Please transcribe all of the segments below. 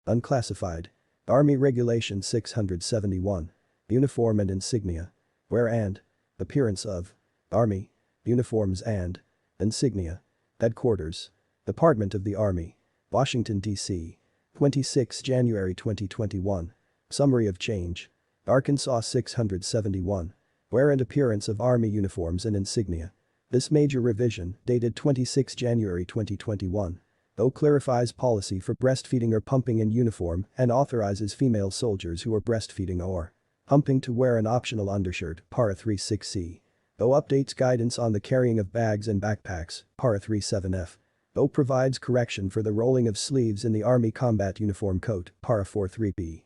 Unclassified. Army Regulation 671. Uniform and insignia. Wear and appearance of Army uniforms and insignia. Headquarters. Department of the Army. Washington, D.C. 26 January 2021. Summary of change. Arkansas 671. Wear and appearance of Army uniforms and insignia. This major revision, dated 26 January 2021, clarifies policy for breastfeeding or pumping in uniform and authorizes female soldiers who are breastfeeding or pumping to wear an optional undershirt, Para 36C. Updates guidance on the carrying of bags and backpacks, Para 37F. Provides correction for the rolling of sleeves in the Army Combat Uniform Coat, Para 43B.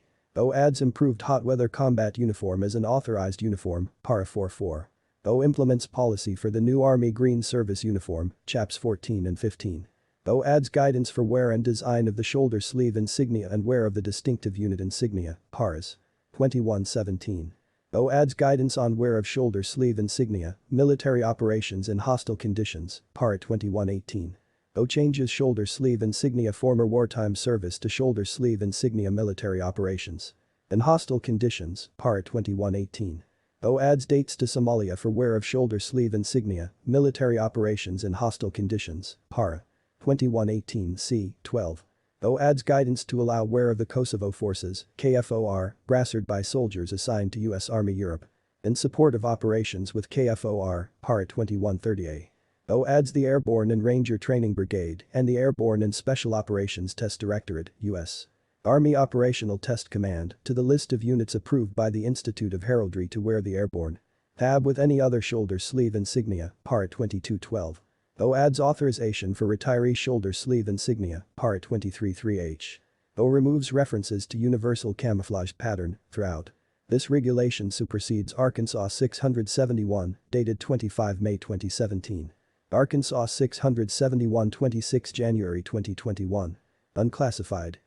Adds improved hot weather combat uniform as an authorized uniform, Para 44. Implements policy for the new Army Green Service Uniform, Chaps 14 and 15. Adds guidance for wear and design of the shoulder sleeve insignia and wear of the distinctive unit insignia, Paras. 2117. Adds guidance on wear of shoulder sleeve insignia, military operations in hostile conditions, Para 2118. Changes shoulder sleeve insignia former wartime service to shoulder sleeve insignia military operations. In hostile conditions, Para 2118. Adds dates to Somalia for wear of shoulder sleeve insignia, military operations in hostile conditions, Para 2118 C. 12. Adds guidance to allow wear of the Kosovo Forces, KFOR, brassered by soldiers assigned to U.S. Army Europe. In support of operations with KFOR, Para 2130A. Adds the Airborne and Ranger Training Brigade and the Airborne and Special Operations Test Directorate, U.S. Army Operational Test Command, to the list of units approved by the Institute of Heraldry to wear the airborne tab with any other shoulder sleeve insignia, Para 2212. Adds authorization for retiree shoulder sleeve insignia, Para 233H. Removes references to universal camouflage pattern throughout. This regulation supersedes Arkansas 671, dated 25 May 2017. Arkansas 671 26 January 2021. Unclassified.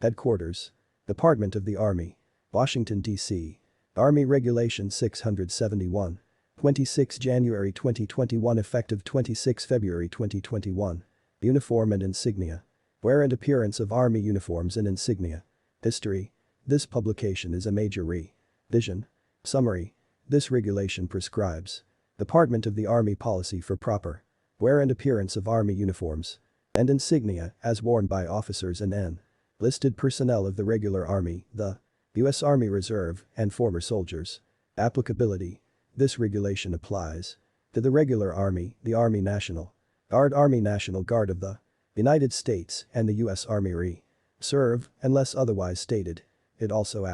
Headquarters. Department of the Army. Washington, D.C. Army Regulation 671. 26 January 2021 effective 26 February 2021. Uniform and insignia. Wear and appearance of Army uniforms and insignia. History. This publication is a major revision. Summary. This regulation prescribes Department of the Army policy for proper wear and appearance of Army uniforms and insignia as worn by officers and enlisted personnel of the regular Army, the U.S. Army Reserve, and former soldiers. Applicability. This regulation applies to the regular Army, the Army National Guard, Army National Guard of the United States, and the U.S. Army Reserve, unless otherwise stated. It also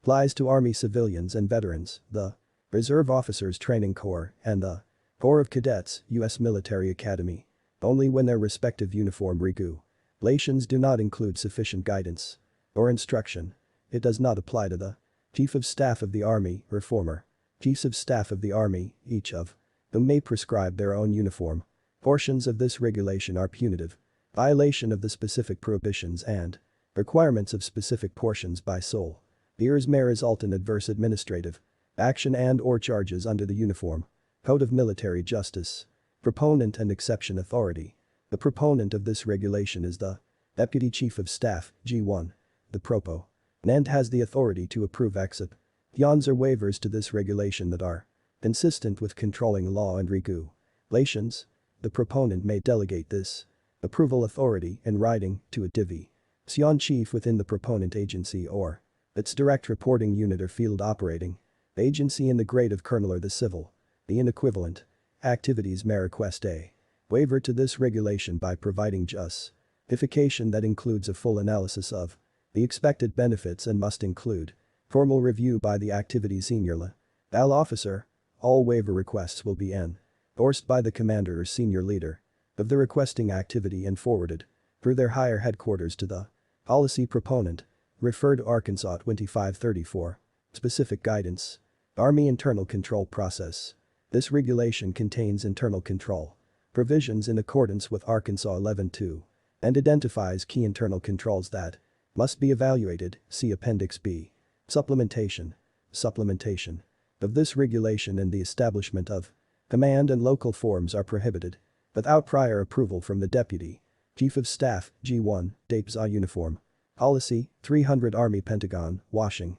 applies to Army civilians and veterans, the Reserve Officers Training Corps, and the Corps of Cadets, U.S. Military Academy. Only when their respective uniform regulations do not include sufficient guidance or instruction. It does not apply to the Chief of Staff of the Army or former Chiefs of Staff of the Army, each of whom may prescribe their own uniform. Portions of this regulation are punitive. Violation of the specific prohibitions and requirements of specific portions by sole bearers may result in adverse administrative action and/or charges under the Uniform Code of Military Justice. Proponent and exception authority. The proponent of this regulation is the Deputy Chief of Staff, G1. The proponent has the authority to approve exceptions or waivers to this regulation that are consistent with controlling law and regulations. The proponent may delegate this approval authority in writing to a division chief within the proponent agency or its direct reporting unit or field operating agency in the grade of colonel or the civil. The equivalent activities may request a waiver to this regulation by providing justification that includes a full analysis of the expected benefits and must include formal review by the activity senior level officer. All waiver requests will be endorsed by the commander or senior leader of the requesting activity and forwarded through their higher headquarters to the policy proponent. Refer to Arkansas 2534. Specific guidance. Army Internal Control Process. This regulation contains internal control provisions in accordance with Arkansas 11.2 and identifies key internal controls that must be evaluated. See Appendix B. Supplementation of this regulation and the establishment of command and local forms are prohibited without prior approval from the Deputy Chief of Staff, G1, DAPSA uniform Policy, 300 Army Pentagon, Washington,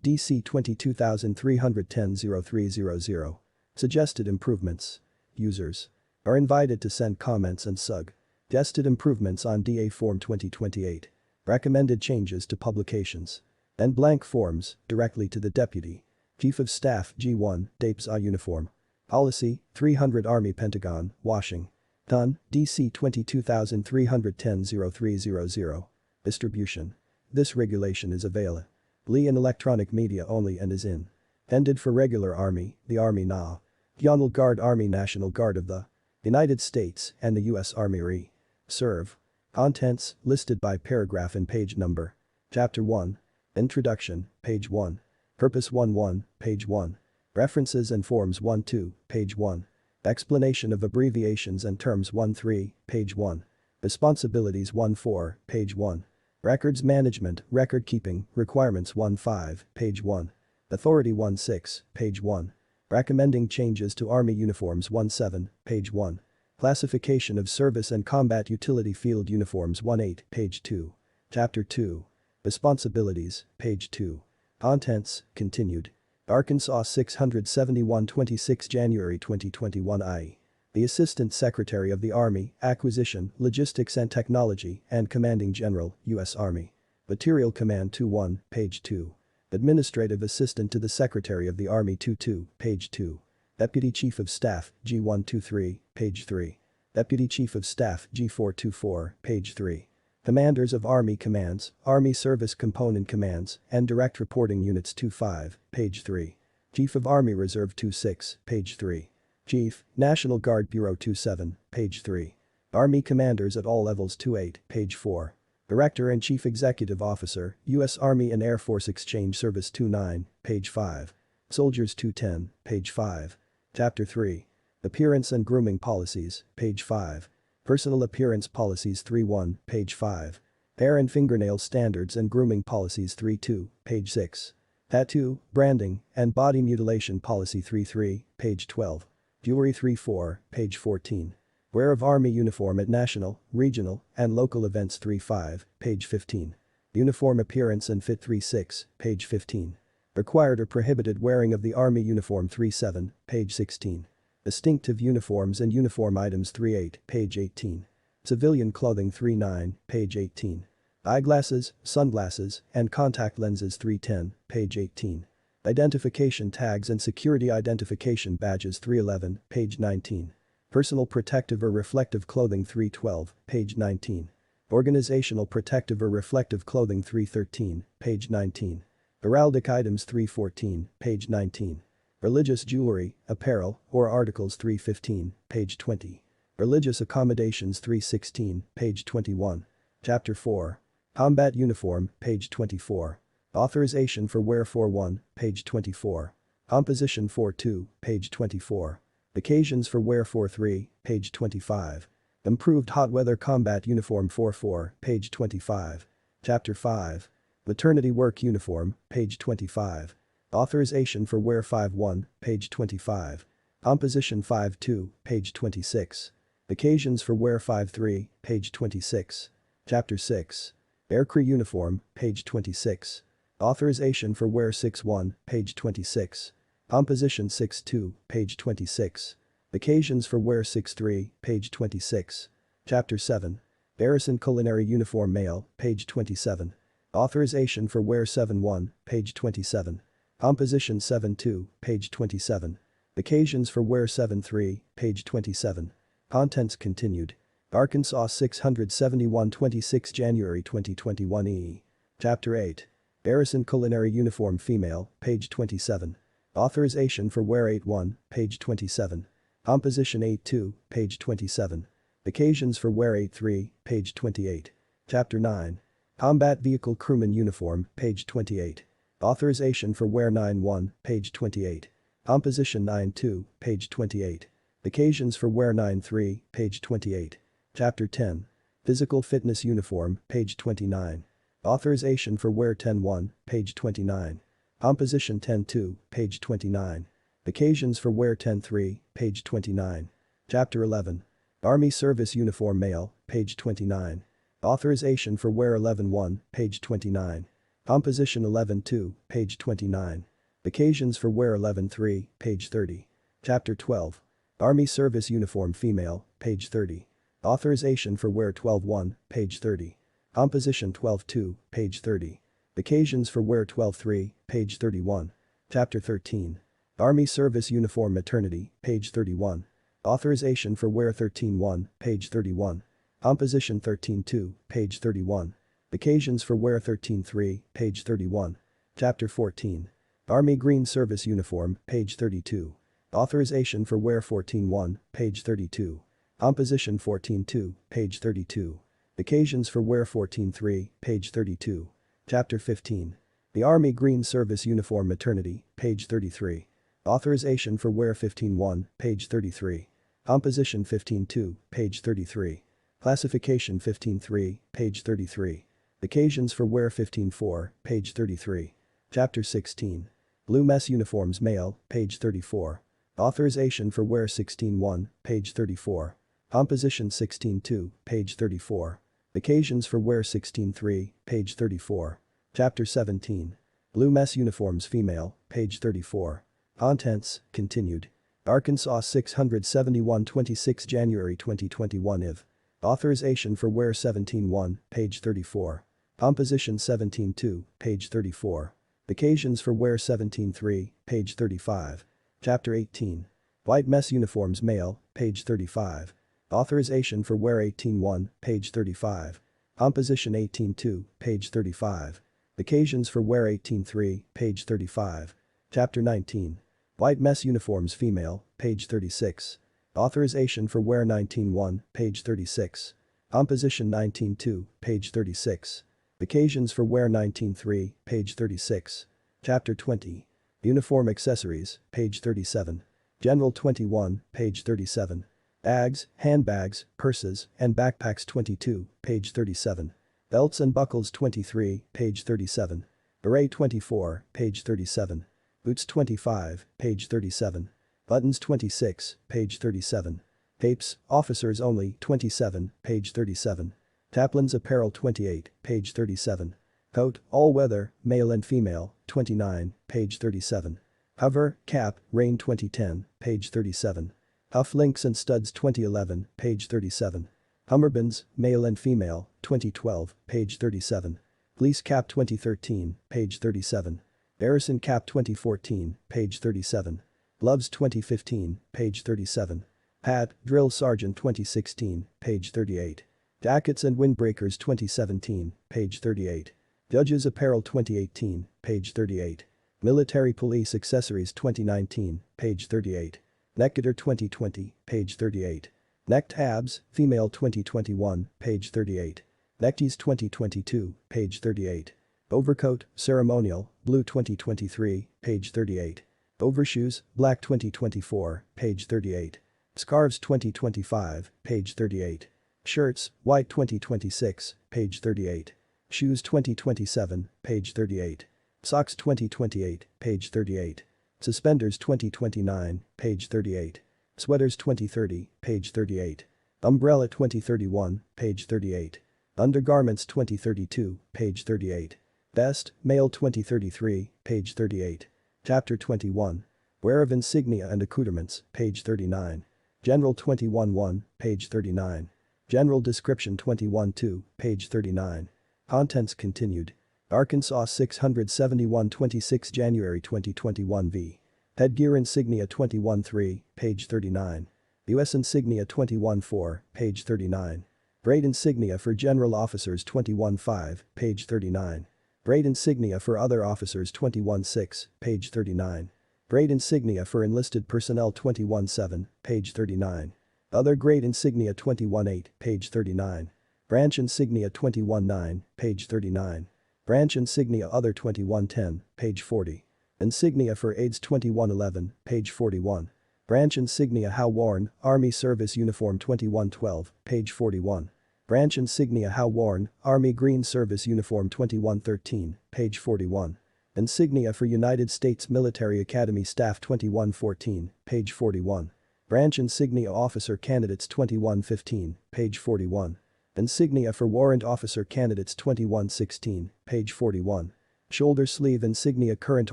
D.C. 22310-0300. Suggested improvements. Users are invited to send comments and suggested improvements on DA Form 2028. Recommended changes to publications and blank forms directly to the Deputy Chief of Staff G1, DAPES A Uniform. Policy, 300 Army Pentagon, Washington, D.C. 22310-0300. Distribution. This regulation is available in electronic media only and is intended for regular Army, the Army National Guard, Army National Guard of the United States, and the U.S. Army Reserve. Contents listed by paragraph and page number. Chapter 1. Introduction, page 1. Purpose 1-1, page 1. References and forms 1-2, page 1. Explanation of abbreviations and terms 1-3, page 1. Responsibilities 1-4, page 1. Records management, record keeping, requirements 1-5, page 1. Authority 1-6, page 1. Recommending changes to Army uniforms 1-7, page 1. Classification of service and combat utility field uniforms 1-8, page 2. Chapter 2. Responsibilities, page 2. Contents, continued. Arkansas 671 26 January 2021 I. The Assistant Secretary of the Army, Acquisition, Logistics and Technology, and Commanding General, U.S. Army. Material Command 2-1, page 2. Administrative Assistant to the Secretary of the Army 2-2, page 2. Deputy Chief of Staff, G1-2-3, page 3. Deputy Chief of Staff, G4-2-4, page 3. Commanders of Army Commands, Army Service Component Commands, and Direct Reporting Units 2-5, page 3. Chief of Army Reserve 2-6, page 3. Chief, National Guard Bureau 2-7, page 3. Army Commanders at all levels 2-8, page 4. Director and Chief Executive Officer, U.S. Army and Air Force Exchange Service 2-9, page 5. Soldiers 2-10, page 5. Chapter 3. Appearance and Grooming Policies, page 5. Personal Appearance Policies 3-1, page 5. Hair and Fingernail Standards and Grooming Policies 3-2, page 6. Tattoo, Branding, and Body Mutilation Policy 3-3, page 12. Jewelry 3-4, page 14. Wear of Army Uniform at National, Regional, and Local Events 3-5, page 15. Uniform Appearance and Fit 3-6, page 15. Required or Prohibited Wearing of the Army Uniform 3-7, page 16. Distinctive Uniforms and Uniform Items 3-8, page 18. Civilian Clothing 3-9, page 18. Eyeglasses, sunglasses, and contact lenses 3-10, page 18. Identification Tags and Security Identification Badges 3-11, page 19. Personal Protective or Reflective Clothing 3-12, page 19. Organizational Protective or Reflective Clothing 3-13, page 19. Heraldic Items 3-14, page 19. Religious Jewelry, Apparel, or Articles 3-15, page 20. Religious Accommodations 3-16, page 21. Chapter 4. Combat Uniform, page 24. Authorization for Wear 4-1, page 24. Composition 4-2, page 24. Occasions for Wear 4-3, page 25. Improved Hot Weather Combat Uniform 4-4, page 25. Chapter 5. Maternity Work Uniform, page 25. Authorization for Wear 5-1, page 25. Composition 5-2, page 26. Occasions for Wear 5-3, page 26. Chapter 6. Aircrew Uniform, page 26. Authorization for Wear 6-1, page 26. Composition 6-2, page 26. Occasions for Wear 6-3, page 26. Chapter 7. Garrison Culinary Uniform Male, page 27. Authorization for Wear 7-1, page 27. Composition 7-2, page 27. Occasions for Wear 7-3, page 27. Contents continued. Arkansas 671 26 January 2021 E. Chapter 8. Garrison Culinary Uniform Female, page 27. Authorization for Wear 8-1, page 27. Composition 8-2, page 27. Occasions for Wear 8-3, page 28. Chapter 9. Combat Vehicle Crewman Uniform, page 28. Authorization for Wear 9-1, page 28. Composition 9-2, page 28. Occasions for Wear 9-3, page 28. Chapter 10. Physical Fitness Uniform, page 29. Authorization for Wear 10-1, page 29. Composition 10-2, page 29. Occasions for Wear 10-3, page 29. Chapter 11. Army Service Uniform Male, page 29. Authorization for wear 11.1, page 29. Composition 11.2, page 29. Occasions for wear 11.3, page 30. Chapter 12. Army Service Uniform Female, page 30. Authorization for wear 12.1, page 30. Composition 12.2, page 30. Occasions for wear 12.3, page 31. Chapter 13. Army Service Uniform Maternity, page 31. Authorization for wear 13.1, page 31. Composition 13.2, page 31. Occasions for wear 13.3, page 31. Chapter 14. Army Green Service Uniform, page 32. Authorization for wear 14.1, page 32. Composition 14.2, page 32. Occasions for wear 14.3, page 32. Chapter 15. The Army Green Service Uniform Maternity, page 33. Authorization for wear 15.1, page 33. Composition 15.2, page 33. Classification 15.3, page 33. Occasions for wear 15.4, page 33. Chapter 16. Blue Mess Uniforms Male, page 34. Authorization for wear 16.1, page 34. Composition 16.2, page 34. Occasions for wear 16.3, page 34. Chapter 17. Blue Mess Uniforms Female, page 34. Contents, continued. Arkansas 671 26 January 2021 IV. Authorization for wear 17.1, page 34. Composition 17.2, page 34. Occasions for wear 17.3, page 35. Chapter 18. White Mess Uniforms Male, page 35. Authorization for wear 18.1, page 35. Composition 18.2, page 35. Occasions for wear 18.3, page 35. Chapter 19. White Mess Uniforms Female, page 36. Authorization for wear 19.1, page 36. Composition 19.2, page 36. Occasions for wear 19.3, page 36. Chapter 20. Uniform Accessories, page 37. General 21, page 37. Bags, handbags, purses, and backpacks 22, page 37. Belts and buckles 23, page 37. Beret 24, page 37. Boots 25, page 37. Buttons 26, page 37. Capes, officers only 27, page 37. Taplin's apparel 28, page 37. Coat, all-weather, male and female, 29, page 37. Cover, cap, rain 2010, page 37. Cuff links and studs 2011, page 37. Cummerbunds, male and female, 2012, page 37. Fleece cap 2013, page 37. Garrison cap 2014, page 37. Gloves 2015, page 37. Hat, drill sergeant 2016, page 38. Jackets and windbreakers 2017, page 38. Judges apparel 2018, page 38. Military police accessories 2019, page 38. Neckator 2020, page 38. Neck tabs, female 2021, page 38. Neckties 2022, page 38. Overcoat, ceremonial, blue 2023, page 38. Overshoes, black 2024, page 38. Scarves 2025, page 38. Shirts, white 2026, page 38. Shoes 2027, page 38. Socks 2028, page 38. Suspenders 2029, page 38. Sweaters 2030, page 38. Umbrella 2031, page 38. Undergarments 2032, page 38. Vest, male 2033, page 38. Chapter 21. Wear of insignia and accoutrements, page 39. General 21.1, page 39. General description 21.2, page 39. Contents continued. Arkansas 671 26 January 2021 v. Headgear insignia 21.3, page 39. U.S. insignia 21.4, page 39. Grade insignia for general officers 21.5, page 39. Grade insignia for other officers 21.6, page 39. Grade insignia for enlisted personnel 21.7, page 39. Other grade insignia 21.8, page 39. Branch insignia 21.9, page 39. Branch insignia other 21.10, page 40. Insignia for aides 21.11, page 41. Branch insignia how worn, Army Service Uniform 21.12, page 41. Branch insignia how worn, Army Green Service Uniform 2113, page 41. Insignia for United States Military Academy Staff 2114, page 41. Branch insignia Officer Candidates 2115, page 41. Insignia for Warrant Officer Candidates 2116, page 41. Shoulder sleeve insignia current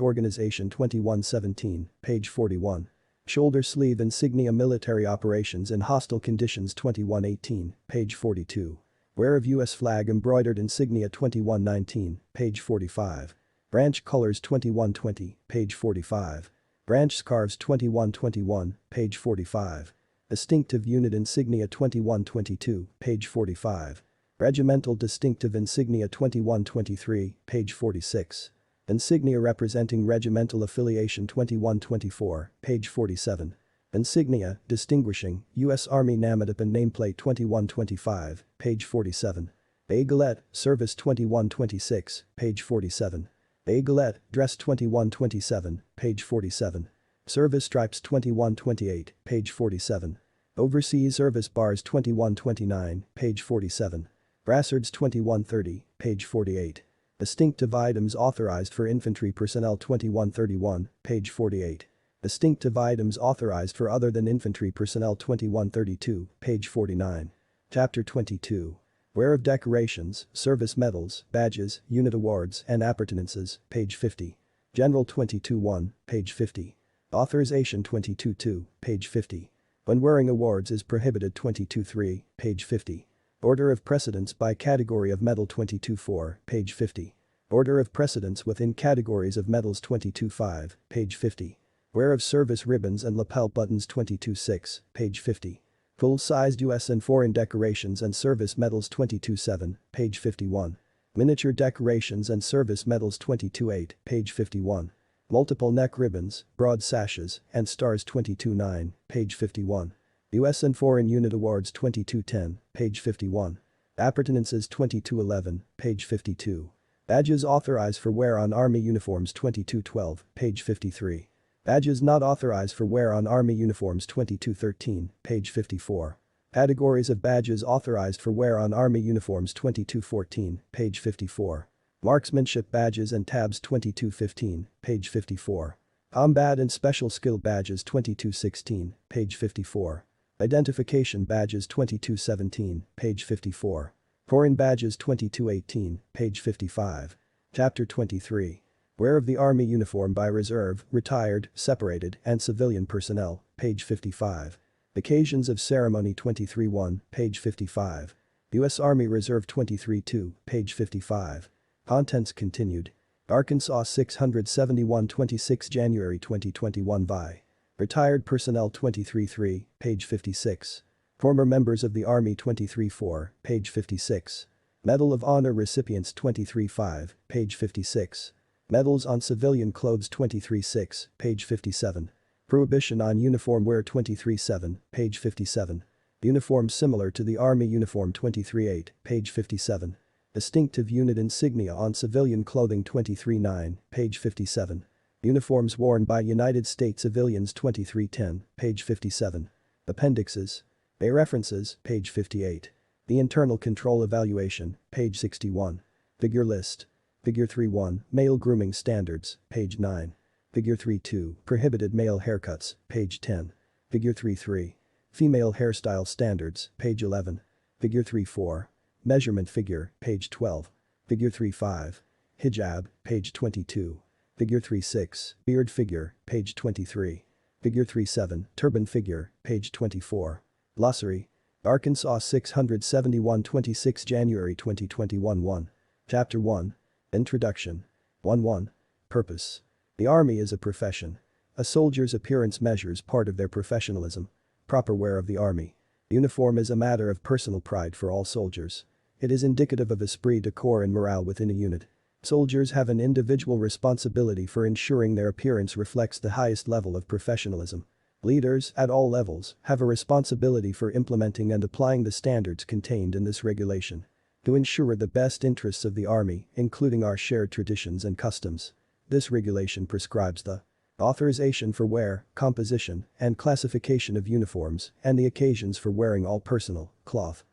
organization 2117, page 41. Shoulder sleeve insignia military operations in hostile conditions 2118, page 42. Wear of U.S. flag embroidered insignia 2119, page 45. Branch colors 2120, page 45. Branch scarves 2121, page 45. Distinctive unit insignia 2122, page 45. Regimental distinctive insignia 2123, page 46. Insignia representing regimental affiliation 2124, page 47. Insignia distinguishing U.S. Army Namadapan nameplate 2125, page 47. Aigulette, service 2126, page 47. Aigulette, dress 2127, page 47. Service stripes 2128, page 47. Overseas service bars 2129, page 47. Brassards 2130, page 48. Distinctive items authorized for infantry personnel 2131, page 48. Distinctive items authorized for other than infantry personnel 2132, page 49. Chapter 22. Wear of decorations, service medals, badges, unit awards and appurtenances, page 50. General 22.1, page 50. Authorization 22.2, page 50. When wearing awards is prohibited 22.3, page 50. Order of precedence by category of medal 22.4, page 50. Order of precedence within categories of medals 22.5, page 50. Wear of service ribbons and lapel buttons 22.6, page 50. Full-sized U.S. and foreign decorations and service medals 22.7, page 51. Miniature decorations and service medals 22.8, page 51. Multiple neck ribbons, broad sashes, and stars 22.9, page 51. U.S. and foreign unit awards 22.10, page 51. Appurtenances 22.11, page 52. Badges authorized for wear on Army uniforms 22.12, page 53. Badges not authorized for wear on Army uniforms 22.13, page 54. Categories of badges authorized for wear on Army uniforms 22.14, page 54. Marksmanship badges and tabs 22.15, page 54. Combat and Special Skill badges 22.16, page 54. Identification badges 22.17, page 54. Foreign badges 22.18, page 55. Chapter 23. Wear of the Army uniform by reserve, retired, separated, and civilian personnel, page 55. Occasions of ceremony 23.1, page 55. U.S. Army Reserve 23.2, page 55. Contents continued. Arkansas 671 26 January 2021 Vi. Retired Personnel 23.3, page 56. Former members of the Army 23.4, page 56. Medal of Honor recipients 23.5, page 56. Medals on civilian clothes 23.6, page 57. Prohibition on uniform wear 23.7, page 57. Uniform similar to the Army uniform 23.8, page 57. Distinctive unit insignia on civilian clothing 23.9, page 57. Uniforms worn by United States civilians 23.10, page 57. Appendixes. Bay references, page 58. The Internal Control Evaluation, page 61. Figure list. Figure 3.1, Male Grooming Standards, page 9. Figure 3.2, Prohibited Male Haircuts, page 10. Figure 3.3. Female Hairstyle Standards, page 11. Figure 3.4. Measurement figure, page 12. Figure 3.5. Hijab, page 22. Figure 3.6. Beard figure, page 23. Figure 3.7. Turban figure, page 24. Glossary. Arkansas 671 26 January 2021 1. Chapter 1. Introduction. 1.1. Purpose. The Army is a profession. A soldier's appearance measures part of their professionalism. Proper wear of the Army. Uniform is a matter of personal pride for all soldiers. It is indicative of esprit de corps and morale within a unit. Soldiers have an individual responsibility for ensuring their appearance reflects the highest level of professionalism. Leaders, at all levels, have a responsibility for implementing and applying the standards contained in this regulation. To ensure the best interests of the Army, including our shared traditions and customs. This regulation prescribes the authorization for wear, composition, and classification of uniforms and the occasions for wearing all personal, cloth,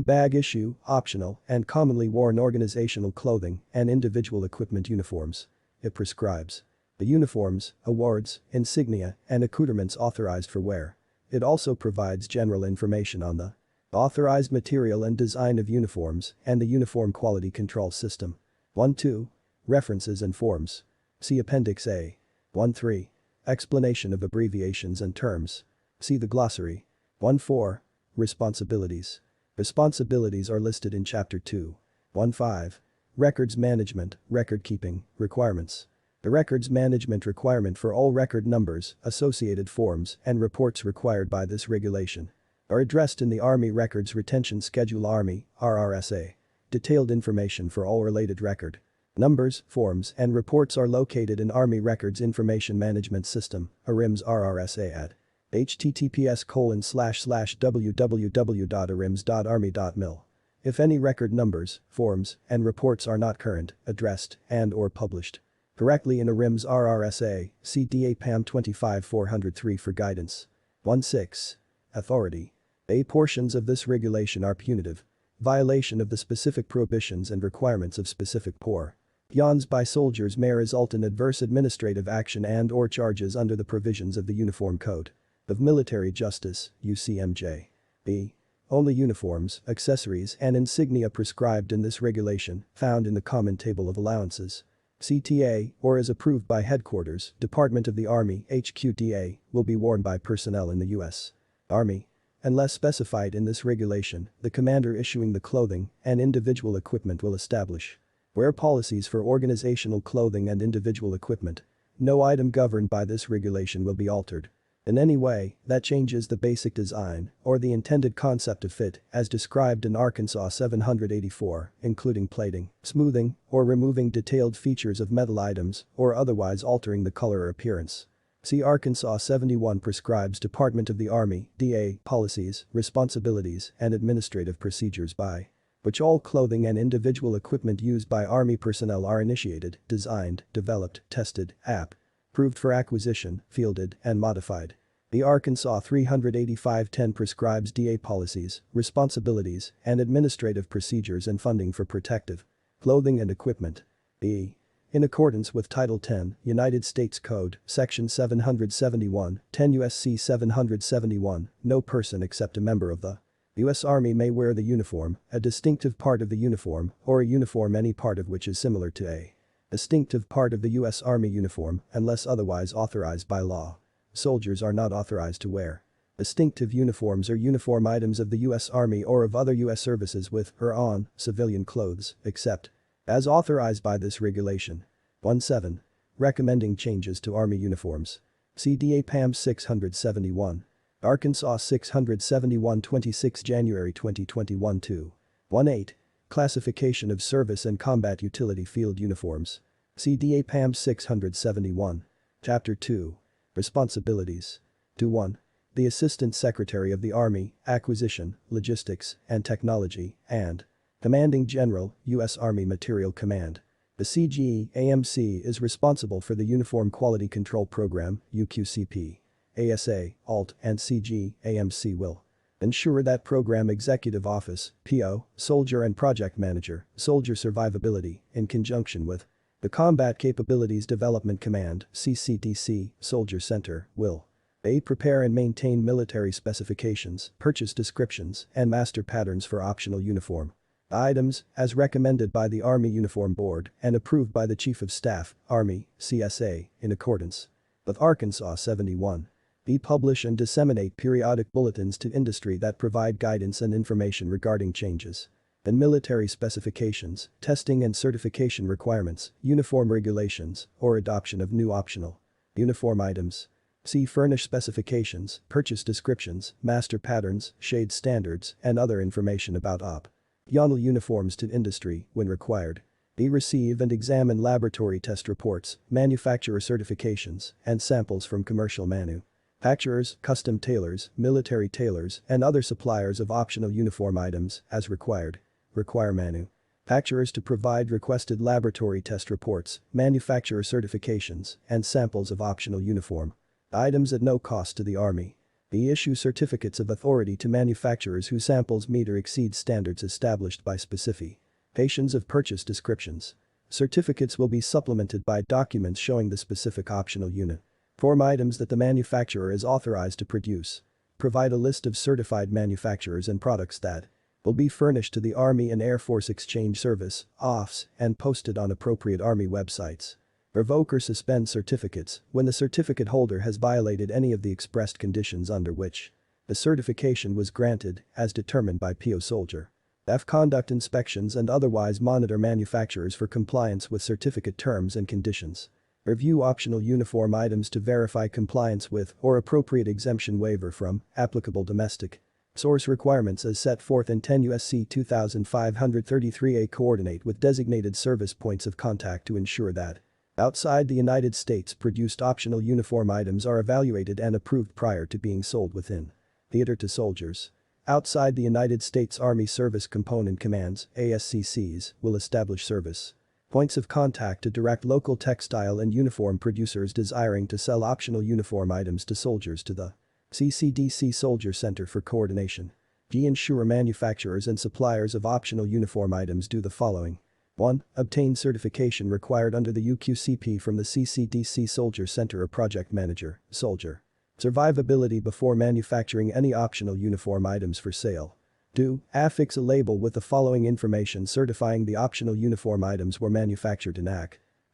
bag issue, optional, and commonly worn organizational clothing and individual equipment uniforms. It prescribes the uniforms, awards, insignia, and accoutrements authorized for wear. It also provides general information on the Authorized material and design of uniforms and the Uniform Quality Control System. 1-2. References and forms. See Appendix A. 1-3. Explanation of abbreviations and terms. See the glossary. 1-4. Responsibilities. Responsibilities are listed in Chapter 2. 1-5. Records management, record keeping, requirements. The records management requirement for all record numbers, associated forms, and reports required by this regulation are addressed in the Army Records Retention Schedule Army, RRSA. Detailed information for all related record numbers, forms, and reports are located in Army Records Information Management System, ARIMS RRSA at https://www.arims.army.mil. If any record numbers, forms, and reports are not current, addressed, and/or published correctly in ARIMS RRSA, see DA PAM 25403 for guidance. 1-6. Authority. A portions of this regulation are punitive. Violation of the specific prohibitions and requirements of specific provisions by soldiers may result in adverse administrative action and/or charges under the provisions of the Uniform Code of Military Justice, UCMJ. B. Only uniforms, accessories, and insignia prescribed in this regulation, found in the Common Table of Allowances, CTA, or as approved by Headquarters, Department of the Army, HQDA, will be worn by personnel in the U.S. Army. Unless specified in this regulation, the commander issuing the clothing and individual equipment will establish where policies for organizational clothing and individual equipment. No item governed by this regulation will be altered in any way that changes the basic design or the intended concept of fit as described in Arkansas 784, including plating, smoothing, or removing detailed features of metal items or otherwise altering the color or appearance. See Arkansas 71 prescribes Department of the Army, DA, policies, responsibilities, and administrative procedures by which all clothing and individual equipment used by Army personnel are initiated, designed, developed, tested, approved for acquisition, fielded, and modified. The Arkansas 385-10 prescribes DA policies, responsibilities, and administrative procedures and funding for protective clothing and equipment. B. In accordance with Title 10, United States Code, Section 771, 10 U.S.C. 771, no person except a member of the U.S. Army may wear the uniform, a distinctive part of the uniform, or a uniform any part of which is similar to a distinctive part of the U.S. Army uniform, unless otherwise authorized by law. Soldiers are not authorized to wear distinctive uniforms or uniform items of the U.S. Army or of other U.S. services with or on civilian clothes, except as authorized by this regulation. 1-7. Recommending changes to Army uniforms. CDA PAM 671. Arkansas 671 26 January 2021 2. 1-8. Classification of service and combat utility field uniforms. CDA PAM 671. Chapter 2. Responsibilities. 2-1. The Assistant Secretary of the Army, Acquisition, Logistics, and Technology, and Commanding General, U.S. Army Material Command. The CGE-AMC is responsible for the Uniform Quality Control Program, UQCP. ASA, ALT, and CG-AMC will ensure that Program Executive Office, PO, Soldier and Project Manager, Soldier Survivability, in conjunction with the Combat Capabilities Development Command, CCDC, Soldier Center, will A. Prepare and maintain military specifications, purchase descriptions, and master patterns for optional uniform items, as recommended by the Army Uniform Board and approved by the Chief of Staff, Army, CSA, in accordance with Arkansas 71. B. Publish and disseminate periodic bulletins to industry that provide guidance and information regarding changes in military specifications, testing and certification requirements, uniform regulations, or adoption of new optional uniform items. C. Furnish specifications, purchase descriptions, master patterns, shade standards, and other information about optional uniforms to industry when required. D. Receive and examine laboratory test reports, manufacturer certifications, and samples from commercial manufacturers, custom tailors, military tailors, and other suppliers of optional uniform items as required. Require manufacturers to provide requested laboratory test reports, manufacturer certifications, and samples of optional uniform items at no cost to the Army. B. Issue certificates of authority to manufacturers whose samples meet or exceed standards established by specifications of purchase descriptions. Certificates will be supplemented by documents showing the specific optional uniform items that the manufacturer is authorized to produce. Provide a list of certified manufacturers and products that will be furnished to the Army and Air Force Exchange Service, OFFs, and posted on appropriate Army websites. Revoke or suspend certificates when the certificate holder has violated any of the expressed conditions under which the certification was granted, as determined by PO Soldier. F. Conduct inspections and otherwise monitor manufacturers for compliance with certificate terms and conditions. Review optional uniform items to verify compliance with or appropriate exemption waiver from applicable domestic source requirements as set forth in 10 U.S.C. 2533A. Coordinate with designated service points of contact to ensure that outside the United States produced optional uniform items are evaluated and approved prior to being sold within. Theater to soldiers. Outside the United States Army Service Component Commands, ASCCs, will establish service points of contact to direct local textile and uniform producers desiring to sell optional uniform items to soldiers to the CCDC Soldier Center for Coordination. Ensure manufacturers and suppliers of optional uniform items do the following. 1. Obtain certification required under the UQCP from the CCDC Soldier Center or Project Manager, Soldier. Survivability before manufacturing any optional uniform items for sale. 2. Affix a label with the following information certifying the optional uniform items were manufactured in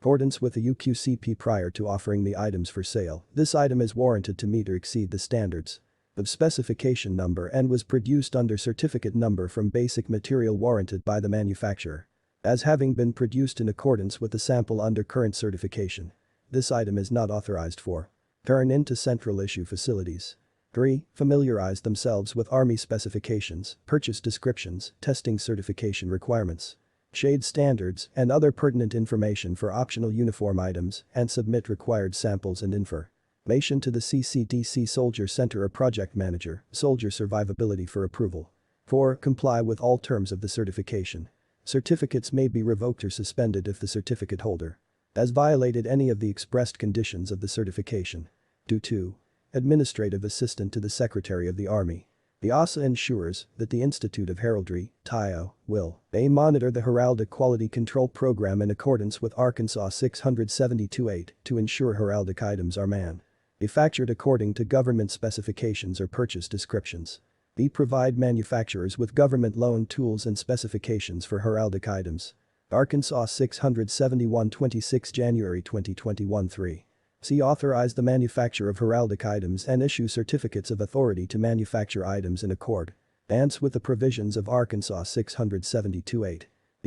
accordance with the UQCP prior to offering the items for sale. This item is warranted to meet or exceed the standards of specification number and was produced under certificate number from basic material warranted by the manufacturer as having been produced in accordance with the sample under current certification. This item is not authorized for turn into central issue facilities. 3. Familiarize themselves with Army specifications, purchase descriptions, testing certification requirements, shade standards, and other pertinent information for optional uniform items and submit required samples and information to the CCDC Soldier Center or Project Manager, Soldier Survivability for approval. 4. Comply with all terms of the certification. Certificates may be revoked or suspended if the certificate holder has violated any of the expressed conditions of the certification. 2. Administrative Assistant to the Secretary of the Army. The ASA ensures that the Institute of Heraldry, TIO, will monitor the heraldic quality control program in accordance with Arkansas 672-8 to ensure heraldic items are manufactured according to government specifications or purchase descriptions. Provide manufacturers with government loan tools and specifications for heraldic items. Arkansas 671 26 January 2021 3. Authorize the manufacture of heraldic items and issue certificates of authority to manufacture items in accordance with the provisions of Arkansas 672-8.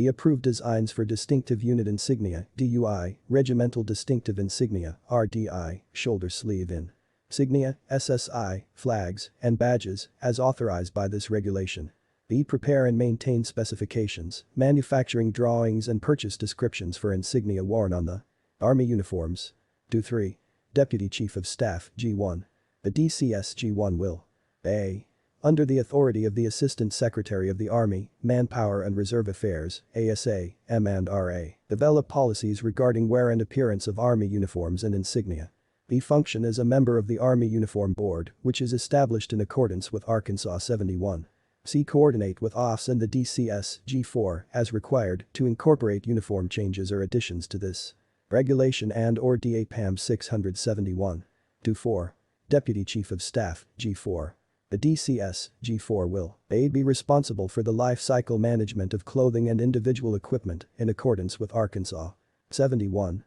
Approved designs for distinctive unit insignia, DUI, regimental distinctive insignia, RDI, shoulder sleeve insignia, SSI, flags, and badges, as authorized by this regulation. Prepare and maintain specifications, manufacturing drawings and purchase descriptions for insignia worn on the Army uniforms. 3. Deputy Chief of Staff, G1. The DCS G1 will a. Under the authority of the Assistant Secretary of the Army, Manpower and Reserve Affairs, ASA, M&RA, develop policies regarding wear and appearance of Army uniforms and insignia. Function as a member of the Army Uniform Board, which is established in accordance with Arkansas 71. Coordinate with OFFs and the DCS, G4, as required, to incorporate uniform changes or additions to this regulation and/or DAPAM 671. 4. Deputy Chief of Staff, G4. The DCS, G4 will be responsible for the life cycle management of clothing and individual equipment in accordance with Arkansas 71.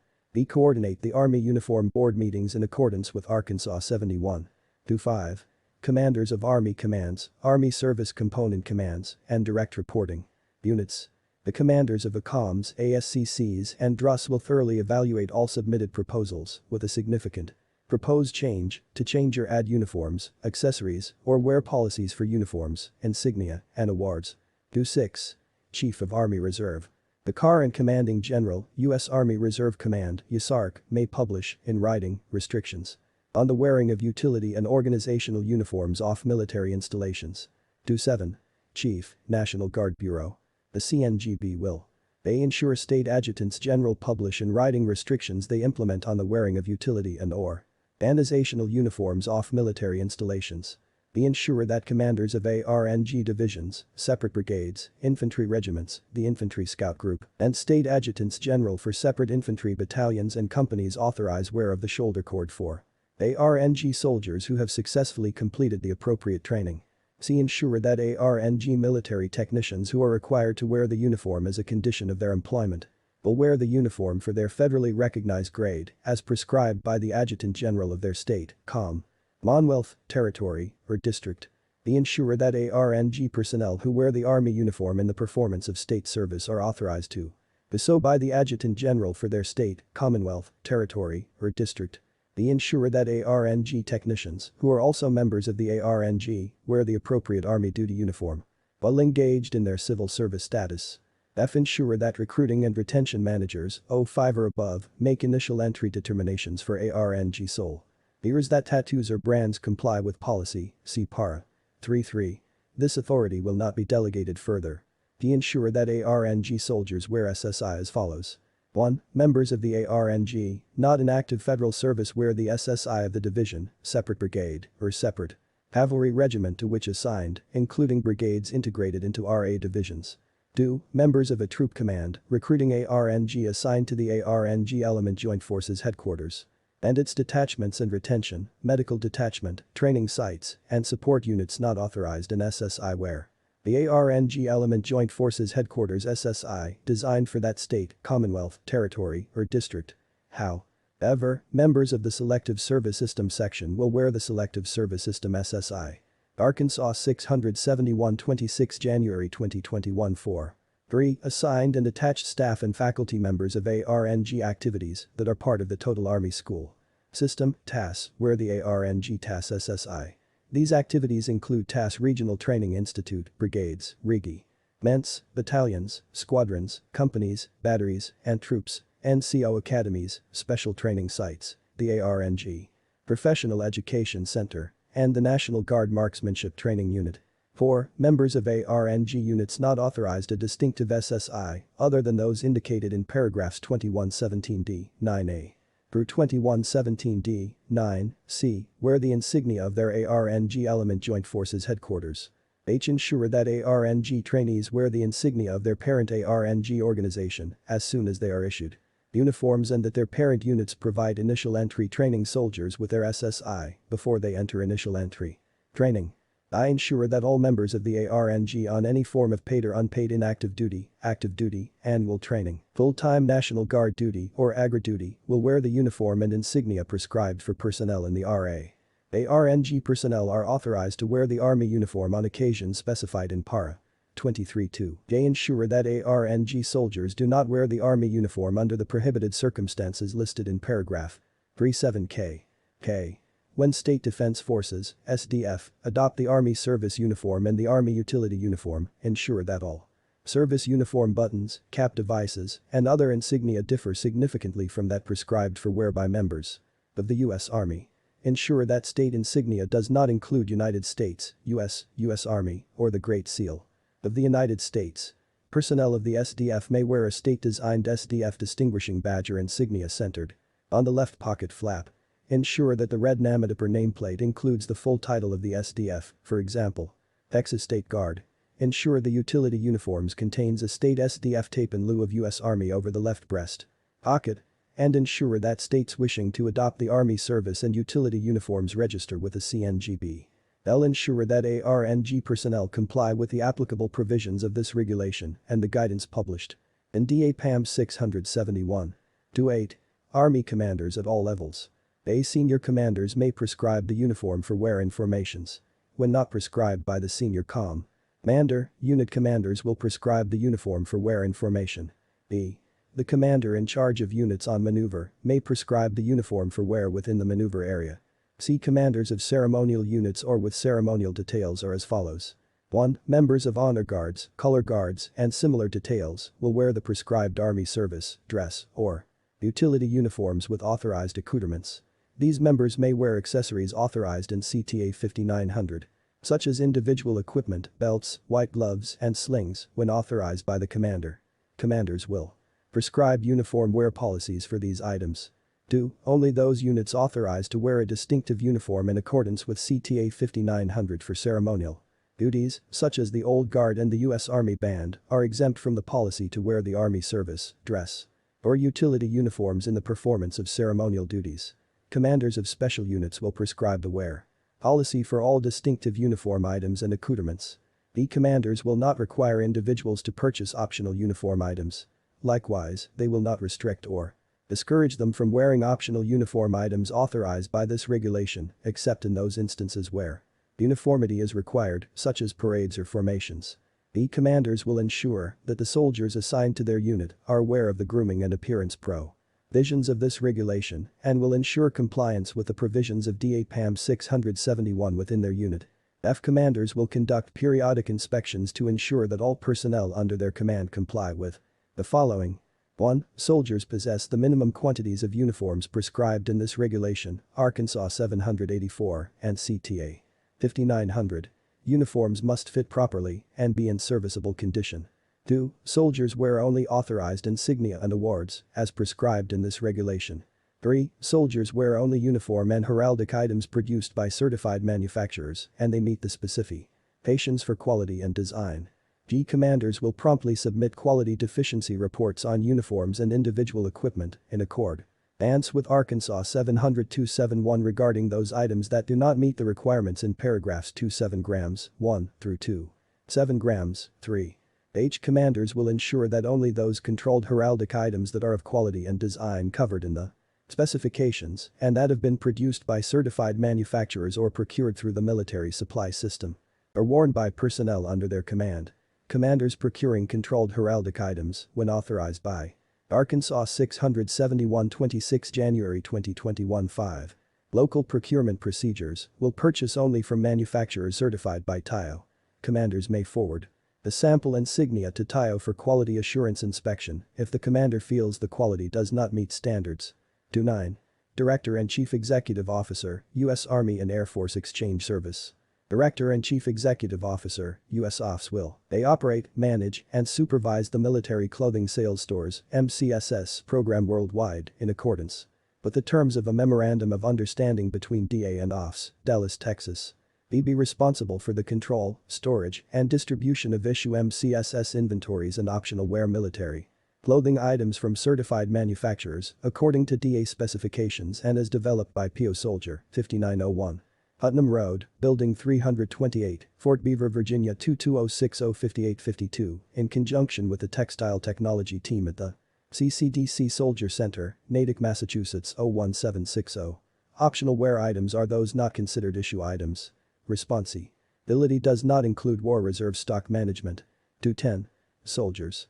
Coordinate the Army Uniform Board meetings in accordance with Arkansas 71. 5. Commanders of Army Commands, Army Service Component Commands, and Direct Reporting Units. The commanders of ACOMs, ASCCs, and DRUS will thoroughly evaluate all submitted proposals with a significant proposed change to change or add uniforms, accessories, or wear policies for uniforms, insignia, and awards. 6. Chief of Army Reserve. The CAR and Commanding General, U.S. Army Reserve Command, USARC, may publish, in writing, restrictions on the wearing of utility and organizational uniforms off military installations. 7. Chief, National Guard Bureau. The CNGB will ensure state adjutants general publish in writing restrictions they implement on the wearing of utility and/or organizational uniforms off military installations. Ensure that commanders of ARNG divisions, separate brigades, infantry regiments, the infantry scout group, and state adjutants general for separate infantry battalions and companies authorize wear of the shoulder cord for ARNG soldiers who have successfully completed the appropriate training. C. Ensure that ARNG military technicians who are required to wear the uniform as a condition of their employment will wear the uniform for their federally recognized grade as prescribed by the Adjutant General of their state, Commonwealth, territory, or district. D. Ensure that ARNG personnel who wear the Army uniform in the performance of state service are authorized to do so by the Adjutant General for their state, Commonwealth, territory, or district. D. Ensure that ARNG technicians, who are also members of the ARNG, wear the appropriate Army duty uniform while engaged in their civil service status. F. Ensure that recruiting and retention managers, 05 or above, make initial entry determinations for ARNG soldiers that tattoos or brands comply with policy, see para. 3.3. This authority will not be delegated further. D. Ensure that ARNG soldiers wear SSI as follows. 1. Members of the ARNG, not in active federal service, wear the SSI of the division, separate brigade, or separate cavalry regiment to which assigned, including brigades integrated into RA divisions. 2. Members of a troop command, recruiting ARNG assigned to the ARNG Element Joint Forces Headquarters and its detachments and retention, medical detachment, training sites, and support units not authorized in SSI wear the ARNG Element Joint Forces Headquarters SSI designed for that state, commonwealth, territory, or district. However, members of the Selective Service System section will wear the Selective Service System SSI. Arkansas 671 26 January 2021 4. 3. Assigned and attached staff and faculty members of ARNG activities that are part of the Total Army School System, TAS, wear the ARNG TAS SSI. These activities include TAS Regional Training Institute, brigades, regiments, battalions, squadrons, companies, batteries, and troops, NCO academies, special training sites, the ARNG Professional Education Center, and the National Guard Marksmanship Training Unit. 4. Members of ARNG units not authorized a distinctive SSI other than those indicated in paragraphs 2117d, 9a through 2117d, 9c, wear the insignia of their ARNG Element Joint Forces Headquarters. H. Ensure that ARNG trainees wear the insignia of their parent ARNG organization as soon as they are issued uniforms and that their parent units provide initial entry training soldiers with their SSI before they enter initial entry training. I. Ensure that all members of the ARNG on any form of paid or unpaid inactive duty, active duty, annual training, full-time National Guard duty or AGRA duty will wear the uniform and insignia prescribed for personnel in the RA. ARNG personnel are authorized to wear the Army uniform on occasions specified in para. 23.2. J. Ensure that ARNG soldiers do not wear the Army uniform under the prohibited circumstances listed in paragraph 37K. K. When State Defense Forces, SDF, adopt the Army service uniform and the Army utility uniform, ensure that all service uniform buttons, cap devices, and other insignia differ significantly from that prescribed for wear by members of the U.S. Army. Ensure that state insignia does not include United States, U.S. Army, or the Great Seal of the United States. Personnel of the SDF may wear a state-designed SDF distinguishing badge or insignia centered on the left pocket flap. Ensure that the red Namadipper nameplate includes the full title of the SDF, for example, Texas State Guard. Ensure the utility uniforms contains a state SDF tape in lieu of U.S. Army over the left breast pocket. And ensure that states wishing to adopt the Army service and utility uniforms register with the CNGB. They'll ensure that ARNG personnel comply with the applicable provisions of this regulation and the guidance published in DAPAM 671. 2.8. Army commanders at all levels. A. Senior commanders may prescribe the uniform for wear in formations. When not prescribed by the senior commander, unit commanders will prescribe the uniform for wear in formation. B. The commander in charge of units on maneuver may prescribe the uniform for wear within the maneuver area. C. Commanders of ceremonial units or with ceremonial details are as follows. 1. Members of honor guards, color guards, and similar details will wear the prescribed Army service, dress, or utility uniforms with authorized accoutrements. These members may wear accessories authorized in CTA 5900, such as individual equipment, belts, white gloves, and slings, when authorized by the commander. Commanders will prescribe uniform wear policies for these items. 2. Only those units authorized to wear a distinctive uniform in accordance with CTA 5900 for ceremonial duties, such as the Old Guard and the U.S. Army Band, are exempt from the policy to wear the Army service, dress, or utility uniforms in the performance of ceremonial duties. Commanders of special units will prescribe the wear policy for all distinctive uniform items and accoutrements. The commanders will not require individuals to purchase optional uniform items. Likewise, they will not restrict or discourage them from wearing optional uniform items authorized by this regulation, except in those instances where uniformity is required, such as parades or formations. The commanders will ensure that the soldiers assigned to their unit are aware of the grooming and appearance provisions of this regulation and will ensure compliance with the provisions of DA-PAM 671 within their unit. F commanders will conduct periodic inspections to ensure that all personnel under their command comply with the following. 1. Soldiers possess the minimum quantities of uniforms prescribed in this regulation, Arkansas 784 and CTA 5900. Uniforms must fit properly and be in serviceable condition. 2. Soldiers wear only authorized insignia and awards, as prescribed in this regulation. 3. Soldiers wear only uniform and heraldic items produced by certified manufacturers and they meet the specifications for quality and design. G. Commanders will promptly submit quality deficiency reports on uniforms and individual equipment in accordance with Arkansas 700-271 regarding those items that do not meet the requirements in paragraphs 27 grams 1 through 2. 7 grams 3. H. Commanders will ensure that only those controlled heraldic items that are of quality and design covered in the specifications and that have been produced by certified manufacturers or procured through the military supply system are worn by personnel under their command. Commanders procuring controlled heraldic items when authorized by Arkansas 671 26 January 2021 5. Local procurement procedures will purchase only from manufacturers certified by TIO. Commanders may forward the sample insignia to TIO for quality assurance inspection if the commander feels the quality does not meet standards. 29. Director and Chief Executive Officer, U.S. Army and Air Force Exchange Service. Director and Chief Executive Officer, U.S. OFS will. They operate, manage, and supervise the Military Clothing Sales Stores (MCSS) program worldwide in accordance with the terms of a Memorandum of Understanding between DA and OFS, Dallas, Texas. They be responsible for the control, storage, and distribution of issue MCSS inventories and optional wear military clothing items from certified manufacturers according to DA specifications and as developed by PO Soldier 5901. Putnam Road, Building 328, Fort Beaver, Virginia 220605852, in conjunction with the Textile Technology Team at the CCDC Soldier Center, Natick, Massachusetts 01760. Optional wear items are those not considered issue items. Responsibility does not include War Reserve stock management. 210. Soldiers.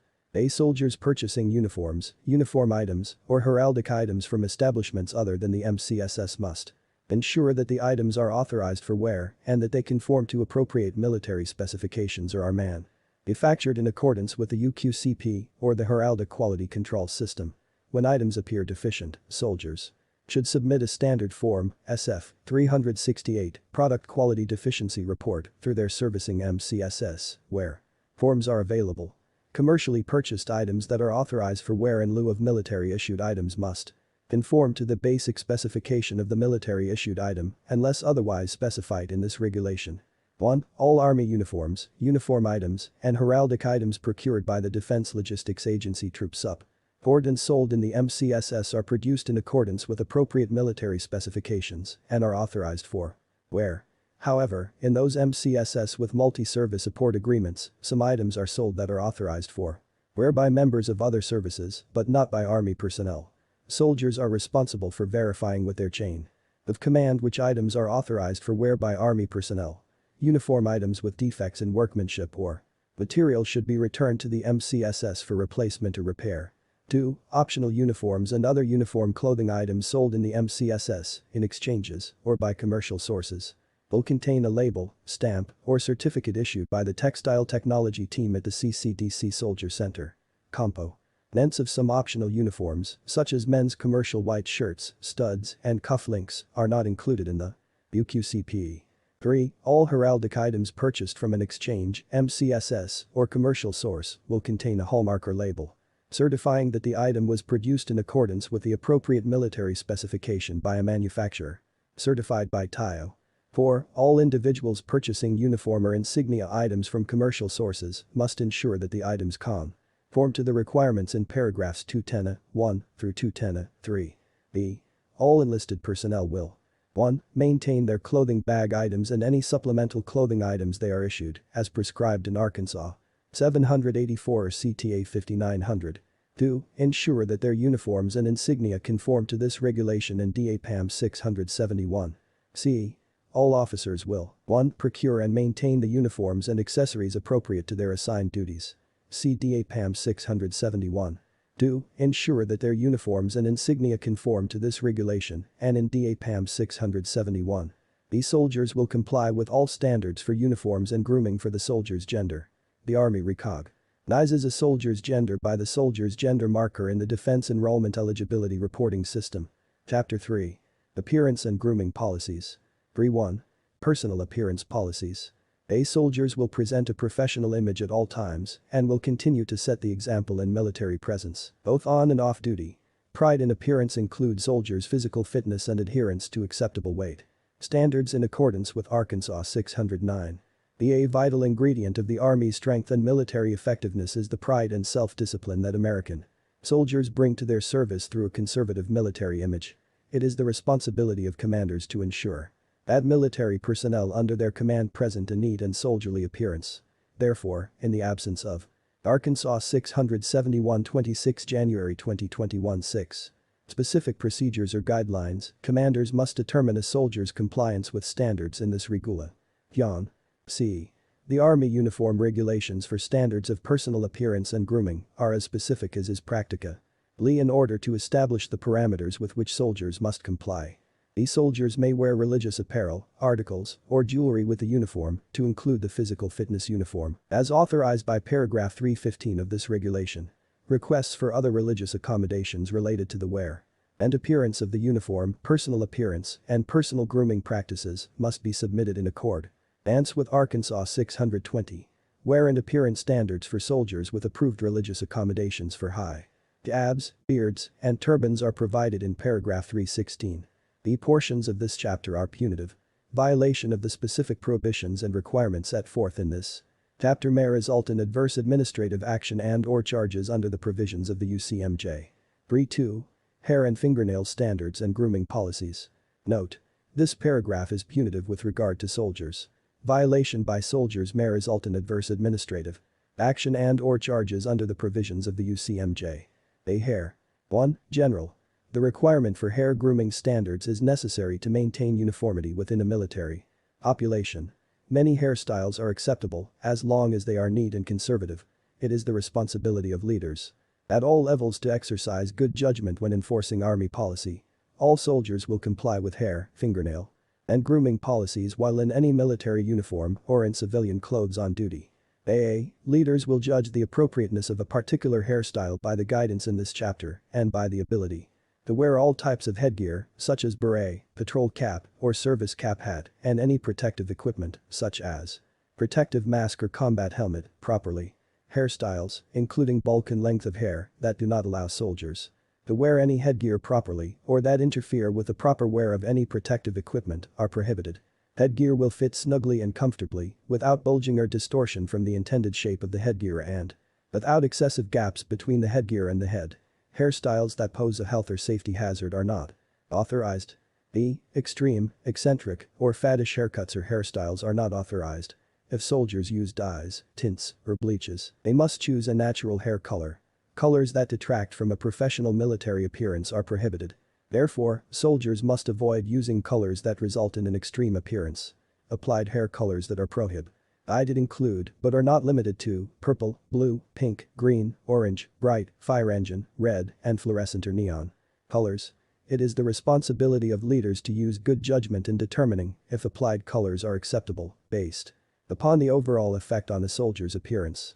Soldiers purchasing uniforms, uniform items, or heraldic items from establishments other than the MCSS must ensure that the items are authorized for wear and that they conform to appropriate military specifications or are manufactured in accordance with the UQCP or the Heraldic Quality Control System. When items appear deficient, soldiers should submit a standard form, SF 368, Product Quality Deficiency Report, through their servicing MCSS, where forms are available. Commercially purchased items that are authorized for wear in lieu of military-issued items must conform to the basic specification of the military-issued item unless otherwise specified in this regulation. 1. All Army uniforms, uniform items, and heraldic items procured by the Defense Logistics Agency Troops Sup. Poured and sold in the MCSS are produced in accordance with appropriate military specifications and are authorized for wear. However, in those MCSS with multi-service support agreements, some items are sold that are authorized for wear by members of other services but not by Army personnel. Soldiers are responsible for verifying with their chain of command which items are authorized for wear by Army personnel. Uniform items with defects in workmanship or material should be returned to the MCSS for replacement or repair. 2. Optional uniforms and other uniform clothing items sold in the MCSS, in exchanges, or by commercial sources will contain a label, stamp, or certificate issued by the Textile Technology Team at the CCDC Soldier Center. Components of some optional uniforms, such as men's commercial white shirts, studs, and cufflinks, are not included in the UQCP. 3. All heraldic items purchased from an exchange, MCSS, or commercial source will contain a hallmark or label certifying that the item was produced in accordance with the appropriate military specification by a manufacturer certified by TIO. 4. All individuals purchasing uniform or insignia items from commercial sources must ensure that the items conform to the requirements in paragraphs 210(1) through 210(3). B. All enlisted personnel will 1. Maintain their clothing bag items and any supplemental clothing items they are issued, as prescribed in Arkansas 784 CTA 5900. 2. Ensure that their uniforms and insignia conform to this regulation in DAPAM 671. C. All officers will 1. Procure and maintain the uniforms and accessories appropriate to their assigned duties. See DAPAM 671. 2. Ensure that their uniforms and insignia conform to this regulation and in DAPAM 671. These soldiers will comply with all standards for uniforms and grooming for the soldier's gender. The Army recognizes a soldier's gender by the soldier's gender marker in the Defense Enrollment Eligibility Reporting System. Chapter 3. Appearance and Grooming Policies. 3.1. Personal Appearance Policies. Soldiers will present a professional image at all times and will continue to set the example in military presence, both on and off duty. Pride in appearance includes soldiers' physical fitness and adherence to acceptable weight standards in accordance with Arkansas 609. A vital ingredient of the Army's strength and military effectiveness is the pride and self-discipline that American soldiers bring to their service through a conservative military image. It is the responsibility of commanders to ensure that military personnel under their command present a neat and soldierly appearance. Therefore, in the absence of Arkansas 671 26 January 2021 6. Specific procedures or guidelines, commanders must determine a soldier's compliance with standards in this regula. Yon. C. The Army Uniform Regulations for Standards of Personal Appearance and Grooming are as specific as is practica. In order to establish the parameters with which soldiers must comply. These soldiers may wear religious apparel, articles, or jewelry with the uniform, to include the physical fitness uniform, as authorized by paragraph 315 of this regulation. Requests for other religious accommodations related to the wear and appearance of the uniform, personal appearance, and personal grooming practices must be submitted in accordance with Arkansas 620. Wear and appearance standards for soldiers with approved religious accommodations for high abs, beards, and turbans are provided in paragraph 316. The portions of this chapter are punitive. Violation of the specific prohibitions and requirements set forth in this chapter may result in adverse administrative action and/or charges under the provisions of the UCMJ. 3.2. Hair and fingernail standards and grooming policies. Note: this paragraph is punitive with regard to soldiers. Violation by soldiers may result in adverse administrative action and/or charges under the provisions of the UCMJ. Hair. 1. General. The requirement for hair grooming standards is necessary to maintain uniformity within a military population. Many hairstyles are acceptable as long as they are neat and conservative. It is the responsibility of leaders at all levels to exercise good judgment when enforcing Army policy. All soldiers will comply with hair, fingernail, and grooming policies while in any military uniform or in civilian clothes on duty. Leaders will judge the appropriateness of a particular hairstyle by the guidance in this chapter and by the ability to wear all types of headgear, such as beret, patrol cap, or service cap hat, and any protective equipment, such as protective mask or combat helmet, properly. Hairstyles, including bulk and length of hair, that do not allow soldiers to wear any headgear properly or that interfere with the proper wear of any protective equipment, are prohibited. Headgear will fit snugly and comfortably, without bulging or distortion from the intended shape of the headgear and without excessive gaps between the headgear and the head. Hairstyles that pose a health or safety hazard are not authorized. Extreme, eccentric, or faddish haircuts or hairstyles are not authorized. If soldiers use dyes, tints, or bleaches, they must choose a natural hair color. Colors that detract from a professional military appearance are prohibited. Therefore, soldiers must avoid using colors that result in an extreme appearance. Applied hair colors that are prohibited include, but are not limited to, purple, blue, pink, green, orange, bright, fire engine, red, and fluorescent or neon colors. It is the responsibility of leaders to use good judgment in determining if applied colors are acceptable, based upon the overall effect on a soldier's appearance.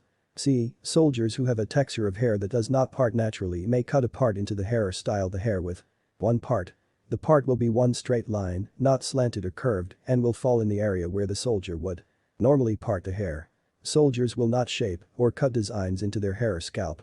Soldiers who have a texture of hair that does not part naturally may cut a part into the hair or style the hair with one part. The part will be one straight line, not slanted or curved, and will fall in the area where the soldier would normally part the hair. Soldiers will not shape or cut designs into their hair or scalp.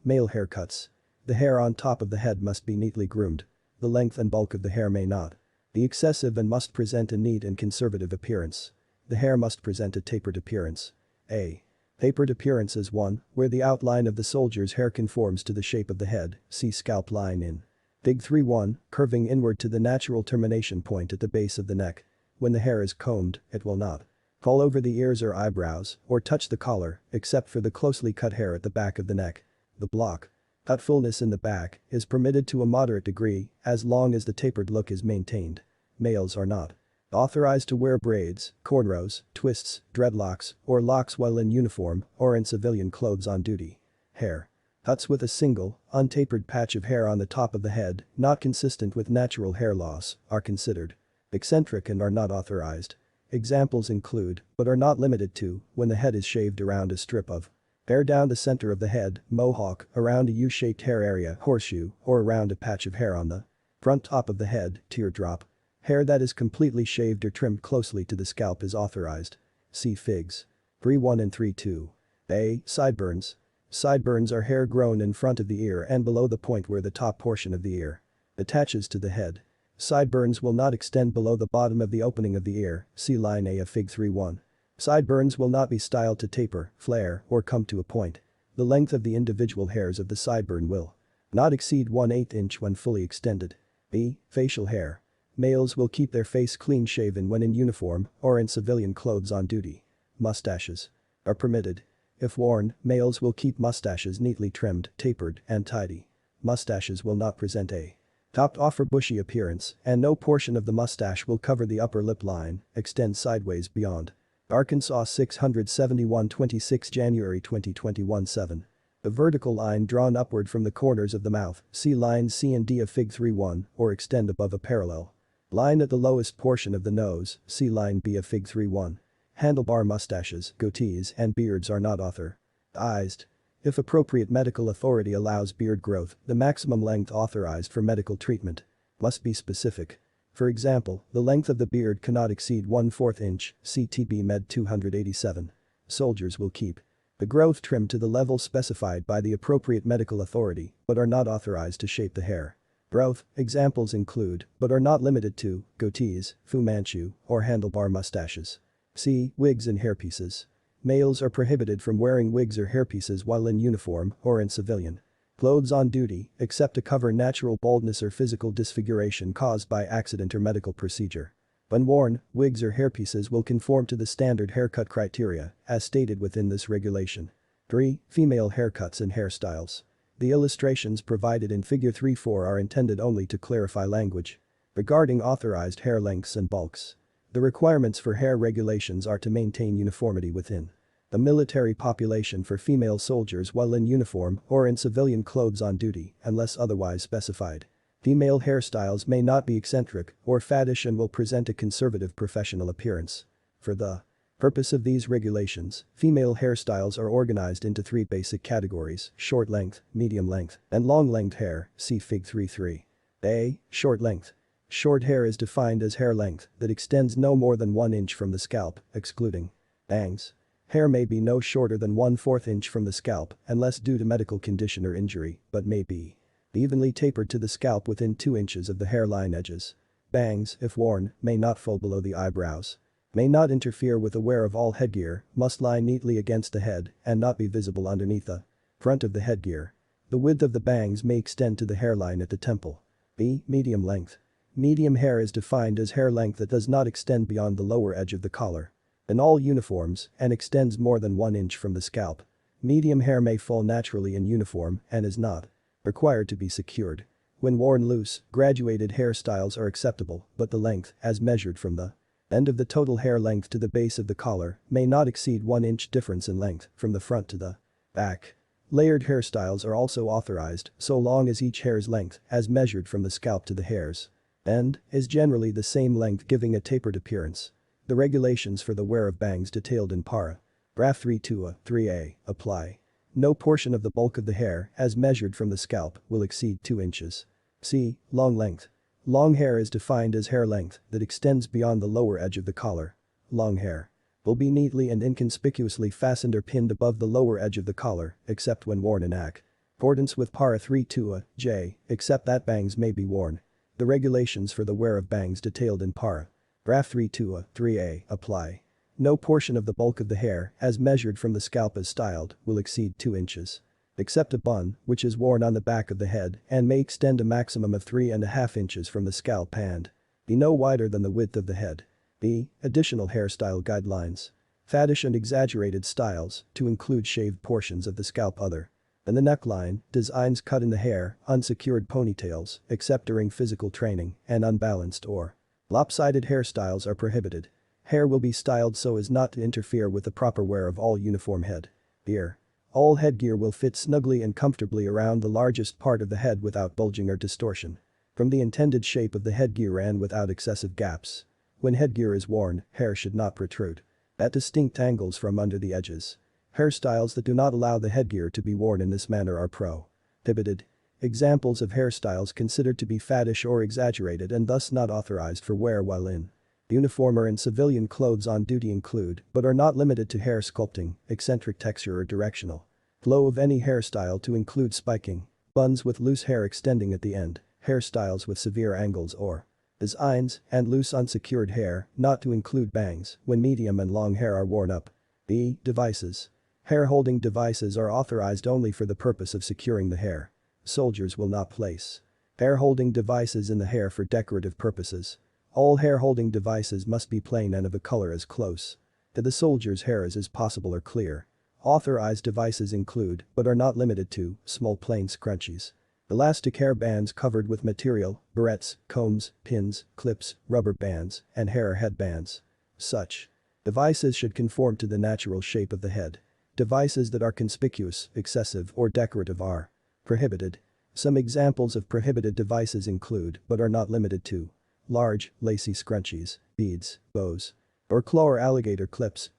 Male haircuts. The hair on top of the head must be neatly groomed. The length and bulk of the hair may not be excessive and must present a neat and conservative appearance. The hair must present a tapered appearance. Tapered appearance is one where the outline of the soldier's hair conforms to the shape of the head, see scalp line in Fig 3.1, curving inward to the natural termination point at the base of the neck. When the hair is combed, it will not fall over the ears or eyebrows or touch the collar except for the closely cut hair at the back of the neck. The block cut fullness in the back is permitted to a moderate degree as long as the tapered look is maintained. Males are not authorized to wear braids, cornrows, twists, dreadlocks, or locks while in uniform or in civilian clothes on duty. Hair cuts with a single, untapered patch of hair on the top of the head, not consistent with natural hair loss, are considered eccentric and are not authorized. Examples include, but are not limited to, when the head is shaved around a strip of hair down the center of the head, mohawk, around a U-shaped hair area, horseshoe, or around a patch of hair on the front top of the head, teardrop. Hair that is completely shaved or trimmed closely to the scalp is authorized. See Figs 3.1 and 3.2. A. Sideburns. Sideburns are hair grown in front of the ear and below the point where the top portion of the ear attaches to the head. Sideburns will not extend below the bottom of the opening of the ear, see line A of Fig 3.1. Sideburns will not be styled to taper, flare, or come to a point. The length of the individual hairs of the sideburn will not exceed 1/8 inch when fully extended. B. Facial hair. Males will keep their face clean shaven when in uniform or in civilian clothes on duty. Mustaches are permitted. If worn, males will keep mustaches neatly trimmed, tapered, and tidy. Mustaches will not present a topped off or bushy appearance, and no portion of the mustache will cover the upper lip line, extend sideways beyond. Arkansas 671 26 January 2021 7. The vertical line drawn upward from the corners of the mouth, see lines C and D of Fig 3.1, or extend above a parallel line at the lowest portion of the nose, see line B of Fig 3.1. Handlebar mustaches, goatees, and beards are not authorized. If appropriate medical authority allows beard growth, the maximum length authorized for medical treatment must be specific. For example, the length of the beard cannot exceed 1/4 inch, CTB Med 287. Soldiers will keep the growth trimmed to the level specified by the appropriate medical authority but are not authorized to shape the hair. Growth examples include, but are not limited to, goatees, Fu Manchu, or handlebar mustaches. See wigs and hairpieces. Males are prohibited from wearing wigs or hairpieces while in uniform or in civilian clothes on duty, except to cover natural baldness or physical disfiguration caused by accident or medical procedure. When worn, wigs or hairpieces will conform to the standard haircut criteria, as stated within this regulation. 3. Female haircuts and hairstyles. The illustrations provided in Figure 3.4 are intended only to clarify language regarding authorized hair lengths and bulks. The requirements for hair regulations are to maintain uniformity within the military population for female soldiers while in uniform or in civilian clothes on duty, unless otherwise specified. Female hairstyles may not be eccentric or faddish and will present a conservative professional appearance. For the purpose of these regulations, female hairstyles are organized into 3 basic categories: short length, medium length, and long length hair, see Fig 3.3. A. Short length. Short hair is defined as hair length that extends no more than 1 inch from the scalp, excluding bangs. Hair may be no shorter than 1/4 inch from the scalp unless due to medical condition or injury, but may be evenly tapered to the scalp within 2 inches of the hairline edges. Bangs, if worn, may not fall below the eyebrows. May not interfere with the wear of all headgear, must lie neatly against the head and not be visible underneath the front of the headgear. The width of the bangs may extend to the hairline at the temple. B. Medium length. Medium hair is defined as hair length that does not extend beyond the lower edge of the collar in all uniforms and extends more than 1 inch from the scalp. Medium hair may fall naturally in uniform and is not required to be secured. When worn loose, graduated hairstyles are acceptable, but the length, as measured from the end of the total hair length to the base of the collar, may not exceed 1 inch difference in length from the front to the back. Layered hairstyles are also authorized so long as each hair's length, as measured from the scalp to the hair's end, is generally the same length, giving a tapered appearance. The regulations for the wear of bangs detailed in para. Graph 3.2a apply. No portion of the bulk of the hair, as measured from the scalp, will exceed 2 inches. C. Long length. Long hair is defined as hair length that extends beyond the lower edge of the collar. Long hair will be neatly and inconspicuously fastened or pinned above the lower edge of the collar, except when worn in accordance with para 3.2a, except that bangs may be worn. The regulations for the wear of bangs detailed in para. Graph 3.2a apply. No portion of the bulk of the hair, as measured from the scalp as styled, will exceed 2 inches. except a bun, which is worn on the back of the head and may extend a maximum of 3.5 inches from the scalp and be no wider than the width of the head. B. Additional hairstyle guidelines. Faddish and exaggerated styles, to include shaved portions of the scalp other than the neckline, designs cut in the hair, unsecured ponytails, except during physical training, and unbalanced or lopsided hairstyles are prohibited. Hair will be styled so as not to interfere with the proper wear of all uniform head gear. All headgear will fit snugly and comfortably around the largest part of the head without bulging or distortion from the intended shape of the headgear and without excessive gaps. When headgear is worn, hair should not protrude at distinct angles from under the edges. Hairstyles that do not allow the headgear to be worn in this manner are prohibited. Examples of hairstyles considered to be faddish or exaggerated and thus not authorized for wear while in uniform or in civilian clothes on duty include, but are not limited to hair sculpting, eccentric texture or directional flow of any hairstyle to include spiking, buns with loose hair extending at the end, hairstyles with severe angles or designs, and loose unsecured hair, not to include bangs, when medium and long hair are worn up. B. Devices. Hair-holding devices are authorized only for the purpose of securing the hair. Soldiers will not place hair-holding devices in the hair for decorative purposes. All hair-holding devices must be plain and of a color as close to the soldier's hair as possible or clear. Authorized devices include, but are not limited to, small plain scrunchies, elastic hair bands covered with material, barrettes, combs, pins, clips, rubber bands, and hair headbands. Such devices should conform to the natural shape of the head. Devices that are conspicuous, excessive, or decorative are prohibited. Some examples of prohibited devices include, but are not limited to, large, lacy scrunchies, beads, bows, or claw or alligator clips,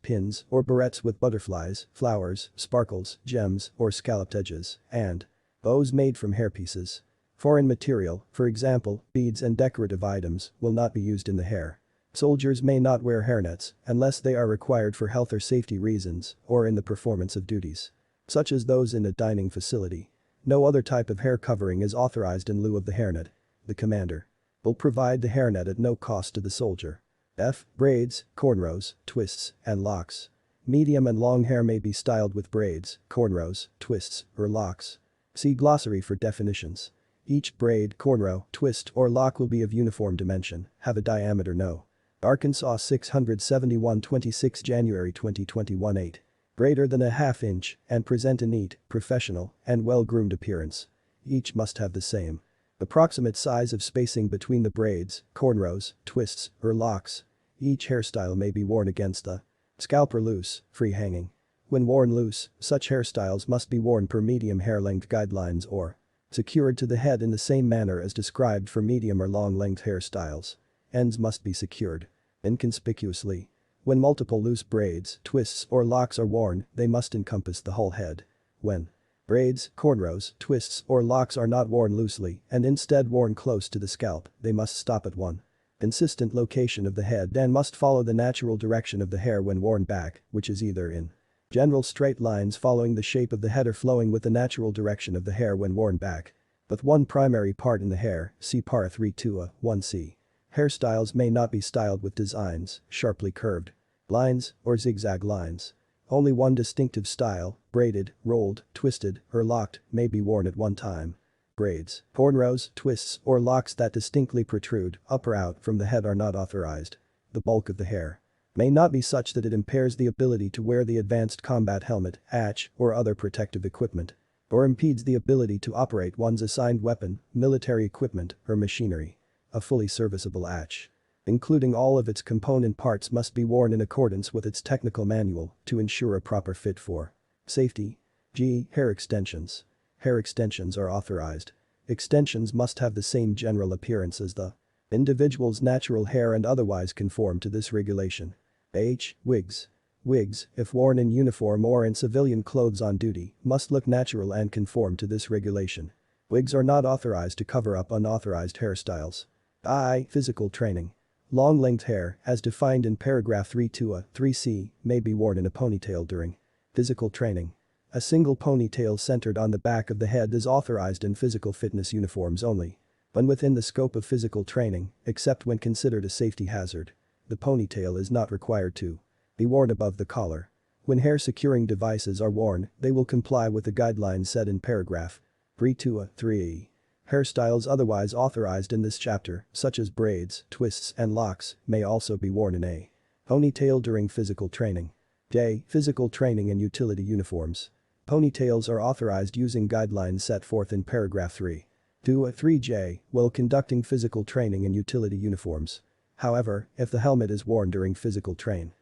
pins, or barrettes with butterflies, flowers, sparkles, gems, or scalloped edges, and bows made from hairpieces. Foreign material, for example, beads and decorative items, will not be used in the hair. Soldiers may not wear hairnets unless they are required for health or safety reasons or in the performance of duties, such as those in a dining facility. No other type of hair covering is authorized in lieu of the hairnet. The commander will provide the hairnet at no cost to the soldier. F. Braids, cornrows, twists, and locks. Medium and long hair may be styled with braids, cornrows, twists, or locks. See glossary for definitions. Each braid, cornrow, twist, or lock will be of uniform dimension, have a diameter no. Arkansas 671 26 January 2021 8. Greater than a ½ inch and present a neat, professional, and well-groomed appearance. Each must have the same approximate size of spacing between the braids, cornrows, twists, or locks. Each hairstyle may be worn against the scalp or loose, free hanging. When worn loose, such hairstyles must be worn per medium hair length guidelines or secured to the head in the same manner as described for medium or long length hairstyles. Ends must be secured inconspicuously. When multiple loose braids, twists, or locks are worn, they must encompass the whole head. When braids, cornrows, twists, or locks are not worn loosely and instead worn close to the scalp, they must stop at one consistent location of the head and must follow the natural direction of the hair when worn back, which is either in general straight lines following the shape of the head or flowing with the natural direction of the hair when worn back. With one primary part in the hair, see par 3-1c. Hairstyles may not be styled with designs, sharply curved lines, or zigzag lines. Only one distinctive style, braided, rolled, twisted, or locked, may be worn at one time. Braids, cornrows, twists, or locks that distinctly protrude, up or out, from the head are not authorized. The bulk of the hair may not be such that it impairs the ability to wear the advanced combat helmet, hatch, or other protective equipment, or impedes the ability to operate one's assigned weapon, military equipment, or machinery. A fully serviceable hatch, including all of its component parts, must be worn in accordance with its technical manual to ensure a proper fit for safety. G. Hair extensions. Hair extensions are authorized. Extensions must have the same general appearance as the individual's natural hair and otherwise conform to this regulation. H. Wigs. Wigs, if worn in uniform or in civilian clothes on duty, must look natural and conform to this regulation. Wigs are not authorized to cover up unauthorized hairstyles. I. Physical training. Long-length hair, as defined in paragraph 3-3c, may be worn in a ponytail during physical training. A single ponytail centered on the back of the head is authorized in physical fitness uniforms only. When within the scope of physical training, except when considered a safety hazard, the ponytail is not required to be worn above the collar. When hair securing devices are worn, they will comply with the guidelines set in paragraph 3.2.3. Hairstyles otherwise authorized in this chapter, such as braids, twists, and locks, may also be worn in a ponytail during physical training. J. Physical training and utility uniforms. Ponytails are authorized using guidelines set forth in paragraph 3.2.3J while conducting physical training and utility uniforms. However, if the helmet is worn during physical training,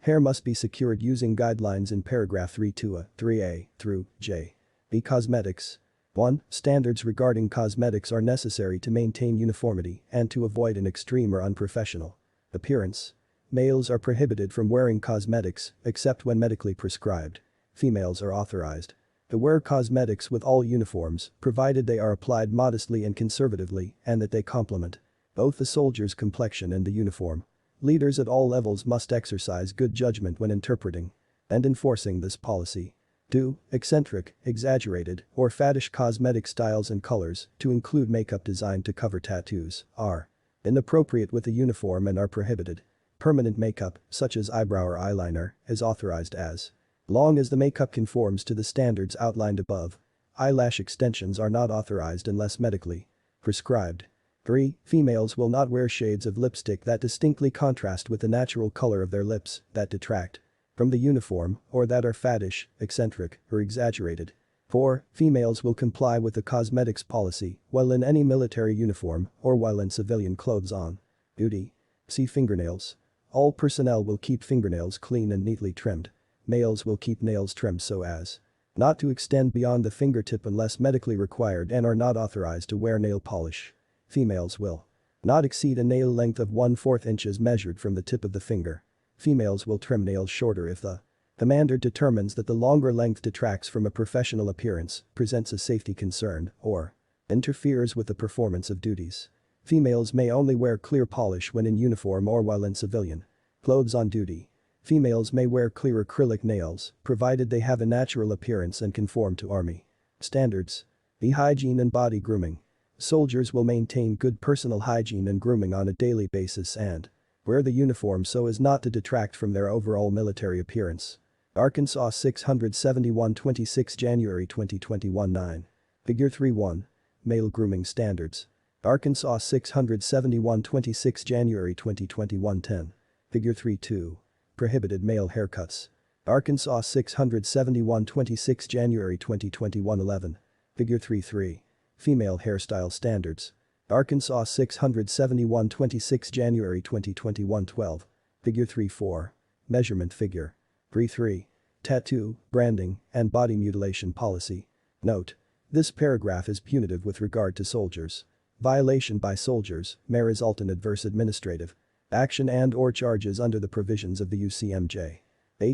hair must be secured using guidelines in paragraph 3.2.3A through J. B. Cosmetics. 1. Standards regarding cosmetics are necessary to maintain uniformity and to avoid an extreme or unprofessional appearance. Males are prohibited from wearing cosmetics except when medically prescribed. Females are authorized to wear cosmetics with all uniforms, provided they are applied modestly and conservatively and that they complement both the soldier's complexion and the uniform. Leaders at all levels must exercise good judgment when interpreting and enforcing this policy. 2. Eccentric, exaggerated, or faddish cosmetic styles and colors, to include makeup designed to cover tattoos, are inappropriate with the uniform and are prohibited. Permanent makeup, such as eyebrow or eyeliner, is authorized as long as the makeup conforms to the standards outlined above. Eyelash extensions are not authorized unless medically prescribed. 3. Females will not wear shades of lipstick that distinctly contrast with the natural color of their lips, that detract from the uniform, or that are faddish, eccentric, or exaggerated. 4. Females will comply with the cosmetics policy while in any military uniform or while in civilian clothes on duty. See fingernails. All personnel will keep fingernails clean and neatly trimmed. Males will keep nails trimmed so as not to extend beyond the fingertip unless medically required and are not authorized to wear nail polish. Females will not exceed a nail length of 1/4 inches measured from the tip of the finger. Females will trim nails shorter if the commander determines that the longer length detracts from a professional appearance, presents a safety concern, or interferes with the performance of duties. Females may only wear clear polish when in uniform or while in civilian clothes on duty. Females may wear clear acrylic nails, provided they have a natural appearance and conform to Army standards. B. Hygiene and body grooming. Soldiers will maintain good personal hygiene and grooming on a daily basis and wear the uniform so as not to detract from their overall military appearance. Arkansas 671 26 January 2021 9. Figure 3.1. Male grooming standards. Arkansas 671 26 January 2021 10. Figure 3.2. Prohibited male haircuts. Arkansas 671 26 January 2021 11. Figure 3.3. Female hairstyle standards. Arkansas 671 26 January 2021 12. Figure 3.4. Measurement figure. 3.3. Tattoo, branding, and body mutilation policy. Note: this paragraph is punitive with regard to soldiers. Violation by soldiers may result in adverse administrative action and/or charges under the provisions of the UCMJ.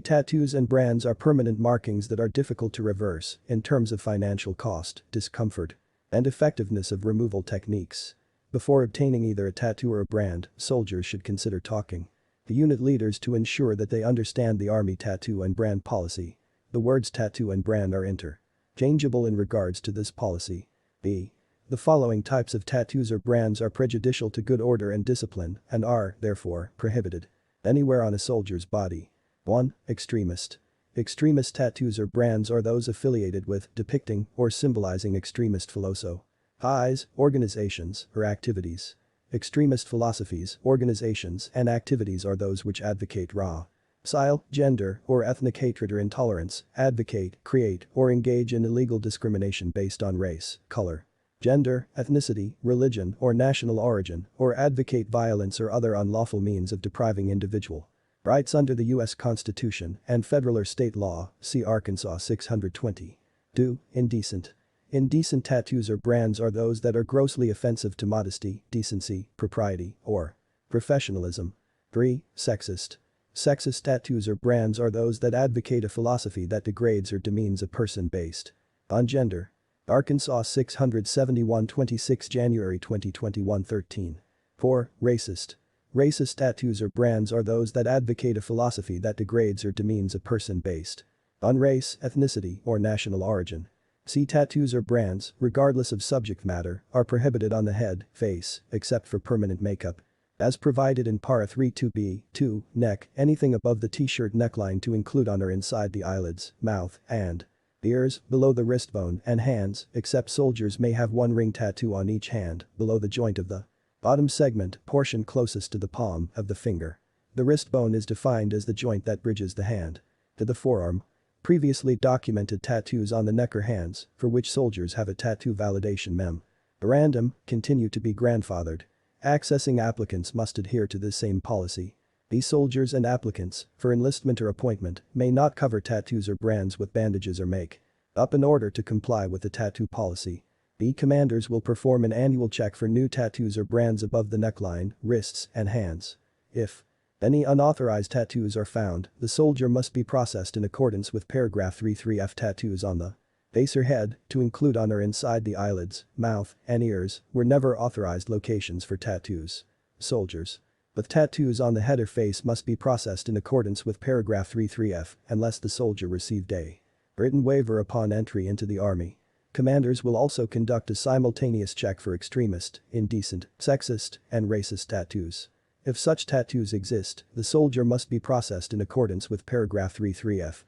Tattoos and brands are permanent markings that are difficult to reverse in terms of financial cost, discomfort, and effectiveness of removal techniques. Before obtaining either a tattoo or a brand, soldiers should consider talking to unit leaders to ensure that they understand the Army tattoo and brand policy. The words tattoo and brand are interchangeable in regards to this policy. B. The following types of tattoos or brands are prejudicial to good order and discipline and are, therefore, prohibited anywhere on a soldier's body. 1. Extremist. Extremist tattoos or brands are those affiliated with, depicting, or symbolizing extremist philosophies, organizations, or activities. Extremist philosophies, organizations, and activities are those which advocate racial, gender, or ethnic hatred or intolerance, advocate, create, or engage in illegal discrimination based on race, color, gender, ethnicity, religion, or national origin, or advocate violence or other unlawful means of depriving individual rights under the U.S. Constitution and federal or state law, see Arkansas 620. 2. Indecent. Indecent tattoos or brands are those that are grossly offensive to modesty, decency, propriety, or professionalism. 3. Sexist. Sexist tattoos or brands are those that advocate a philosophy that degrades or demeans a person based on gender. Arkansas 671 26 January 2021 13. 4. Racist. Racist tattoos or brands are those that advocate a philosophy that degrades or demeans a person based on race, ethnicity, or national origin. See tattoos or brands, regardless of subject matter, are prohibited on the head, face, except for permanent makeup. As provided in Para 32b, 2, neck, anything above the t-shirt neckline to include on or inside the eyelids, mouth, and ears, below the wrist bone, and hands, except soldiers may have one ring tattoo on each hand, below the joint of the bottom segment, portion closest to the palm of the finger. The wrist bone is defined as the joint that bridges the hand to the forearm. Previously documented tattoos on the neck or hands, for which soldiers have a tattoo validation memorandum, continue to be grandfathered. Accessing applicants must adhere to this same policy. These soldiers and applicants, for enlistment or appointment, may not cover tattoos or brands with bandages or make up in order to comply with the tattoo policy. The commanders will perform an annual check for new tattoos or brands above the neckline, wrists, and hands. If any unauthorized tattoos are found, the soldier must be processed in accordance with paragraph 33F. Tattoos on the face or head, to include on or inside the eyelids, mouth, and ears, were never authorized locations for tattoos. Soldiers with tattoos on the head or face must be processed in accordance with paragraph 33F unless the soldier received a written waiver upon entry into the Army. Commanders will also conduct a simultaneous check for extremist, indecent, sexist, and racist tattoos. If such tattoos exist, the soldier must be processed in accordance with paragraph 33F.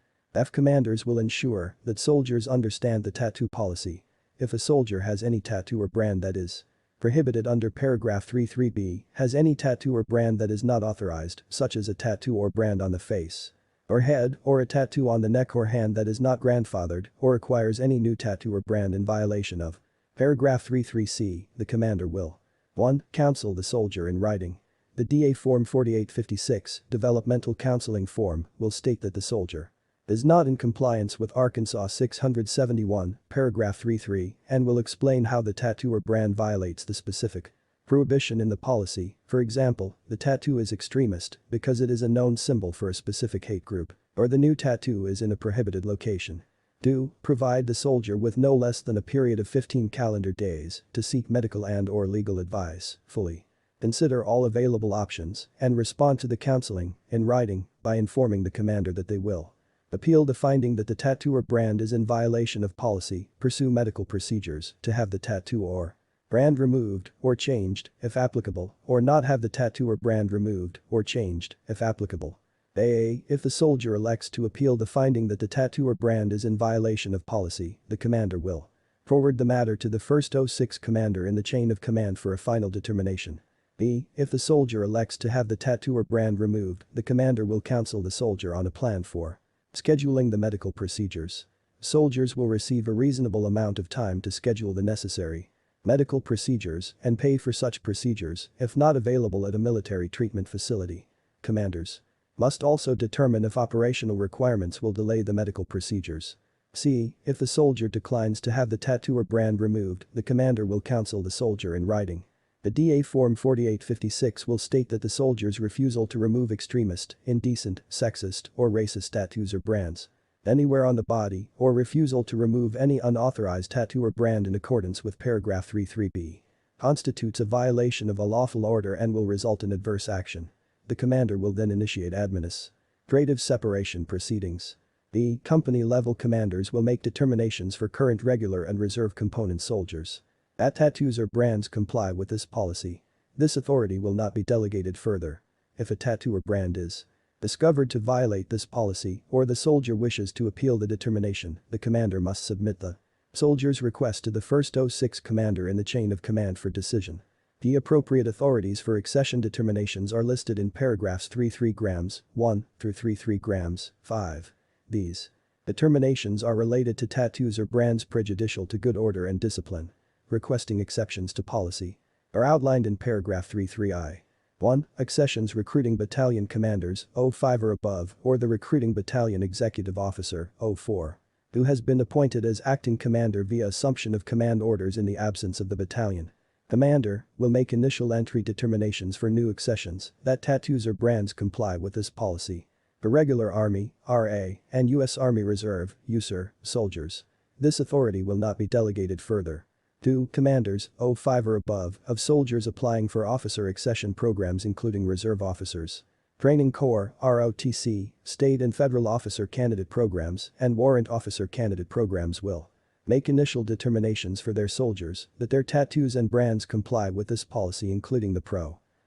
Commanders will ensure that soldiers understand the tattoo policy. If a soldier has any tattoo or brand that is prohibited under paragraph 33B, has any tattoo or brand that is not authorized, such as a tattoo or brand on the face or head, or a tattoo on the neck or hand that is not grandfathered, or acquires any new tattoo or brand in violation of paragraph 33C, the commander will 1. Counsel the soldier in writing. The DA Form 4856, Developmental Counseling Form, will state that the soldier is not in compliance with Arkansas 671, paragraph 33, and will explain how the tattoo or brand violates the specific prohibition in the policy. For example, the tattoo is extremist because it is a known symbol for a specific hate group, or the new tattoo is in a prohibited location. 2. Provide the soldier with no less than a period of 15 calendar days to seek medical and/or legal advice, fully consider all available options, and respond to the counseling in writing by informing the commander that they will appeal the finding that the tattoo or brand is in violation of policy, pursue medical procedures to have the tattoo or brand removed or changed, if applicable, or not have the tattoo or brand removed or changed, if applicable. A. If the soldier elects to appeal the finding that the tattoo or brand is in violation of policy, the commander will forward the matter to the first 06 commander in the chain of command for a final determination. B. If the soldier elects to have the tattoo or brand removed, the commander will counsel the soldier on a plan for scheduling the medical procedures. Soldiers will receive a reasonable amount of time to schedule the necessary medical procedures and pay for such procedures if not available at a military treatment facility. Commanders must also determine if operational requirements will delay the medical procedures. C. If the soldier declines to have the tattoo or brand removed, the commander will counsel the soldier in writing. The DA Form 4856 will state that the soldier's refusal to remove extremist, indecent, sexist, or racist tattoos or brands anywhere on the body, or refusal to remove any unauthorized tattoo or brand in accordance with paragraph 33B, constitutes a violation of a lawful order and will result in adverse action. The commander will then initiate administrative separation proceedings. The company-level commanders will make determinations for current regular and reserve component soldiers that tattoos or brands comply with this policy. This authority will not be delegated further. If a tattoo or brand is discovered to violate this policy, or the soldier wishes to appeal the determination, the commander must submit the soldier's request to the first 06 commander in the chain of command for decision. The appropriate authorities for accession determinations are listed in paragraphs 33 grams 1 through 33 grams 5. These determinations are related to tattoos or brands prejudicial to good order and discipline. Requesting exceptions to policy are outlined in paragraph 33I. 1. Accessions recruiting battalion commanders 05 or above, or the recruiting battalion executive officer 04, who has been appointed as acting commander via assumption of command orders in the absence of the battalion commander, will make initial entry determinations for new accessions that tattoos or brands comply with this policy. For regular Army, RA, and U.S. Army Reserve, USAR, soldiers, this authority will not be delegated further. 2. Commanders, 05 or above, of soldiers applying for officer accession programs including reserve officers, training corps, ROTC, state and federal officer candidate programs, and warrant officer candidate programs will make initial determinations for their soldiers that their tattoos and brands comply with this policy including the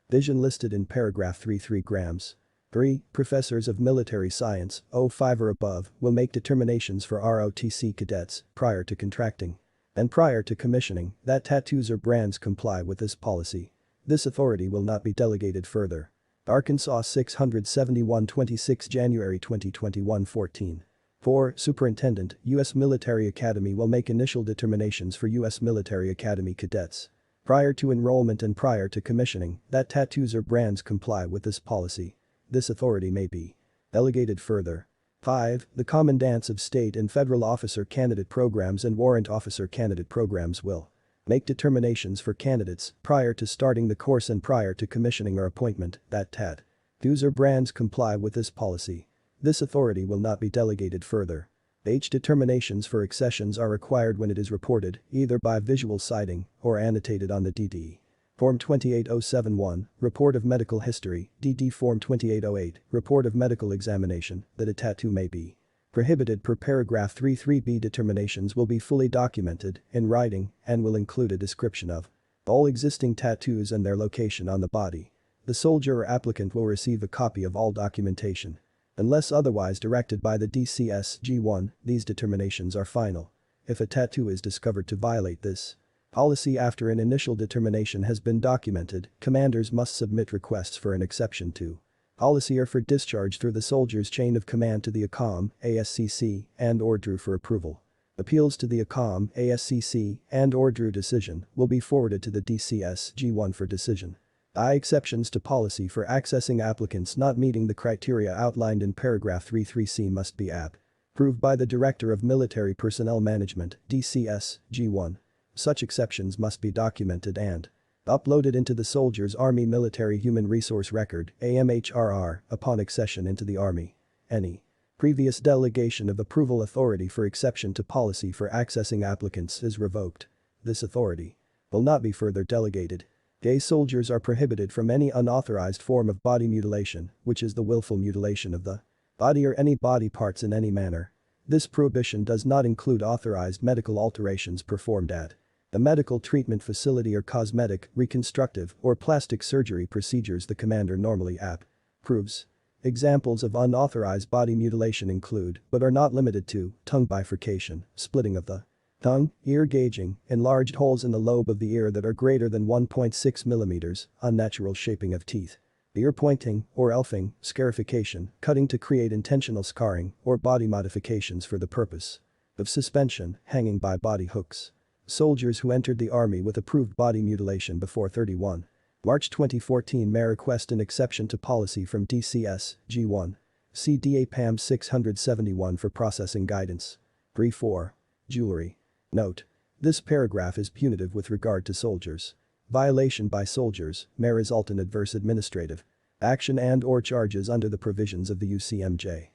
Vision listed in paragraph 3 grams. 3. Professors of military science, 05 or above, will make determinations for ROTC cadets prior to contracting and prior to commissioning that tattoos or brands comply with this policy. This authority will not be delegated further. Arkansas 671 26 January 2021 14. 4. Superintendent, U.S. Military Academy will make initial determinations for U.S. Military Academy cadets prior to enrollment and prior to commissioning that tattoos or brands comply with this policy. This authority may be delegated further. 5. The commandants of state and federal officer candidate programs and warrant officer candidate programs will make determinations for candidates prior to starting the course and prior to commissioning or appointment that tattoos or brands comply with this policy. This authority will not be delegated further. H. Determinations for accessions are required when it is reported either by visual sighting or annotated on the DD. Form 28071, Report of Medical History, DD Form 2808, Report of Medical Examination, that a tattoo may be prohibited per paragraph 33b. Determinations will be fully documented in writing and will include a description of all existing tattoos and their location on the body. The soldier or applicant will receive a copy of all documentation. Unless otherwise directed by the DCS G1, these determinations are final. If a tattoo is discovered to violate this policy after an initial determination has been documented, commanders must submit requests for an exception to policy or for discharge through the soldier's chain of command to the ACOM, ASCC, and/or DRU for approval. Appeals to the ACOM, ASCC, and/or DRU decision will be forwarded to the DCS G1 for decision. Exceptions to policy for accessing applicants not meeting the criteria outlined in paragraph 33c must be approved by the Director of Military Personnel Management, DCS, G1. Such exceptions must be documented and uploaded into the soldier's Army Military Human Resource Record, AMHRR, upon accession into the Army. Any previous delegation of approval authority for exception to policy for accessing applicants is revoked. This authority will not be further delegated. Gay soldiers are prohibited from any unauthorized form of body mutilation, which is the willful mutilation of the body or any body parts in any manner. This prohibition does not include authorized medical alterations performed at the medical treatment facility or cosmetic, reconstructive, or plastic surgery procedures the commander normally approves. Examples of unauthorized body mutilation include, but are not limited to, tongue bifurcation, splitting of the tongue, ear gauging, enlarged holes in the lobe of the ear that are greater than 1.6 mm, unnatural shaping of teeth, ear pointing or elfing, scarification, cutting to create intentional scarring, or body modifications for the purpose of suspension, hanging by body hooks. Soldiers who entered the Army with approved body mutilation before 31 March 2014 may request an exception to policy from DCS, G1. See DA PAM 671 for processing guidance. 3-4. Jewelry. Note: this paragraph is punitive with regard to soldiers. Violation by soldiers may result in adverse administrative action and/or charges under the provisions of the UCMJ.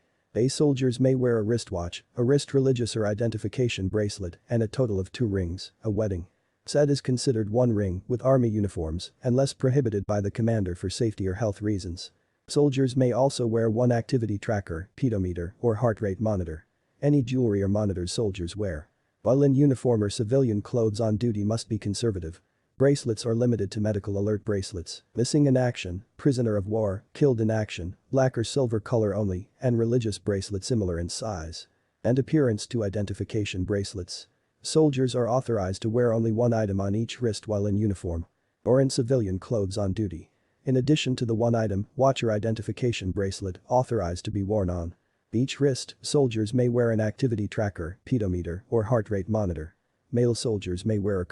Soldiers may wear a wristwatch, a wrist religious or identification bracelet, and a total of 2 rings. A wedding set is considered 1 ring with Army uniforms, unless prohibited by the commander for safety or health reasons. Soldiers may also wear 1 activity tracker, pedometer, or heart rate monitor. Any jewelry or monitors soldiers wear while in uniform or civilian clothes on duty must be conservative. Bracelets are limited to medical alert bracelets, missing in action, prisoner of war, killed in action, black or silver color only, and religious bracelets similar in size and appearance to identification bracelets. Soldiers are authorized to wear only 1 item on each wrist while in uniform or in civilian clothes on duty. In addition to the 1 item, watch or identification bracelet authorized to be worn on each wrist, soldiers may wear an activity tracker, pedometer, or heart rate monitor. Male soldiers may wear a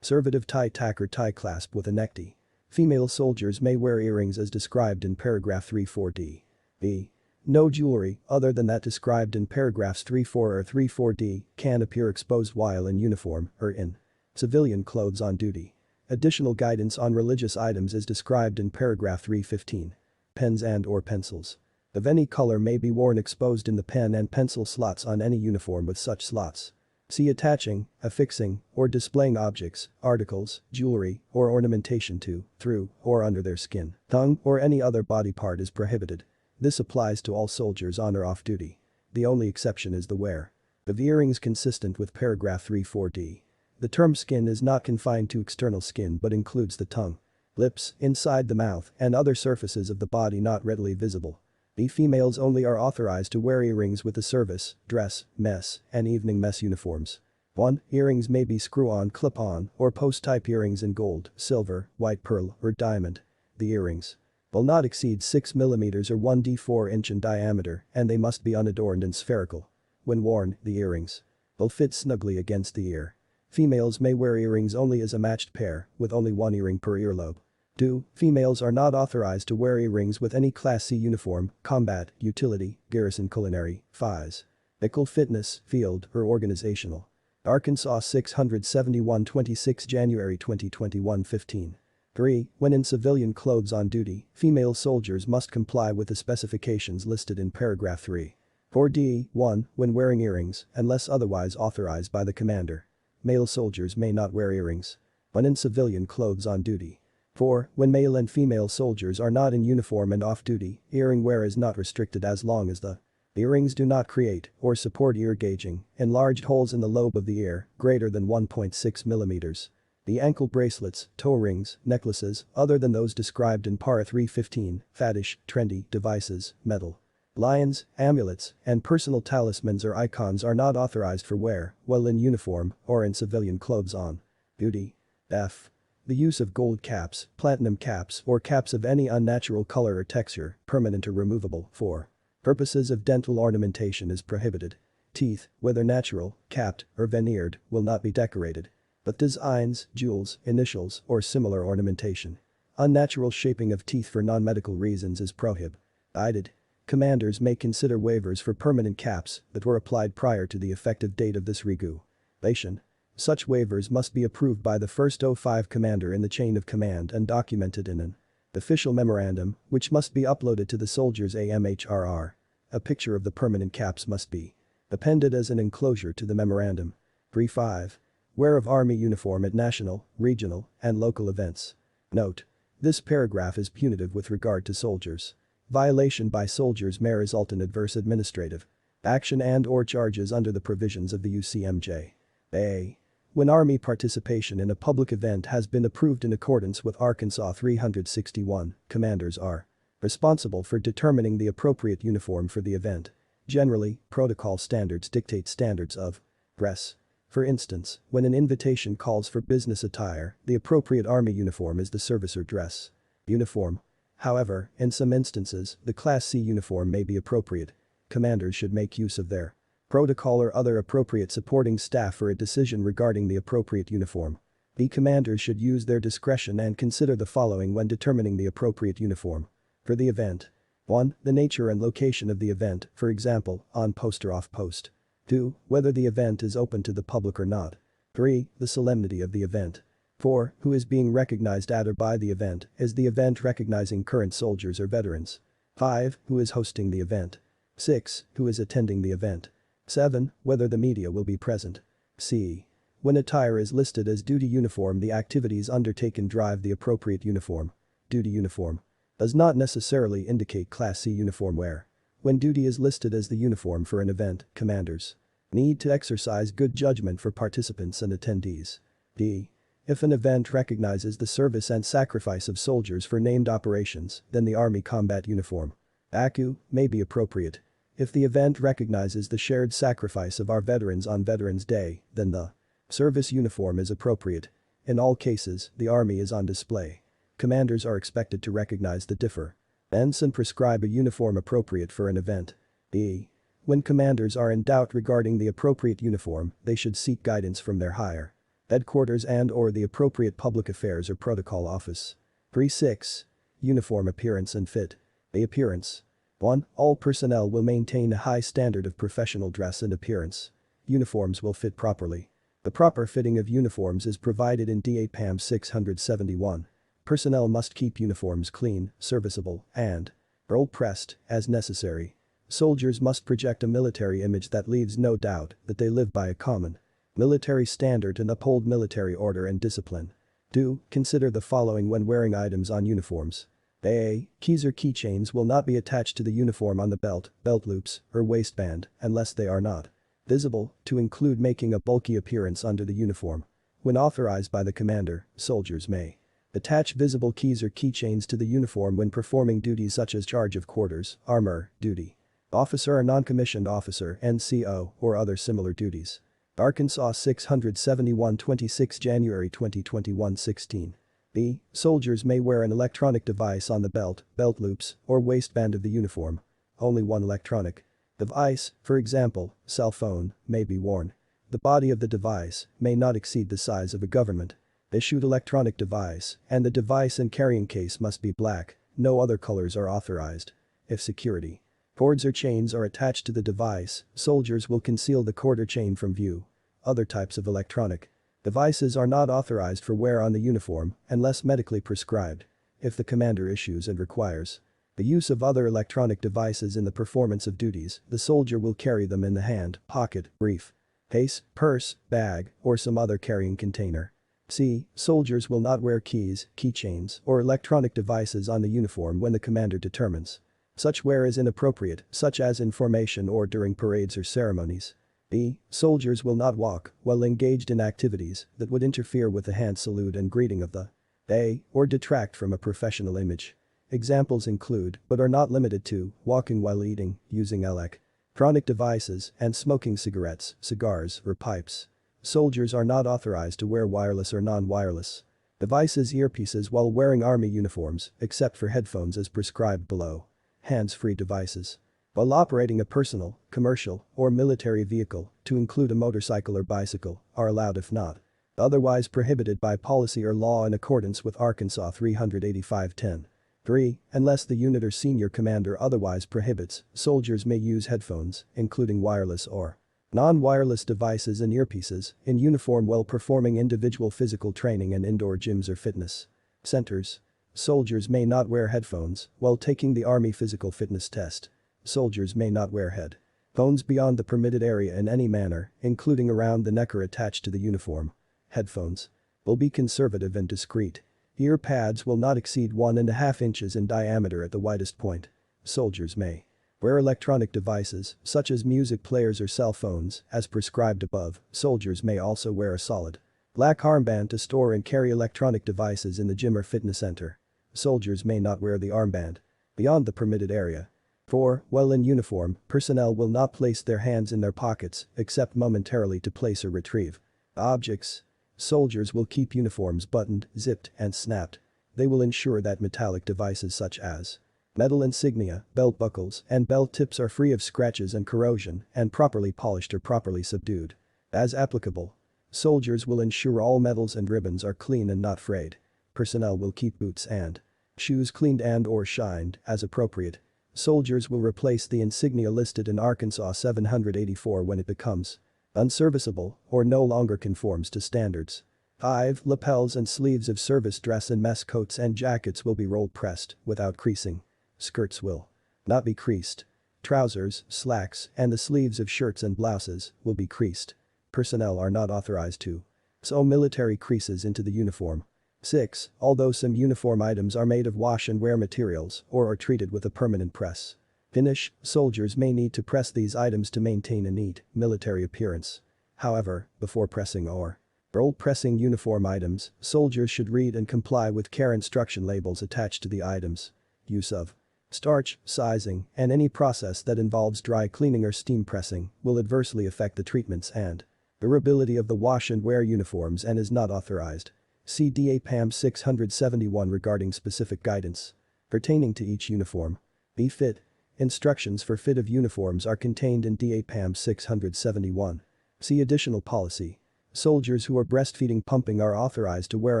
conservative tie tack or tie clasp with a necktie. Female soldiers may wear earrings as described in paragraph 34d. B. No jewelry, other than that described in paragraphs 3-4 or 3-4d, can appear exposed while in uniform or in civilian clothes on duty. Additional guidance on religious items is described in paragraph 315. Pens and/or pencils of any color may be worn exposed in the pen and pencil slots on any uniform with such slots. See attaching, affixing, or displaying objects, articles, jewelry, or ornamentation to, through, or under their skin, tongue, or any other body part is prohibited. This applies to all soldiers on or off duty. The only exception is the wear of earrings consistent with paragraph 3-4d. The term skin is not confined to external skin but includes the tongue. lips, inside the mouth, and other surfaces of the body not readily visible. The females only are authorized to wear earrings with the service, dress, mess, and evening mess uniforms. 1. Earrings may be screw-on, clip-on, or post-type earrings in gold, silver, white pearl, or diamond. The earrings will not exceed 6 mm or 1/4 inch in diameter, and they must be unadorned and spherical. When worn, the earrings will fit snugly against the ear. Females may wear earrings only as a matched pair, with only one earring per earlobe. 2. Females are not authorized to wear earrings with any Class C uniform, combat, utility, garrison culinary, FIs, medical fitness, field, or organizational. Arkansas 671 26 January 2021 15. 3. When in civilian clothes on duty, female soldiers must comply with the specifications listed in paragraph 3. 4d. 1. When wearing earrings, unless otherwise authorized by the commander. Male soldiers may not wear earrings when in civilian clothes on duty. 4. When male and female soldiers are not in uniform and off-duty, earring wear is not restricted as long as the earrings do not create or support ear gauging, enlarged holes in the lobe of the ear, greater than 1.6 mm. The ankle bracelets, toe rings, necklaces, other than those described in Para 315, faddish, trendy devices, metal lions, amulets, and personal talismans or icons are not authorized for wear while in uniform or in civilian clothes on duty. F. The use of gold caps, platinum caps, or caps of any unnatural color or texture, permanent or removable, for purposes of dental ornamentation is prohibited. Teeth, whether natural, capped, or veneered, will not be decorated. But designs, jewels, initials, or similar ornamentation. Unnatural shaping of teeth for non-medical reasons is prohibited. Commanders may consider waivers for permanent caps that were applied prior to the effective date of this regulation. Such waivers must be approved by the first 05 commander in the chain of command and documented in an official memorandum, which must be uploaded to the soldier's AMHRR. A picture of the permanent caps must be appended as an enclosure to the memorandum. 3.5. Wear of Army uniform at national, regional, and local events. Note: this paragraph is punitive with regard to soldiers. Violation by soldiers may result in adverse administrative action and/or charges under the provisions of the UCMJ. A. When Army participation in a public event has been approved in accordance with Arkansas 361, commanders are responsible for determining the appropriate uniform for the event. Generally, protocol standards dictate standards of dress. For instance, when an invitation calls for business attire, the appropriate Army uniform is the servicer dress uniform. However, in some instances, the Class C uniform may be appropriate. Commanders should make use of their protocol or other appropriate supporting staff for a decision regarding the appropriate uniform. The commanders should use their discretion and consider the following when determining the appropriate uniform for the event. 1. The nature and location of the event, for example, on post or off post. 2. Whether the event is open to the public or not. 3. The solemnity of the event. 4. Who is being recognized at or by the event, is the event recognizing current soldiers or veterans? 5. Who is hosting the event? 6. Who is attending the event? 7. Whether the media will be present. C. When attire is listed as duty uniform, the activities undertaken drive the appropriate uniform. Duty uniform does not necessarily indicate Class C uniform wear. When duty is listed as the uniform for an event, commanders need to exercise good judgment for participants and attendees. D. If an event recognizes the service and sacrifice of soldiers for named operations, then the Army combat uniform ACU may be appropriate. If the event recognizes the shared sacrifice of our veterans on Veterans Day, then the service uniform is appropriate. In all cases, the Army is on display. Commanders are expected to recognize the difference and prescribe a uniform appropriate for an event. E. When commanders are in doubt regarding the appropriate uniform, they should seek guidance from their higher headquarters and/or the appropriate public affairs or protocol office. 3.6. Uniform appearance and fit. The appearance. 1. All personnel will maintain a high standard of professional dress and appearance. Uniforms will fit properly. The proper fitting of uniforms is provided in D8 671. Personnel must keep uniforms clean, serviceable, and roll-pressed, as necessary. Soldiers must project a military image that leaves no doubt that they live by a common military standard and uphold military order and discipline. 2. Consider the following when wearing items on uniforms. A. Keys or keychains will not be attached to the uniform on the belt, belt loops, or waistband unless they are not visible, to include making a bulky appearance under the uniform. When authorized by the commander, soldiers may Attach visible keys or keychains to the uniform when performing duties such as charge of quarters, armor, duty. Officer or non-commissioned officer, NCO, or other similar duties. Arkansas 671 26 January 2021 16. B. Soldiers may wear an electronic device on the belt, belt loops, or waistband of the uniform. Only one electronic device, for example, cell phone, may be worn. The body of the device may not exceed the size of a government-issued electronic device, and the device and carrying case must be black. No other colors are authorized. If security cords or chains are attached to the device, soldiers will conceal the cord or chain from view. Other types of electronic devices are not authorized for wear on the uniform unless medically prescribed. If the commander issues and requires the use of other electronic devices in the performance of duties, the soldier will carry them in the hand, pocket, brief case, purse, bag, or some other carrying container. C. Soldiers will not wear keys, keychains, or electronic devices on the uniform when the commander determines such wear is inappropriate, such as in formation or during parades or ceremonies. D. Soldiers will not walk while engaged in activities that would interfere with the hand salute and greeting of the day or detract from a professional image. Examples include, but are not limited to, walking while eating, using electronic devices, and smoking cigarettes, cigars, or pipes. Soldiers are not authorized to wear wireless or non-wireless devices, earpieces while wearing Army uniforms, except for headphones as prescribed below. Hands-free devices while operating a personal, commercial, or military vehicle, to include a motorcycle or bicycle, are allowed if not otherwise prohibited by policy or law in accordance with Arkansas 385-10. 3. Unless the unit or senior commander otherwise prohibits, soldiers may use headphones, including wireless or non-wireless devices and earpieces, in uniform while performing individual physical training in indoor gyms or fitness centers. Soldiers may not wear headphones while taking the Army physical fitness test. Soldiers may not wear headphones beyond the permitted area in any manner, including around the neck or attached to the uniform. Headphones will be conservative and discreet. Ear pads will not exceed 1.5 inches in diameter at the widest point. Soldiers may wear electronic devices, such as music players or cell phones, as prescribed above. Soldiers may also wear a solid black armband to store and carry electronic devices in the gym or fitness center. Soldiers may not wear the armband beyond the permitted area. 4. While in uniform, personnel will not place their hands in their pockets, except momentarily to place or retrieve objects. Soldiers will keep uniforms buttoned, zipped, and snapped. They will ensure that metallic devices such as metal insignia, belt buckles, and belt tips are free of scratches and corrosion and properly polished or properly subdued. As applicable, soldiers will ensure all medals and ribbons are clean and not frayed. Personnel will keep boots and shoes cleaned and/or shined, as appropriate. Soldiers will replace the insignia listed in Arkansas 784 when it becomes unserviceable or no longer conforms to standards. 5. Lapels and sleeves of service dress and mess coats and jackets will be roll-pressed, without creasing. Skirts will not be creased. Trousers, slacks, and the sleeves of shirts and blouses will be creased. Personnel are not authorized to sew military creases into the uniform. 6. Although some uniform items are made of wash and wear materials or are treated with a permanent press finish, soldiers may need to press these items to maintain a neat, military appearance. However, before pressing or roll-pressing uniform items, soldiers should read and comply with care instruction labels attached to the items. Use of starch, sizing, and any process that involves dry cleaning or steam pressing will adversely affect the treatments and durability of the wash and wear uniforms and is not authorized. See DAPAM 671 regarding specific guidance pertaining to each uniform. Be fit. Instructions for fit of uniforms are contained in DAPAM 671. See additional policy. Soldiers who are breastfeeding pumping are authorized to wear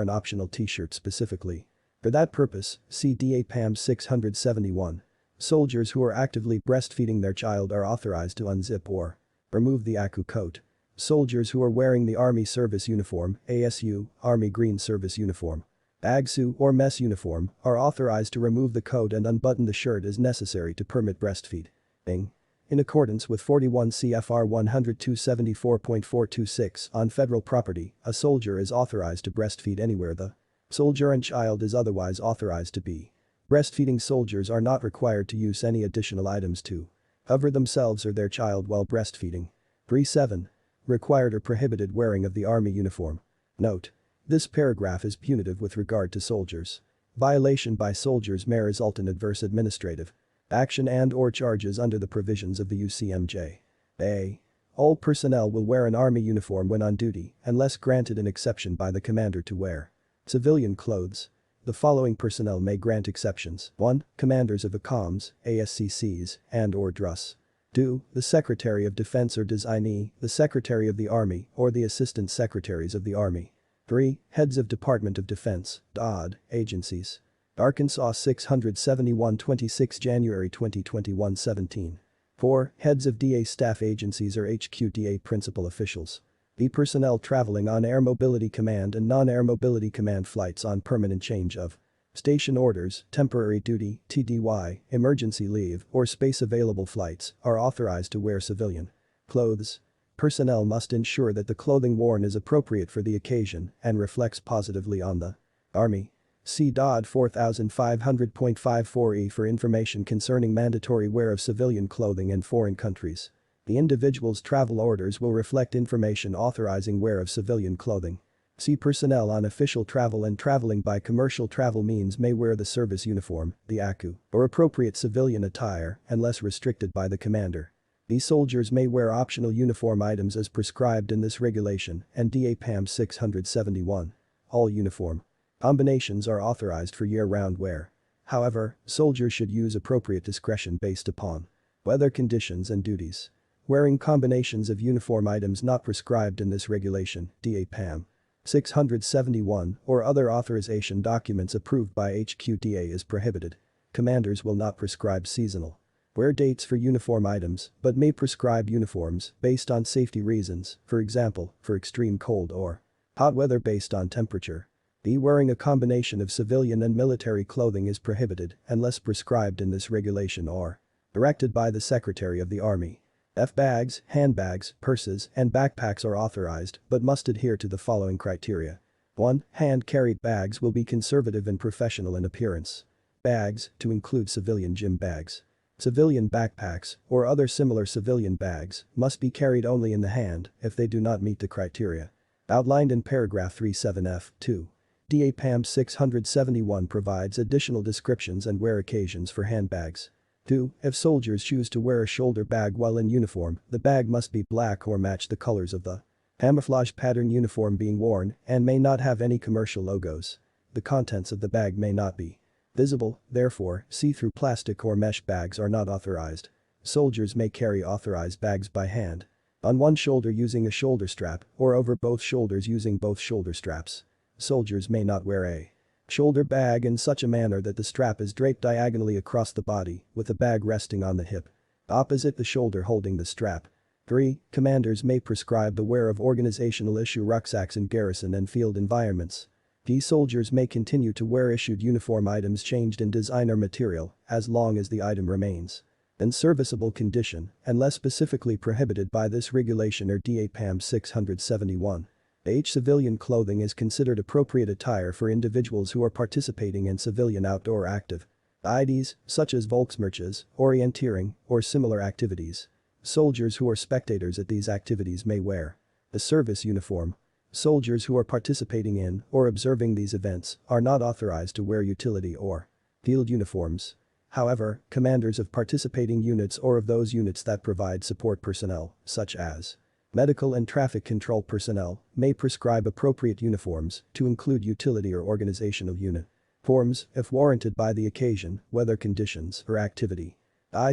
an optional t-shirt specifically for that purpose. See DAPAM 671. Soldiers who are actively breastfeeding their child are authorized to unzip or remove the ACU coat. Soldiers who are wearing the Army Service Uniform, ASU, Army Green Service Uniform, AGSU or mess uniform are authorized to remove the coat and unbutton the shirt as necessary to permit breastfeeding. In accordance with 41 CFR 10274.426 on federal property, a soldier is authorized to breastfeed anywhere the soldier and child is otherwise authorized to be. Breastfeeding soldiers are not required to use any additional items to cover themselves or their child while breastfeeding. 3.7. Required or prohibited wearing of the Army uniform. Note: This paragraph is punitive with regard to soldiers. Violation by soldiers may result in adverse administrative action and/or charges under the provisions of the UCMJ. A. All personnel will wear an army uniform when on duty unless granted an exception by the commander to wear civilian clothes. The following personnel may grant exceptions. 1. Commanders of ACOMs, ASCCs, and/or DRUS. 2. The Secretary of Defense or designee, the Secretary of the Army, or the Assistant Secretaries of the Army. 3. Heads of Department of Defense, DOD, agencies. Arkansas 671 26 January 2021 17. 4. Heads of DA staff agencies or HQDA principal officials. The personnel traveling on Air Mobility Command and non-Air Mobility Command flights on permanent change of station orders, temporary duty, TDY, emergency leave, or space available flights are authorized to wear civilian clothes. Personnel must ensure that the clothing worn is appropriate for the occasion and reflects positively on the Army. See DOD 4500.54e for information concerning mandatory wear of civilian clothing in foreign countries. The individual's travel orders will reflect information authorizing wear of civilian clothing. See personnel on official travel and traveling by commercial travel means may wear the service uniform, the ACU, or appropriate civilian attire unless restricted by the commander. These soldiers may wear optional uniform items as prescribed in this regulation and DAPAM 671. All uniform combinations are authorized for year-round wear. However, soldiers should use appropriate discretion based upon weather conditions and duties. Wearing combinations of uniform items not prescribed in this regulation, DAPAM 671, or other authorization documents approved by HQDA is prohibited. Commanders will not prescribe seasonal wear dates for uniform items but may prescribe uniforms based on safety reasons, for example, for extreme cold or hot weather based on temperature. Wearing a combination of civilian and military clothing is prohibited unless prescribed in this regulation or directed by the Secretary of the Army. Bags, handbags, purses, and backpacks are authorized but must adhere to the following criteria. 1. Hand-carried bags will be conservative and professional in appearance. Bags, to include civilian gym bags. Civilian backpacks, or other similar civilian bags, must be carried only in the hand if they do not meet the criteria outlined in paragraph 37F, 2. DAPAM 671 provides additional descriptions and wear occasions for handbags. 2. If soldiers choose to wear a shoulder bag while in uniform, the bag must be black or match the colors of the camouflage pattern uniform being worn and may not have any commercial logos. The contents of the bag may not be visible, therefore, see-through plastic or mesh bags are not authorized. Soldiers may carry authorized bags by hand, on one shoulder using a shoulder strap, or over both shoulders using both shoulder straps. Soldiers may not wear a shoulder bag in such a manner that the strap is draped diagonally across the body, with the bag resting on the hip opposite the shoulder holding the strap. 3. Commanders may prescribe the wear of organizational issue rucksacks in garrison and field environments. These soldiers may continue to wear issued uniform items changed in designer material as long as the item remains in serviceable condition unless specifically prohibited by this regulation or DAPAM 671. Civilian clothing is considered appropriate attire for individuals who are participating in civilian outdoor active IDs, such as Volksmarches, orienteering, or similar activities. Soldiers who are spectators at these activities may wear a service uniform. Soldiers who are participating in or observing these events are not authorized to wear utility or field uniforms. However, commanders of participating units or of those units that provide support personnel, such as medical and traffic control personnel, may prescribe appropriate uniforms to include utility or organizational uniforms if warranted by the occasion, weather conditions, or activity.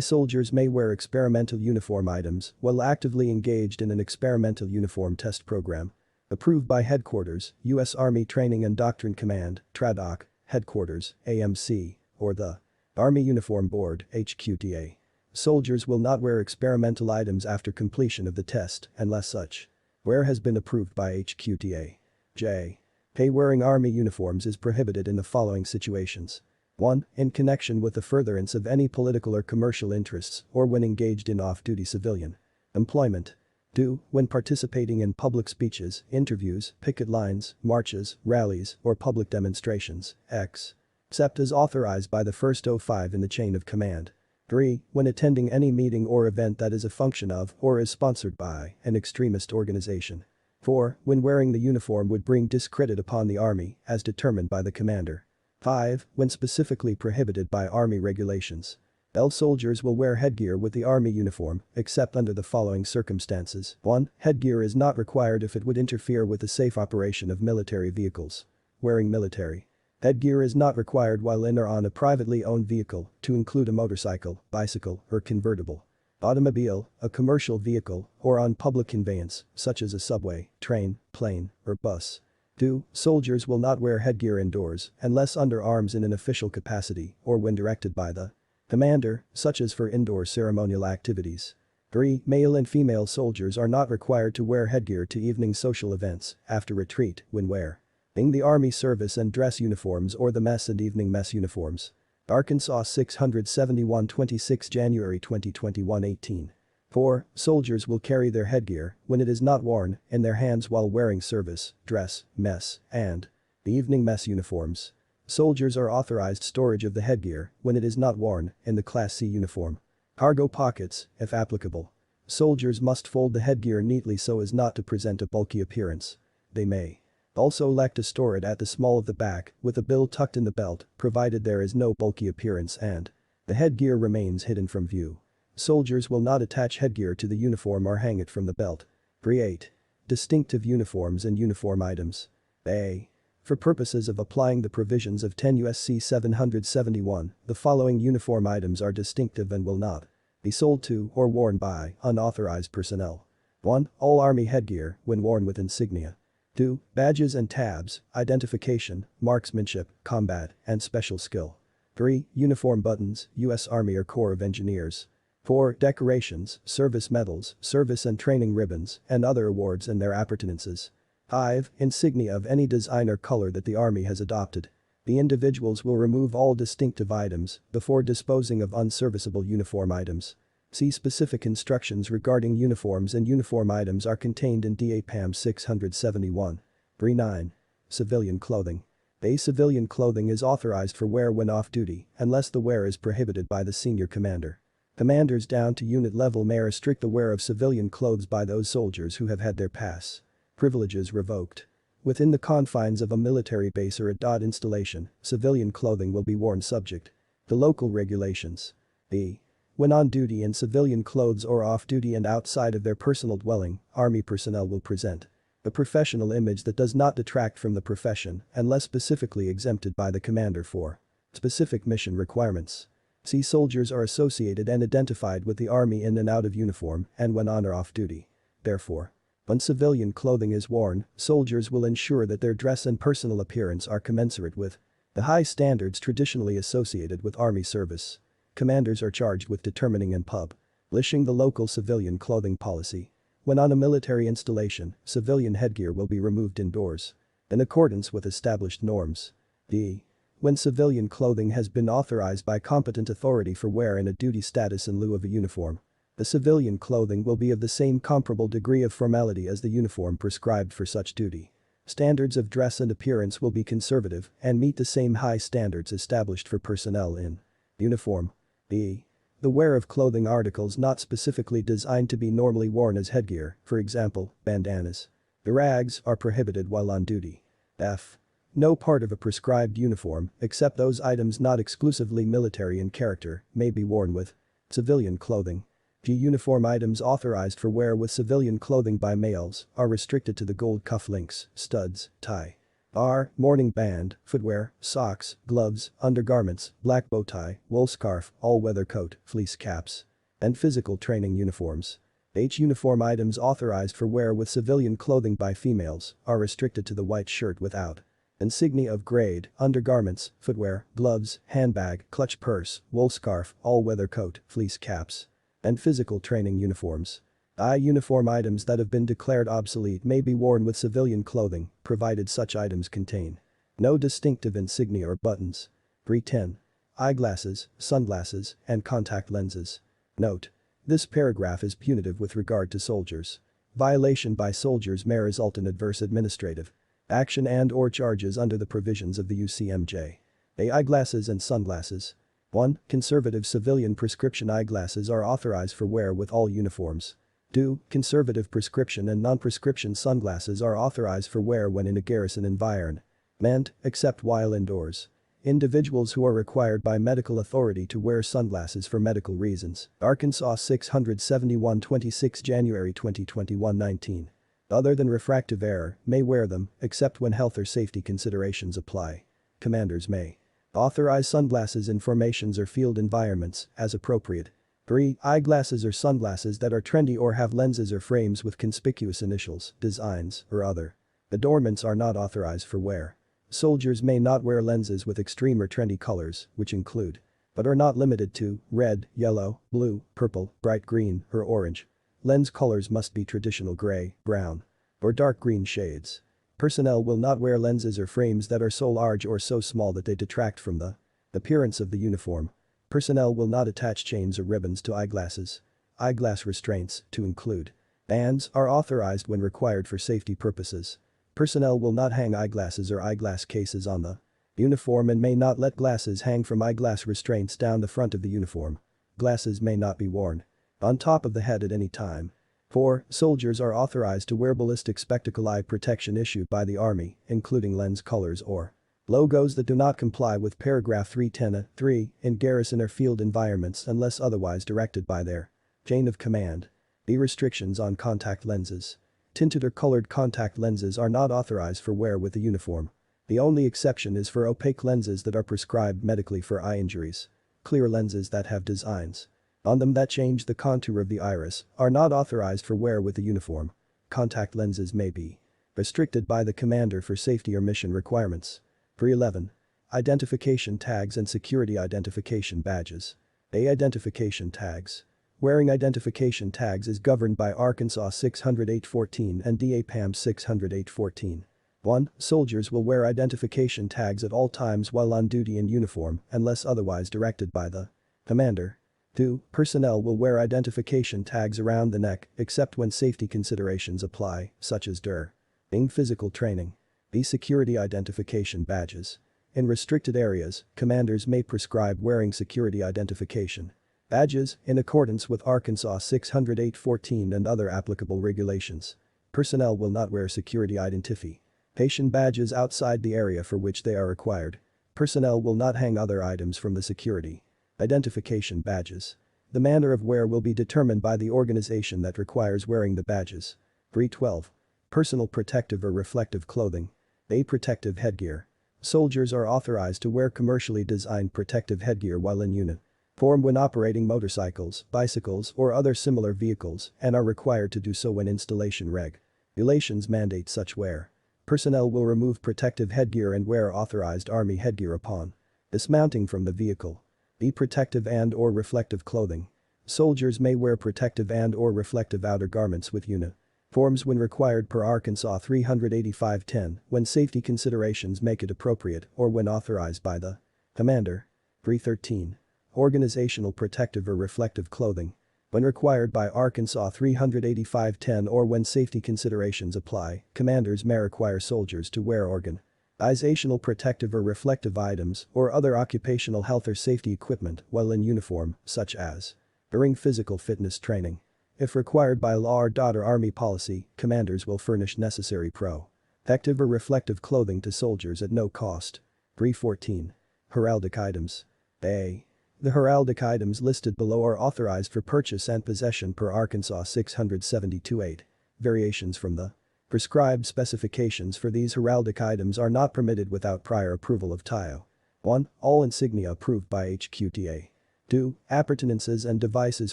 Soldiers may wear experimental uniform items while actively engaged in an experimental uniform test program. Approved by Headquarters, U.S. Army Training and Doctrine Command, TRADOC, Headquarters, AMC, or the Army Uniform Board, HQDA. Soldiers will not wear experimental items after completion of the test unless such wear has been approved by HQDA. J. Wearing Army uniforms is prohibited in the following situations. 1. In connection with the furtherance of any political or commercial interests or when engaged in off-duty civilian employment. 2. When participating in public speeches, interviews, picket lines, marches, rallies, or public demonstrations, except as authorized by the first 05 in the chain of command. 3. When attending any meeting or event that is a function of or is sponsored by an extremist organization. 4. When wearing the uniform would bring discredit upon the army as determined by the commander. 5. When specifically prohibited by army regulations. All soldiers will wear headgear with the army uniform, except under the following circumstances. 1. Headgear is not required if it would interfere with the safe operation of military vehicles. Wearing military headgear is not required while in or on a privately owned vehicle, to include a motorcycle, bicycle, or convertible automobile, a commercial vehicle, or on public conveyance, such as a subway, train, plane, or bus. 2. Soldiers will not wear headgear indoors unless under arms in an official capacity or when directed by the commander, such as for indoor ceremonial activities. 3. Male and female soldiers are not required to wear headgear to evening social events after retreat when wearing the Army service and dress uniforms or the mess and evening mess uniforms. Arkansas 671 26 January 2021 18. 4. Soldiers will carry their headgear when it is not worn in their hands while wearing service, dress, mess, and the evening mess uniforms. Soldiers are authorized storage of the headgear when it is not worn in the Class C uniform. Cargo pockets, if applicable. Soldiers must fold the headgear neatly so as not to present a bulky appearance. They may also elect to store it at the small of the back with a bill tucked in the belt, provided there is no bulky appearance and the headgear remains hidden from view. Soldiers will not attach headgear to the uniform or hang it from the belt. 8. Distinctive uniforms and uniform items. A. For purposes of applying the provisions of 10 U.S.C. 771, the following uniform items are distinctive and will not be sold to or worn by unauthorized personnel. 1. All Army headgear when worn with insignia. 2. Badges and tabs, identification, marksmanship, combat, and special skill. 3. Uniform buttons, U.S. Army or Corps of Engineers. 4. Decorations, service medals, service and training ribbons, and other awards and their appurtenances. 5. Insignia of any design or color that the Army has adopted. The individuals will remove all distinctive items before disposing of unserviceable uniform items. See specific instructions regarding uniforms and uniform items are contained in DAPAM 671. 9. Civilian clothing. A civilian clothing is authorized for wear when off duty unless the wear is prohibited by the senior commander. Commanders down to unit level may restrict the wear of civilian clothes by those soldiers who have had their pass privileges revoked. Within the confines of a military base or a DOT installation, civilian clothing will be worn subject to local regulations. B. When on duty in civilian clothes or off duty and outside of their personal dwelling, Army personnel will present a professional image that does not detract from the profession unless specifically exempted by the commander for specific mission requirements. See soldiers are associated and identified with the Army in and out of uniform and when on or off duty. Therefore, when civilian clothing is worn, soldiers will ensure that their dress and personal appearance are commensurate with the high standards traditionally associated with Army service. Commanders are charged with determining and publishing the local civilian clothing policy. When on a military installation, civilian headgear will be removed indoors in accordance with established norms. D. When civilian clothing has been authorized by competent authority for wear in a duty status in lieu of a uniform, the civilian clothing will be of the same comparable degree of formality as the uniform prescribed for such duty. Standards of dress and appearance will be conservative and meet the same high standards established for personnel in uniform. B. The wear of clothing articles not specifically designed to be normally worn as headgear, for example, bandanas, rags, are prohibited while on duty. F. No part of a prescribed uniform, except those items not exclusively military in character, may be worn with civilian clothing. G. Uniform items authorized for wear with civilian clothing by males are restricted to the gold cufflinks, studs, tie. R. Mourning band, footwear, socks, gloves, undergarments, black bow tie, wool scarf, all-weather coat, fleece caps, and physical training uniforms. H. Uniform items authorized for wear with civilian clothing by females are restricted to the white shirt without insignia of grade, undergarments, footwear, gloves, handbag, clutch purse, wool scarf, all-weather coat, fleece caps, and physical training uniforms. I. Uniform items that have been declared obsolete may be worn with civilian clothing, provided such items contain no distinctive insignia or buttons. 10. Eyeglasses, sunglasses, and contact lenses. Note: this paragraph is punitive with regard to soldiers. Violation by soldiers may result in adverse administrative action and/or charges under the provisions of the UCMJ. A. Eyeglasses and sunglasses. 1. Conservative civilian prescription eyeglasses are authorized for wear with all uniforms. 2. Conservative prescription and non-prescription sunglasses are authorized for wear when in a garrison environment, except while indoors. Individuals who are required by medical authority to wear sunglasses for medical reasons. Arkansas 671 26 January 2021 19. Other than refractive error, may wear them, except when health or safety considerations apply. Commanders may authorize sunglasses in formations or field environments, as appropriate. 3. Eyeglasses or sunglasses that are trendy or have lenses or frames with conspicuous initials, designs, or other adornments are not authorized for wear. Soldiers may not wear lenses with extreme or trendy colors, which include, but are not limited to, red, yellow, blue, purple, bright green, or orange. Lens colors must be traditional gray, brown, or dark green shades. Personnel will not wear lenses or frames that are so large or so small that they detract from the appearance of the uniform. Personnel will not attach chains or ribbons to eyeglasses. Eyeglass restraints, to include bands, are authorized when required for safety purposes. Personnel will not hang eyeglasses or eyeglass cases on the uniform and may not let glasses hang from eyeglass restraints down the front of the uniform. Glasses may not be worn on top of the head at any time. 4. Soldiers are authorized to wear ballistic spectacle eye protection issued by the Army, including lens colors or logos that do not comply with paragraph 310(3) in garrison or field environments unless otherwise directed by their chain of command. B. Restrictions on contact lenses. Tinted or colored contact lenses are not authorized for wear with the uniform. The only exception is for opaque lenses that are prescribed medically for eye injuries. Clear lenses that have designs on them that change the contour of the iris are not authorized for wear with the uniform. Contact lenses may be restricted by the commander for safety or mission requirements. 311. Identification tags and security identification badges. A. Identification tags. Wearing identification tags is governed by Arkansas 608-14 and DAPAM 608-14. 1. Soldiers will wear identification tags at all times while on duty in uniform unless otherwise directed by the commander. 2. Personnel will wear identification tags around the neck except when safety considerations apply, such as during physical training. B. Security identification badges. In restricted areas, commanders may prescribe wearing security identification badges in accordance with Arkansas 608-14 and other applicable regulations. Personnel will not wear security identification badges outside the area for which they are required. Personnel will not hang other items from the security identification badges. The manner of wear will be determined by the organization that requires wearing the badges. 312. Personal protective or reflective clothing. A. Protective headgear. Soldiers are authorized to wear commercially designed protective headgear while in uniform when operating motorcycles, bicycles, or other similar vehicles and are required to do so when installation regulations mandate such wear. Personnel will remove protective headgear and wear authorized Army headgear upon dismounting from the vehicle. B. Protective and/or reflective clothing. Soldiers may wear protective and/or reflective outer garments with uniforms when required per Arkansas 385-10 when safety considerations make it appropriate or when authorized by the commander. 313. Organizational protective or reflective clothing. When required by Arkansas 385-10 or when safety considerations apply, commanders may require soldiers to wear organizational protective or reflective items or other occupational health or safety equipment while in uniform, such as during physical fitness training. If required by law or Army policy, commanders will furnish necessary protective or reflective clothing to soldiers at no cost. 314. Heraldic items. A. The heraldic items listed below are authorized for purchase and possession per Arkansas 672-8. Variations from the prescribed specifications for these heraldic items are not permitted without prior approval of TIO. 1. All insignia approved by HQTA. 2. Appurtenances and devices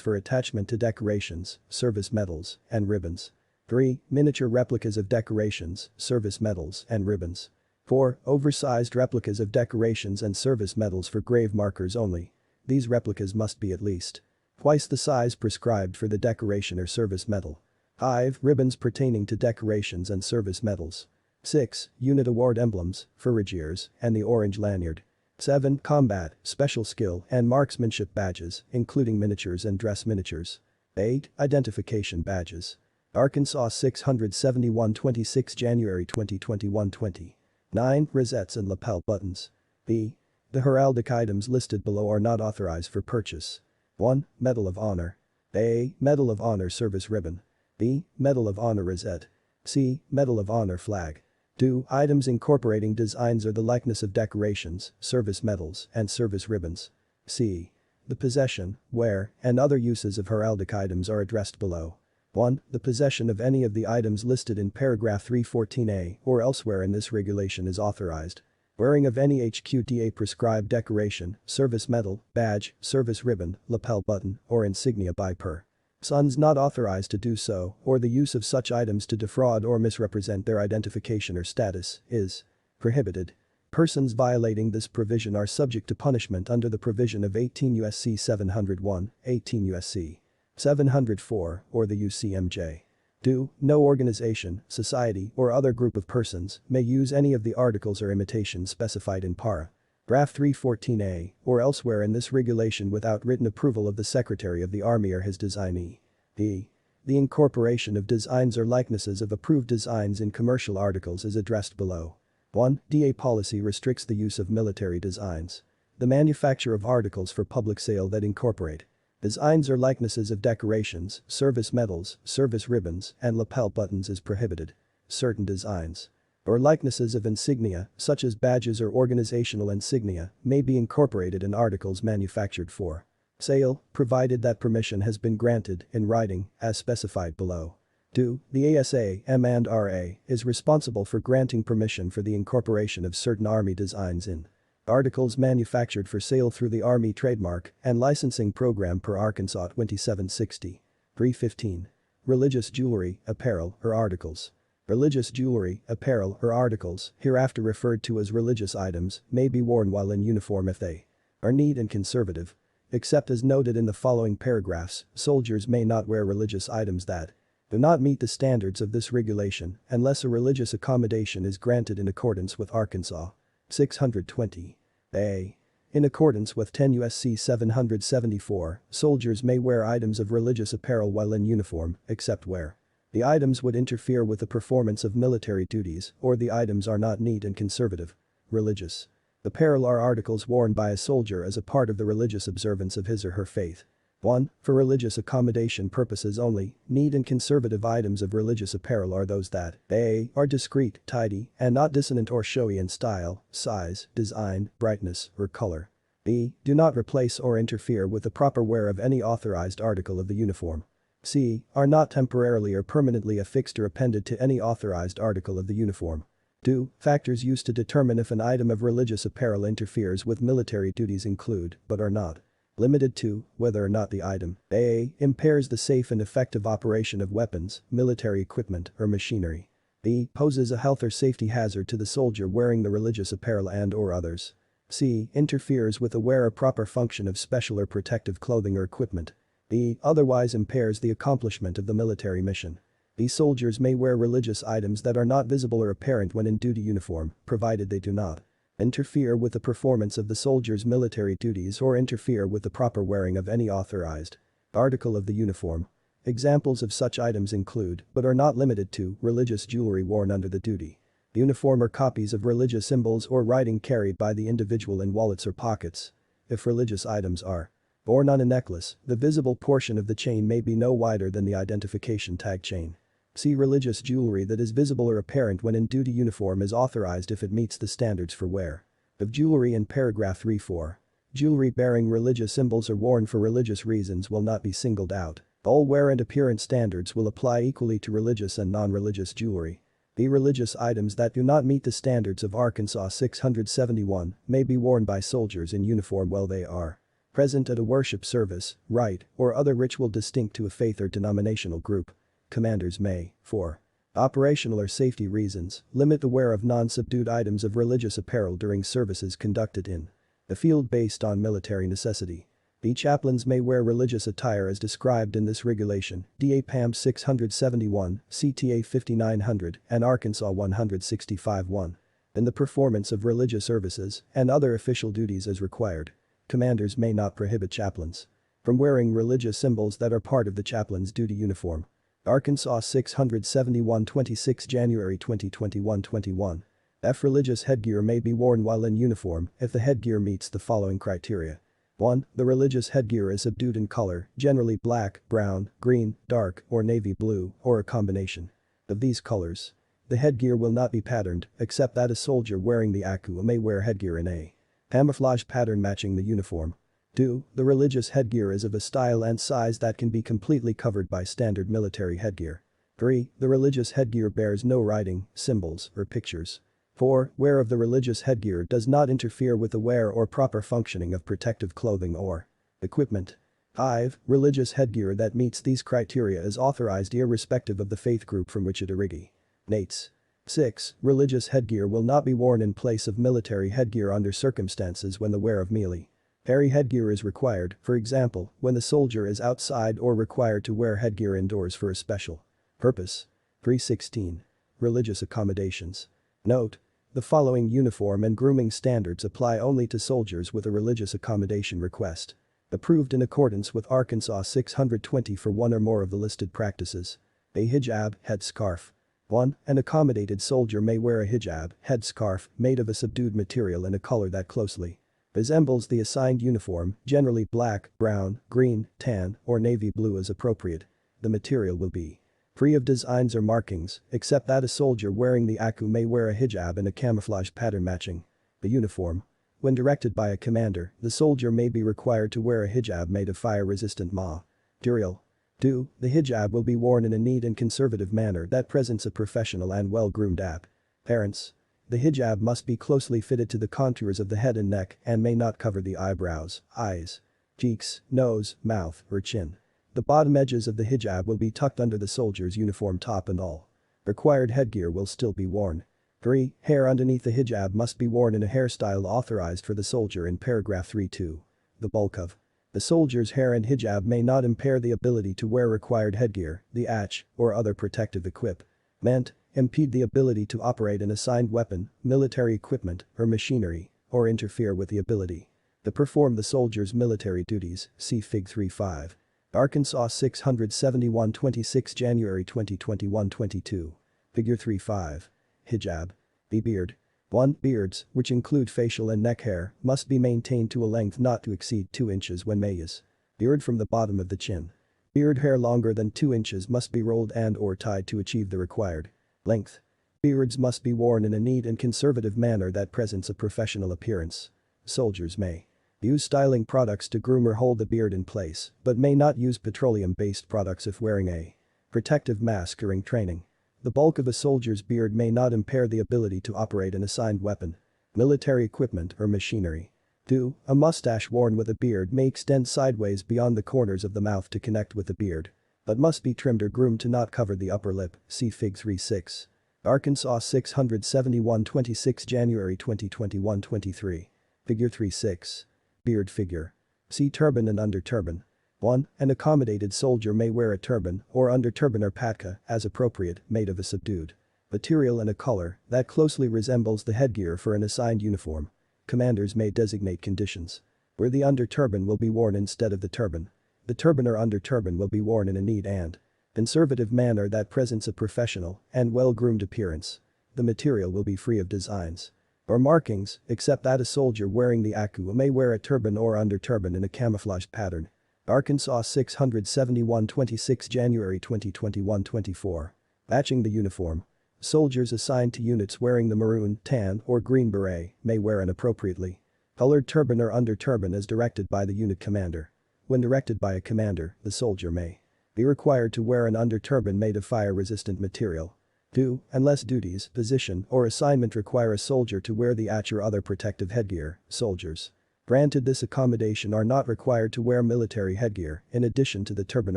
for attachment to decorations, service medals, and ribbons. 3. Miniature replicas of decorations, service medals, and ribbons. 4. Oversized replicas of decorations and service medals for grave markers only. These replicas must be at least twice the size prescribed for the decoration or service medal. 5. Ribbons pertaining to decorations and service medals. 6. Unit award emblems, furagiers, and the orange lanyard. 7. Combat, special skill, and marksmanship badges, including miniatures and dress miniatures. 8. Identification badges. Arkansas 671 26 January 2021 20. 9. Rosettes and lapel buttons. B. The heraldic items listed below are not authorized for purchase. 1. Medal of Honor. A. Medal of Honor service ribbon. B. Medal of Honor rosette. C. Medal of Honor flag. Do. Items incorporating designs or the likeness of decorations, service medals, and service ribbons. C. The possession, wear, and other uses of heraldic items are addressed below. 1. The possession of any of the items listed in paragraph 314a or elsewhere in this regulation is authorized. Wearing of any HQDA prescribed decoration, service medal, badge, service ribbon, lapel button, or insignia by per. Sons not authorized to do so, or the use of such items to defraud or misrepresent their identification or status, is prohibited. Persons violating this provision are subject to punishment under the provision of 18 U.S.C. 701, 18 U.S.C. 704, or the UCMJ. Do. No organization, society, or other group of persons may use any of the articles or imitations specified in para. Graph 314a, or elsewhere in this regulation without written approval of the Secretary of the Army or his designee. D. The incorporation of designs or likenesses of approved designs in commercial articles is addressed below. 1. DA policy restricts the use of military designs. The manufacture of articles for public sale that incorporate designs or likenesses of decorations, service medals, service ribbons, and lapel buttons is prohibited. Certain designs or likenesses of insignia, such as badges or organizational insignia, may be incorporated in articles manufactured for sale, provided that permission has been granted in writing, as specified below. 2. The ASA, M&RA, is responsible for granting permission for the incorporation of certain Army designs in articles manufactured for sale through the Army Trademark and Licensing Program per Arkansas 2760. 315. Religious jewelry, apparel, or articles. Religious jewelry, apparel, or articles, hereafter referred to as religious items, may be worn while in uniform if they are neat and conservative. Except as noted in the following paragraphs, soldiers may not wear religious items that do not meet the standards of this regulation unless a religious accommodation is granted in accordance with Arkansas 620. A. In accordance with 10 U.S.C. 774, soldiers may wear items of religious apparel while in uniform, except where the items would interfere with the performance of military duties or the items are not neat and conservative. Religious apparel are articles worn by a soldier as a part of the religious observance of his or her faith. 1. For religious accommodation purposes only, neat and conservative items of religious apparel are those that a. Are discreet, tidy, and not dissonant or showy in style, size, design, brightness, or color. B. Do not replace or interfere with the proper wear of any authorized article of the uniform. C. Are not temporarily or permanently affixed or appended to any authorized article of the uniform. 2. Factors used to determine if an item of religious apparel interferes with military duties include, but are not limited to, whether or not the item a. Impairs the safe and effective operation of weapons, military equipment, or machinery. B. Poses a health or safety hazard to the soldier wearing the religious apparel and/or others. C. Interferes with the wear or proper function of special or protective clothing or equipment. D. Otherwise impairs the accomplishment of the military mission. These soldiers may wear religious items that are not visible or apparent when in duty uniform, provided they do not interfere with the performance of the soldier's military duties or interfere with the proper wearing of any authorized article of the uniform. Examples of such items include, but are not limited to, religious jewelry worn under the duty uniform or copies of religious symbols or writing carried by the individual in wallets or pockets. If religious items are worn on a necklace, the visible portion of the chain may be no wider than the identification tag chain. See religious jewelry that is visible or apparent when in duty uniform is authorized if it meets the standards for wear of jewelry in paragraph 3.4. Jewelry bearing religious symbols or worn for religious reasons will not be singled out. All wear and appearance standards will apply equally to religious and non-religious jewelry. The religious items that do not meet the standards of Arkansas 671 may be worn by soldiers in uniform while they are present at a worship service, rite, or other ritual distinct to a faith or denominational group. Commanders may, for operational or safety reasons, limit the wear of non-subdued items of religious apparel during services conducted in the field based on military necessity. The chaplains may wear religious attire as described in this regulation, DA PAM 671, CTA 5900, and Arkansas 165-1. In the performance of religious services and other official duties as required. Commanders may not prohibit chaplains from wearing religious symbols that are part of the chaplain's duty uniform. Arkansas 671 26 January 2021 21. F. Religious headgear may be worn while in uniform if the headgear meets the following criteria. 1. The religious headgear is subdued in color, generally black, brown, green, dark, or navy blue, or a combination of these colors. The headgear will not be patterned, except that a soldier wearing the aku may wear headgear in a camouflage pattern matching the uniform. 2. The religious headgear is of a style and size that can be completely covered by standard military headgear. 3. The religious headgear bears no writing, symbols, or pictures. 4. Wear of the religious headgear does not interfere with the wear or proper functioning of protective clothing or equipment. 5. Religious headgear that meets these criteria is authorized irrespective of the faith group from which it originates. 6. Religious headgear will not be worn in place of military headgear under circumstances when the wear of military headgear is required, for example, when the soldier is outside or required to wear headgear indoors for a special purpose. 316. Religious accommodations. Note: the following uniform and grooming standards apply only to soldiers with a religious accommodation request. Approved in accordance with Arkansas 620 for one or more of the listed practices. A hijab, headscarf. 1. An accommodated soldier may wear a hijab, headscarf, made of a subdued material in a color that closely resembles the assigned uniform, generally black, brown, green, tan, or navy blue as appropriate. The material will be free of designs or markings, except that a soldier wearing the aku may wear a hijab in a camouflage pattern matching the uniform. When directed by a commander, the soldier may be required to wear a hijab made of fire-resistant material. 2. The hijab will be worn in a neat and conservative manner that presents a professional and well-groomed appearance. The hijab must be closely fitted to the contours of the head and neck and may not cover the eyebrows, eyes, cheeks, nose, mouth, or chin. The bottom edges of the hijab will be tucked under the soldier's uniform top and all required headgear will still be worn. 3. Hair underneath the hijab must be worn in a hairstyle authorized for the soldier in paragraph 3.2. The bulk of the soldier's hair and hijab may not impair the ability to wear required headgear, the atch, or other protective equipment, impede the ability to operate an assigned weapon, military equipment, or machinery, or interfere with the ability to perform the soldier's military duties, see Fig. 3.5. Arkansas 671 26 January 2021 22. Figure 3.5. Hijab. The beard. 1. Beards, which include facial and neck hair, must be maintained to a length not to exceed 2 inches when mayas. Beard from the bottom of the chin. Beard hair longer than 2 inches must be rolled and or tied to achieve the required length. Beards must be worn in a neat and conservative manner that presents a professional appearance. Soldiers may use styling products to groom or hold the beard in place, but may not use petroleum-based products if wearing a protective mask during training. The bulk of a soldier's beard may not impair the ability to operate an assigned weapon, military equipment, or machinery. 2. A mustache worn with a beard may extend sideways beyond the corners of the mouth to connect with the beard, but must be trimmed or groomed to not cover the upper lip, see Fig. 3.6. Arkansas 671 26 January 2021 23. Figure 3.6. Beard figure. See turban and under turban. 1. An accommodated soldier may wear a turban or under turban or patka, as appropriate, made of a subdued material and a color that closely resembles the headgear for an assigned uniform. Commanders may designate conditions where the under turban will be worn instead of the turban. The turban or under turban will be worn in a neat and conservative manner that presents a professional and well-groomed appearance. The material will be free of designs or markings, except that a soldier wearing the aku may wear a turban or under turban in a camouflage pattern. Arkansas 671 26 January 2021 24. Matching the uniform. Soldiers assigned to units wearing the maroon, tan, or green beret may wear an appropriately colored turban or under turban as directed by the unit commander. When directed by a commander, the soldier may be required to wear an under turban made of fire-resistant material. 2. Unless duties, position, or assignment require a soldier to wear the atch or other protective headgear, soldiers granted this accommodation are not required to wear military headgear in addition to the turban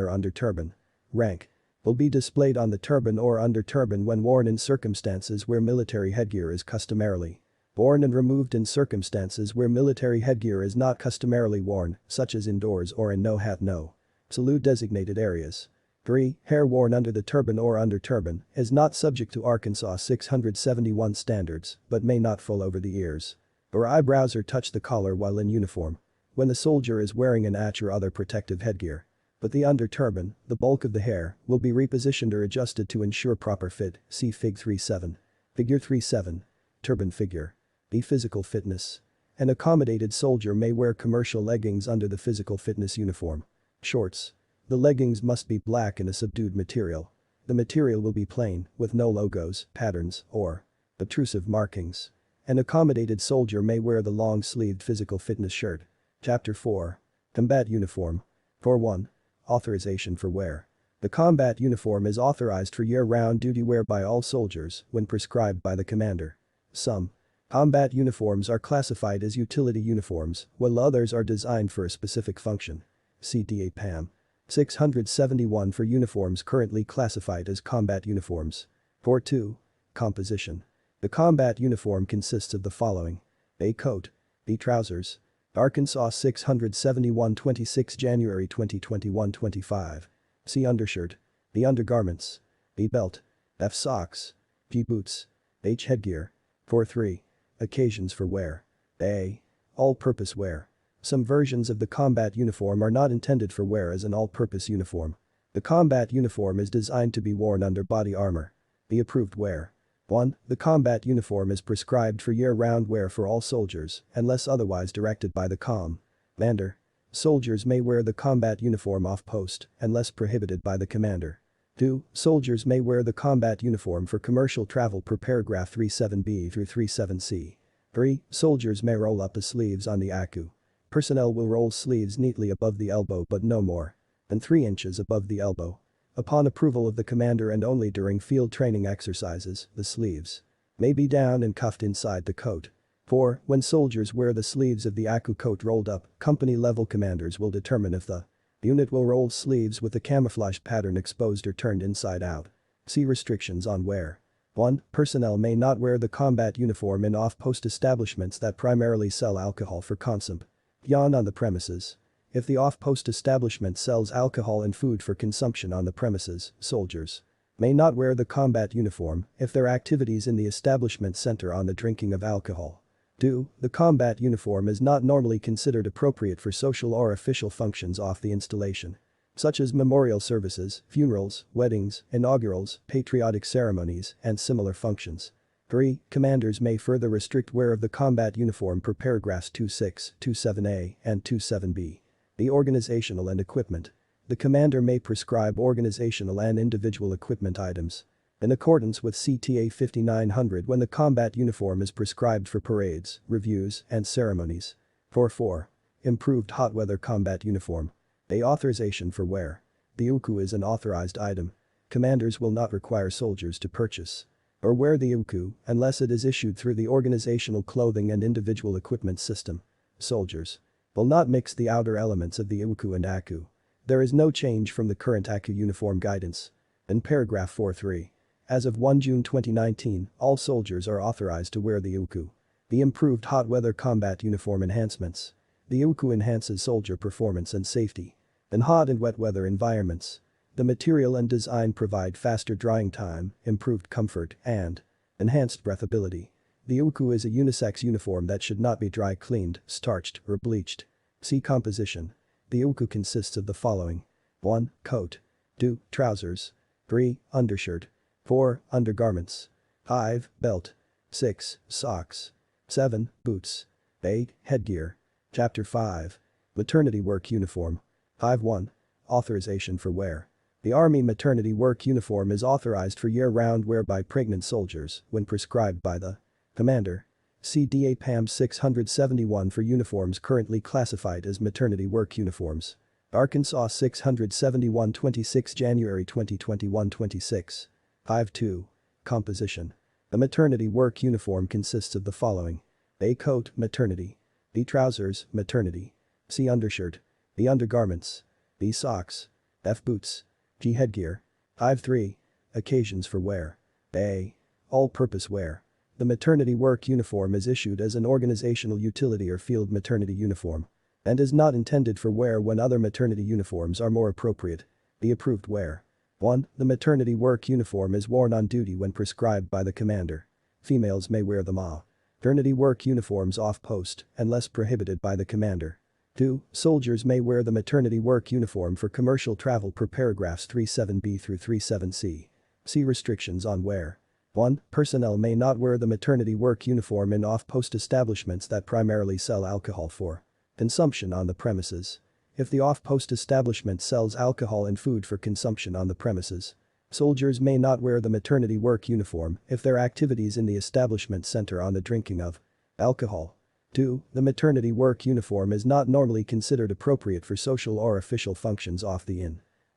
or under turban. Rank will be displayed on the turban or under turban when worn in circumstances where military headgear is customarily worn and removed in circumstances where military headgear is not customarily worn, such as indoors or in no-hat no-salute designated areas. 3. Hair worn under the turban or under turban is not subject to Arkansas 671 standards but may not fall over the ears or eyebrows or touch the collar while in uniform when the soldier is wearing an atch or other protective headgear. But the under turban, the bulk of the hair, will be repositioned or adjusted to ensure proper fit, see Fig. 3.7. Figure 3.7. Turban figure. The physical fitness An accommodated soldier may wear commercial leggings under the physical fitness uniform. Shorts. The leggings must be black and a subdued material. The material will be plain, with no logos, patterns, or obtrusive markings. An accommodated soldier may wear the long-sleeved physical fitness shirt. Chapter 4. Combat Uniform. 4.1. Authorization for wear. The combat uniform is authorized for year-round duty wear by all soldiers when prescribed by the commander. Some combat uniforms are classified as utility uniforms, while others are designed for a specific function. CTA PAM. 671 for uniforms currently classified as combat uniforms. 4.2. Composition. The combat uniform consists of the following. A coat. B trousers. Arkansas 671 26 January 2021 25. C undershirt. B undergarments. B belt. F socks. G boots. H headgear. 4.3. Occasions for wear. A. All-purpose wear. Some versions of the combat uniform are not intended for wear as an all-purpose uniform. The combat uniform is designed to be worn under body armor. B approved wear. 1. The combat uniform is prescribed for year-round wear for all soldiers, unless otherwise directed by the commander. Soldiers may wear the combat uniform off-post, unless prohibited by the commander. 2. Soldiers may wear the combat uniform for commercial travel per paragraph 37b through 37c. 3. Soldiers may roll up the sleeves on the ACU. Personnel will roll sleeves neatly above the elbow but no more than 3 inches above the elbow. Upon approval of the commander and only during field training exercises, the sleeves may be down and cuffed inside the coat. 4. When soldiers wear the sleeves of the ACU coat rolled up, company-level commanders will determine if the unit will roll sleeves with the camouflage pattern exposed or turned inside out. See restrictions on wear. 1. Personnel may not wear the combat uniform in off-post establishments that primarily sell alcohol for consumption on the premises. If the off-post establishment sells alcohol and food for consumption on the premises, soldiers may not wear the combat uniform if their activities in the establishment center on the drinking of alcohol. 2. The combat uniform is not normally considered appropriate for social or official functions off the installation, such as memorial services, funerals, weddings, inaugurals, patriotic ceremonies, and similar functions. 3. Commanders may further restrict wear of the combat uniform per paragraphs 26, 27a, and 27b. The organizational and equipment. The commander may prescribe organizational and individual equipment items in accordance with CTA 5900 when the combat uniform is prescribed for parades, reviews, and ceremonies. 4.4. Improved hot weather combat uniform. A authorization for wear. The UKU is an authorized item. Commanders will not require soldiers to purchase or wear the UKU unless it is issued through the organizational clothing and individual equipment system. Soldiers will not mix the outer elements of the UKU and ACU. There is no change from the current ACU uniform guidance. In paragraph 4.3. As of 1 June 2019, all soldiers are authorized to wear the UKU. The improved hot weather combat uniform enhancements. The UKU enhances soldier performance and safety in hot and wet weather environments. The material and design provide faster drying time, improved comfort, and enhanced breathability. The UKU is a unisex uniform that should not be dry cleaned, starched, or bleached. See composition. The UKU consists of the following. 1. Coat. 2. Trousers. 3. Undershirt. 4. Undergarments. 5. Belt. 6. Socks. 7. Boots. 8. Headgear. Chapter 5. Maternity work uniform. 5.1. Authorization for wear. The Army maternity work uniform is authorized for year-round wear by pregnant soldiers when prescribed by the commander. CDA PAM 671 for uniforms currently classified as maternity work uniforms. Arkansas 671 26 January 2021 26. 5.2. Composition. The maternity work uniform consists of the following. A coat, maternity. B trousers, maternity. C undershirt. B undergarments. B socks. F boots. G headgear. 5.3. Occasions for wear. A. All-purpose wear. The maternity work uniform is issued as an organizational utility or field maternity uniform and is not intended for wear when other maternity uniforms are more appropriate. B approved wear. 1. The maternity work uniform is worn on duty when prescribed by the commander. Females may wear the maternity work uniforms off-post unless prohibited by the commander. 2. Soldiers may wear the maternity work uniform for commercial travel per paragraphs 37b through 37c. See restrictions on wear. 1. Personnel may not wear the maternity work uniform in off-post establishments that primarily sell alcohol for consumption on the premises. If the off-post establishment sells alcohol and food for consumption on the premises, soldiers may not wear the maternity work uniform if their activities in the establishment center on the drinking of alcohol. 2. The maternity work uniform is not normally considered appropriate for social or official functions off the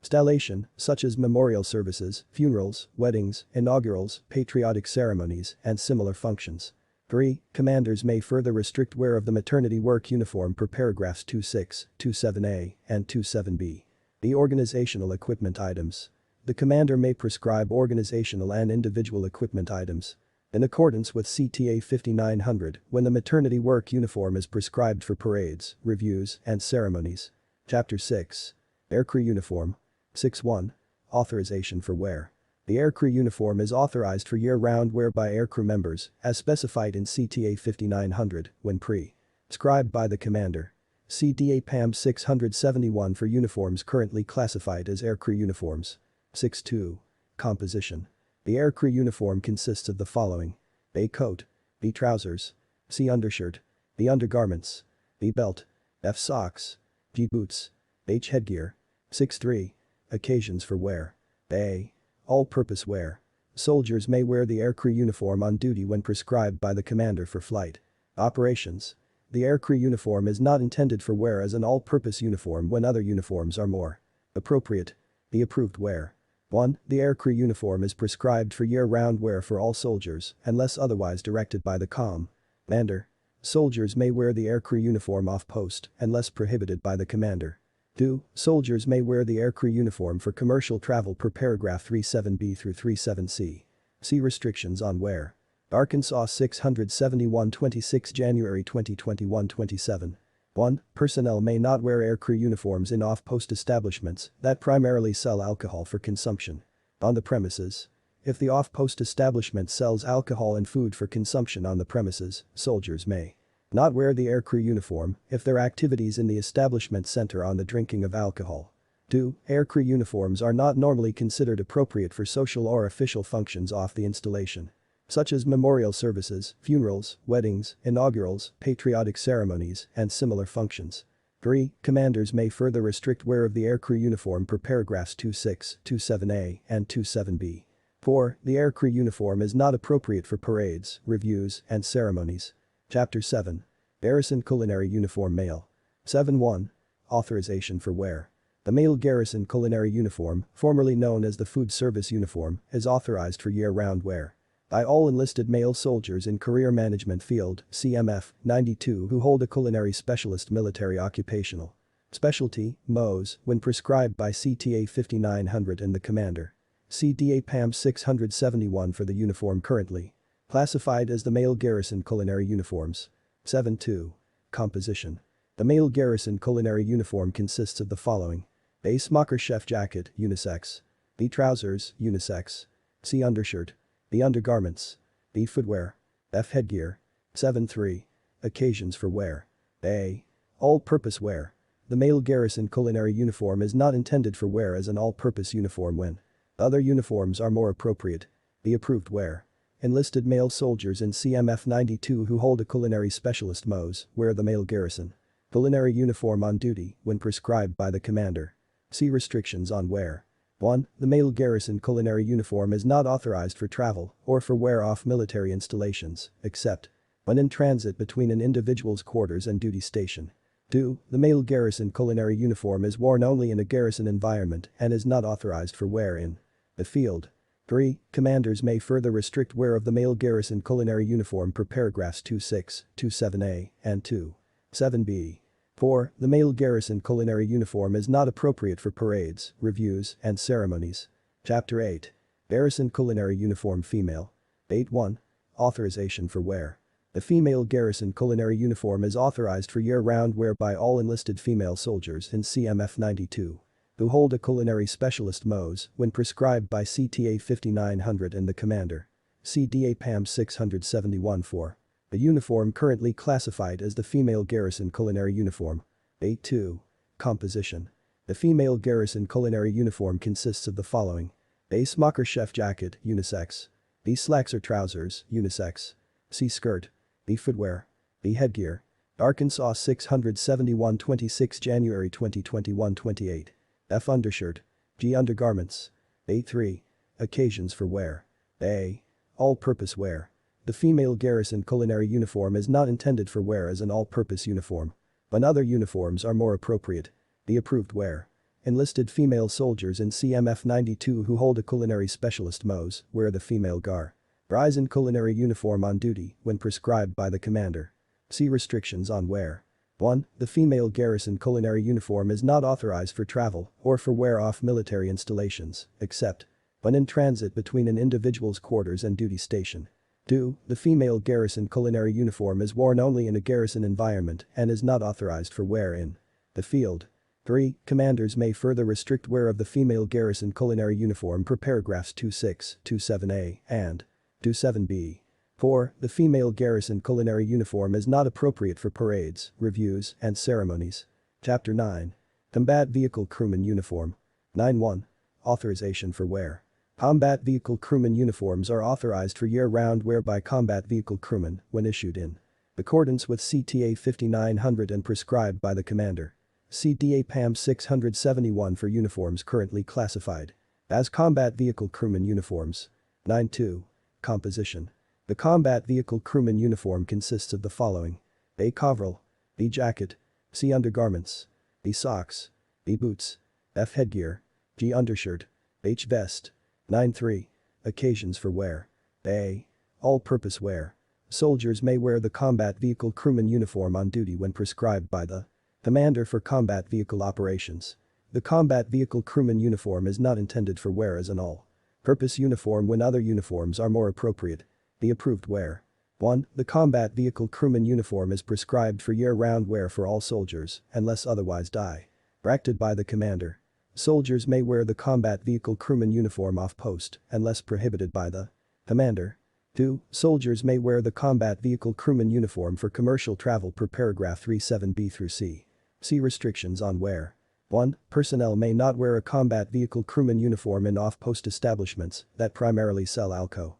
installation, such as memorial services, funerals, weddings, inaugurals, patriotic ceremonies, and similar functions. 3. Commanders may further restrict wear of the maternity work uniform per paragraphs 26, 27a, and 27b. The organizational equipment items. The commander may prescribe organizational and individual equipment items in accordance with CTA 5900 when the maternity work uniform is prescribed for parades, reviews, and ceremonies. Chapter 6. Aircrew Uniform. 6.1. Authorization for wear. The aircrew uniform is authorized for year-round wear by aircrew members, as specified in CTA 5900, when prescribed by the commander. CTA PAM 671 for uniforms currently classified as aircrew uniforms. 6.2. Composition. The aircrew uniform consists of the following: A coat, B trousers, C undershirt, B undergarments, B belt, F socks, G boots, H headgear. 6.3. Occasions for wear. A. All-purpose wear. Soldiers may wear the aircrew uniform on duty when prescribed by the commander for flight operations. The aircrew uniform is not intended for wear as an all-purpose uniform when other uniforms are more appropriate. The approved wear. 1. The aircrew uniform is prescribed for year-round wear for all soldiers unless otherwise directed by the commander. Soldiers may wear the aircrew uniform off-post unless prohibited by the commander. 2. Soldiers may wear the aircrew uniform for commercial travel per paragraph 37b through 37c. See restrictions on wear. Arkansas 671 26 January 2021 27. 1. Personnel may not wear aircrew uniforms in off-post establishments that primarily sell alcohol for consumption on the premises. If the off-post establishment sells alcohol and food for consumption on the premises, soldiers may not wear the aircrew uniform if their activities in the establishment center on the drinking of alcohol. 2. Aircrew uniforms are not normally considered appropriate for social or official functions off the installation, such as memorial services, funerals, weddings, inaugurals, patriotic ceremonies, and similar functions. 3. Commanders may further restrict wear of the aircrew uniform per paragraphs 26, 27a, and 27b. 4. The aircrew uniform is not appropriate for parades, reviews, and ceremonies. Chapter 7. Garrison Culinary Uniform Male. 7.1. Authorization for wear. The male garrison culinary uniform, formerly known as the food service uniform, is authorized for year-round wear by all enlisted male soldiers in Career Management Field (CMF) 92 who hold a culinary specialist military occupational specialty (MOS) when prescribed by CTA 5900 and the commander. CTA PAM 671 for the uniform currently classified as the male garrison culinary uniforms. 7.2. Composition. The male garrison culinary uniform consists of the following: A smocker chef jacket, unisex. B trousers, unisex. C undershirt. B undergarments. B footwear. F headgear. 7.3. Occasions for wear. A. All-purpose wear. The male garrison culinary uniform is not intended for wear as an all-purpose uniform when other uniforms are more appropriate. The approved wear. Enlisted male soldiers in CMF 92 who hold a culinary specialist MOS wear the male garrison culinary uniform on duty when prescribed by the commander. See restrictions on wear. 1. The male garrison culinary uniform is not authorized for travel or for wear off military installations, except when in transit between an individual's quarters and duty station. 2. The male garrison culinary uniform is worn only in a garrison environment and is not authorized for wear in the field. 3. Commanders may further restrict wear of the male garrison culinary uniform per paragraphs 26, 27a, and 27b. 4. The male garrison culinary uniform is not appropriate for parades, reviews, and ceremonies. Chapter 8. Garrison Culinary Uniform Female. 8.1. Authorization for wear. The female garrison culinary uniform is authorized for year-round wear by all enlisted female soldiers in CMF 92 who hold a culinary specialist MOS when prescribed by CTA 5900 and the commander. CTA PAM 671 for the uniform currently classified as the female garrison culinary uniform. 8.2. Composition. The female garrison culinary uniform consists of the following: A smocker chef jacket, unisex. B. Slacks or trousers, unisex. C. Skirt. B. Footwear. B. Headgear. Arkansas 671 26 January 2021 28. F. Undershirt. G. Undergarments. A3. Occasions for wear. A. All-purpose wear. The female garrison culinary uniform is not intended for wear as an all-purpose uniform. But other uniforms are more appropriate. The approved wear. Enlisted female soldiers in CMF 92 who hold a culinary specialist MOS wear the female gar. Rise in culinary uniform on duty when prescribed by the commander. See restrictions on wear. 1. The female garrison culinary uniform is not authorized for travel or for wear off military installations, except when in transit between an individual's quarters and duty station. 2. The female garrison culinary uniform is worn only in a garrison environment and is not authorized for wear in the field. 3. Commanders may further restrict wear of the female garrison culinary uniform per paragraphs 26, 27a, and 27b. 4. The female garrison culinary uniform is not appropriate for parades, reviews, and ceremonies. Chapter 9. Combat Vehicle Crewman Uniform. 9.1. Authorization for wear. Combat vehicle crewman uniforms are authorized for year-round wear by combat vehicle crewmen when issued in accordance with CTA 5900 and prescribed by the commander. CTA PAM 671 for uniforms currently classified as combat vehicle crewman uniforms. 9.2. Composition. The combat vehicle crewman uniform consists of the following. A. Coverall. B. Jacket. C. Undergarments. B. Socks. B. Boots. F. Headgear. G. Undershirt. H. Vest. 9.3. Occasions for wear. A. All-purpose wear. Soldiers may wear the combat vehicle crewman uniform on duty when prescribed by the commander for combat vehicle operations. The combat vehicle crewman uniform is not intended for wear as an all-purpose uniform when other uniforms are more appropriate. The approved wear. 1. The combat vehicle crewman uniform is prescribed for year-round wear for all soldiers, unless otherwise directed by the commander. Soldiers may wear the combat vehicle crewman uniform off-post, unless prohibited by the commander. 2. Soldiers may wear the combat vehicle crewman uniform for commercial travel per paragraph 37b through c. See restrictions on wear. 1. Personnel may not wear a combat vehicle crewman uniform in off-post establishments that primarily sell alcohol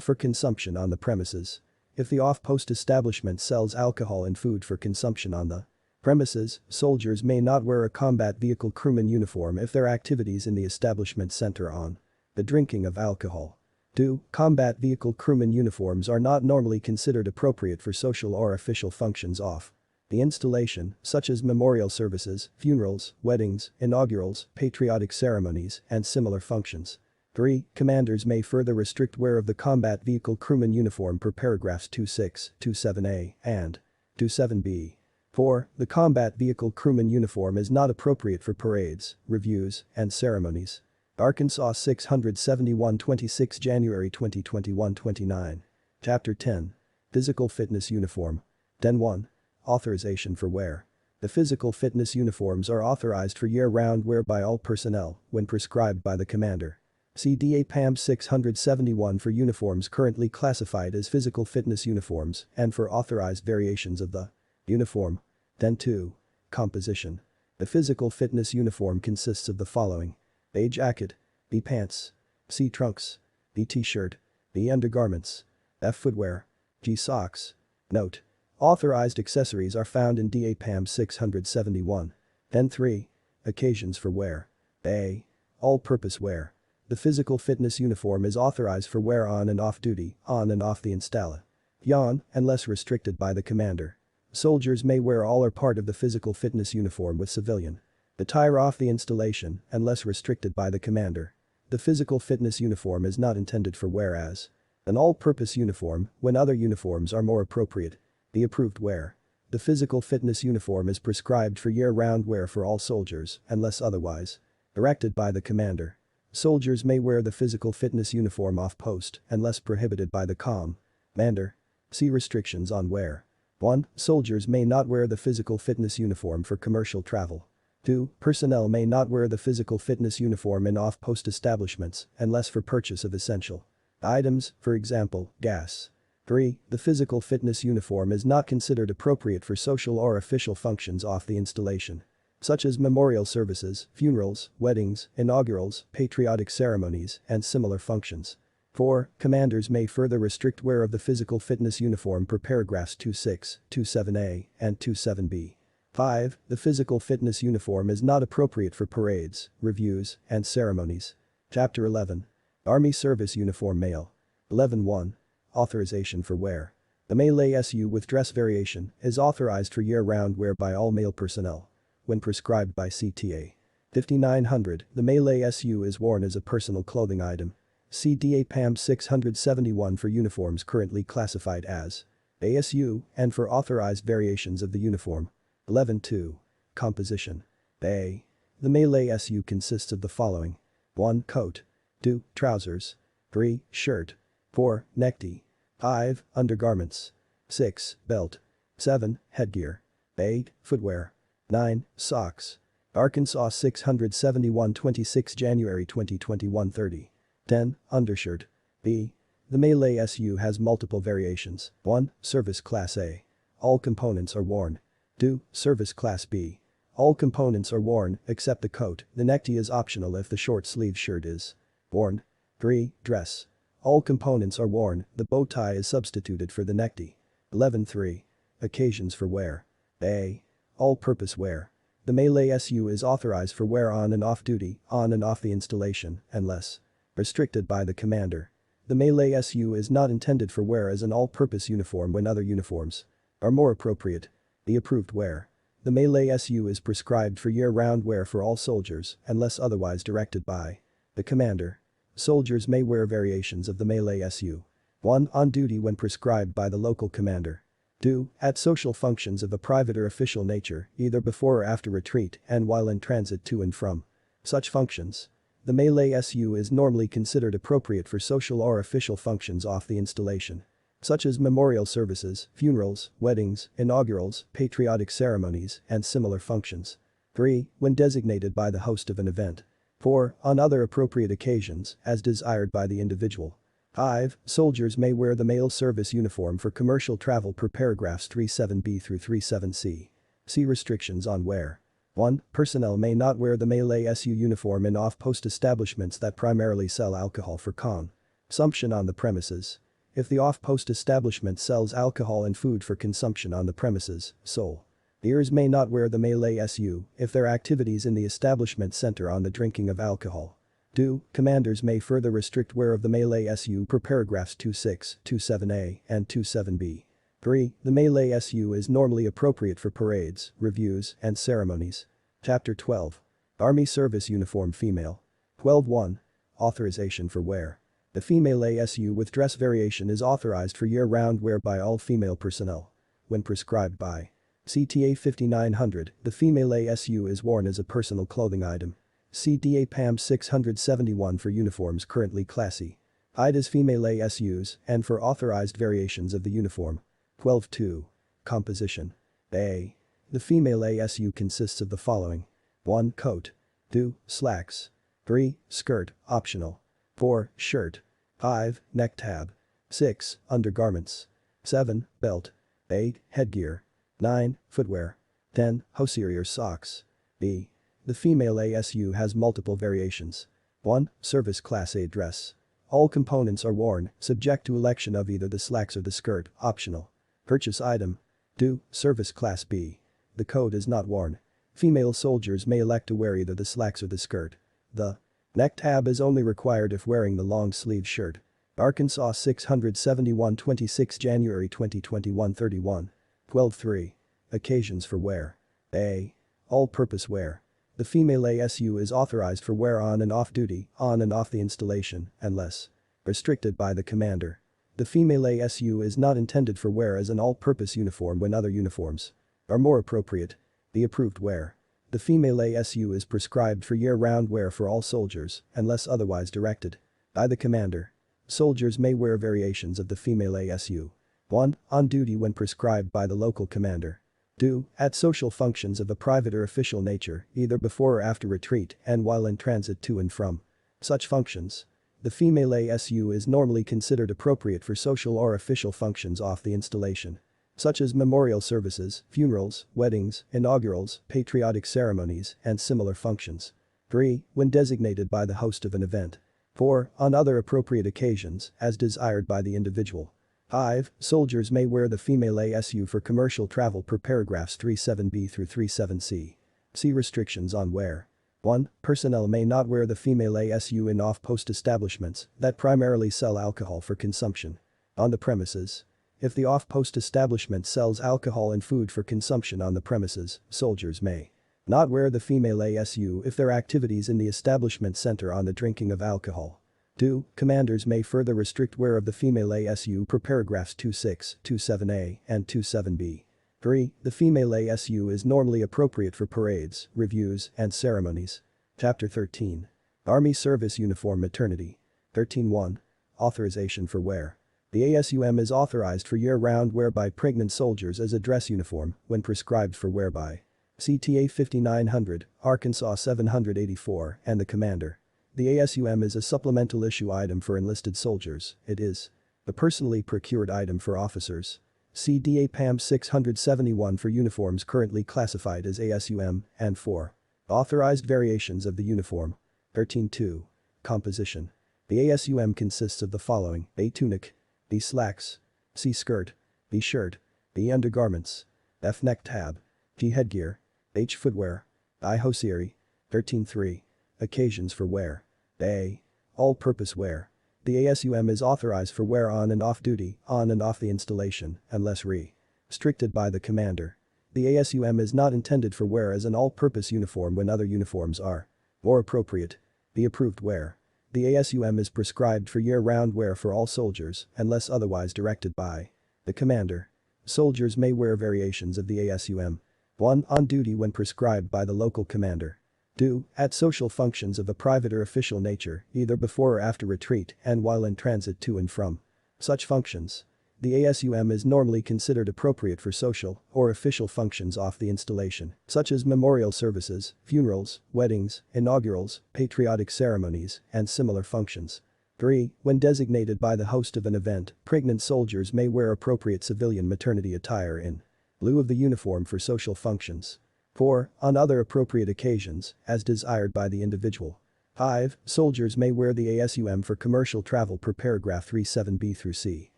for consumption on the premises. If the off-post establishment sells alcohol and food for consumption on the premises, soldiers may not wear a combat vehicle crewman uniform if their activities in the establishment center on the drinking of alcohol. 2. Combat vehicle crewman uniforms are not normally considered appropriate for social or official functions off the installation, such as memorial services, funerals, weddings, inaugurals, patriotic ceremonies, and similar functions. 3. Commanders may further restrict wear of the combat vehicle crewman uniform per paragraphs 26, 27a, and 27b. 4. The combat vehicle crewman uniform is not appropriate for parades, reviews, and ceremonies. Arkansas 671 26 January 2021 29. Chapter 10. Physical Fitness Uniform. 10.1. Authorization for wear. The physical fitness uniforms are authorized for year-round wear by all personnel when prescribed by the commander. CDA PAM 671 for uniforms currently classified as physical fitness uniforms and for authorized variations of the uniform. 10.2. Composition. The physical fitness uniform consists of the following. A. Jacket. B. Pants. C. Trunks. B. T-shirt. B. Undergarments. F. Footwear. G. Socks. Note. Authorized accessories are found in DA PAM 671. 10.3. Occasions for wear. A. All-purpose wear. The physical fitness uniform is authorized for wear on and off duty, on and off the installation, unless restricted by the commander. Soldiers may wear all or part of the physical fitness uniform with civilian attire off the installation, unless restricted by the commander. The physical fitness uniform is not intended for wear as an all-purpose uniform when other uniforms are more appropriate. The approved wear. The physical fitness uniform is prescribed for year-round wear for all soldiers, unless otherwise directed by the commander. Soldiers may wear the physical fitness uniform off-post, unless prohibited by the commander. See restrictions on wear. 1. Soldiers may not wear the physical fitness uniform for commercial travel. 2. Personnel may not wear the physical fitness uniform in off-post establishments, unless for purchase of essential items, for example, gas. 3. The physical fitness uniform is not considered appropriate for social or official functions off the installation, such as memorial services, funerals, weddings, inaugurals, patriotic ceremonies, and similar functions. 4. Commanders may further restrict wear of the physical fitness uniform per paragraphs 26, 27A, and 27B. 5. The physical fitness uniform is not appropriate for parades, reviews, and ceremonies. Chapter 11. Army Service Uniform Male. 11.1. Authorization for wear. The male ASU with dress variation is authorized for year-round wear by all male personnel. When prescribed by CTA. 5900, the male ASU is worn as a personal clothing item. CDA PAM 671 for uniforms currently classified as ASU and for authorized variations of the uniform. 11.2. Composition. A. The male ASU consists of the following. 1. Coat. 2. Trousers. 3. Shirt. 4. Necktie. 5. Undergarments. 6. Belt. 7. Headgear. 8. Footwear. 9. Socks. Arkansas 671 26 January 2021 30. 10. Undershirt. B. The male ASU has multiple variations. 1. Service Class A. All components are worn. 2. Service Class B. All components are worn except the coat. The necktie is optional if the short sleeve shirt is worn. 3. Dress. All components are worn, the bow tie is substituted for the necktie. 11.3. Occasions for wear. A. All-purpose wear. The male ASU is authorized for wear on and off duty, on and off the installation, unless restricted by the commander. The male ASU is not intended for wear as an all-purpose uniform when other uniforms are more appropriate. The approved wear. The male ASU is prescribed for year-round wear for all soldiers unless otherwise directed by the commander. Soldiers may wear variations of the male ASU. 1. On duty when prescribed by the local commander. 2. At social functions of a private or official nature, either before or after retreat and while in transit to and from such functions. The male ASU is normally considered appropriate for social or official functions off the installation, such as memorial services, funerals, weddings, inaugurals, patriotic ceremonies, and similar functions. 3. When designated by the host of an event. 4. On other appropriate occasions, as desired by the individual. 5. Soldiers may wear the male service uniform for commercial travel per paragraphs 37B through 37C. See restrictions on wear. 1. Personnel may not wear the male ASU uniform in off-post establishments that primarily sell alcohol for consumption on the premises. If the off-post establishment sells alcohol and food for consumption on the premises, soldiers may not wear the male ASU if their activities in the establishment center on the drinking of alcohol. 2. Commanders may further restrict wear of the male ASU per paragraphs 26, 27A, and 27B. 3. The male ASU is normally appropriate for parades, reviews, and ceremonies. Chapter 12. Army Service Uniform Female. 12.1. Authorization for wear. The female ASU with dress variation is authorized for year-round wear by all female personnel. When prescribed by CTA 5900, the female ASU is worn as a personal clothing item. CDA PAM 671 for uniforms currently classy. IDA's female ASUs and for authorized variations of the uniform. 12.2. Composition. A. The female ASU consists of the following. 1. Coat. 2. Slacks. 3. Skirt, optional. 4. Shirt. 5. Neck tab. 6. Undergarments. 7. Belt. 8. Headgear. 9. Footwear. 10. Hosiery socks. B. The female ASU has multiple variations. 1. Service Class A dress. All components are worn, subject to election of either the slacks or the skirt, optional. Purchase item. 2. Service Class B. The coat is not worn. Female soldiers may elect to wear either the slacks or the skirt. The neck tab is only required if wearing the long-sleeve shirt. Arkansas 671 26 January 2021 31. 12.3. Occasions for wear. A. All-purpose wear. The female ASU is authorized for wear on and off duty, on and off the installation, unless restricted by the commander. The female ASU is not intended for wear as an all-purpose uniform when other uniforms are more appropriate. The approved wear. The female ASU is prescribed for year-round wear for all soldiers, unless otherwise directed by the commander. Soldiers may wear variations of the female ASU. 1. On duty when prescribed by the local commander. 2. At social functions of a private or official nature, either before or after retreat and while in transit to and from such functions. The female ASU is normally considered appropriate for social or official functions off the installation, such as memorial services, funerals, weddings, inaugurals, patriotic ceremonies, and similar functions. 3. When designated by the host of an event. 4. On other appropriate occasions, as desired by the individual. 5. Soldiers may wear the female ASU for commercial travel per paragraphs 37b through 37c. See restrictions on wear. 1. Personnel may not wear the female ASU in off-post establishments that primarily sell alcohol for consumption. On the premises. If the off-post establishment sells alcohol and food for consumption on the premises, soldiers may not wear the female ASU if their activities in the establishment center on the drinking of alcohol. 2. Commanders may further restrict wear of the female ASU per paragraphs 26, 27a, and 27b. 3. The female ASU is normally appropriate for parades, reviews, and ceremonies. Chapter 13. Army Service Uniform Maternity. 13.1. Authorization for wear. The ASUM is authorized for year-round wear by pregnant soldiers as a dress uniform when prescribed for wear by CTA 5900, Arkansas 784, and the commander. The ASUM is a supplemental issue item for enlisted soldiers. It is a personally procured item for officers. CDA PAM 671 for uniforms currently classified as ASUM, and for authorized variations of the uniform. 13.2. Composition. The ASUM consists of the following: A tunic, B slacks, C skirt, B shirt, B undergarments, F neck tab, G headgear, H footwear, I hosiery. 13.3. Occasions for wear. A. All-purpose wear. The ASUM is authorized for wear on and off duty, on and off the installation, unless restricted by the commander. The ASUM is not intended for wear as an all-purpose uniform when other uniforms are more appropriate. The approved wear. The ASUM is prescribed for year-round wear for all soldiers, unless otherwise directed by the commander. Soldiers may wear variations of the ASUM. 1. On duty when prescribed by the local commander. 2. At social functions of a private or official nature, either before or after retreat and while in transit to and from such functions. The ASUM is normally considered appropriate for social or official functions off the installation, such as memorial services, funerals, weddings, inaugurals, patriotic ceremonies, and similar functions. 3. When designated by the host of an event, pregnant soldiers may wear appropriate civilian maternity attire in lieu of the uniform for social functions. 4. On other appropriate occasions, as desired by the individual. 5. Soldiers may wear the ASUM for commercial travel per paragraph 37b through c.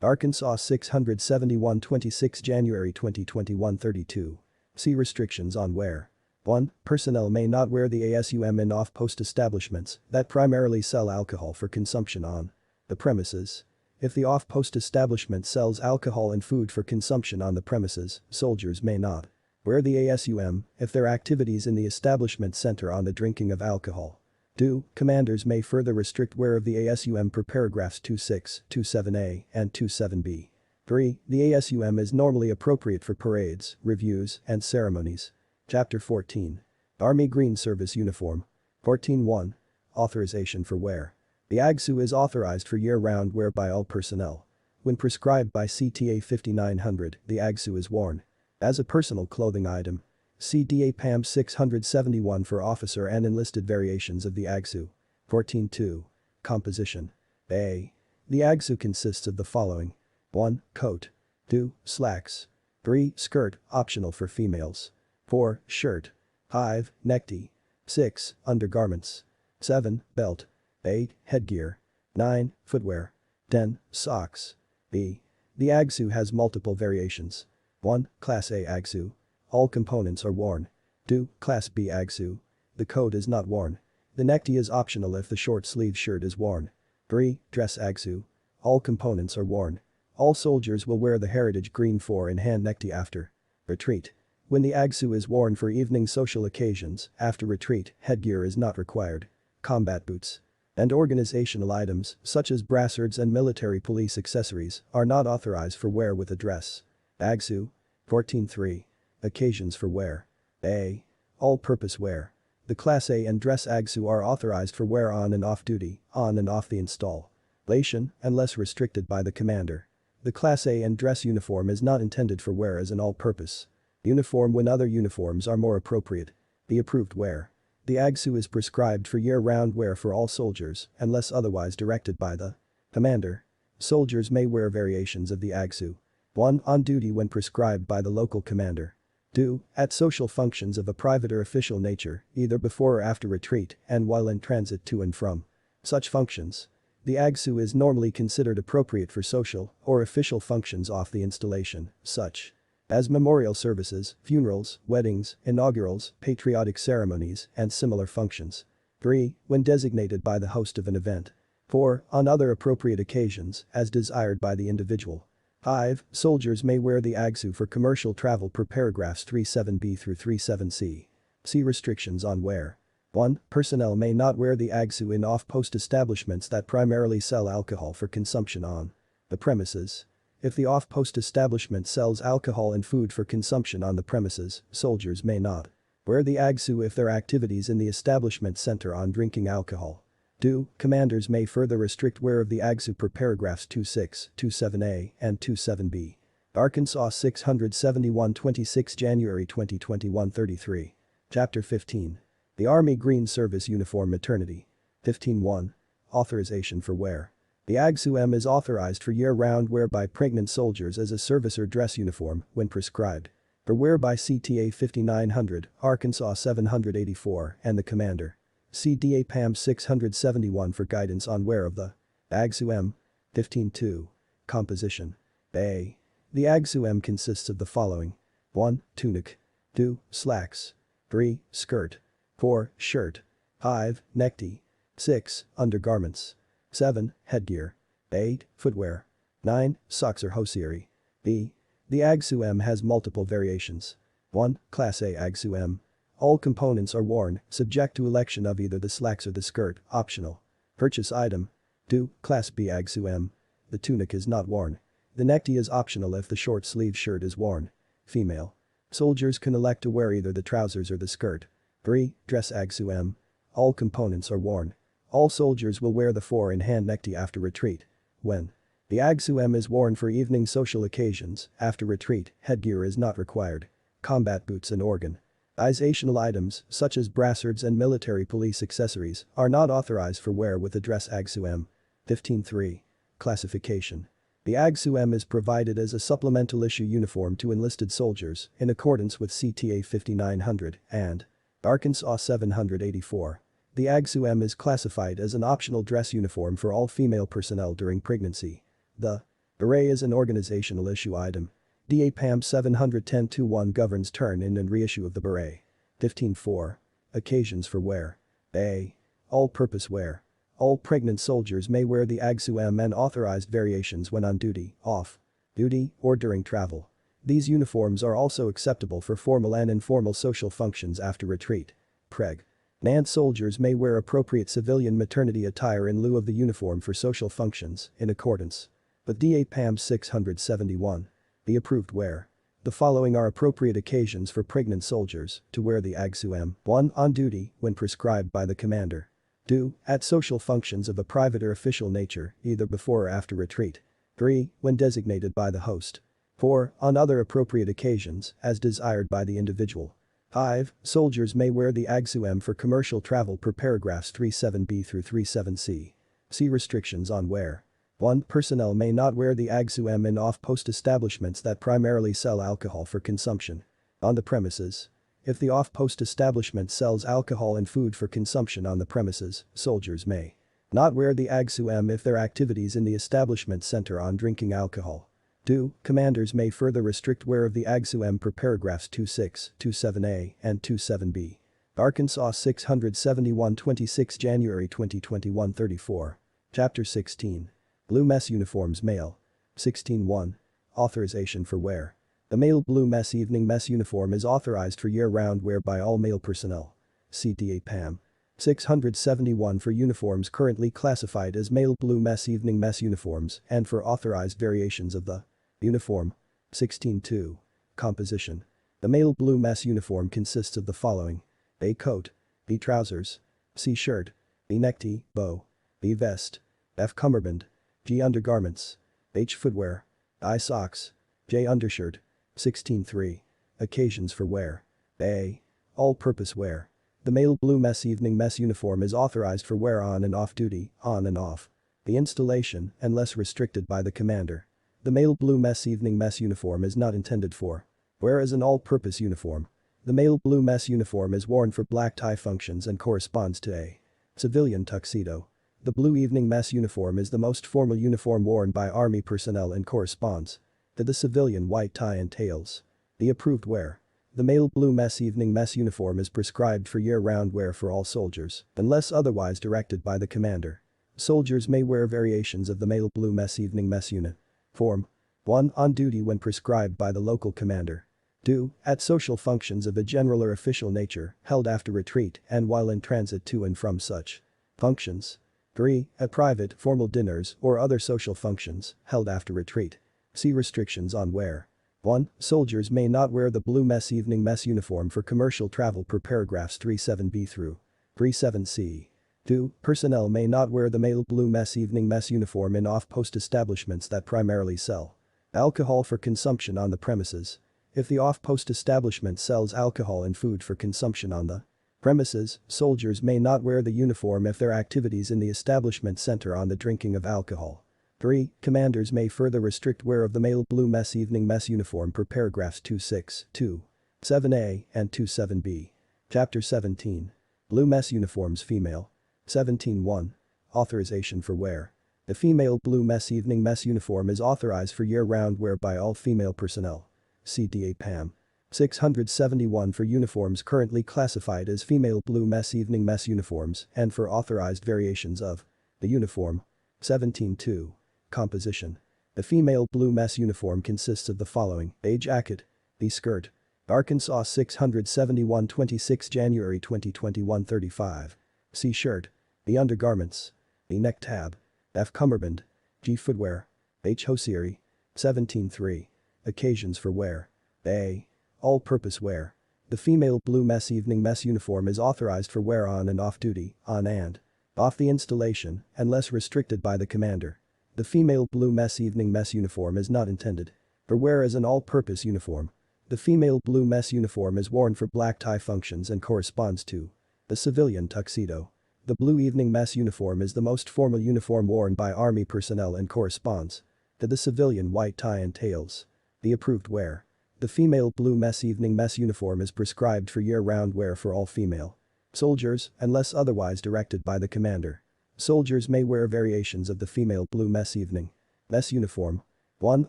Arkansas 671 26 January 2021 32. See restrictions on wear. 1. Personnel may not wear the ASUM in off-post establishments that primarily sell alcohol for consumption on the premises. If the off-post establishment sells alcohol and food for consumption on the premises, soldiers may not wear the ASUM if their activities in the establishment center on the drinking of alcohol. 2. Commanders may further restrict wear of the ASUM per paragraphs 26, 27a, and 27b. 3. The ASUM is normally appropriate for parades, reviews, and ceremonies. Chapter 14. Army Green Service Uniform. 14.1. Authorization for wear. The AGSU is authorized for year-round wear by all personnel. When prescribed by CTA 5900, the AGSU is worn as a personal clothing item. CDA PAM 671 for officer and enlisted variations of the AGSU. 14.2. Composition. A. The AGSU consists of the following: 1. Coat. 2. Slacks. 3. Skirt, optional for females. 4. Shirt. 5. Necktie. 6. Undergarments. 7. Belt. 8. Headgear. 9. Footwear. 10. Socks. B. The AGSU has multiple variations. 1. Class A AGSU. All components are worn. 2. Class B AGSU. The coat is not worn. The necktie is optional if the short-sleeve shirt is worn. 3. Dress AGSU. All components are worn. All soldiers will wear the heritage green fore-in-hand necktie after retreat. When the AGSU is worn for evening social occasions, after retreat, headgear is not required. Combat boots and organizational items, such as brassards and military police accessories, are not authorized for wear with a dress. AGSU. 14.3. Occasions for wear. A. All-purpose wear. The Class A and Dress AGSU are authorized for wear on and off duty, on and off the installation, unless restricted by the commander. The Class A and Dress uniform is not intended for wear as an all-purpose uniform when other uniforms are more appropriate. The approved wear. The AGSU is prescribed for year-round wear for all soldiers, unless otherwise directed by the commander. Soldiers may wear variations of the AGSU. 1. On duty when prescribed by the local commander. 2. At social functions of a private or official nature, either before or after retreat and while in transit to and from Such functions. The AGSU is normally considered appropriate for social or official functions off the installation, such as memorial services, funerals, weddings, inaugurals, patriotic ceremonies, and similar functions. 3. When designated by the host of an event. 4. On other appropriate occasions, as desired by the individual. 5. Soldiers may wear the AGSU for commercial travel per paragraphs 37b through 37c. See restrictions on wear. 1. Personnel may not wear the AGSU in off-post establishments that primarily sell alcohol for consumption on the premises. If the off-post establishment sells alcohol and food for consumption on the premises, soldiers may not wear the AGSU if their activities in the establishment center on drinking alcohol. 2. Commanders may further restrict wear of the AGSU per paragraphs 26, 27a, and 27b. Arkansas 671 26 January 2021 33. Chapter 15. The Army Green Service Uniform Maternity. 15.1. Authorization for wear. The AGSU-M is authorized for year-round wear by pregnant soldiers as a service or dress uniform when prescribed. For wear by CTA 5900, Arkansas 784, and the Commander. See DAPAM 671 for guidance on wear of the AGSU-M. 15.2. Composition. A. The AGSU-M consists of the following. 1. Tunic. 2. Slacks. 3. Skirt. 4. Shirt. 5. Necktie. 6. Undergarments. 7. Headgear. 8. Footwear. 9. Socks or hosiery. B. The AGSU-M has multiple variations. 1. Class A AGSU-M. All components are worn, subject to election of either the slacks or the skirt, optional. Purchase item. 2. Class B AGSU-M. The tunic is not worn. The necktie is optional if the short-sleeve shirt is worn. Female. Soldiers can elect to wear either the trousers or the skirt. 3. Dress AGSU-M. All components are worn. All soldiers will wear the four-in-hand necktie after retreat. When the AGSU-M is worn for evening social occasions, after retreat, headgear is not required. Combat boots and organizational items, such as brassards and military police accessories, are not authorized for wear with the dress AGSU-M. 15.3. Classification. The AGSU-M is provided as a supplemental issue uniform to enlisted soldiers in accordance with CTA 5900 and Arkansas 784. The AGSU-M is classified as an optional dress uniform for all female personnel during pregnancy. The beret is an organizational issue item. DAPAM 710-1 governs turn-in and reissue of the beret. 15.4. Occasions for wear. A. All-purpose wear. All pregnant soldiers may wear the AGSU-M and authorized variations when on duty, off duty, or during travel. These uniforms are also acceptable for formal and informal social functions after retreat. Pregnant soldiers may wear appropriate civilian maternity attire in lieu of the uniform for social functions, in accordance with DAPAM 671. The approved wear. The following are appropriate occasions for pregnant soldiers to wear the AGSU-M. 1. On duty, when prescribed by the commander. 2. At social functions of a private or official nature, either before or after retreat. 3. When designated by the host. 4. On other appropriate occasions, as desired by the individual. 5. Soldiers may wear the AGSU-M for commercial travel per paragraphs 37b through 37c. See restrictions on wear. 1. Personnel may not wear the AGSU-M in off-post establishments that primarily sell alcohol for consumption on the premises. If the off-post establishment sells alcohol and food for consumption on the premises, soldiers may not wear the AGSU-M if their activities in the establishment center on drinking alcohol. 2. Commanders may further restrict wear of the AGSU-M per paragraphs 26, 27a, and 27b. Arkansas 671 26 January 2021 34. Chapter 16. Blue Mess Uniforms Male. 16.1. Authorization for wear. The male blue mess evening mess uniform is authorized for year-round wear by all male personnel. CTA PAM. 671 for uniforms currently classified as male blue mess evening mess uniforms and for authorized variations of the uniform. 16.2. Composition. The male blue mess uniform consists of the following. A. Coat. B. Trousers. C. Shirt. B. Necktie, bow. B. Vest. F. Cummerbund. G. Undergarments. H. Footwear. I. Socks. J. Undershirt. 16.3. Occasions for wear. A. All-purpose wear. The male blue mess evening mess uniform is authorized for wear on and off duty, on and off the installation, unless restricted by the commander. The male blue mess evening mess uniform is not intended for wear as an all-purpose uniform. The male blue mess uniform is worn for black tie functions and corresponds to a civilian tuxedo. The blue evening mess uniform is the most formal uniform worn by Army personnel and corresponds to the civilian white tie and tails. The approved wear. The male blue evening mess uniform is prescribed for year-round wear for all soldiers, unless otherwise directed by the commander. Soldiers may wear variations of the male blue evening mess uniform. 1. On duty when prescribed by the local commander. 2. At social functions of a general or official nature held after retreat and while in transit to and from such functions. 3. At private, formal dinners or other social functions held after retreat. See restrictions on wear. 1. Soldiers may not wear the blue evening mess uniform for commercial travel per paragraphs 37b through 37c. 2. Personnel may not wear the male blue evening mess uniform in off-post establishments that primarily sell alcohol for consumption on the premises. If the off-post establishment sells alcohol and food for consumption on the premises, soldiers may not wear the uniform if their activities in the establishment center on the drinking of alcohol. 3. Commanders may further restrict wear of the male blue evening mess uniform per paragraphs 26, 2, 7a, and 27b. Chapter 17. Blue mess uniforms female. 17.1. Authorization for wear. The female blue evening mess uniform is authorized for year-round wear by all female personnel. CDA PAM. 671 for uniforms currently classified as female blue evening mess uniforms and for authorized variations of the uniform. 17.2. Composition. The female blue uniform consists of the following: A jacket. B skirt. Arkansas 671 26 January 2021 35. C shirt. B undergarments. B neck tab. F cummerbund. G footwear. H hosiery. 17.3. Occasions for wear. A. All-purpose wear. The female blue evening mess uniform is authorized for wear on and off duty, on and off the installation, unless restricted by the commander. The female blue evening mess uniform is not intended for wear as an all-purpose uniform. The female blue uniform is worn for black tie functions and corresponds to the civilian tuxedo. The blue evening mess uniform is the most formal uniform worn by Army personnel and corresponds to the civilian white tie and tails. The approved wear. The female blue evening mess uniform is prescribed for year-round wear for all female soldiers, unless otherwise directed by the commander. Soldiers may wear variations of the female blue evening mess uniform. 1.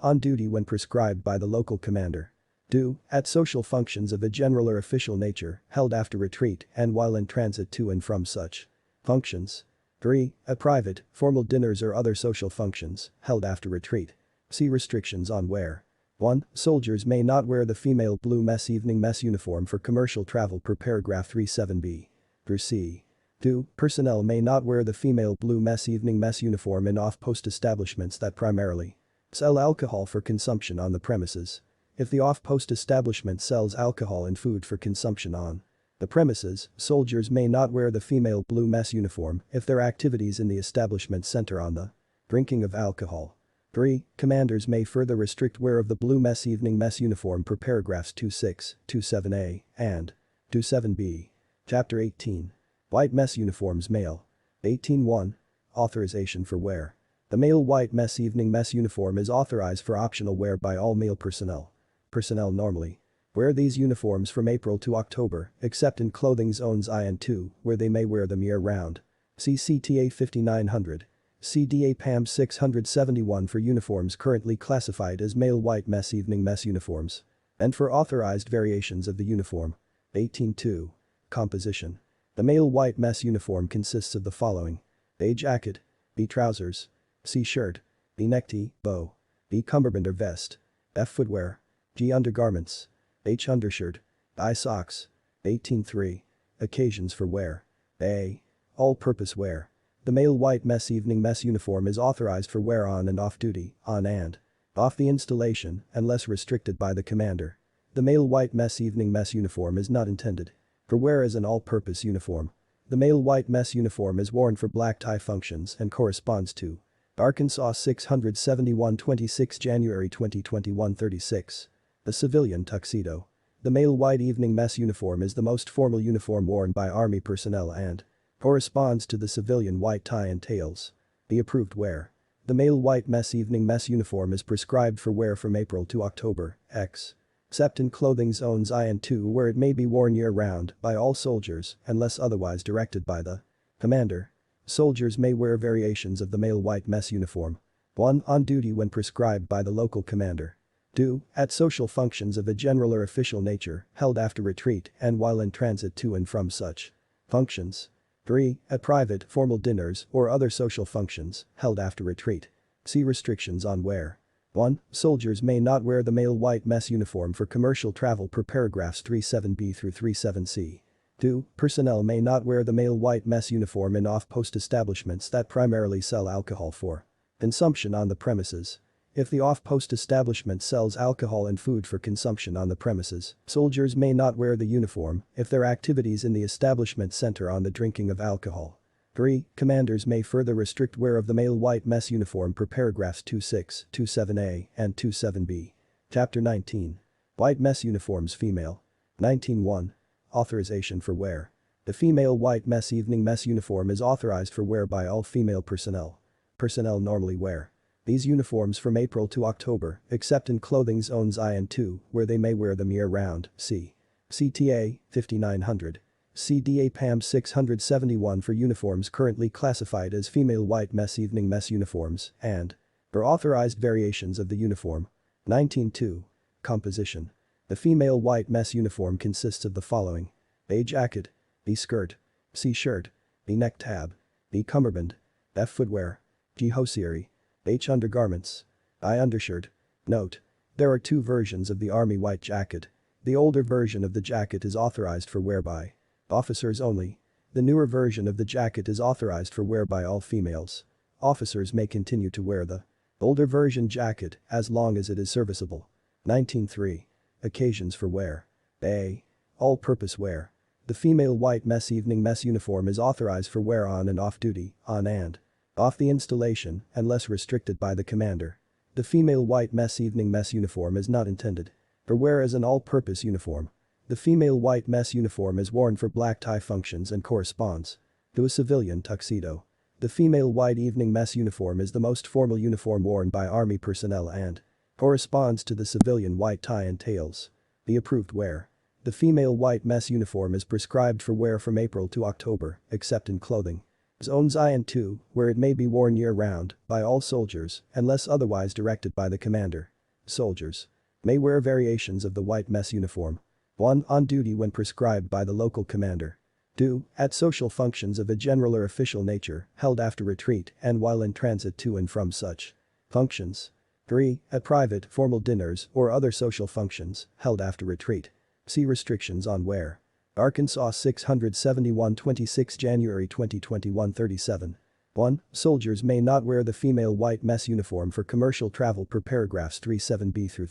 On duty when prescribed by the local commander. 2. At social functions of a general or official nature held after retreat and while in transit to and from such functions. 3. At private, formal dinners or other social functions held after retreat. See restrictions on wear. 1. Soldiers may not wear the female blue evening mess uniform for commercial travel per paragraph 37b through c. 2. Personnel may not wear the female blue evening mess uniform in off-post establishments that primarily sell alcohol for consumption on the premises. If the off-post establishment sells alcohol and food for consumption on the premises, soldiers may not wear the female blue uniform if their activities in the establishment center on the drinking of alcohol. 3. Commanders may further restrict wear of the blue evening mess uniform per paragraphs 26, 27a, and 27b. Chapter 18. White mess uniforms male. 18.1. Authorization for wear. The male white evening mess uniform is authorized for optional wear by all male personnel. Personnel normally wear these uniforms from April to October, except in clothing zones I and II, where they may wear them year-round. See CTA 5900. CDA PAM 671 for uniforms currently classified as male white evening mess uniforms. And for authorized variations of the uniform. 18.2. Composition. The male white mess uniform consists of the following: A jacket. B trousers. C shirt. B necktie, bow. B cummerbund or vest. F footwear. G undergarments. H undershirt. I socks. 18.3. Occasions for wear. A. All-purpose wear. The male white evening mess uniform is authorized for wear on and off duty, on and off the installation, unless restricted by the commander. The male white evening mess uniform is not intended for wear as an all-purpose uniform. The male white uniform is worn for black tie functions and corresponds to Arkansas 671 26 January 2021 36. The civilian tuxedo. The male white evening mess uniform is the most formal uniform worn by Army personnel and corresponds to the civilian white tie and tails. The approved wear. The male white evening mess uniform is prescribed for wear from April to October, except in clothing zones I and II where it may be worn year-round by all soldiers unless otherwise directed by the commander. Soldiers may wear variations of the male white mess uniform. 1. On duty when prescribed by the local commander. 2. At social functions of a general or official nature held after retreat and while in transit to and from such functions. 3. At private, formal dinners or other social functions held after retreat. See restrictions on wear. 1. Soldiers may not wear the male white mess uniform for commercial travel per paragraphs 37b through 37c. 2. Personnel may not wear the male white mess uniform in off-post establishments that primarily sell alcohol for consumption on the premises. If the off-post establishment sells alcohol and food for consumption on the premises, soldiers may not wear the uniform if their activities in the establishment center on the drinking of alcohol. 3. Commanders may further restrict wear of the male white mess uniform per paragraphs 26, 27a, and 27b. Chapter 19. White mess uniforms female. 19.1. Authorization for wear. The female white mess evening mess uniform is authorized for wear by all female personnel. Personnel normally wear these uniforms from April to October, except in clothing zones I and II, where they may wear them year-round, see CTA 5900. CDA PAM 671 for uniforms currently classified as female white mess evening mess uniforms, and for authorized variations of the uniform. 19.2. Composition. The female white mess uniform consists of the following: A jacket, B skirt, C shirt, B neck tab, B cummerbund, F footwear, G hosiery, H undergarments, I undershirt. Note: there are two versions of the Army white jacket. The older version of the jacket is authorized for wear by officers only. The newer version of the jacket is authorized for wear by all females. Officers may continue to wear the older version jacket as long as it is serviceable. 19.3. Occasions for wear. A. All-purpose wear. The female white mess evening mess uniform is authorized for wear on and off duty, on and off the installation, unless restricted by the commander. The female white mess evening mess uniform is not intended for wear as an all-purpose uniform. The female white mess uniform is worn for black tie functions and corresponds to a civilian tuxedo. The female white evening mess uniform is the most formal uniform worn by Army personnel and corresponds to the civilian white tie and tails. The approved wear. The female white mess uniform is prescribed for wear from April to October, except in clothing zones I and II, where it may be worn year-round by all soldiers unless otherwise directed by the commander. Soldiers may wear variations of the white mess uniform. 1. On duty when prescribed by the local commander. 2. At social functions of a general or official nature held after retreat and while in transit to and from such functions. 3. At private, formal dinners or other social functions held after retreat. See restrictions on wear. Arkansas 671 26 January 2021 37. 1. Soldiers may not wear the female white mess uniform for commercial travel per paragraphs 37b through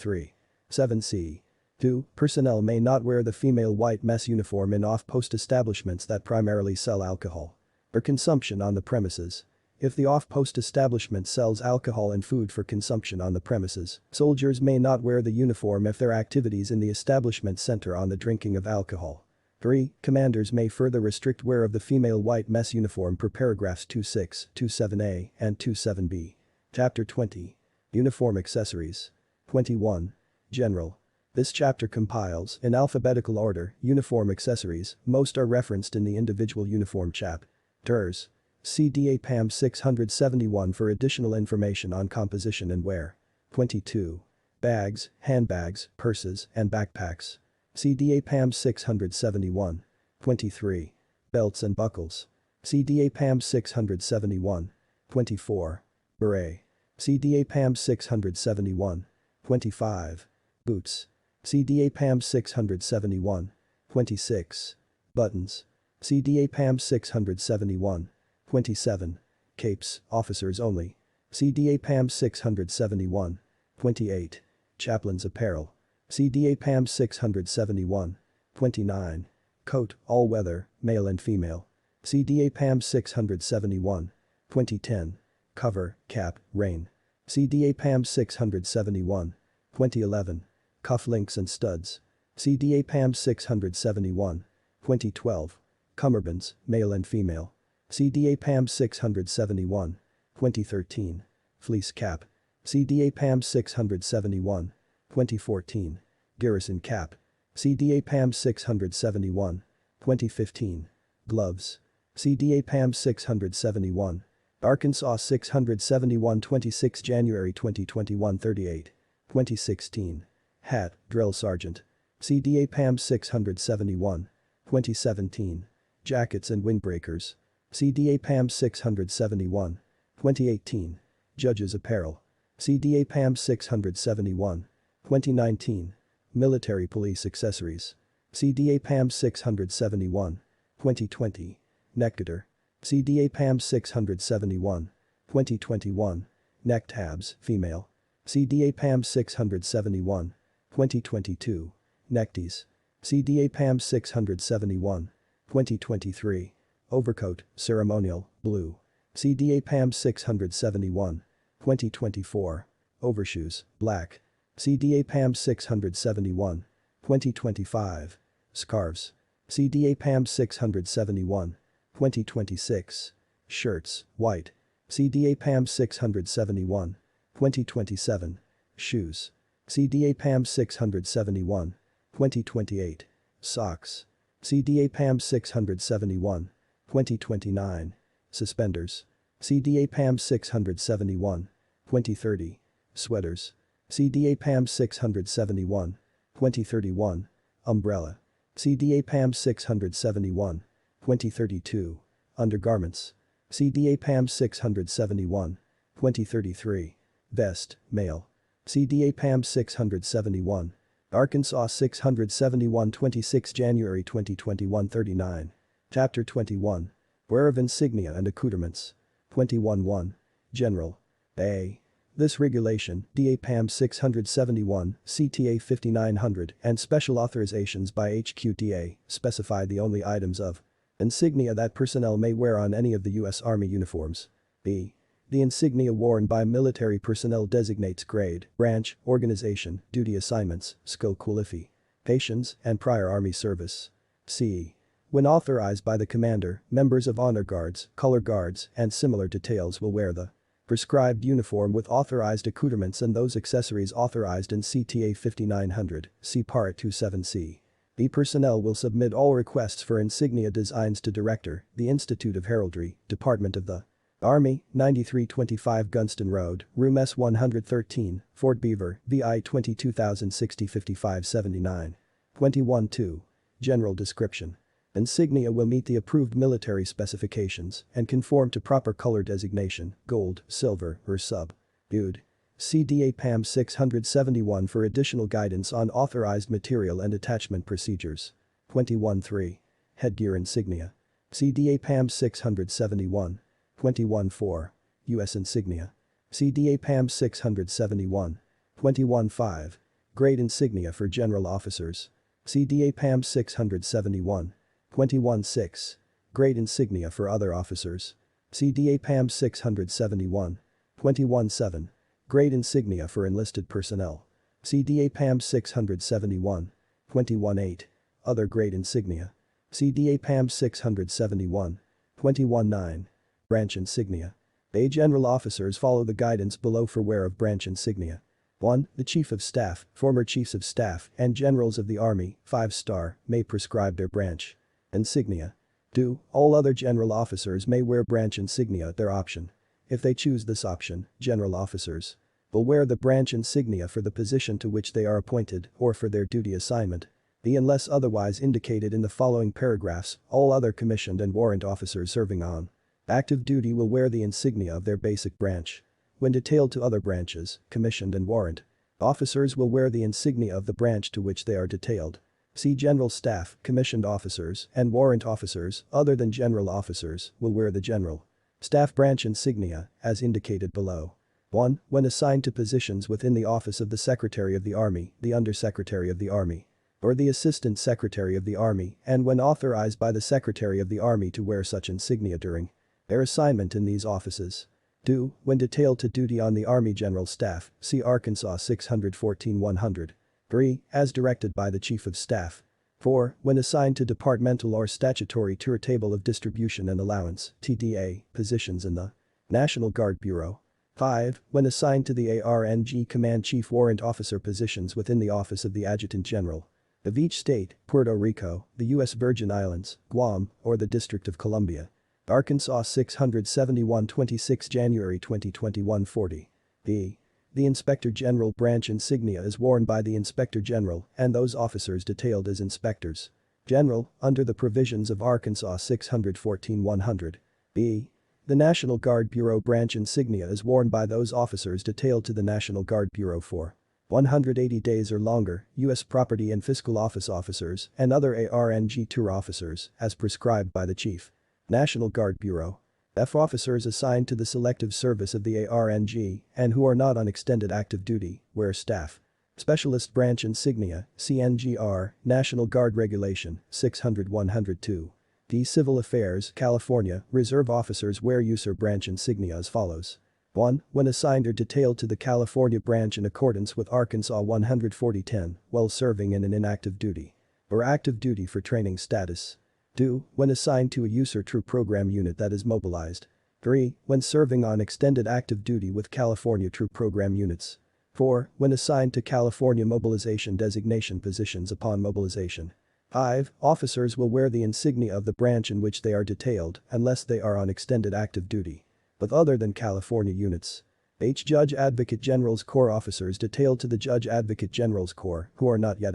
37c. 2. Personnel may not wear the female white mess uniform in off-post establishments that primarily sell alcohol for consumption on the premises. If the off-post establishment sells alcohol and food for consumption on the premises, soldiers may not wear the uniform if their activities in the establishment center on the drinking of alcohol. 3. Commanders may further restrict wear of the female white mess uniform per paragraphs 26, 27a, and 27b. Chapter 20. Uniform accessories. 21. General. This chapter compiles, in alphabetical order, uniform accessories. Most are referenced in the individual uniform chapters. See DA PAM 671 for additional information on composition and wear. 22. Bags, handbags, purses, and backpacks. See DA PAM 671. 23. Belts and buckles. See DA PAM 671. 24. Beret. See DA PAM 671. 25. Boots. See DA PAM 671. 26. Buttons. See DA PAM 671. 27. Capes, officers only. See DA PAM 671. 28. Chaplain's apparel. See DA PAM 671. 29. Coat, all-weather, male and female. See DA PAM 671. 2010. Cover, cap, rain. See DA PAM 671. 2011. Cufflinks and studs. See DA PAM 671. 2012. Cummerbunds, male and female. See DA PAM 671. 2013. Fleece cap. See DA PAM 671. 2014. Garrison cap. See DA PAM 671. 2015. Gloves. CDA PAM 671. Arkansas 671 26 January 2021 38. 2016. Hat, Drill Sergeant. CDA PAM 671. 2017. Jackets and Windbreakers. CDA PAM 671. 2018. Judges Apparel. CDA PAM 671. 2019. Military Police Accessories. CDA PAM 671. 2020. Nectar. CDA PAM 671. 2021. Neck tabs, female. CDA PAM 671. 2022. Neckties. CDA PAM 671. 2023. Overcoat, ceremonial, blue. CDA PAM 671. 2024. Overshoes, black. CDA PAM 671. 2025. Scarves. CDA PAM 671. 2026. Shirts, white. CDA PAM 671. 2027. Shoes. CDA PAM 671. 2028. Socks. CDA PAM 671. 2029. Suspenders. CDA PAM 671. 2030. Sweaters. CDA PAM 671. 2031. Umbrella. CDA PAM 671. 2032. Undergarments. CDA PAM 671. 2033. Vest, male. CDA PAM 671. Arkansas 671 26 January 2021 39. Chapter 21. Wear of Insignia and Accoutrements. 21-1. General. A. This regulation, DA PAM 671, CTA 5900, and special authorizations by HQTA specify the only items of insignia that personnel may wear on any of the U.S. Army uniforms. B. The insignia worn by military personnel designates grade, branch, organization, duty assignments, skill qualifications, and prior Army service. C. When authorized by the commander, members of honor guards, color guards, and similar details will wear the prescribed uniform with authorized accoutrements and those accessories authorized in CTA 5900, see Part 27C. The personnel will submit all requests for insignia designs to Director, the Institute of Heraldry, Department of the Army, 9325 Gunston Road, Room S113, Fort Beaver, VI 22060 5579. 21-2. General description. Insignia will meet the approved military specifications and conform to proper color designation, gold, silver, or sub-Bud. CDA PAM 671 for additional guidance on authorized material and attachment procedures. 21-3. Headgear insignia. CDA PAM 671. 21-4. U.S. insignia. CDA PAM 671. 21-5. Grade insignia for general officers. CDA PAM 671. 21-6. Grade insignia for other officers. CDA PAM 671. 21-7. Grade insignia for enlisted personnel. CDA PAM 671. 21-8. Other grade insignia. CDA PAM 671. 21-9. Branch insignia. A general officers follow the guidance below for wear of branch insignia. 1. The Chief of Staff, former Chiefs of Staff, and Generals of the Army, 5-star, may prescribe their branch insignia. 2. All other general officers may wear branch insignia at their option. If they choose this option, general officers will wear the branch insignia for the position to which they are appointed or for their duty assignment. Unless otherwise indicated in the following paragraphs, all other commissioned and warrant officers serving on active duty will wear the insignia of their basic branch. When detailed to other branches, commissioned and warrant officers will wear the insignia of the branch to which they are detailed. See General Staff, commissioned officers, and warrant officers, other than general officers, will wear the General Staff branch insignia, as indicated below. 1. When assigned to positions within the office of the Secretary of the Army, the Undersecretary of the Army, or the Assistant Secretary of the Army, and when authorized by the Secretary of the Army to wear such insignia during their assignment in these offices. 2. When detailed to duty on the Army General Staff, see Arkansas 614-100. 3. As directed by the Chief of Staff. 4. When assigned to departmental or statutory tour table of distribution and allowance, TDA, positions in the National Guard Bureau. 5. When assigned to the ARNG Command Chief Warrant Officer positions within the Office of the Adjutant General of each state, Puerto Rico, the U.S. Virgin Islands, Guam, or the District of Columbia. Arkansas 671 26 January 2021 40. B. The Inspector General branch insignia is worn by the Inspector General and those officers detailed as inspectors general under the provisions of Arkansas 614 100. B. The National Guard Bureau branch insignia is worn by those officers detailed to the National Guard Bureau for 180 days or longer, U.S. Property and Fiscal Office officers and other ARNG tour officers as prescribed by the Chief. National Guard Bureau. F. Officers assigned to the selective service of the ARNG and who are not on extended active duty, wear staff. Specialist branch insignia, CNGR, National Guard Regulation, 600-102. D. Civil Affairs, California, Reserve officers wear user branch insignia as follows. 1. When assigned or detailed to the California branch in accordance with Arkansas 140-10, while serving in an inactive duty or active duty for training status. 2. When assigned to a user troop program unit that is mobilized. 3. When serving on extended active duty with California troop program units. 4. When assigned to California mobilization designation positions upon mobilization. 5. Officers will wear the insignia of the branch in which they are detailed unless they are on extended active duty. But other than California units. H. Judge Advocate General's Corps officers detailed to the Judge Advocate General's Corps who are not yet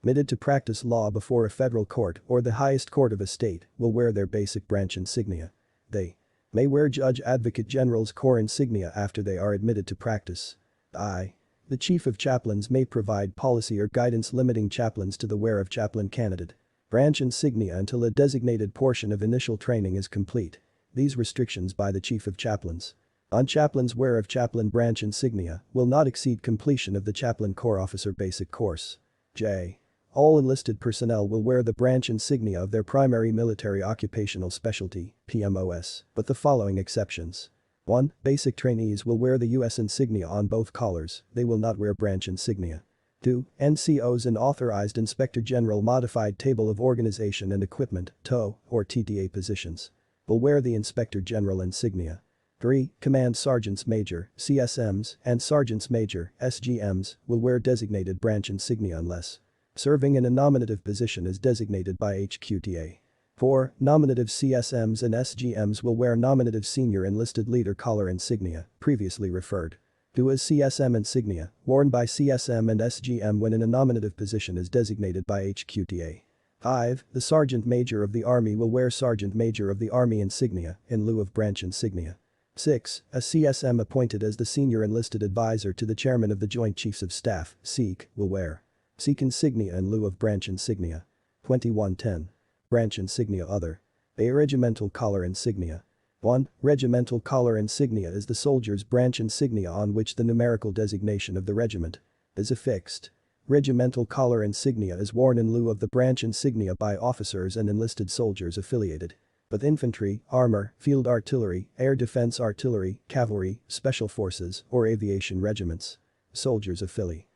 admitted to practice law before a federal court or the highest court of a state will wear their basic branch insignia. They may wear Judge Advocate General's Corps insignia after they are admitted to practice. I. The Chief of Chaplains may provide policy or guidance limiting chaplains to the wear of chaplain candidate branch insignia until a designated portion of initial training is complete. These restrictions by the Chief of Chaplains on chaplains' wear of chaplain branch insignia will not exceed completion of the Chaplain Corps Officer Basic Course. J. All enlisted personnel will wear the branch insignia of their primary military occupational specialty, PMOS, but the following exceptions. 1. Basic trainees will wear the U.S. insignia on both collars, they will not wear branch insignia. 2. NCOs and Authorized Inspector General Modified Table of Organization and Equipment, TO, or TDA positions will wear the Inspector General insignia. 3. Command Sergeants Major, CSMs, and Sergeants Major, SGMs, will wear designated branch insignia unless serving in a nominative position as designated by HQTA. 4. Nominative CSMs and SGMs will wear nominative Senior Enlisted Leader collar insignia, previously referred to as CSM insignia, worn by CSM and SGM when in a nominative position as designated by HQTA. 5. The Sergeant Major of the Army will wear Sergeant Major of the Army insignia in lieu of branch insignia. 6. A CSM appointed as the Senior Enlisted Advisor to the Chairman of the Joint Chiefs of Staff, SEAC, will wear SEAC insignia in lieu of branch insignia. 2110. Branch insignia other. A. Regimental collar insignia. 1. Regimental collar insignia is the soldier's branch insignia on which the numerical designation of the regiment is affixed. Regimental collar insignia is worn in lieu of the branch insignia by officers and enlisted soldiers affiliated with infantry, armor, field artillery, air defense artillery, cavalry, special forces, or aviation regiments. Soldiers affiliated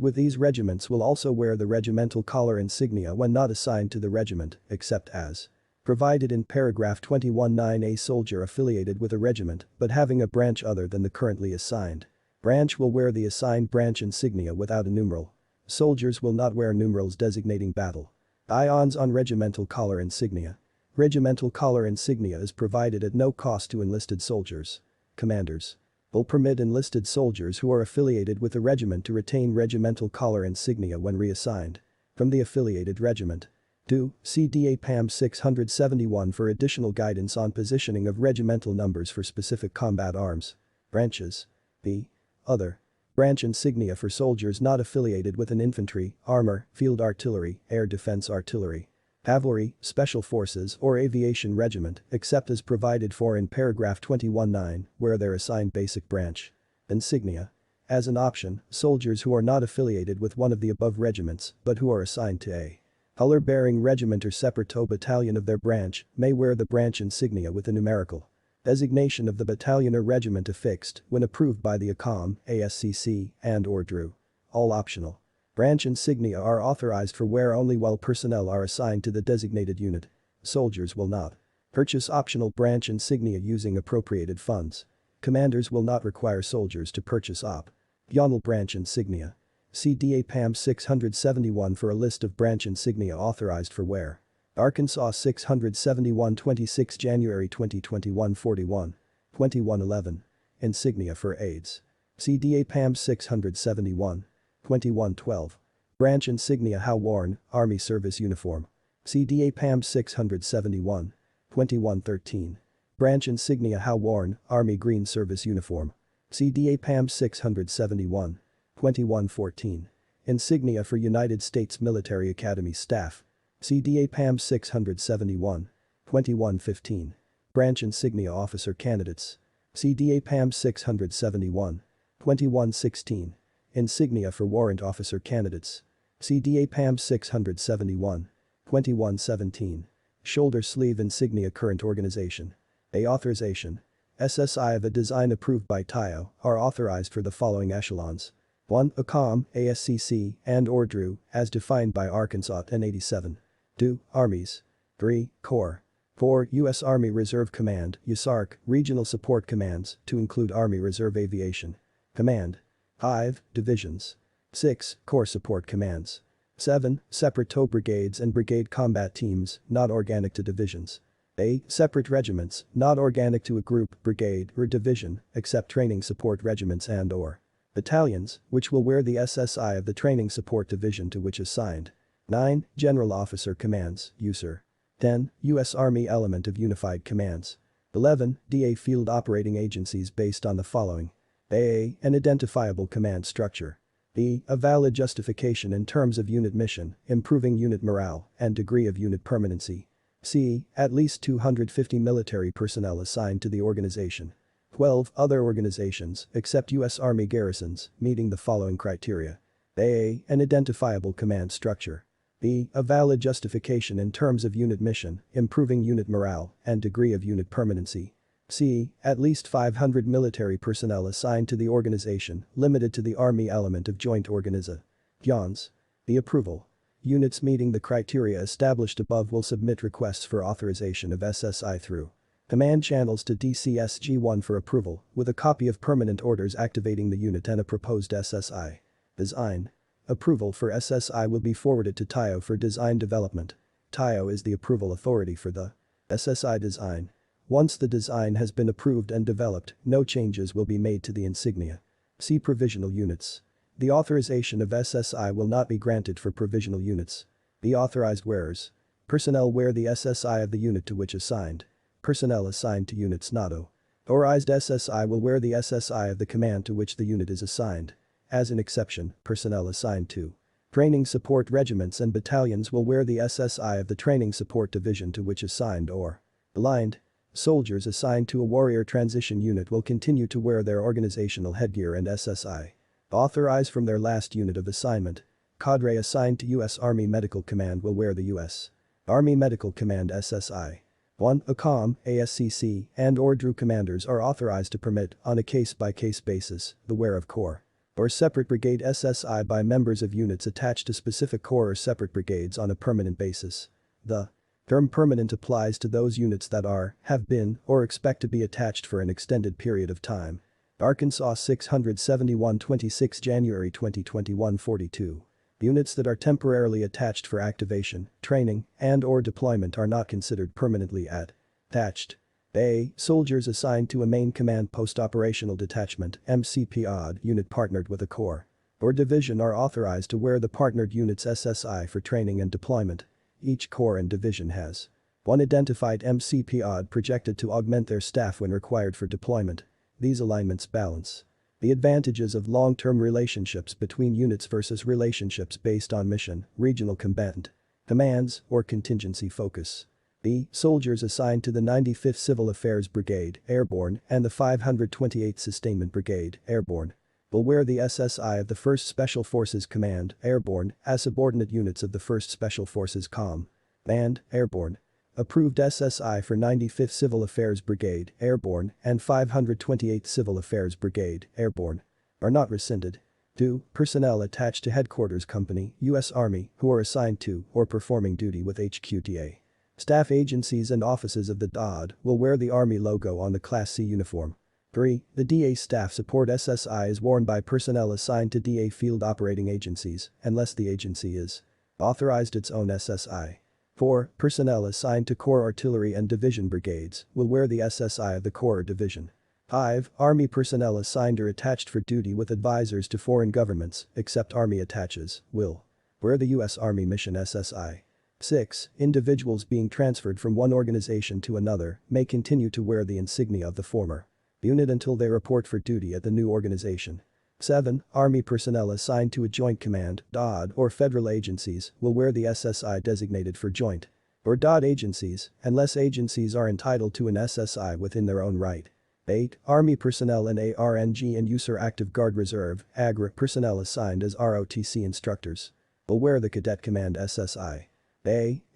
with these regiments will also wear the regimental collar insignia when not assigned to the regiment, except as provided in paragraph 21(9). A soldier affiliated with a regiment but having a branch other than the currently assigned branch will wear the assigned branch insignia without a numeral. Soldiers will not wear numerals designating battle ions on regimental collar insignia. Regimental collar insignia is provided at no cost to enlisted soldiers. Commanders will permit enlisted soldiers who are affiliated with a regiment to retain regimental collar insignia when reassigned from the affiliated regiment. 2. See DAPAM 671 for additional guidance on positioning of regimental numbers for specific combat arms. Branches. B. Other. Branch insignia for soldiers not affiliated with an infantry, armor, field artillery, air defense artillery, cavalry, special forces, or aviation regiment, except as provided for in paragraph 21(9), where their assigned basic branch insignia. As an option, soldiers who are not affiliated with one of the above regiments but who are assigned to a color-bearing regiment or separate battalion of their branch may wear the branch insignia with the numerical designation of the battalion or regiment affixed when approved by the ACOM, ASCC, and/or DRU. All optional. Branch insignia are authorized for wear only while personnel are assigned to the designated unit. Soldiers will not purchase optional branch insignia using appropriated funds. Commanders will not require soldiers to purchase optional branch insignia. See DAPAM 671 for a list of branch insignia authorized for wear. Arkansas 671 26 January 2021 41. 2111. Insignia for AIDS. CDA PAM 671. 2112. Branch Insignia how worn, Army Service Uniform. CDA PAM 671. 2113. Branch Insignia how worn, Army Green Service Uniform. CDA PAM 671. 2114. Insignia for United States Military Academy Staff. CDA PAM 671. 2115. Branch Insignia Officer Candidates. CDA PAM 671. 2116. Insignia for Warrant Officer Candidates. CDA PAM 671. 2117. Shoulder Sleeve Insignia Current Organization. A authorization. SSI of a design approved by TIO are authorized for the following echelons. 1. ACOM, ASCC, and/or DRU, as defined by Arkansas N87. 2. Armies. 3. Corps. 4. U.S. Army Reserve Command, USARC, Regional Support Commands, to include Army Reserve Aviation Command. 5. Divisions. 6. Corps Support Commands. 7. Separate tow brigades and brigade combat teams, not organic to divisions. 8. Separate regiments, not organic to a group, brigade, or division, except training support regiments and/or battalions, which will wear the SSI of the training support division to which assigned. 9. General Officer Commands, USAR. 10. U.S. Army Element of Unified Commands. 11. DA Field Operating Agencies based on the following. A. An identifiable command structure. B. A valid justification in terms of unit mission, improving unit morale, and degree of unit permanency. C. At least 250 military personnel assigned to the organization. 12. Other organizations, except U.S. Army garrisons, meeting the following criteria. A. An identifiable command structure. B. A valid justification in terms of unit mission, improving unit morale, and degree of unit permanency. C. At least 500 military personnel assigned to the organization, limited to the Army element of joint organizations. The approval. Units meeting the criteria established above will submit requests for authorization of SSI through command channels to DCSG-1 for approval, with a copy of permanent orders activating the unit and a proposed SSI. Design. Approval for SSI will be forwarded to TIO for design development. TIO is the approval authority for the SSI design. Once the design has been approved and developed, no changes will be made to the insignia. See provisional units. The authorization of SSI will not be granted for provisional units. The authorized wearers. Personnel wear the SSI of the unit to which assigned. Personnel assigned to units not authorized SSI will wear the SSI of the command to which the unit is assigned. As an exception, personnel assigned to training support regiments and battalions will wear the SSI of the training support division to which assigned or aligned. Soldiers assigned to a warrior transition unit will continue to wear their organizational headgear and SSI. Authorized from their last unit of assignment. Cadre assigned to U.S. Army Medical Command will wear the U.S. Army Medical Command SSI. 1. ACOM, ASCC, and/or DRU commanders are authorized to permit, on a case-by-case basis, the wear of corps or separate brigade SSI by members of units attached to specific corps or separate brigades on a permanent basis. The term permanent applies to those units that are, have been, or expect to be attached for an extended period of time. Arkansas 671 26 January 2021 42. Units that are temporarily attached for activation, training, and/or deployment are not considered permanently attached. A. Soldiers assigned to a main command post-operational detachment (MCPOD) unit partnered with a corps or division are authorized to wear the partnered unit's SSI for training and deployment. Each corps and division has one identified MCPOD projected to augment their staff when required for deployment. These alignments balance the advantages of long-term relationships between units versus relationships based on mission, regional combatant commands, or contingency focus. B. Soldiers assigned to the 95th Civil Affairs Brigade, Airborne, and the 528th Sustainment Brigade, Airborne, will wear the SSI of the 1st Special Forces Command, Airborne, as subordinate units of the 1st Special Forces Command, Airborne. Approved SSI for 95th Civil Affairs Brigade, Airborne, and 528th Civil Affairs Brigade, Airborne, are not rescinded. 2. Personnel attached to Headquarters Company, U.S. Army, who are assigned to or performing duty with HQTA. Staff agencies and offices of the DOD will wear the Army logo on the Class C uniform. 3. The DA staff support SSI is worn by personnel assigned to DA field operating agencies, unless the agency is authorized its own SSI. 4. Personnel assigned to Corps Artillery and Division Brigades will wear the SSI of the Corps or Division. 5. Army personnel assigned or attached for duty with advisors to foreign governments, except Army attaches, will wear the U.S. Army Mission SSI. 6. Individuals being transferred from one organization to another may continue to wear the insignia of the former unit until they report for duty at the new organization. 7. Army personnel assigned to a Joint Command (DOD) or federal agencies will wear the SSI designated for Joint or DOD agencies, unless agencies are entitled to an SSI within their own right. 8. Army personnel and ARNG and USAR Active Guard Reserve (AGRA) personnel assigned as ROTC instructors will wear the Cadet Command SSI.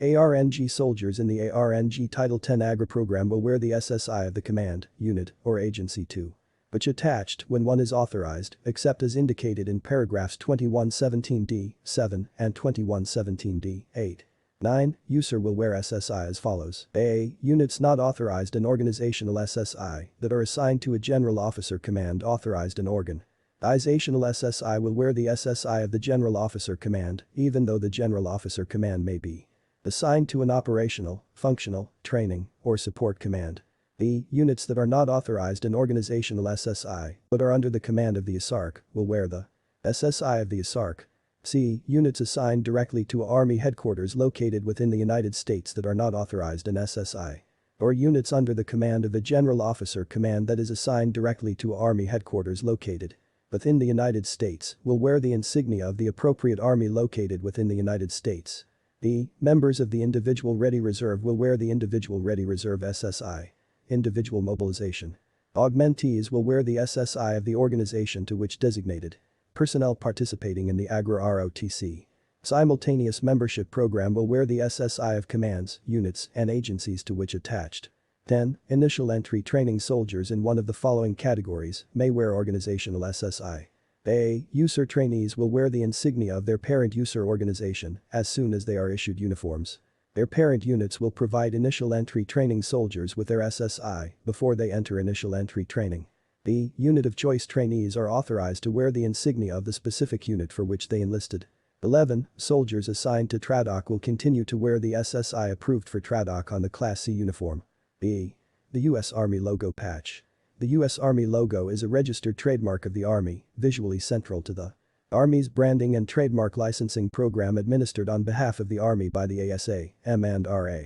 ARNG soldiers in the ARNG Title 10 AGRA program will wear the SSI of the command, unit, or agency to which attached when one is authorized, except as indicated in paragraphs 2117d, 7 and 2117d, 8. 9. USAR will wear SSI as follows. A. Units not authorized an organizational SSI that are assigned to a general officer command authorized an organ. Organizational SSI will wear the SSI of the General Officer Command, even though the General Officer Command may be assigned to an operational, functional, training, or support command. B. Units that are not authorized an organizational SSI but are under the command of the ASARC will wear the SSI of the ASARC. C. Units assigned directly to Army headquarters located within the United States that are not authorized an SSI. Or units under the command of a General Officer Command that is assigned directly to Army headquarters located within the United States will wear the insignia of the appropriate Army located within the United States. D. Members of the Individual Ready Reserve will wear the Individual Ready Reserve SSI. Individual mobilization. Augmentees will wear the SSI of the organization to which designated. Personnel participating in the AGRA ROTC simultaneous membership program will wear the SSI of commands, units, and agencies to which attached. 10. Initial entry training soldiers in one of the following categories may wear organizational SSI. A. USAR trainees will wear the insignia of their parent USAR organization as soon as they are issued uniforms. Their parent units will provide initial entry training soldiers with their SSI before they enter initial entry training. B. Unit of choice trainees are authorized to wear the insignia of the specific unit for which they enlisted. 11. Soldiers assigned to TRADOC will continue to wear the SSI approved for TRADOC on the Class C uniform. B. The U.S. Army logo patch. The U.S. Army logo is a registered trademark of the Army, visually central to the Army's branding and trademark licensing program administered on behalf of the Army by the ASA, M&RA.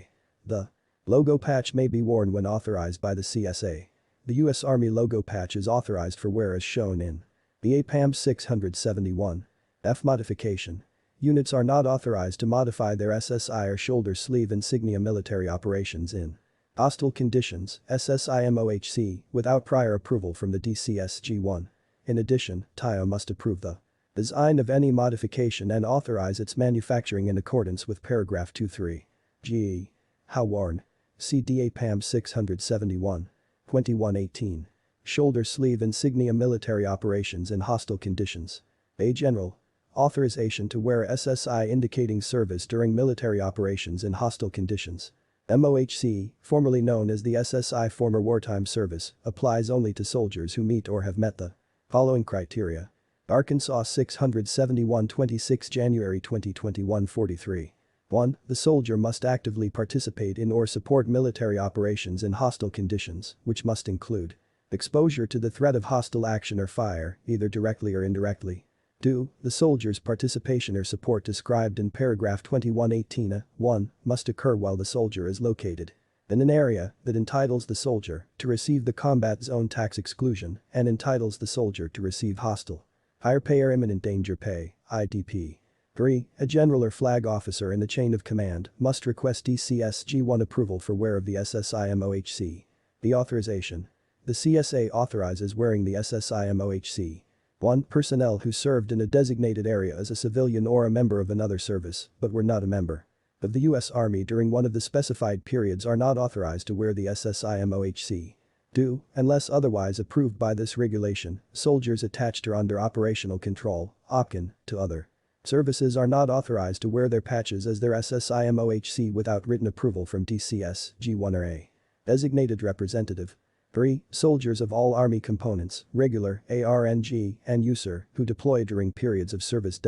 The logo patch may be worn when authorized by the CSA. The U.S. Army logo patch is authorized for wear as shown in the APAM 671. F. Modification. Units are not authorized to modify their SSI or shoulder sleeve insignia military operations in hostile conditions, SSI-MOHC, without prior approval from the DCSG-1. In addition, TIO must approve the design of any modification and authorize its manufacturing in accordance with paragraph 2.3. G. How worn. CDA PAM 671. 2118. Shoulder sleeve insignia military operations in hostile conditions. A. General. Authorization to wear SSI indicating service during military operations in hostile conditions. MOHC, formerly known as the SSI former wartime service, applies only to soldiers who meet or have met the following criteria. Arkansas 671 26 January 2021 43. 1. The soldier must actively participate in or support military operations in hostile conditions, which must include exposure to the threat of hostile action or fire, either directly or indirectly. 2. The soldier's participation or support described in paragraph 2118(1) must occur while the soldier is located in an area that entitles the soldier to receive the combat zone tax exclusion and entitles the soldier to receive hostile higher pay or imminent danger pay, IDP. 3. A general or flag officer in the chain of command must request DCSG-1 approval for wear of the SSI-MOHC. The authorization. The CSA authorizes wearing the SSI-MOHC. 1. Personnel who served in a designated area as a civilian or a member of another service, but were not a member of the U.S. Army during one of the specified periods are not authorized to wear the SSI-MOHC. 2. Unless otherwise approved by this regulation, soldiers attached or under operational control, OPCON, to other services are not authorized to wear their patches as their SSI-MOHC without written approval from DCSG-1 or a designated representative. 3. Soldiers of all Army components, regular, ARNG, and USAR, who deploy during periods of service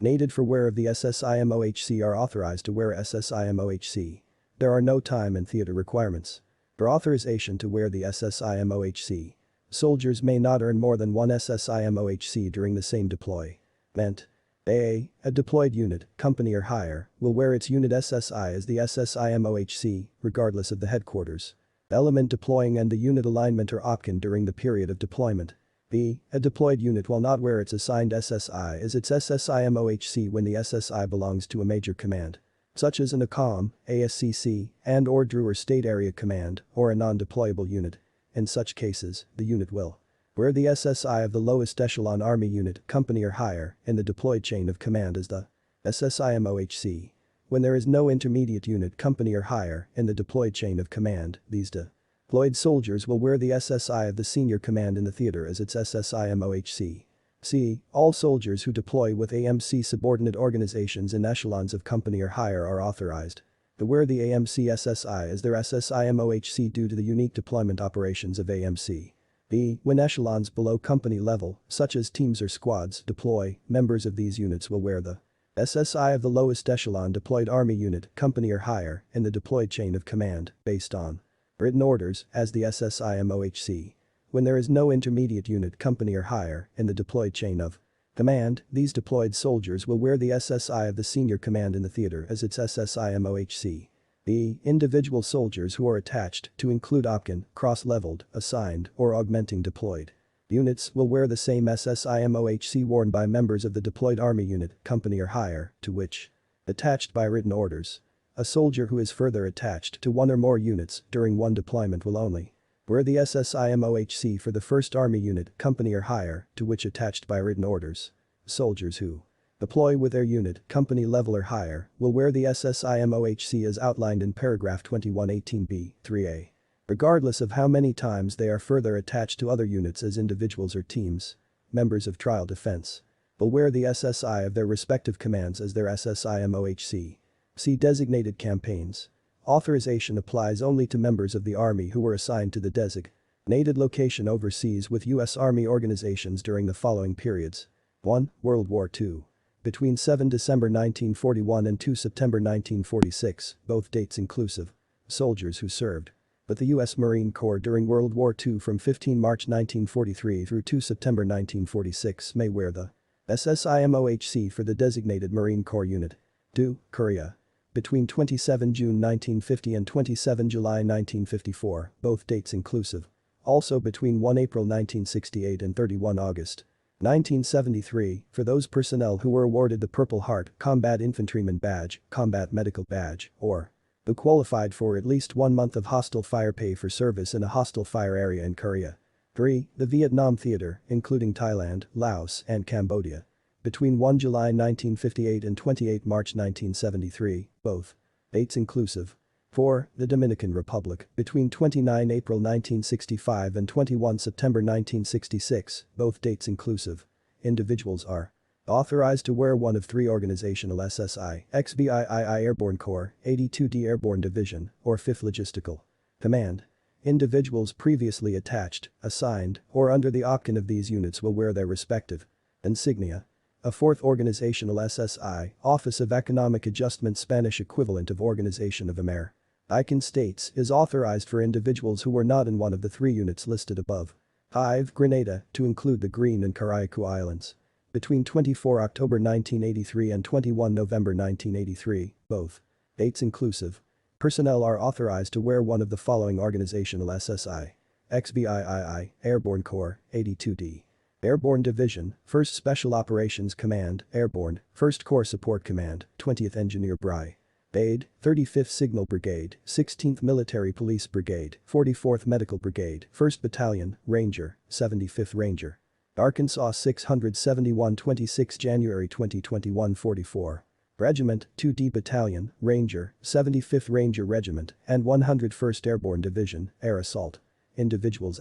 needed for wear of the SSIMOHC are authorized to wear SSIMOHC. There are no time and theater requirements. For authorization to wear the SSIMOHC, soldiers may not earn more than one SSIMOHC during the same deploy. Meant. A deployed unit, company or higher, will wear its unit SSI as the SSIMOHC, regardless of the headquarters. Element deploying and the unit alignment or OPCON during the period of deployment. B. A deployed unit will not wear its assigned SSI as its SSIMOHC when the SSI belongs to a major command, such as an ACOM, ASCC, and/or DRU or State Area Command, or a non-deployable unit. In such cases, the unit will wear the SSI of the lowest echelon Army unit, company or higher, in the deployed chain of command as the SSIMOHC. When there is no intermediate unit, company or higher, in the deployed chain of command, these deployed soldiers will wear the SSI of the senior command in the theater as its SSIMOHC. C. All soldiers who deploy with AMC subordinate organizations in echelons of company or higher are authorized to wear the AMC SSI as their SSIMOHC due to the unique deployment operations of AMC. B. When echelons below company level, such as teams or squads, deploy, members of these units will wear the SSI of the lowest echelon deployed Army unit, company or higher, in the deployed chain of command, based on written orders, as the SSIMOHC. When there is no intermediate unit, company or higher, in the deployed chain of command, these deployed soldiers will wear the SSI of the senior command in the theater as its SSIMOHC. B. Individual soldiers who are attached to include OPCON, cross-leveled, assigned, or augmenting deployed units will wear the same SSIMOHC worn by members of the deployed Army unit, company or higher, to which attached by written orders. A soldier who is further attached to one or more units during one deployment will only wear the SSIMOHC for the 1st Army unit, company or higher, to which attached by written orders. Soldiers who deploy with their unit, company level or higher, will wear the SSIMOHC as outlined in paragraph 2118b, 3a. Regardless of how many times they are further attached to other units as individuals or teams. Members of trial defense will wear the SSI of their respective commands as their SSIMOHC. See designated campaigns. Authorization applies only to members of the Army who were assigned to the designated location overseas with U.S. Army organizations during the following periods. 1. World War II. Between 7 December 1941 and 2 September 1946, both dates inclusive. Soldiers who served with the U.S. Marine Corps during World War II from 15 March 1943 through 2 September 1946 may wear the SSIMOHC for the designated Marine Corps unit. 2. Korea. Between 27 June 1950 and 27 July 1954, both dates inclusive. Also between 1 April 1968 and 31 August 1973, for those personnel who were awarded the Purple Heart Combat Infantryman Badge, Combat Medical Badge, or who qualified for at least 1 month of hostile fire pay for service in a hostile fire area in Korea. 3. The Vietnam Theater, including Thailand, Laos, and Cambodia. Between 1 July 1958 and 28 March 1973, both dates inclusive. 4. The Dominican Republic, between 29 April 1965 and 21 September 1966, both dates inclusive. Individuals are authorized to wear one of 3 organizational SSI, XBIII Airborne Corps, 82D Airborne Division, or 5th Logistical Command. Individuals previously attached, assigned, or under the OPCON of these units will wear their respective insignia. A 4th organizational SSI, Office of Economic Adjustment Spanish equivalent of Organization of American States, is authorized for individuals who were not in one of the 3 units listed above. 5. Grenada, to include the Green and Carriacou Islands. Between 24 October 1983 and 21 November 1983, both dates inclusive. Personnel are authorized to wear one of the following organizational SSI. XBIII, Airborne Corps, 82D. Airborne Division, 1st Special Operations Command, Airborne, 1st Corps Support Command, 20th Engineer Brigade, 35th Signal Brigade, 16th Military Police Brigade, 44th Medical Brigade, 1st Battalion, Ranger, 75th Ranger. Arkansas 671 26 January 2021 44. Regiment, 2D Battalion, Ranger, 75th Ranger Regiment, and 101st Airborne Division, Air Assault. Individuals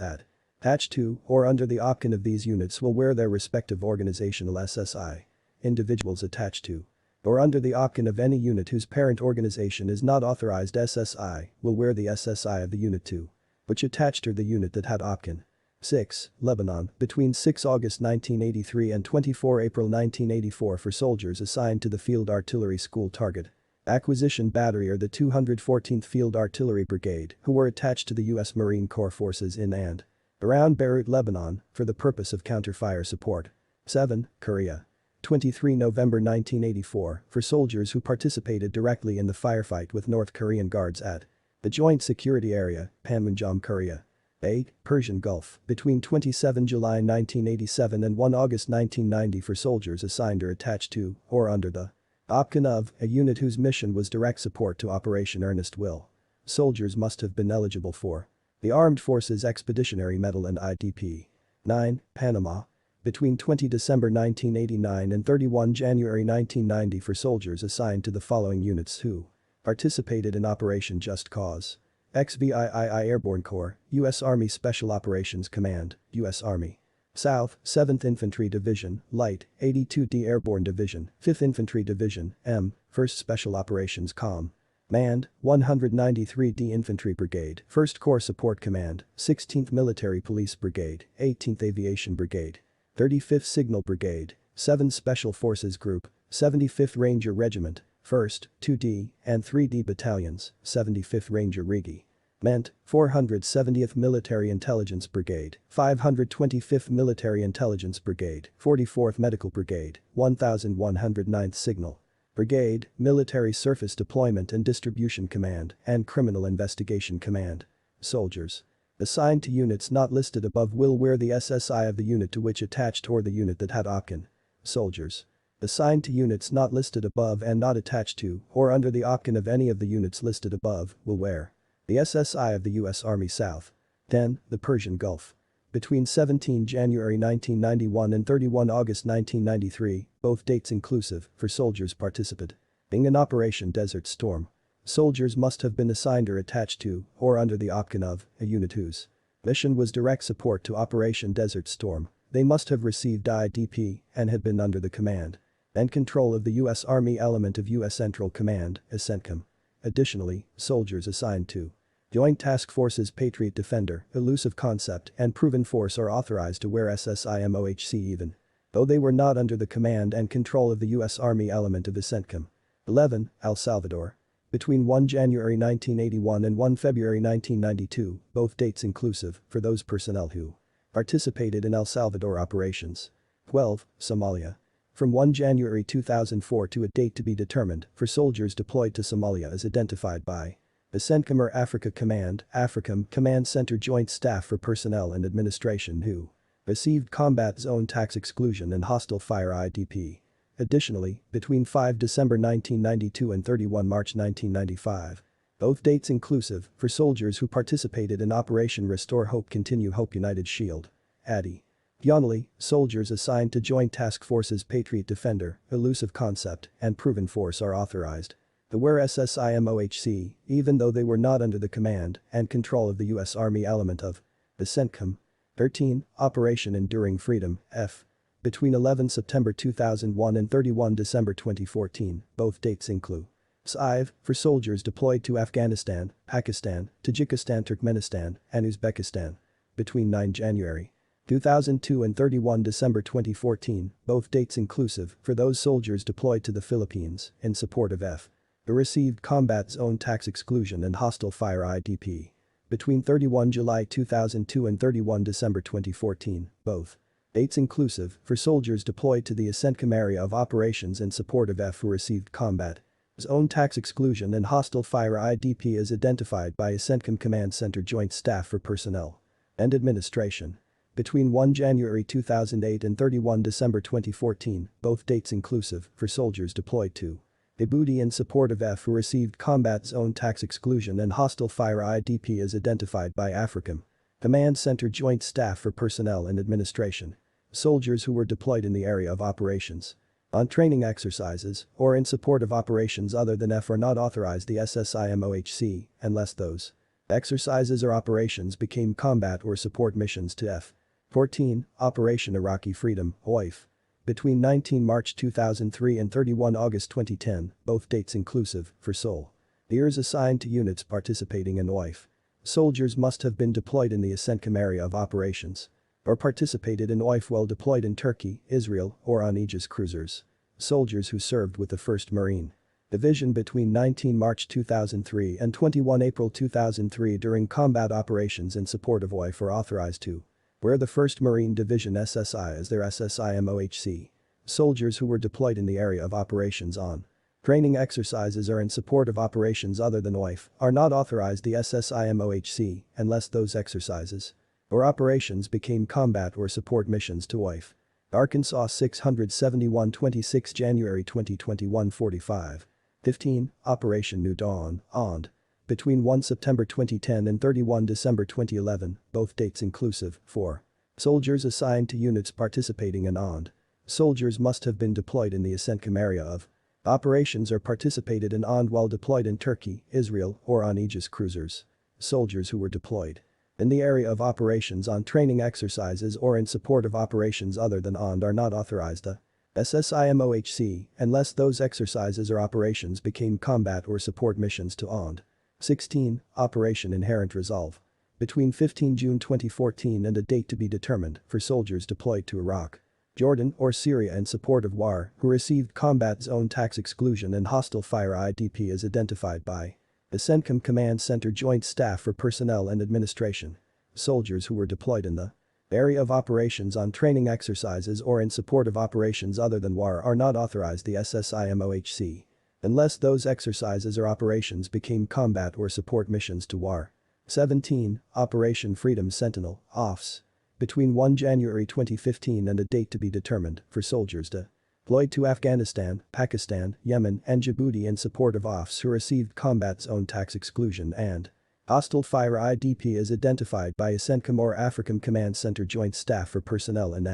attached to or under the OPCON of these units will wear their respective organizational SSI. Individuals attached to or under the OPCON of any unit whose parent organization is not authorized SSI will wear the SSI of the unit to which attached to the unit that had OPCON. 6. Lebanon, between 6 August 1983 and 24 April 1984 for soldiers assigned to the Field Artillery School target. Acquisition Battery or the 214th Field Artillery Brigade, who were attached to the U.S. Marine Corps forces in and around Beirut, Lebanon, for the purpose of counter-fire support. 7. Korea. 23 November 1984 for soldiers who participated directly in the firefight with North Korean guards at the Joint Security Area, Panmunjom, Korea. 8. Persian Gulf, between 27 July 1987 and 1 August 1990 for soldiers assigned or attached to, or under the OPCON of, a unit whose mission was direct support to Operation Earnest Will. Soldiers must have been eligible for the Armed Forces Expeditionary Medal and IDP. 9. Panama. Between 20 December 1989 and 31 January 1990 for soldiers assigned to the following units who participated in Operation Just Cause. XVIII Airborne Corps, U.S. Army Special Operations Command, U.S. Army. South, 7th Infantry Division, Light, 82d Airborne Division, 5th Infantry Division, M, 1st Special Operations Comm. Manned, 193d Infantry Brigade, 1st Corps Support Command, 16th Military Police Brigade, 18th Aviation Brigade. 35th Signal Brigade, 7th Special Forces Group, 75th Ranger Regiment, 1st, 2D, and 3D Battalions, 75th Ranger Regi. Meant, 470th Military Intelligence Brigade, 525th Military Intelligence Brigade, 44th Medical Brigade, 1109th Signal Brigade, Military Surface Deployment and Distribution Command, and Criminal Investigation Command. Soldiers assigned to units not listed above will wear the SSI of the unit to which attached or the unit that had OPCON. Soldiers assigned to units not listed above and not attached to or under the OPCON of any of the units listed above will wear the SSI of the U.S. Army South. 10. The Persian Gulf. Between 17 January 1991 and 31 August 1993, both dates inclusive, for soldiers participating in Operation Desert Storm. Soldiers must have been assigned or attached to, or under the OPCON of, a unit whose mission was direct support to Operation Desert Storm. They must have received IDP and had been under the command and control of the U.S. Army element of U.S. Central Command, CENTCOM. Additionally, soldiers assigned to Joint Task Forces Patriot Defender, Elusive Concept, and Proven Force are authorized to wear SSIMOHC even though they were not under the command and control of the U.S. Army element of CENTCOM. 11. El Salvador. Between 1 January 1981 and 1 February 1992, both dates inclusive, for those personnel who participated in El Salvador operations. 12. Somalia. From 1 January 2004 to a date to be determined, for soldiers deployed to Somalia as identified by the CENTCOM or Africa Command, AFRICOM Command Center Joint Staff for Personnel and Administration who received Combat Zone Tax Exclusion and Hostile Fire IDP. Additionally, between 5 December 1992 and 31 March 1995. Both dates inclusive, for soldiers who participated in Operation Restore Hope Continue Hope United Shield. ADI. Finally, soldiers assigned to Joint Task Forces Patriot Defender, Elusive Concept, and Proven Force are authorized to wear SSIMOHC, even though they were not under the command and control of the U.S. Army element of the CENTCOM. 13. Operation Enduring Freedom, F. Between 11 September 2001 and 31 December 2014, both dates include SIV, for soldiers deployed to Afghanistan, Pakistan, Tajikistan, Turkmenistan, and Uzbekistan. Between 9 January 2002 and 31 December 2014, both dates inclusive, for those soldiers deployed to the Philippines in support of F. who received Combat Zone Tax Exclusion and Hostile Fire IDP. Between 31 July 2002 and 31 December 2014, both dates inclusive, for soldiers deployed to the CENTCOM area of operations in support of F who received Combat Zone Tax Exclusion and Hostile Fire IDP as identified by CENTCOM Command Center Joint Staff for Personnel and Administration. Between 1 January 2008 and 31 December 2014, both dates inclusive, for soldiers deployed to Djibouti in support of F who received Combat Zone Tax Exclusion and Hostile Fire IDP as identified by AFRICOM Command Center Joint Staff for Personnel and Administration. Soldiers who were deployed in the area of operations on training exercises or in support of operations other than F are not authorized the SSIMOHC unless those exercises or operations became combat or support missions to F. 14. Operation Iraqi Freedom, OIF. Between 19 March 2003 and 31 August 2010, both dates inclusive, for soldiers assigned to units participating in OIF. Soldiers must have been deployed in the Insignia area of operations or participated in OIF while deployed in Turkey, Israel, or on Aegis cruisers. Soldiers who served with the 1st Marine Division between 19 March 2003 and 21 April 2003 during combat operations in support of OIF are authorized to wear the 1st Marine Division SSI as their SSI MOHC. Soldiers who were deployed in the area of operations on training exercises or in support of operations other than OIF are not authorized the SSI MOHC unless those exercises or operations became combat or support missions to OIF. Arkansas 671 26 January 2021 45. 15. Operation New Dawn, OND. Between 1 September 2010 and 31 December 2011, both dates inclusive, 4. Soldiers assigned to units participating in OND. Soldiers must have been deployed in the Insignia area of operations or participated in OND while deployed in Turkey, Israel, or on Aegis cruisers. Soldiers who were deployed in the area of operations on training exercises or in support of operations other than OND are not authorized the SSI MOHC unless those exercises or operations became combat or support missions to OND. 16. Operation Inherent Resolve. Between 15 June 2014 and a date to be determined for soldiers deployed to Iraq, Jordan, or Syria in support of WAR who received combat zone tax exclusion and hostile fire IDP as identified by the CENTCOM Command Center Joint Staff for Personnel and Administration. Soldiers who were deployed in the area of operations on training exercises or in support of operations other than WAR are not authorized the SSI MOHC unless those exercises or operations became combat or support missions to WAR. 17. Operation Freedom Sentinel, OFS. Between 1 January 2015 and a date to be determined for soldiers deployed to Afghanistan, Pakistan, Yemen, and Djibouti in support of OFS who received combat zone tax exclusion and hostile fire IDP as identified by CENTCOM or African Command Center Joint Staff for Personnel and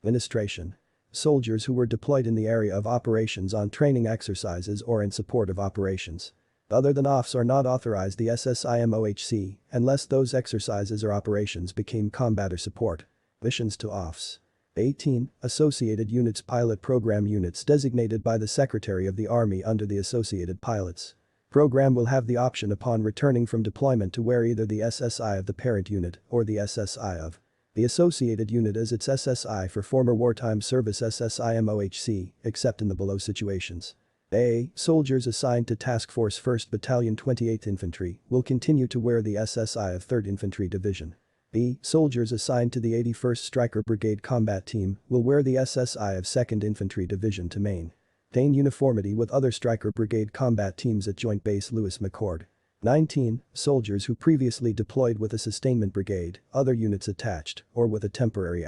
Administration. Soldiers who were deployed in the area of operations on training exercises or in support of operations other than OFS are not authorized the SSI MOHC unless those exercises or operations became combat or support missions to OFS. 18. Associated Units Pilot Program units designated by the Secretary of the Army under the Associated Pilots Program will have the option upon returning from deployment to wear either the SSI of the parent unit or the SSI of the associated unit as its SSI for former wartime service SSI MOHC, except in the below situations. A. Soldiers assigned to Task Force 1st Battalion 28th Infantry will continue to wear the SSI of 3rd Infantry Division. B. Soldiers assigned to the 81st Stryker Brigade Combat Team will wear the SSI of 2nd Infantry Division to maintain uniformity with other Stryker Brigade combat teams at Joint Base Lewis McChord. 19. Soldiers who previously deployed with a sustainment brigade, other units attached, or with a temporary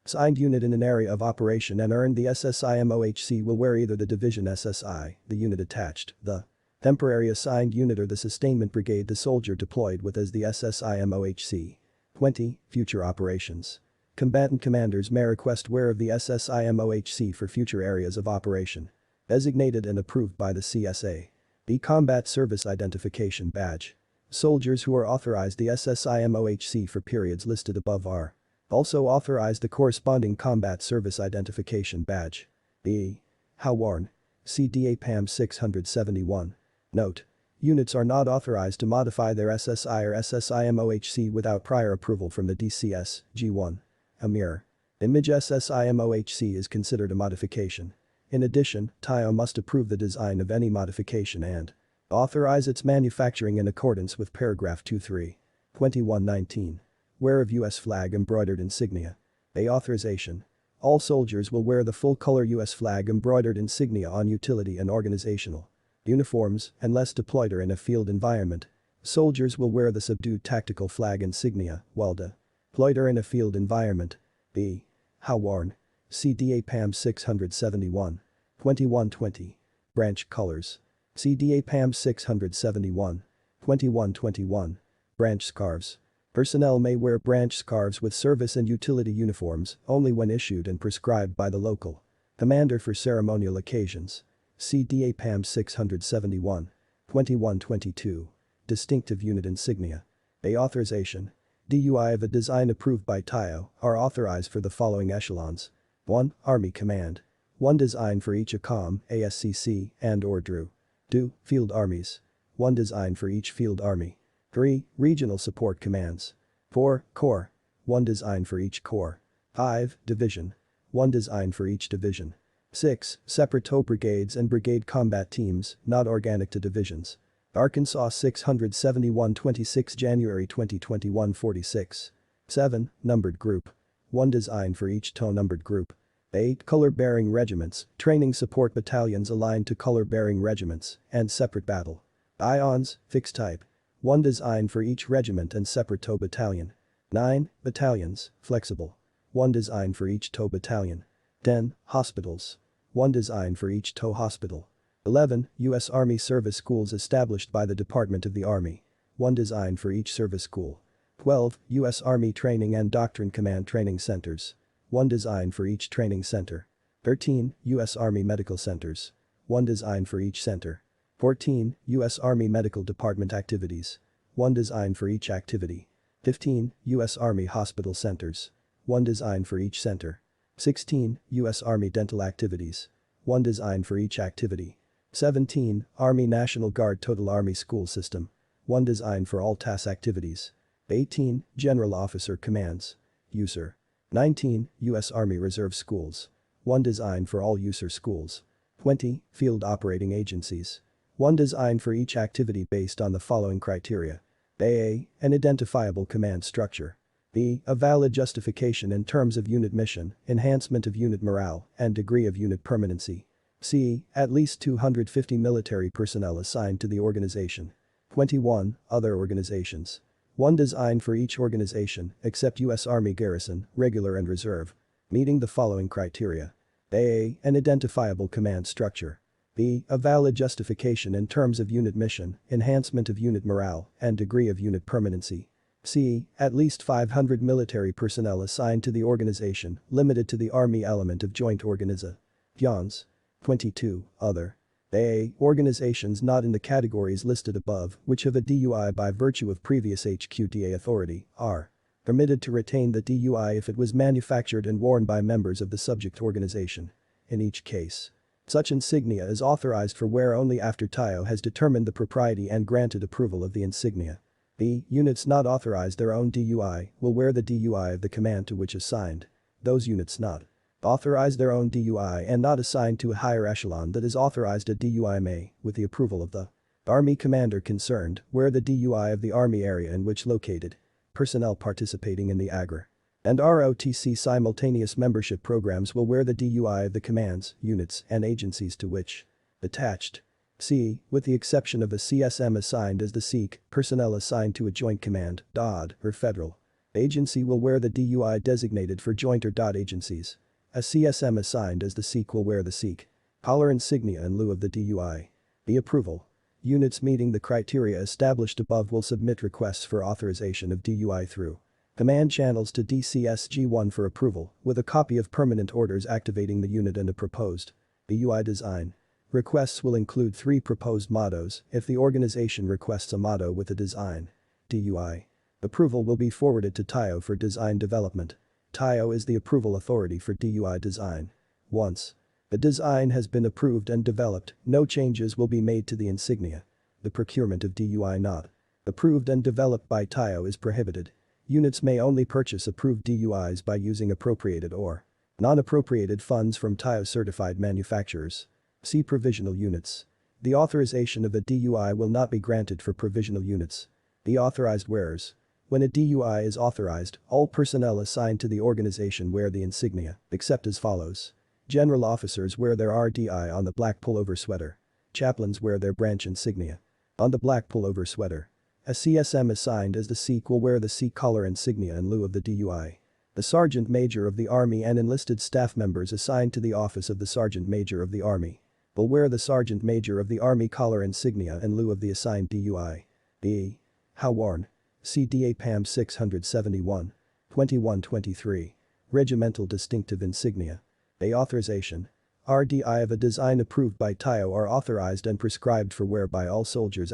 assigned unit in an area of operation and earned the SSI MOHC will wear either the division SSI, the unit attached, the temporary assigned unit or the sustainment brigade the soldier deployed with as the SSI MOHC. 20. Future operations. Combatant commanders may request wear of the SSI MOHC for future areas of operation designated and approved by the CSA. The Combat Service Identification Badge. Soldiers who are authorized the SSI MOHC for periods listed above are also authorized the corresponding Combat Service Identification Badge. The How worn. CDA PAM 671. Note. Units are not authorized to modify their SSI or SSI MOHC without prior approval from the DCS, G1. A mirror image SSI MOHC is considered a modification. In addition, TIO must approve the design of any modification and authorize its manufacturing in accordance with paragraph 2.3. 2119. Wear of U.S. flag embroidered insignia. A authorization. All soldiers will wear the full-color U.S. flag embroidered insignia on utility and organizational uniforms unless deployed or in a field environment. Soldiers will wear the subdued tactical flag insignia while deployed or in a field environment. B. How worn. CDA PAM 671. 2120. Branch colors. CDA PAM 671. 2121. Branch scarves. Personnel may wear branch scarves with service and utility uniforms only when issued and prescribed by the local commander for ceremonial occasions. CDA PAM 671. 2122. Distinctive unit insignia. A authorization. DUI of a design approved by TIO are authorized for the following echelons. 1. Army Command. 1 design for each ACOM, ASCC, and or DRU. 2. Field Armies. 1 design for each Field Army. 3. Regional support commands. 4. Corps. 1 design for each corps. 5. Division. 1 design for each division. 6. Separate tow brigades and brigade combat teams, not organic to divisions. Arkansas 671 26 January 2021 46. 7. Numbered group. 1 design for each tow numbered group. 8. Color-bearing regiments, training support battalions aligned to color-bearing regiments, and separate battle. Ions, fixed type. 1 design for each regiment and separate tow battalion. 9. Battalions, flexible. 1 design for each tow battalion. 10. Hospitals. 1 design for each tow hospital. 11. U.S. Army service schools established by the Department of the Army. 1 design for each service school. 12. U.S. Army Training and Doctrine Command Training Centers. 1 design for each training center. 13. U.S. Army Medical Centers. 1 design for each center. 14. U.S. Army Medical Department Activities. 1 design for each activity. 15. U.S. Army Hospital Centers. 1 design for each center. 16. U.S. Army Dental Activities. 1 design for each activity. 17. Army National Guard Total Army School System. 1 design for all TAS activities. 18. General Officer Commands. USER. 19. U.S. Army Reserve Schools. 1 design for all USER schools. 20. Field Operating Agencies. 1 design for each activity based on the following criteria. A. An identifiable command structure. B. A valid justification in terms of unit mission, enhancement of unit morale, and degree of unit permanency. C. At least 250 military personnel assigned to the organization. 21. Other organizations. 1 design for each organization, except U.S. Army Garrison, Regular and Reserve. Meeting the following criteria. A. An identifiable command structure. B. A valid justification in terms of unit mission, enhancement of unit morale, and degree of unit permanency. C. At least 500 military personnel assigned to the organization, limited to the Army element of joint organizations. 22. Other. A. Organizations not in the categories listed above, which have a DUI by virtue of previous HQTA authority, are permitted to retain the DUI if it was manufactured and worn by members of the subject organization. In each case, such insignia is authorized for wear only after TIO has determined the propriety and granted approval of the insignia. B. Units not authorized their own DUI will wear the DUI of the command to which assigned. Those units not authorized their own DUI and not assigned to a higher echelon that is authorized a DUI may, with the approval of the Army commander concerned, wear the DUI of the Army area in which located. Personnel participating in the AGR and ROTC simultaneous membership programs will wear the DUI of the commands, units, and agencies to which attached. C. With the exception of a CSM assigned as the SEAC, personnel assigned to a joint command, DOD, or federal agency will wear the DUI designated for joint or DOD agencies. A CSM assigned as the SEAC will wear the SEAC collar insignia in lieu of the DUI. B. Approval. Units meeting the criteria established above will submit requests for authorization of DUI through command channels to DCSG-1 for approval, with a copy of permanent orders activating the unit and a proposed DUI design. Requests will include 3 proposed mottos if the organization requests a motto with a design. DUI. Approval will be forwarded to TIO for design development. TIO is the approval authority for DUI design. Once the design has been approved and developed, no changes will be made to the insignia. The procurement of DUI not approved and developed by TIO is prohibited. Units may only purchase approved DUIs by using appropriated or non-appropriated funds from TIO certified manufacturers. See provisional units. The authorization of a DUI will not be granted for provisional units. The authorized wearers. When a DUI is authorized, all personnel assigned to the organization wear the insignia, except as follows. General officers wear their RDI on the black pullover sweater. Chaplains wear their branch insignia on the black pullover sweater. A CSM assigned as the SEAC will wear the SEAC collar insignia in lieu of the DUI. The Sergeant Major of the Army and enlisted staff members assigned to the office of the Sergeant Major of the Army will wear the Sergeant Major of the Army collar insignia in lieu of the assigned DUI. B. How worn. CDA PAM 671. 2123. Regimental distinctive insignia. A. Authorization. RDI of a design approved by TIO are authorized and prescribed for wear by all soldiers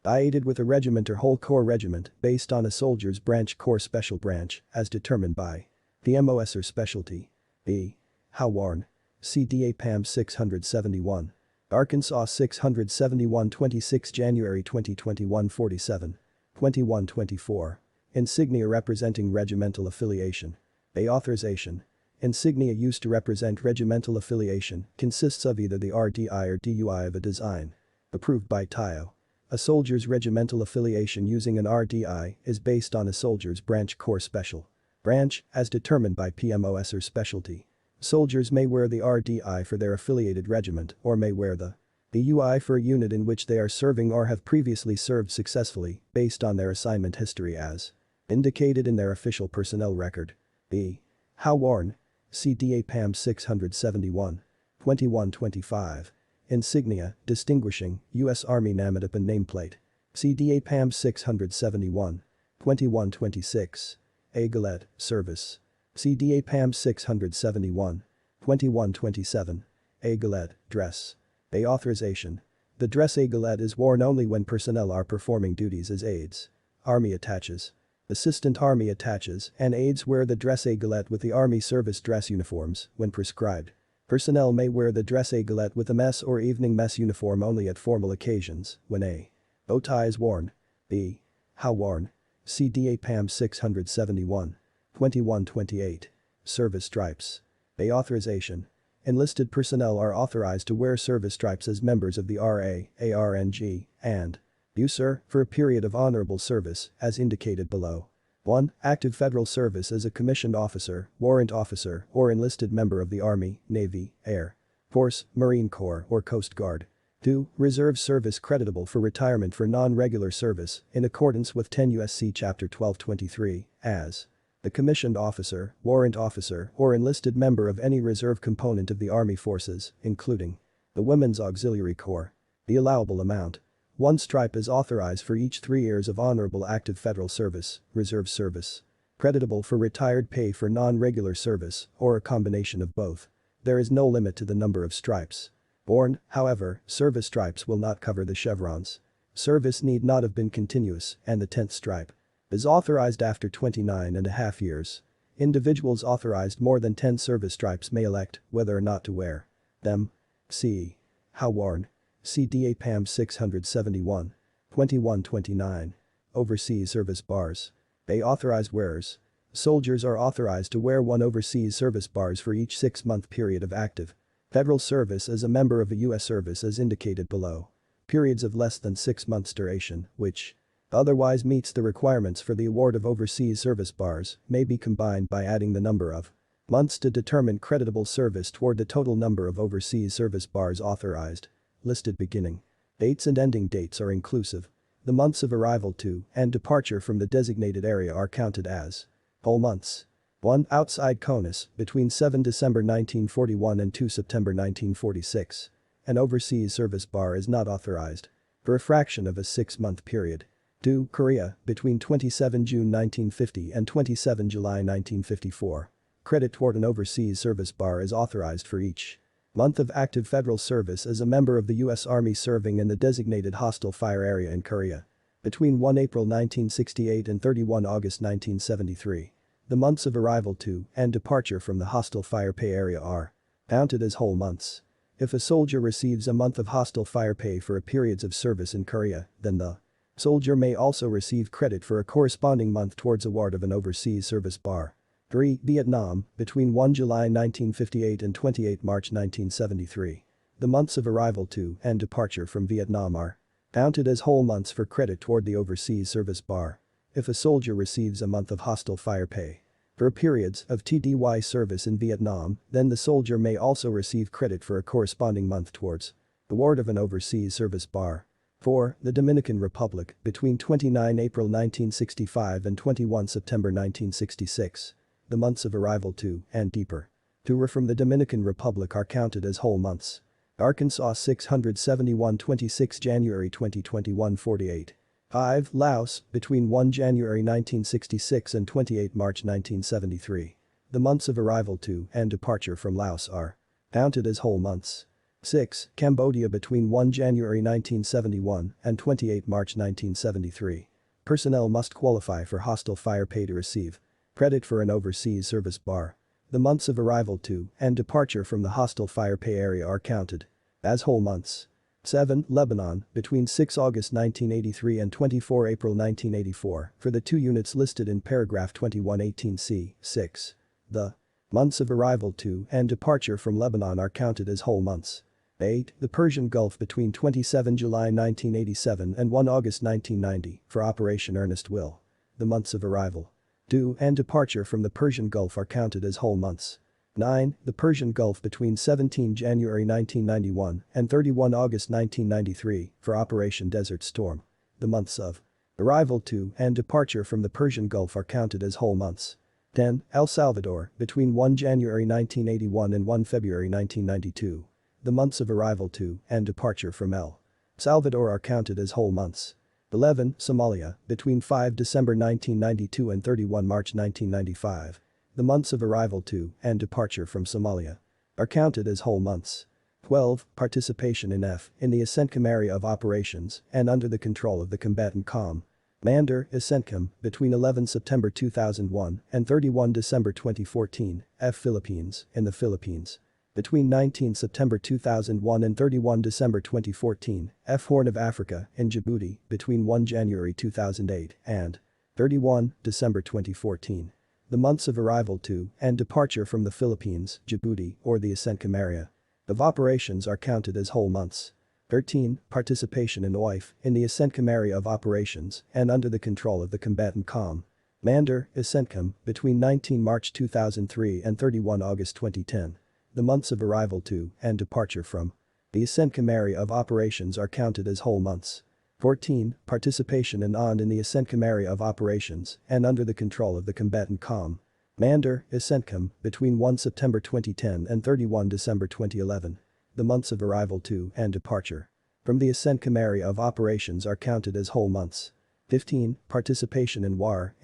affiliated with a regiment or whole corps regiment based on a soldier's branch corps special branch as determined by the MOS or specialty. B. How worn. CDA PAM 671. Arkansas 671 26 January 2021 47. 2124. Insignia representing regimental affiliation. A authorization. Insignia used to represent regimental affiliation consists of either the RDI or DUI of a design. Approved by TIO. A soldier's regimental affiliation using an RDI is based on a soldier's branch corps special. Branch, as determined by PMOS or specialty. Soldiers may wear the RDI for their affiliated regiment or may wear the UI for a unit in which they are serving or have previously served successfully based on their assignment history as indicated in their official personnel record. How worn. CDA PAM 671. 2125. Insignia, distinguishing, U.S. Army Namatyp and nameplate. CDA PAM 671. 2126. Aigalet, service. CDA PAM 671. 2127. Aigalet, dress. A authorization. The dress aigalet is worn only when personnel are performing duties as aides. Army attaches. Assistant Army attaches and aides wear the dress aigalet with the Army service dress uniforms when prescribed. Personnel may wear the dress aigalet with a mess or evening mess uniform only at formal occasions when a bow tie is worn. How worn. CDA PAM 671. 2128. Service stripes. A authorization. Enlisted personnel are authorized to wear service stripes as members of the RA, ARNG, and USER for a period of honorable service as indicated below. 1. Active federal service as a commissioned officer, warrant officer, or enlisted member of the Army, Navy, Air Force, Marine Corps, or Coast Guard. 2. Reserve service creditable for retirement for non-regular service in accordance with 10 U.S.C. Chapter 1223 as the commissioned officer, warrant officer, or enlisted member of any reserve component of the Army forces, including the Women's Auxiliary Corps. The allowable amount. 1 stripe is authorized for each 3 years of honorable active federal service, reserve service. Creditable for retired pay for non-regular service, or a combination of both. There is no limit to the number of stripes. Borne, however, service stripes will not cover the chevrons. Service need not have been continuous, and the 10th stripe is authorized after 29.5 years. Individuals authorized more than 10 service stripes may elect whether or not to wear them. C. How worn. CDA PAM 671. 2129. Overseas service bars. A authorized wearers. Soldiers are authorized to wear 1 overseas service bars for each 6-month period of active federal service as a member of a U.S. service as indicated below. Periods of less than 6 months duration, which otherwise meets the requirements for the award of overseas service bars, may be combined by adding the number of months to determine creditable service toward the total number of overseas service bars authorized. Listed beginning dates and ending dates are inclusive. The months of arrival to and departure from the designated area are counted as whole months. 1. Outside CONUS, between 7 December 1941 and 2 September 1946. An overseas service bar is not authorized for a fraction of a 6-month period. 2. Korea, between 27 June 1950 and 27 July 1954. Credit toward an overseas service bar is authorized for each month of active federal service as a member of the U.S. Army serving in the designated hostile fire area in Korea. Between 1 April 1968 and 31 August 1973. The months of arrival to and departure from the hostile fire pay area are counted as whole months. If a soldier receives a month of hostile fire pay for a periods of service in Korea, then the soldier may also receive credit for a corresponding month towards award of an overseas service bar. 3. Vietnam, between 1 July 1958 and 28 March 1973. The months of arrival to and departure from Vietnam are counted as whole months for credit toward the overseas service bar. If a soldier receives a month of hostile fire pay for periods of TDY service in Vietnam, then the soldier may also receive credit for a corresponding month towards award of an overseas service bar. 4. The Dominican Republic, between 29 April 1965 and 21 September 1966. The months of arrival to and departure from the Dominican Republic are counted as whole months. Arkansas 671 26 January 2021 48. 5. Laos, between 1 January 1966 and 28 March 1973. The months of arrival to and departure from Laos are counted as whole months. 6. Cambodia, between 1 January 1971 and 28 March 1973. Personnel must qualify for hostile fire pay to receive credit for an overseas service bar. The months of arrival to and departure from the hostile fire pay area are counted as whole months. 7. Lebanon, between 6 August 1983 and 24 April 1984, for the two units listed in paragraph 2118c, 6. The months of arrival to and departure from Lebanon are counted as whole months. 8. The Persian Gulf between 27 July 1987 and 1 August 1990, for Operation Earnest Will. The months of arrival to and departure from the Persian Gulf are counted as whole months. 9. The Persian Gulf between 17 January 1991 and 31 August 1993, for Operation Desert Storm. The months of arrival to and departure from the Persian Gulf are counted as whole months. 10. El Salvador, between 1 January 1981 and 1 February 1992. The months of arrival to and departure from El Salvador are counted as whole months. 11. Somalia, between 5 December 1992 and 31 March 1995. The months of arrival to and departure from Somalia are counted as whole months. 12. Participation in the CENTCOM area of operations and under the control of the combatant Commander CENTCOM, between 11 September 2001 and 31 December 2014, Philippines, in the Philippines. Between 19 September 2001 and 31 December 2014, Horn of Africa, in Djibouti, between 1 January 2008 and 31 December 2014. The months of arrival to and departure from the Philippines, Djibouti, or the CENTCOM area of operations are counted as whole months. 13. Participation in the CENTCOM area of operations and under the control of the combatant Commander CENTCOM, between 19 March 2003 and 31 August 2010. The months of arrival to and departure from the CENTCOM area of operations are counted as whole months. 14. Participation in the CENTCOM area of operations and under the control of the combatant Commander CENTCOM, between 1 September 2010 and 31 December 2011. The months of arrival to and departure from the CENTCOM area of operations are counted as whole months. 15. Participation in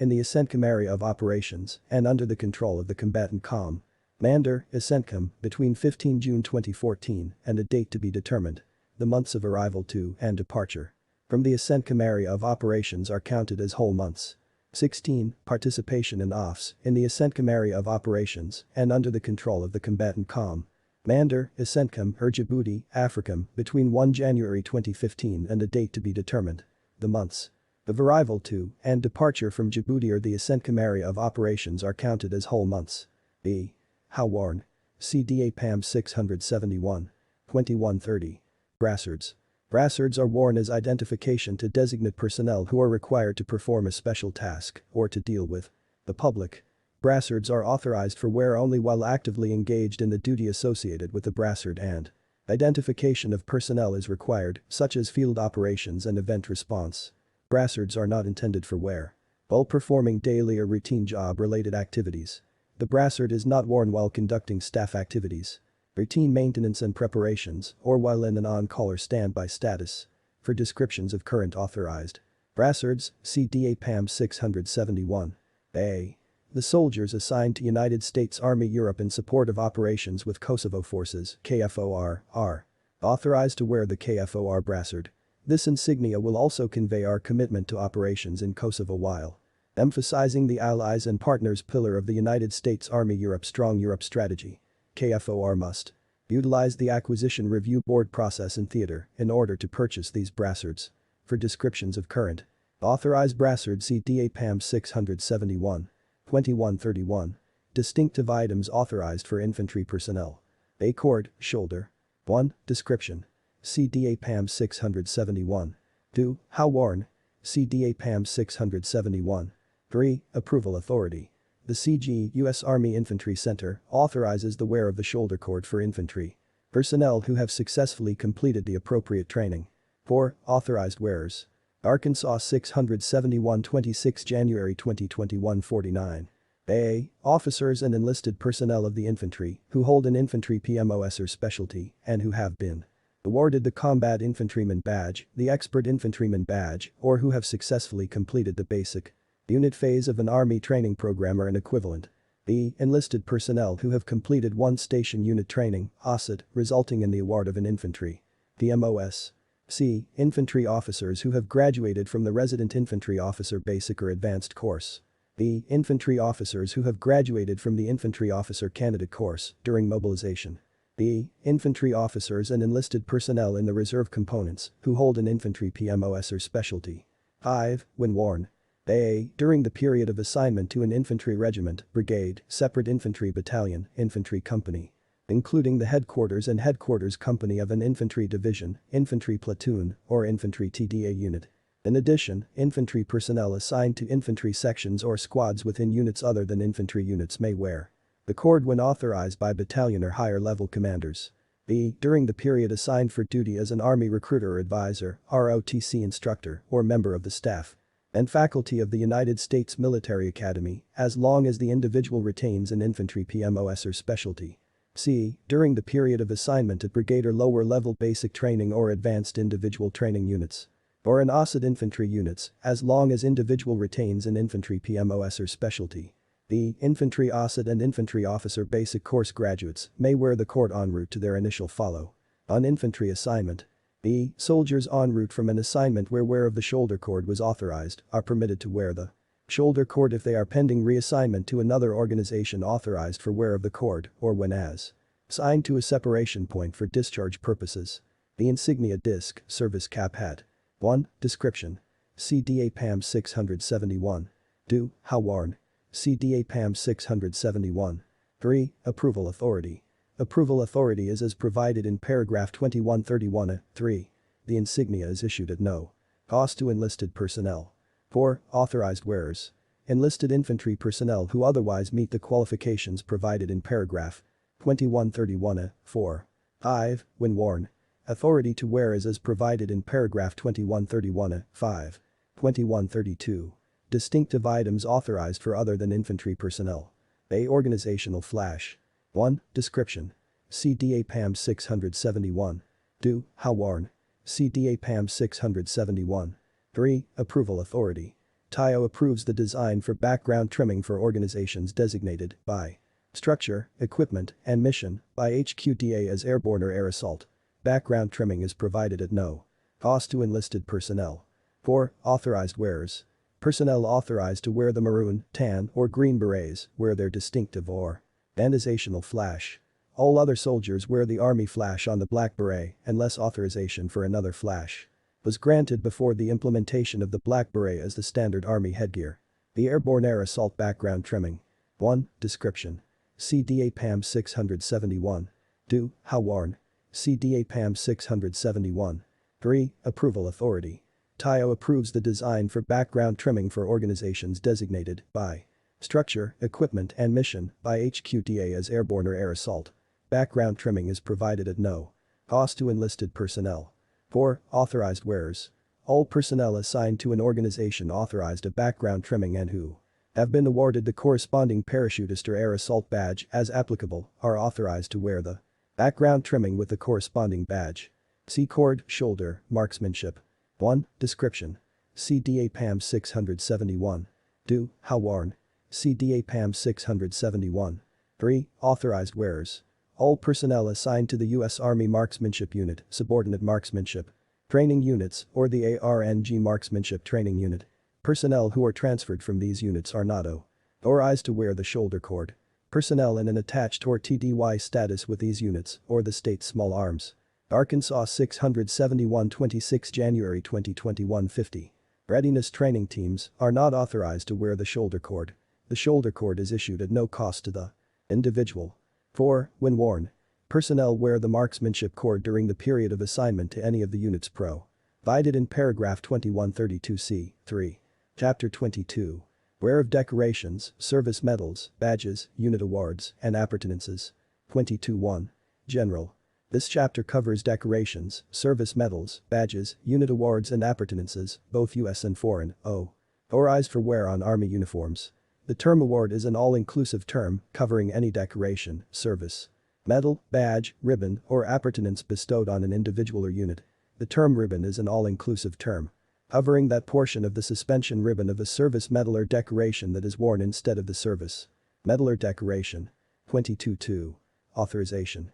the CENTCOM area of operations and under the control of the combatant Commander CENTCOM, between 15 June 2014 and a date to be determined. The months of arrival to and departure from the CENTCOM area of operations are counted as whole months. 16. Participation in the CENTCOM area of operations and under the control of the combatant Commander CENTCOM, Djibouti, Africom, between 1 January 2015 and a date to be determined. The months of arrival to and departure from Djibouti or the CENTCOM area of operations are counted as whole months. B. How worn. CDA PAM 671. 2130. Brassards. Brassards are worn as identification to designate personnel who are required to perform a special task or to deal with the public. Brassards are authorized for wear only while actively engaged in the duty associated with the brassard, and identification of personnel is required, such as field operations and event response. Brassards are not intended for wear while performing daily or routine job-related activities. The brassard is not worn while conducting staff activities, routine maintenance and preparations, or while in an on-call or standby status. For descriptions of current authorized brassards, see DA PAM 671. A. The soldiers assigned to United States Army Europe in support of operations with Kosovo forces, KFOR, are authorized to wear the KFOR brassard. This insignia will also convey our commitment to operations in Kosovo while emphasizing the allies and partners pillar of the United States Army Europe Strong Europe strategy. KFOR must utilize the Acquisition Review Board process in theater in order to purchase these brassards. For descriptions of current authorized brassards, see DA PAM 671. 2131. Distinctive items authorized for infantry personnel. A cord, shoulder. 1. Description. CDA PAM 671. 2. How worn. CDA PAM 671. 3. Approval authority. The CG U.S. Army Infantry Center authorizes the wear of the shoulder cord for infantry personnel who have successfully completed the appropriate training. 4. Authorized wearers. Arkansas 671, 26 January 2021 49. A. Officers and enlisted personnel of the infantry who hold an infantry PMOS or specialty and who have been awarded the Combat Infantryman Badge, the Expert Infantryman Badge, or who have successfully completed the basic unit phase of an Army training program or an equivalent. B. Enlisted personnel who have completed one station unit training, OSUT, resulting in the award of an infantry PMOS. C. Infantry officers who have graduated from the Resident Infantry Officer Basic or Advanced course. B. Infantry officers who have graduated from the Infantry Officer Candidate course during mobilization. B. Infantry officers and enlisted personnel in the reserve components who hold an infantry PMOS or specialty. 5. When worn. A. During the period of assignment to an infantry regiment, brigade, separate infantry battalion, infantry company, including the headquarters and headquarters company of an infantry division, infantry platoon, or infantry TDA unit. In addition, infantry personnel assigned to infantry sections or squads within units other than infantry units may wear the cord when authorized by battalion or higher level commanders. B. During the period assigned for duty as an Army recruiter or advisor, ROTC instructor, or member of the staff and faculty of the United States Military Academy, as long as the individual retains an infantry PMOS or specialty. C. During the period of assignment at brigade or lower level basic training or advanced individual training units, or in OSID infantry units, as long as individual retains an infantry PMOS or specialty. The infantry OSID and infantry officer basic course graduates may wear the cord en route to their initial follow on infantry assignment. B. Soldiers en route from an assignment where wear of the shoulder cord was authorized are permitted to wear the shoulder cord if they are pending reassignment to another organization authorized for wear of the cord or when assigned to a separation point for discharge purposes. The insignia disc, service cap hat. 1. Description. CDA PAM 671. Do, how worn. CDA PAM 671. 3. Approval authority. Approval authority is as provided in paragraph 2131. 3. The insignia is issued at no cost to enlisted personnel. 4. Authorized wearers. Enlisted infantry personnel who otherwise meet the qualifications provided in paragraph 2131. 4. 5. When worn. Authority to wear is as provided in paragraph 2131. 5. 2132. Distinctive items authorized for other than infantry personnel. A. Organizational flash. 1. Description. CDA PAM 671. Do, how worn. CDA PAM 671. 3. Approval authority. TIO approves the design for background trimming for organizations designated by structure, equipment, and mission by HQDA as airborne or air assault. Background trimming is provided at no cost to enlisted personnel. 4. Authorized wearers. Personnel authorized to wear the maroon, tan, or green berets wear their distinctive or organizational flash. All other soldiers wear the Army flash on the black beret unless authorization for another flash was granted before the implementation of the black beret as the standard Army headgear. The airborne air assault background trimming. 1. Description. CDA PAM 671. Do, how worn. CDA PAM 671. 3. Approval authority. TIO approves the design for background trimming for organizations designated by structure, equipment, and mission by HQDA as airborne or air assault. Background trimming is provided at no cost to enlisted personnel. 4. Authorized wearers. All personnel assigned to an organization authorized a background trimming and who have been awarded the corresponding parachutist or air assault badge as applicable are authorized to wear the background trimming with the corresponding badge. See cord, shoulder, marksmanship. 1. Description. CDA PAM 671. Do, how worn. CDA PAM 671. 3. Authorized wearers. All personnel assigned to the U.S. Army Marksmanship Unit, Subordinate Marksmanship Training Units, or the ARNG Marksmanship Training Unit. Personnel who are transferred from these units are not authorized to wear the shoulder cord. Personnel in an attached or TDY status with these units, or the state's small arms. Arkansas 671 26 January 2021 50. Readiness training teams are not authorized to wear the shoulder cord. The shoulder cord is issued at no cost to the individual. 4. When worn. Personnel wear the marksmanship cord during the period of assignment to any of the units provided in paragraph 2132c. 3. Chapter 22. Wear of decorations, service medals, badges, unit awards, and appurtenances. 22.1. General. This chapter covers decorations, service medals, badges, unit awards and appurtenances, both U.S. and foreign, authorized for wear on Army uniforms. The term award is an all-inclusive term covering any decoration, service, medal, badge, ribbon, or appurtenance bestowed on an individual or unit. The term ribbon is an all-inclusive term covering that portion of the suspension ribbon of a service medal or decoration that is worn instead of the service medal or decoration. 22.2. Authorization.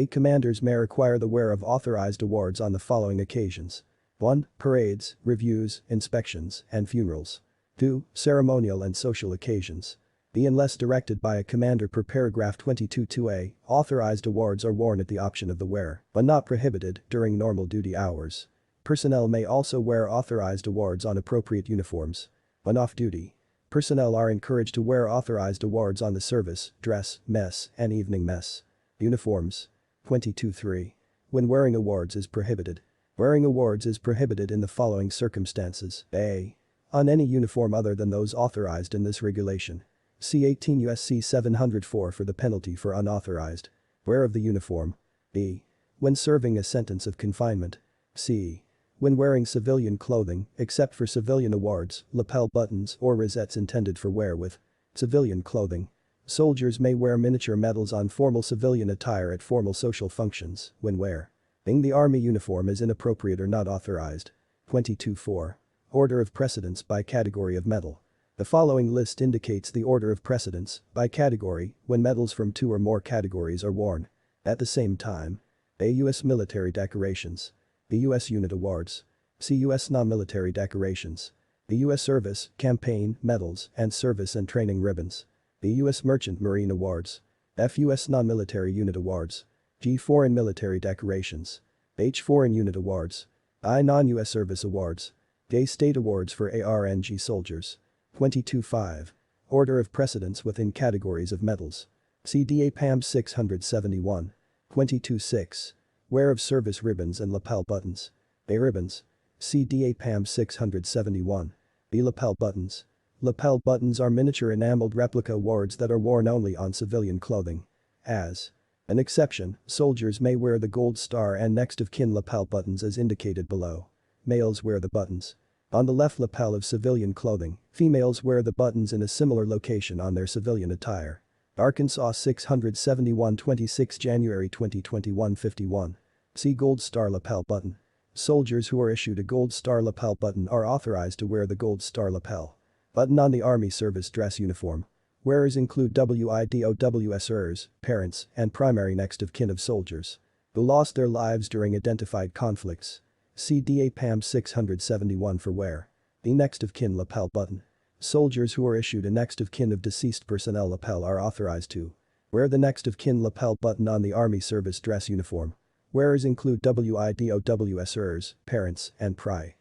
Commanders may require the wear of authorized awards on the following occasions. 1. Parades, reviews, inspections, and funerals. 2. Ceremonial and social occasions. B. Unless directed by a commander per paragraph 22(2)(a), authorized awards are worn at the option of the wearer, but not prohibited during normal duty hours. Personnel may also wear authorized awards on appropriate uniforms. When off duty, personnel are encouraged to wear authorized awards on the service, dress, mess, and evening mess. Uniforms. 22(3). When wearing awards is prohibited. Wearing awards is prohibited in the following circumstances. A. On any uniform other than those authorized in this regulation. See 18 U.S.C. 704 for the penalty for unauthorized wear of the uniform. B. When serving a sentence of confinement. C. When wearing civilian clothing, except for civilian awards, lapel buttons or rosettes intended for wear with civilian clothing. Soldiers may wear miniature medals on formal civilian attire at formal social functions when wearing the Army uniform is inappropriate or not authorized. 22(4). Order of precedence by category of medal. The following list indicates the order of precedence by category when medals from 2 or more categories are worn at the same time. A. U.S. military decorations. B. U.S. unit awards. C. U.S. non-military decorations. B. U.S. service, campaign, medals, and service and training ribbons. B. U.S. merchant marine awards. F. U.S. non-military unit awards. G. Foreign military decorations. H. Foreign unit awards. I. Non-U.S. service awards. D. State awards for ARNG soldiers. 22(5). Order of precedence within categories of medals. C. D.A. PAM 671. 22(6). Wear of service ribbons and lapel buttons. A. Ribbons. C. D.A. PAM 671. B. Lapel buttons. Lapel buttons are miniature enameled replica awards that are worn only on civilian clothing. As an exception, soldiers may wear the gold star and next of kin lapel buttons as indicated below. Males wear the buttons on the left lapel of civilian clothing, females wear the buttons in a similar location on their civilian attire. Arkansas 671 26 January 2021 51. See Gold Star lapel button. Soldiers who are issued a Gold Star lapel button are authorized to wear the Gold Star lapel button on the Army service dress uniform. Wearers include WIDOWSers, parents, and primary next of kin of soldiers who lost their lives during identified conflicts. See DA PAM 671 for wear. The next of kin lapel button. Soldiers who are issued a next of kin of deceased personnel lapel are authorized to wear the next of kin lapel button on the Army service dress uniform. Wearers include WIDOWSers, parents, and primary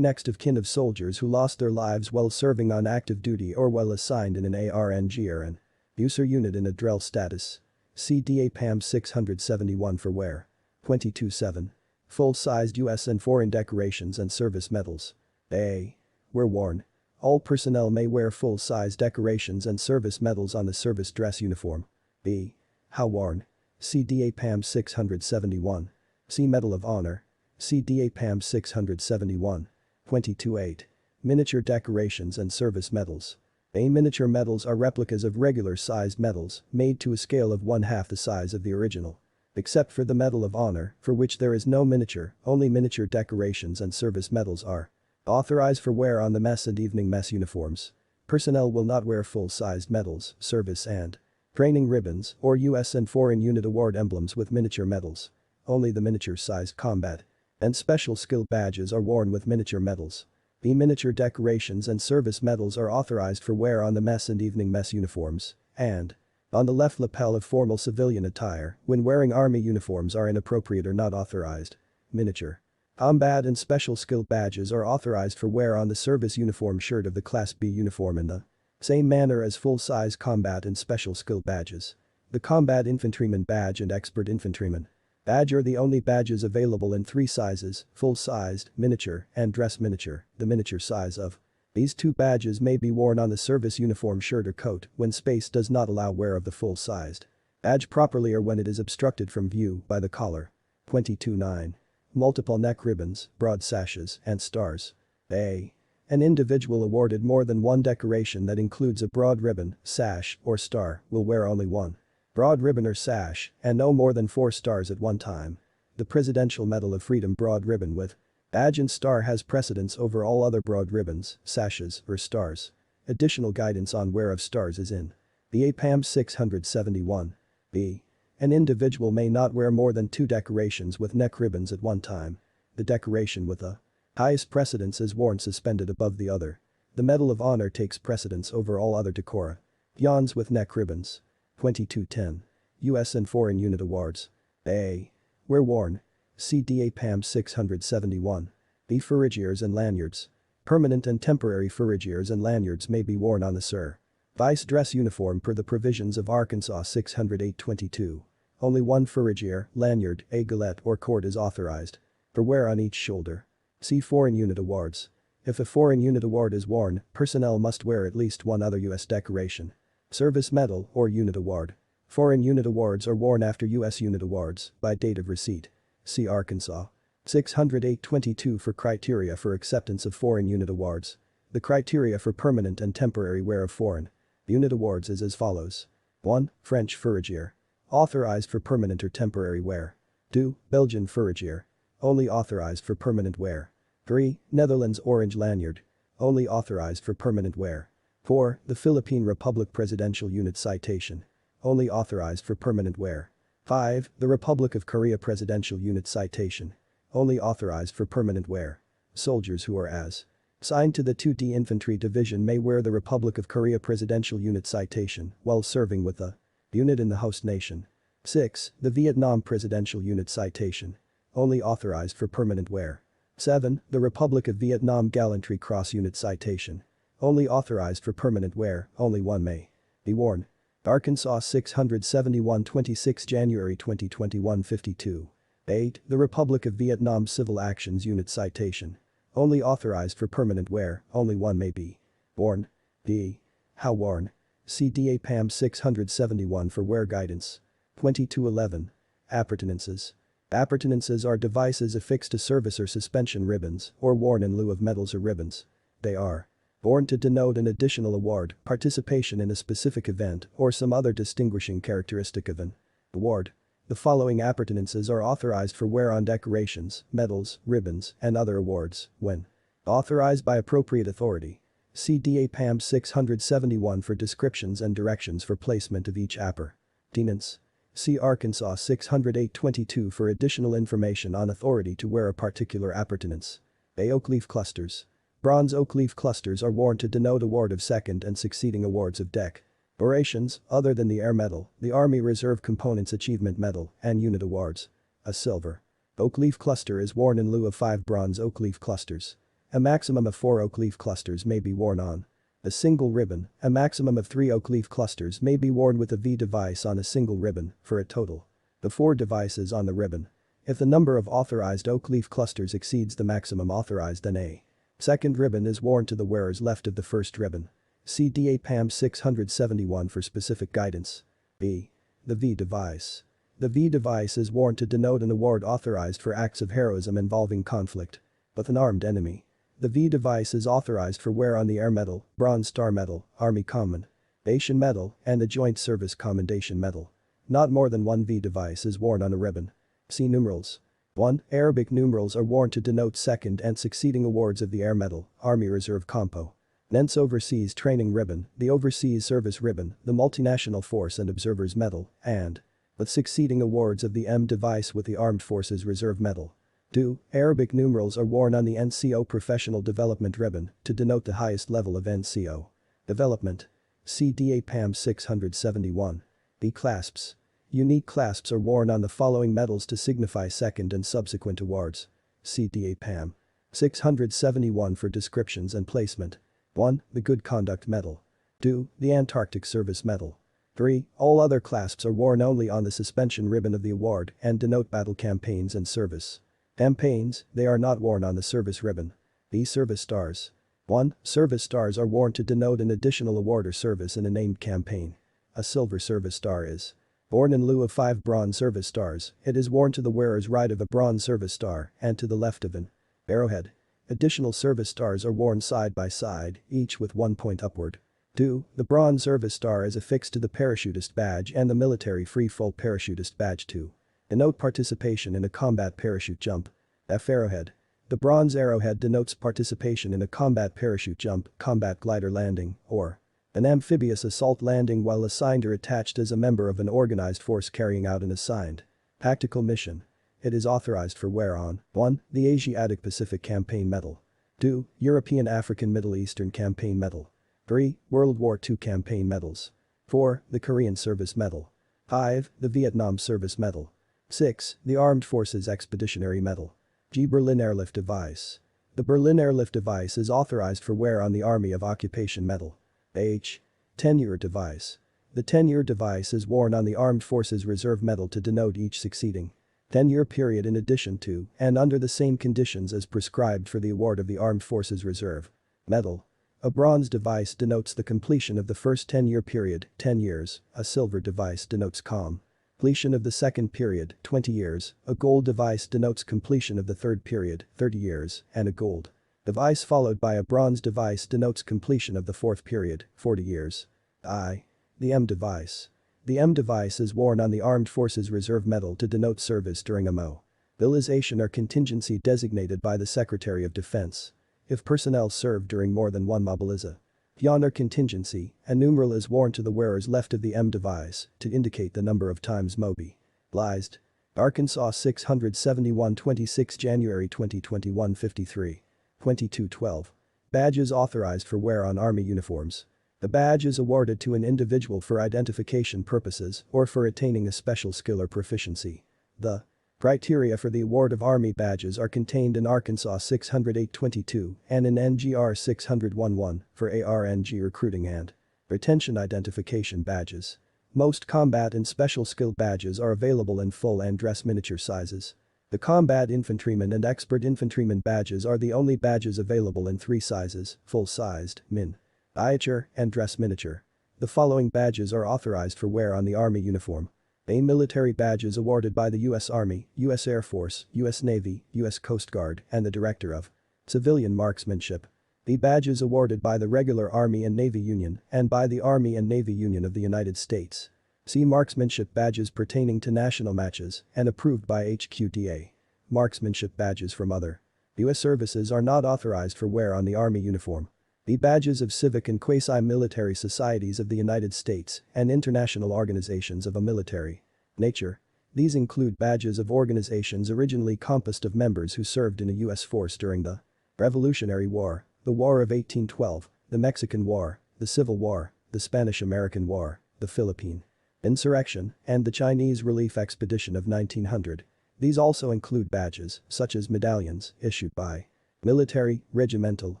next of kin of soldiers who lost their lives while serving on active duty or while assigned in an ARNG or an user unit in a drill status. See DA PAM 671 for wear. 22(7). Full-sized U.S. and foreign decorations and service medals. A. Where worn. All personnel may wear full-size decorations and service medals on the service dress uniform. B. How worn. See DA PAM 671. See Medal of Honor. See DA PAM 671. 22(8). Miniature decorations and service medals. A. Miniature medals are replicas of regular-sized medals made to a scale of 1/2 the size of the original. Except for the Medal of Honor, for which there is no miniature, only miniature decorations and service medals are authorized for wear on the mess and evening mess uniforms. Personnel will not wear full-sized medals, service and training ribbons, or U.S. and foreign unit award emblems with miniature medals. Only the miniature-sized combat and special skill badges are worn with miniature medals. The miniature decorations and service medals are authorized for wear on the mess and evening mess uniforms, and on the left lapel of formal civilian attire when wearing Army uniforms are inappropriate or not authorized. Miniature combat and special skill badges are authorized for wear on the service uniform shirt of the Class B uniform in the same manner as full-size combat and special skill badges. The Combat Infantryman Badge and Expert Infantryman Badge are the only badges available in 3 sizes: full-sized, miniature, and dress miniature. The miniature size of these 2 badges may be worn on the service uniform shirt or coat when space does not allow wear of the full-sized badge properly or when it is obstructed from view by the collar. 22(9). Multiple neck ribbons, broad sashes, and stars. A. An individual awarded more than one decoration that includes a broad ribbon, sash, or star will wear only one broad ribbon or sash and no more than 4 stars at one time. The Presidential Medal of Freedom broad ribbon with badge and star has precedence over all other broad ribbons, sashes, or stars. Additional guidance on wear of stars is in the APAM 671. B. An individual may not wear more than 2 decorations with neck ribbons at one time. The decoration with the highest precedence is worn suspended above the other. The Medal of Honor takes precedence over all other decora. Yawns with neck ribbons. 2210. U.S. and Foreign Unit Awards. A. Where worn. CDA PAM 671. B. Fourragères and lanyards. Permanent and temporary fourragères and lanyards may be worn on the Sir. Vice dress uniform per the provisions of Arkansas 608-22. Only one fourragère, lanyard, aiguillette or cord is authorized. For wear on each shoulder. See Foreign Unit Awards. If a Foreign Unit Award is worn, personnel must wear at least one other U.S. decoration. Service Medal or Unit Award. Foreign Unit Awards are worn after U.S. Unit Awards by date of receipt. See Arkansas. 608-22 for criteria for acceptance of Foreign Unit Awards. The criteria for permanent and temporary wear of Foreign Unit Awards is as follows. 1. French fourragère. Authorized for permanent or temporary wear. 2. Belgian fourragère. Only authorized for permanent wear. 3. Netherlands orange lanyard. Only authorized for permanent wear. 4. The Philippine Republic Presidential Unit Citation. Only authorized for permanent wear. 5. The Republic of Korea Presidential Unit Citation. Only authorized for permanent wear. Soldiers who are as signed to the 2D Infantry Division may wear the Republic of Korea Presidential Unit Citation while serving with the unit in the host nation. 6. The Vietnam Presidential Unit Citation. Only authorized for permanent wear. 7. The Republic of Vietnam Gallantry Cross Unit Citation. Only authorized for permanent wear, only one may be worn. Arkansas 671 26 January 2021 52. 8. The Republic of Vietnam Civil Actions Unit Citation. Only authorized for permanent wear, only one may be worn. D. How worn. CDA PAM 671 for wear guidance. 2211. Appurtenances. Appurtenances are devices affixed to service or suspension ribbons or worn in lieu of medals or ribbons. They are worn to denote an additional award, participation in a specific event, or some other distinguishing characteristic of an award. The following appurtenances are authorized for wear on decorations, medals, ribbons, and other awards when authorized by appropriate authority. CDA PAM 671 for descriptions and directions for placement of each appurtenance. See Arkansas 608-22 for additional information on authority to wear a particular appurtenance. A. Oak leaf clusters. Bronze oak leaf clusters are worn to denote award of second and succeeding awards of decorations other than the Air Medal, the Army Reserve Components Achievement Medal, and unit awards. A silver oak leaf cluster is worn in lieu of 5 bronze oak leaf clusters. A maximum of 4 oak leaf clusters may be worn on a single ribbon. A maximum of 3 oak leaf clusters may be worn with a V device on a single ribbon, for a total of 4 devices on the ribbon. If the number of authorized oak leaf clusters exceeds the maximum authorized, then a second ribbon is worn to the wearer's left of the first ribbon. CDA PAM 671 for specific guidance. B. The V device. The V device is worn to denote an award authorized for acts of heroism involving conflict with an armed enemy. The V device is authorized for wear on the Air Medal, Bronze Star Medal, Army Commendation Medal, and the Joint Service Commendation Medal. Not more than one V device is worn on a ribbon. See numerals. 1. Arabic numerals are worn to denote second and succeeding awards of the Air Medal, Army Reserve Compo. Nence Overseas Training Ribbon, the Overseas Service Ribbon, the Multinational Force and Observers Medal, and with succeeding awards of the M device with the Armed Forces Reserve Medal. 2. Arabic numerals are worn on the NCO Professional Development Ribbon to denote the highest level of NCO development. CDA PAM 671. B. Clasps. Unique clasps are worn on the following medals to signify second and subsequent awards. CDA PAM 671 for descriptions and placement. 1. The Good Conduct Medal. 2. The Antarctic Service Medal. 3. All other clasps are worn only on the suspension ribbon of the award and denote battle campaigns and service campaigns. They are not worn on the service ribbon. B. Service Stars. 1. Service stars are worn to denote an additional award or service in a named campaign. A silver service star is worn in lieu of 5 bronze service stars. It is worn to the wearer's right of a bronze service star and to the left of an arrowhead. Additional service stars are worn side by side, each with 1 point upward. 2. The bronze service star is affixed to the parachutist badge and the military free-fall parachutist badge to denote participation in a combat parachute jump. F. Arrowhead. The bronze arrowhead denotes participation in a combat parachute jump, combat glider landing, or an amphibious assault landing while assigned or attached as a member of an organized force carrying out an assigned tactical mission. It is authorized for wear on 1. The Asiatic Pacific Campaign Medal. 2. European African Middle Eastern Campaign Medal. 3. World War II Campaign Medals. 4. The Korean Service Medal. 5. The Vietnam Service Medal. 6. The Armed Forces Expeditionary Medal. G. Berlin Airlift Device. The Berlin Airlift Device is authorized for wear on the Army of Occupation Medal. H. Tenure Device. The tenure device is worn on the Armed Forces Reserve Medal to denote each succeeding 10-year period in addition to and under the same conditions as prescribed for the award of the Armed Forces Reserve Medal. A bronze device denotes the completion of the first 10-year period, 10 years, a silver device denotes completion of the second period, 20 years, a gold device denotes completion of the third period, 30 years, and a gold device followed by a bronze device denotes completion of the fourth period, 40 years. I. The M device. The M device is worn on the Armed Forces Reserve Medal to denote service during a mobilization or contingency designated by the Secretary of Defense. If personnel serve during more than one mobilization or contingency, a numeral is worn to the wearer's left of the M device to indicate the number of times mobilized. Arkansas 671 26 January 2021 53. 2212. Badges authorized for wear on Army uniforms. The badge is awarded to an individual for identification purposes or for attaining a special skill or proficiency. The criteria for the award of Army badges are contained in Arkansas 608-22 and in NGR 600-11 for ARNG recruiting and retention identification badges. Most combat and special skill badges are available in full and dress miniature sizes. The combat infantryman and expert infantryman badges are the only badges available in 3 sizes: full-sized, miniature, and dress miniature. The following badges are authorized for wear on the Army uniform. A. Military badges awarded by the U.S. Army, U.S. Air Force, U.S. Navy, U.S. Coast Guard, and the Director of Civilian Marksmanship. B. Badges awarded by the regular Army and Navy Union and by the Army and Navy Union of the United States. C. Marksmanship badges pertaining to national matches and approved by HQDA. Marksmanship badges from other U.S. services are not authorized for wear on the Army uniform. The badges of civic and quasi-military societies of the United States and international organizations of a military nature. These include badges of organizations originally composed of members who served in a U.S. force during the Revolutionary War, the War of 1812, the Mexican War, the Civil War, the Spanish-American War, the Philippine Insurrection, and the Chinese Relief Expedition of 1900. These also include badges, such as medallions, issued by military, regimental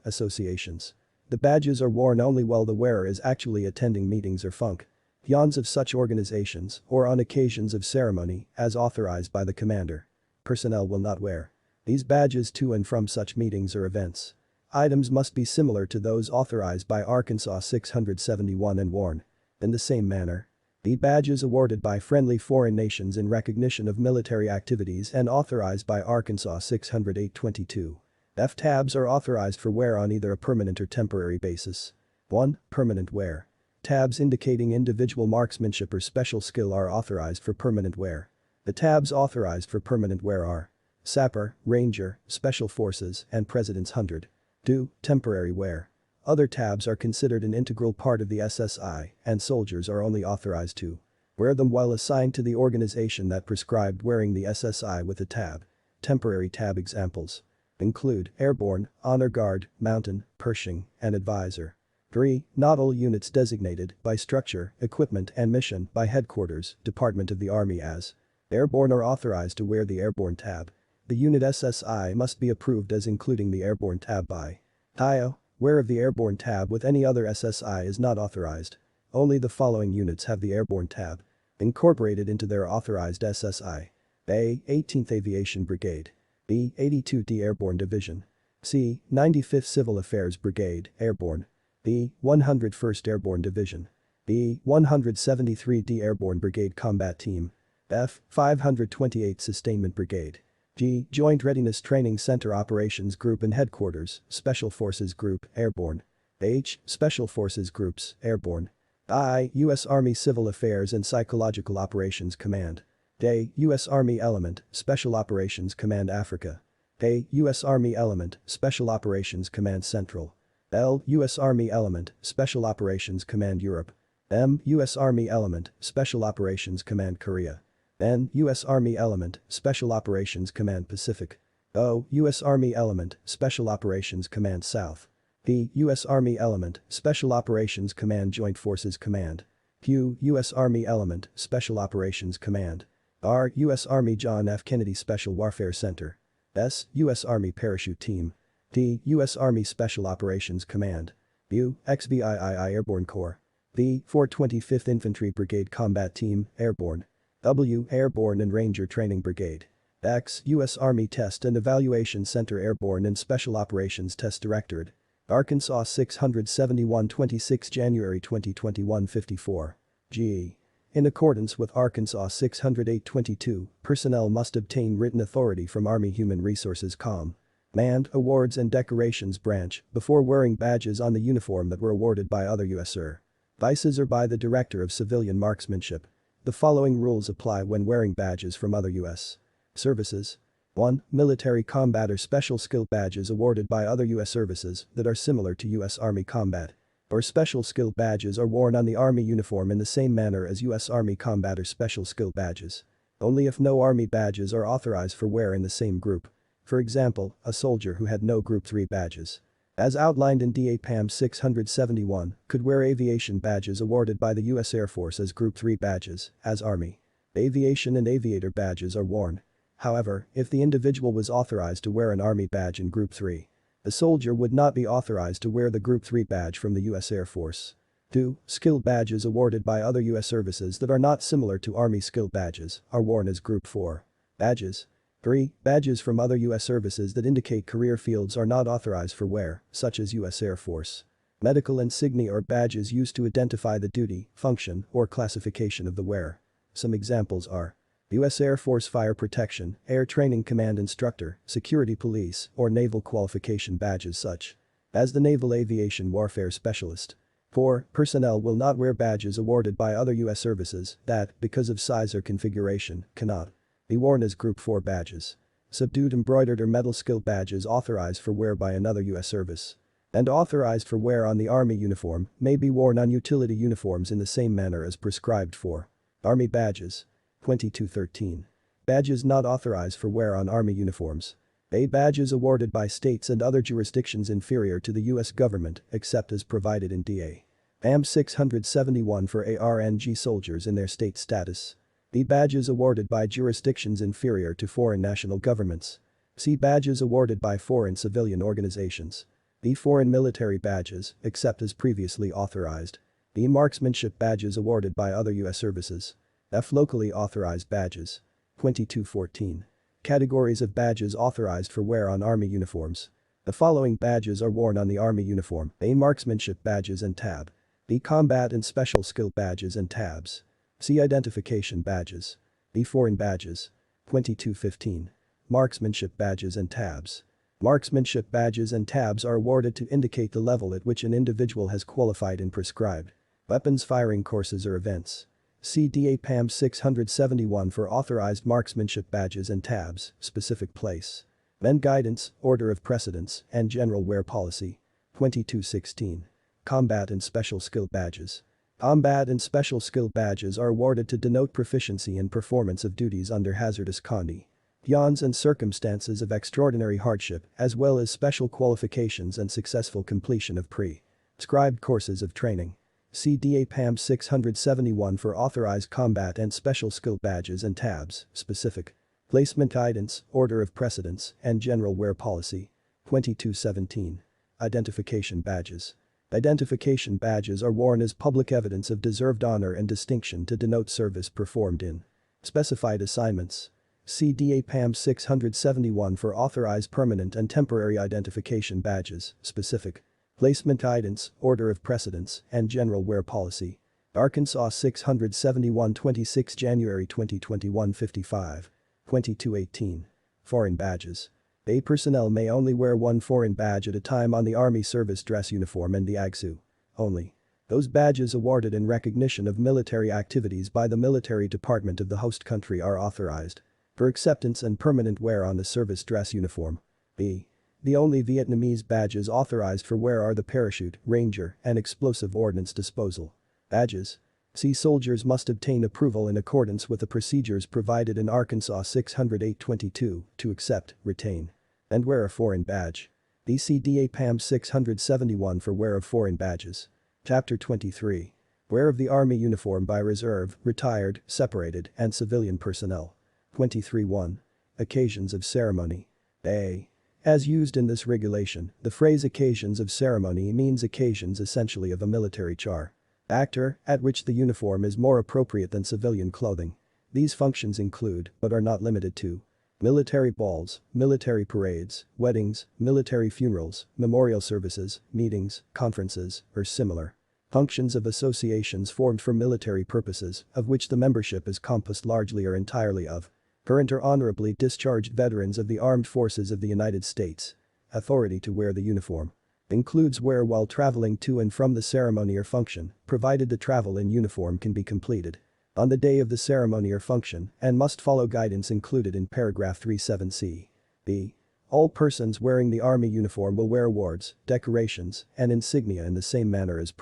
associations. The badges are worn only while the wearer is actually attending meetings or functions of such organizations or on occasions of ceremony as authorized by the commander. Personnel will not wear these badges to and from such meetings or events. Items must be similar to those authorized by Arkansas 671 and worn in the same manner. The badges awarded by friendly foreign nations in recognition of military activities and authorized by Arkansas 608-22. F tabs are authorized for wear on either a permanent or temporary basis. 1. Permanent wear. Tabs indicating individual marksmanship or special skill are authorized for permanent wear. The tabs authorized for permanent wear are Sapper, Ranger, Special Forces, and President's 100. 2. Temporary wear. Other tabs are considered an integral part of the SSI, and soldiers are only authorized to wear them while assigned to the organization that prescribed wearing the SSI with a tab. Temporary tab examples include Airborne, Honor Guard, Mountain, Pershing, and Advisor. 3. Not all units designated by structure, equipment, and mission by Headquarters, Department of the Army as Airborne are authorized to wear the Airborne tab. The unit SSI must be approved as including the Airborne tab by TIO. Wear of the Airborne tab with any other SSI is not authorized. Only the following units have the Airborne tab incorporated into their authorized SSI. A. 18th Aviation Brigade. B. 82d Airborne Division. C. 95th Civil Affairs Brigade, Airborne. B. 101st Airborne Division. B. 173d Airborne Brigade Combat Team. F. 528th Sustainment Brigade. G. Joint Readiness Training Center Operations Group and Headquarters, Special Forces Group, Airborne. H. Special Forces Groups, Airborne. I. U.S. Army Civil Affairs and Psychological Operations Command. A. U.S. Army Element, Special Operations Command Africa. A. U.S. Army Element, Special Operations Command Central. L. U.S. Army Element, Special Operations Command Europe. M. U.S. Army Element, Special Operations Command Korea. N. U.S. Army Element, Special Operations Command Pacific. O. U.S. Army Element, Special Operations Command South. P. U.S. Army Element, Special Operations Command Joint Forces Command. Q. U.S. Army Element, Special Operations Command. R. U.S. Army John F. Kennedy Special Warfare Center. S. U.S. Army Parachute Team. D. U.S. Army Special Operations Command. U. XVIII Airborne Corps. V. 425th Infantry Brigade Combat Team, Airborne. W. Airborne and Ranger Training Brigade. X. U.S. Army Test and Evaluation Center Airborne and Special Operations Test Directorate. Arkansas 671 26 January 2021 54. G. In accordance with Arkansas 608-22, personnel must obtain written authority from Army Human Resources Command Awards and Decorations Branch before wearing badges on the uniform that were awarded by other U.S. services or by the Director of Civilian Marksmanship. The following rules apply when wearing badges from other U.S. services. 1. Military combat or special skill badges awarded by other U.S. services that are similar to U.S. Army combat or special skill badges are worn on the Army uniform in the same manner as U.S. Army combat or special skill badges. Only if no Army badges are authorized for wear in the same group. For example, a soldier who had no Group 3 badges, as outlined in DAPAM 671, could wear aviation badges awarded by the U.S. Air Force as Group 3 badges, as Army aviation and aviator badges are worn. However, if the individual was authorized to wear an Army badge in Group 3, the soldier would not be authorized to wear the Group 3 badge from the U.S. Air Force. 2. Skill badges awarded by other U.S. services that are not similar to Army skill badges are worn as Group 4 badges. 3. Badges from other U.S. services that indicate career fields are not authorized for wear, such as U.S. Air Force medical insignia or badges used to identify the duty, function, or classification of the wearer. Some examples are U.S. Air Force Fire Protection, Air Training Command Instructor, Security Police, or Naval Qualification badges such as the Naval Aviation Warfare Specialist. 4. Personnel will not wear badges awarded by other U.S. services that, because of size or configuration, cannot be worn as Group 4 badges. Subdued embroidered or metal skill badges authorized for wear by another U.S. service and authorized for wear on the Army uniform may be worn on utility uniforms in the same manner as prescribed for Army badges. 2213. Badges not authorized for wear on Army uniforms. A. Badges awarded by states and other jurisdictions inferior to the U.S. government except as provided in D.A. AM 671 for ARNG soldiers in their state status. B. Badges awarded by jurisdictions inferior to foreign national governments. C. Badges awarded by foreign civilian organizations. D. Foreign military badges except as previously authorized. D. Marksmanship badges awarded by other U.S. services. F. Locally authorized badges. 2214. Categories of badges authorized for wear on Army uniforms. The following badges are worn on the Army uniform: A. Marksmanship badges and tab. B. Combat and special skill badges and tabs. C. Identification badges. D. Foreign badges. 2215. Marksmanship badges and tabs. Marksmanship badges and tabs are awarded to indicate the level at which an individual has qualified in prescribed weapons firing courses or events. See DAPAM 671 for authorized marksmanship badges and tabs, specific place. Men Guidance, Order of Precedence, and General Wear Policy. 2216. Combat and Special Skill Badges. Combat and Special Skill Badges are awarded to denote proficiency in performance of duties under hazardous conditions and circumstances of extraordinary hardship, as well as special qualifications and successful completion of prescribed courses of training. See DAPAM 671 for authorized combat and special skill badges and tabs, specific placement guidance, order of precedence, and general wear policy. 2217. Identification badges. Identification badges are worn as public evidence of deserved honor and distinction to denote service performed in specified assignments. See DAPAM 671 for authorized permanent and temporary identification badges, specific placement guidance, order of precedence, and general wear policy. Arkansas 671 26 January 2021 55. 2218. Foreign badges. A. Personnel may only wear one foreign badge at a time on the Army service dress uniform and the AGSU. Only. Those badges awarded in recognition of military activities by the military department of the host country are authorized for acceptance and permanent wear on the service dress uniform. B. The only Vietnamese badges authorized for wear are the parachute, ranger, and explosive ordnance disposal badges. C. Soldiers must obtain approval in accordance with the procedures provided in Arkansas 608-22 to accept, retain, and wear a foreign badge. D. See DAPAM 671 for wear of foreign badges. Chapter 23. Wear of the Army uniform by reserve, retired, separated, and civilian personnel. 23.1. Occasions of ceremony. A. As used in this regulation, the phrase occasions of ceremony means occasions essentially of a military character, at which the uniform is more appropriate than civilian clothing. These functions include, but are not limited to, military balls, military parades, weddings, military funerals, memorial services, meetings, conferences, or similar. Functions of associations formed for military purposes, of which the membership is composed largely or entirely of current or honorably discharged veterans of the armed forces of the United States. Authority to wear the uniform includes wear while traveling to and from the ceremony or function, provided the travel in uniform can be completed on the day of the ceremony or function and must follow guidance included in paragraph 37c. B. All persons wearing the Army uniform will wear awards, decorations, and insignia in the same manner as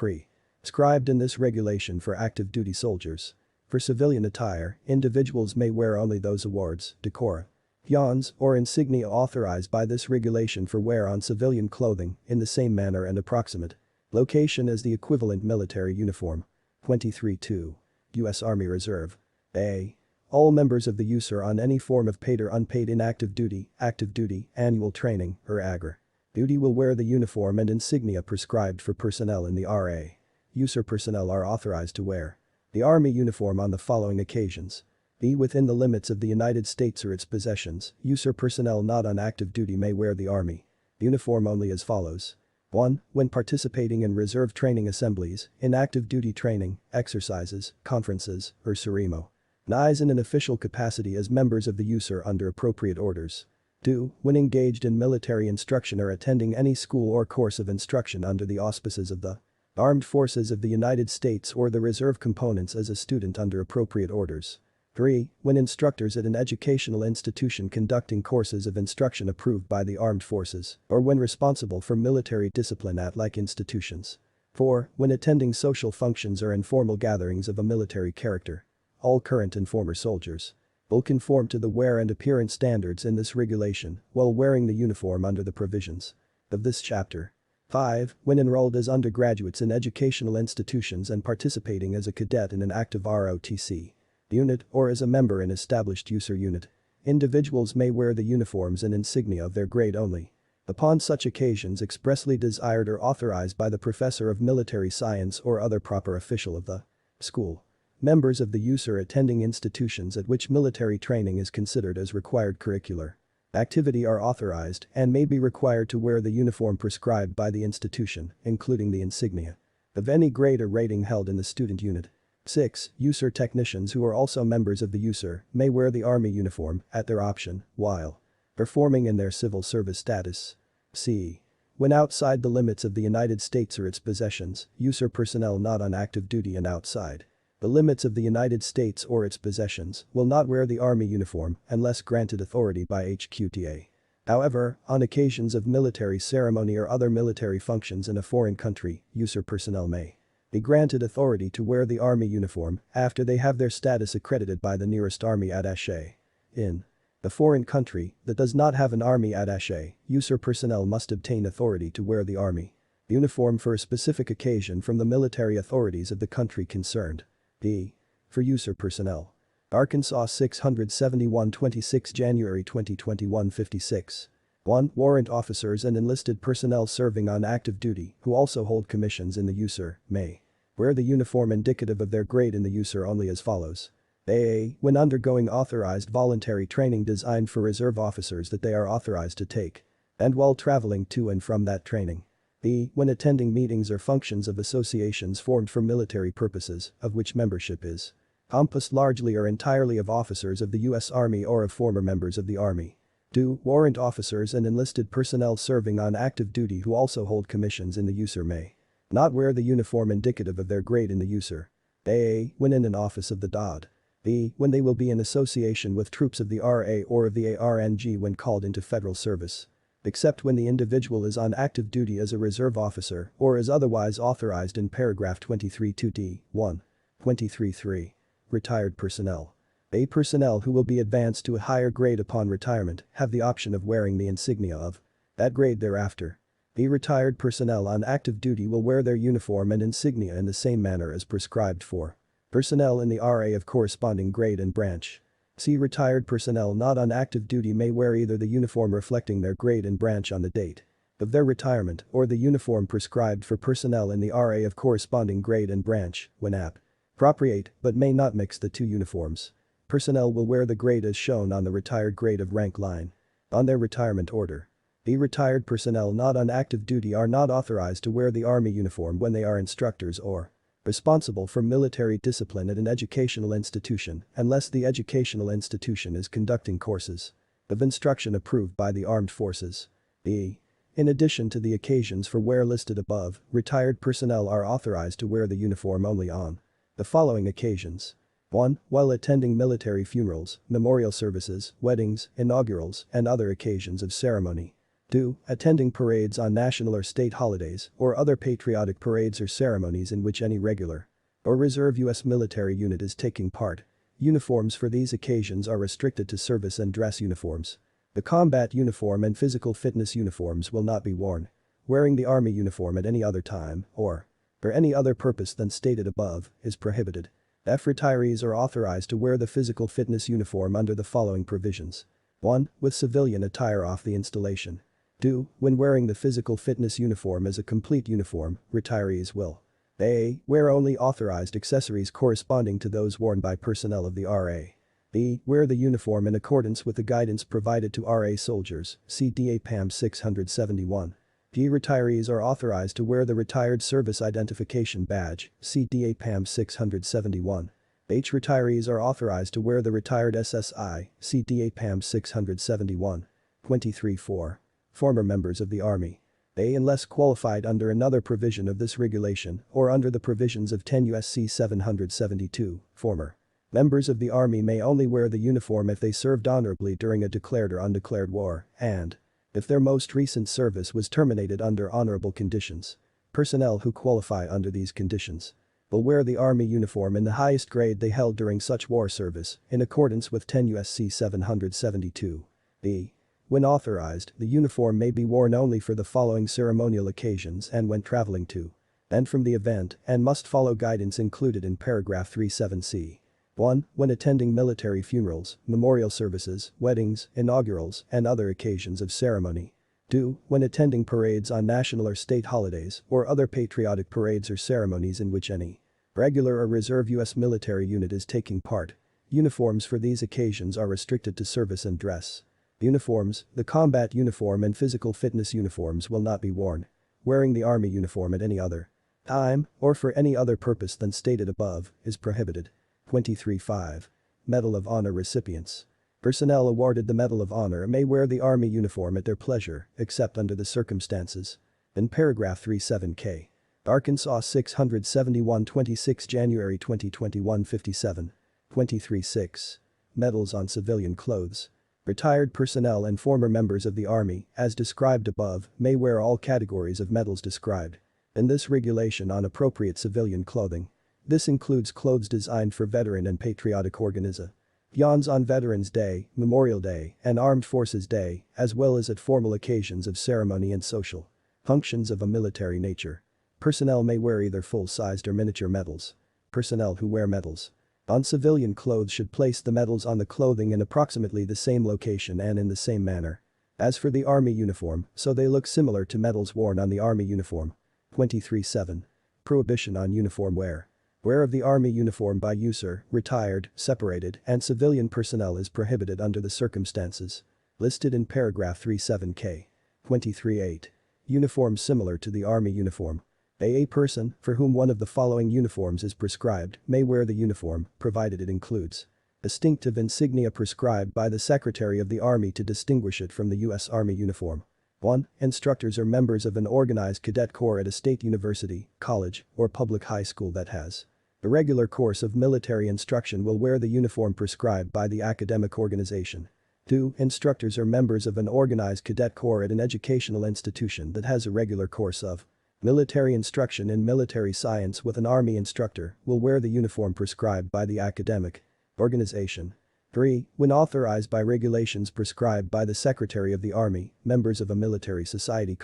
prescribed in this regulation for active duty soldiers. For civilian attire, individuals may wear only those awards, decorations, or insignia authorized by this regulation for wear on civilian clothing in the same manner and approximate location as the equivalent military uniform. 23.2. U.S. Army Reserve. A. All members of the use are on any form of paid or unpaid inactive duty, annual training, or duty will wear the uniform and insignia prescribed for personnel in the RA. USAR personnel are authorized to wear the Army uniform on the following occasions. B. Within the limits of the United States or its possessions, USAR personnel not on active duty may wear the Army uniform only as follows. 1. When participating in reserve training assemblies, in active duty training, exercises, conferences, or ceremonies in an official capacity as members of the USAR under appropriate orders. 2. When engaged in military instruction or attending any school or course of instruction under the auspices of the Armed Forces of the United States or the reserve components as a student under appropriate orders. 3. When instructors at an educational institution conducting courses of instruction approved by the armed forces, or when responsible for military discipline at like institutions. 4. When attending social functions or informal gatherings of a military character. All current and former soldiers will conform to the wear and appearance standards in this regulation while wearing the uniform under the provisions of this chapter. 5. When enrolled as undergraduates in educational institutions and participating as a cadet in an active ROTC unit or as a member in established USAR unit. Individuals may wear the uniforms and insignia of their grade only upon such occasions expressly desired or authorized by the professor of military science or other proper official of the school. Members of the USAR attending institutions at which military training is considered as required curricular activity are authorized and may be required to wear the uniform prescribed by the institution, including the insignia of any grade or rating held in the student unit. 6. USAR technicians who are also members of the USAR may wear the Army uniform at their option while performing in their civil service status. C. When outside the limits of the United States or its possessions, USAR personnel not on active duty and outside the limits of the United States or its possessions will not wear the Army uniform unless granted authority by HQTA. However, on occasions of military ceremony or other military functions in a foreign country, USAR personnel may be granted authority to wear the Army uniform after they have their status accredited by the nearest Army attaché. In a foreign country that does not have an Army attaché, USAR personnel must obtain authority to wear the Army uniform for a specific occasion from the military authorities of the country concerned. D. For USAR personnel. Arkansas 671 26 January 2021 56. 1. Warrant officers and enlisted personnel serving on active duty who also hold commissions in the USAR may wear the uniform indicative of their grade in the USAR only as follows. A. When undergoing authorized voluntary training designed for reserve officers that they are authorized to take and while traveling to and from that training. B. When attending meetings or functions of associations formed for military purposes of which membership is composed largely or entirely of officers of the U.S. Army or of former members of the Army. 2. Warrant officers and enlisted personnel serving on active duty who also hold commissions in the USAR may not wear the uniform indicative of their grade in the USAR. A. When in an office of the DOD. B. When they will be in association with troops of the RA or of the ARNG when called into federal service. Except when the individual is on active duty as a reserve officer or is otherwise authorized in paragraph 23(2)(d) 1. 23.3. Retired personnel. A. Personnel who will be advanced to a higher grade upon retirement have the option of wearing the insignia of that grade thereafter. The retired personnel on active duty will wear their uniform and insignia in the same manner as prescribed for personnel in the RA of corresponding grade and branch. See retired personnel not on active duty may wear either the uniform reflecting their grade and branch on the date of their retirement or the uniform prescribed for personnel in the RA of corresponding grade and branch when appropriate but may not mix the two uniforms. Personnel will wear the grade as shown on the retired grade of rank line on their retirement order. The retired personnel not on active duty are not authorized to wear the Army uniform when they are instructors or responsible for military discipline at an educational institution unless the educational institution is conducting courses of instruction approved by the armed forces. In addition to the occasions for wear listed above, retired personnel are authorized to wear the uniform only on the following occasions. 1. While attending military funerals, memorial services, weddings, inaugurals, and other occasions of ceremony. 2. Attending parades on national or state holidays or other patriotic parades or ceremonies in which any regular or reserve U.S. military unit is taking part. Uniforms for these occasions are restricted to service and dress uniforms. The combat uniform and physical fitness uniforms will not be worn. Wearing the Army uniform at any other time or for any other purpose than stated above is prohibited. Retirees are authorized to wear the physical fitness uniform under the following provisions. 1. With civilian attire off the installation. 2. When wearing the physical fitness uniform as a complete uniform, retirees will a. Wear only authorized accessories corresponding to those worn by personnel of the RA. B. Wear the uniform in accordance with the guidance provided to RA soldiers, see DAPAM 671. P. Retirees are authorized to wear the Retired Service Identification Badge, see DAPAM 671. H. Retirees are authorized to wear the Retired SSI, see DAPAM 671. 23.4. Former members of the Army. A. Unless qualified under another provision of this regulation or under the provisions of 10 U.S.C. 772, former members of the Army may only wear the uniform if they served honorably during a declared or undeclared war, and if their most recent service was terminated under honorable conditions. Personnel who qualify under these conditions will wear the Army uniform in the highest grade they held during such war service, in accordance with 10 U.S.C. 772. B. When authorized, the uniform may be worn only for the following ceremonial occasions and when traveling to and from the event and must follow guidance included in paragraph 37C. 1. When attending military funerals, memorial services, weddings, inaugurals, and other occasions of ceremony. 2. When attending parades on national or state holidays or other patriotic parades or ceremonies in which any regular or reserve U.S. military unit is taking part. Uniforms for these occasions are restricted to service and dress. Uniforms, the combat uniform and physical fitness uniforms will not be worn. Wearing the Army uniform at any other time or for any other purpose than stated above is prohibited. 23.5. Medal of Honor recipients. Personnel awarded the Medal of Honor may wear the Army uniform at their pleasure, except under the circumstances. In paragraph 37K. Arkansas 671 26 January 2021 57. 23.6. Medals on civilian clothes. Retired personnel and former members of the Army, as described above, may wear all categories of medals described in this regulation on appropriate civilian clothing. This includes clothes designed for veteran and patriotic organizations on Veterans Day, Memorial Day, and Armed Forces Day, as well as at formal occasions of ceremony and social functions of a military nature. Personnel may wear either full-sized or miniature medals. Personnel who wear medals on civilian clothes should place the medals on the clothing in approximately the same location and in the same manner as for the Army uniform, so they look similar to medals worn on the Army uniform. 23.7. Prohibition on uniform wear. Wear of the Army uniform by user, retired, separated, and civilian personnel is prohibited under the circumstances listed in paragraph 37K. 23.8. Uniforms similar to the Army uniform. A person, for whom one of the following uniforms is prescribed, may wear the uniform, provided it includes distinctive insignia prescribed by the Secretary of the Army to distinguish it from the U.S. Army uniform. 1. Instructors or members of an organized cadet corps at a state university, college, or public high school that has a regular course of military instruction will wear the uniform prescribed by the academic organization. 2. Instructors or members of an organized cadet corps at an educational institution that has a regular course of military instruction in military science with an Army instructor will wear the uniform prescribed by the academic organization. 3. When authorized by regulations prescribed by the Secretary of the Army, members of a military society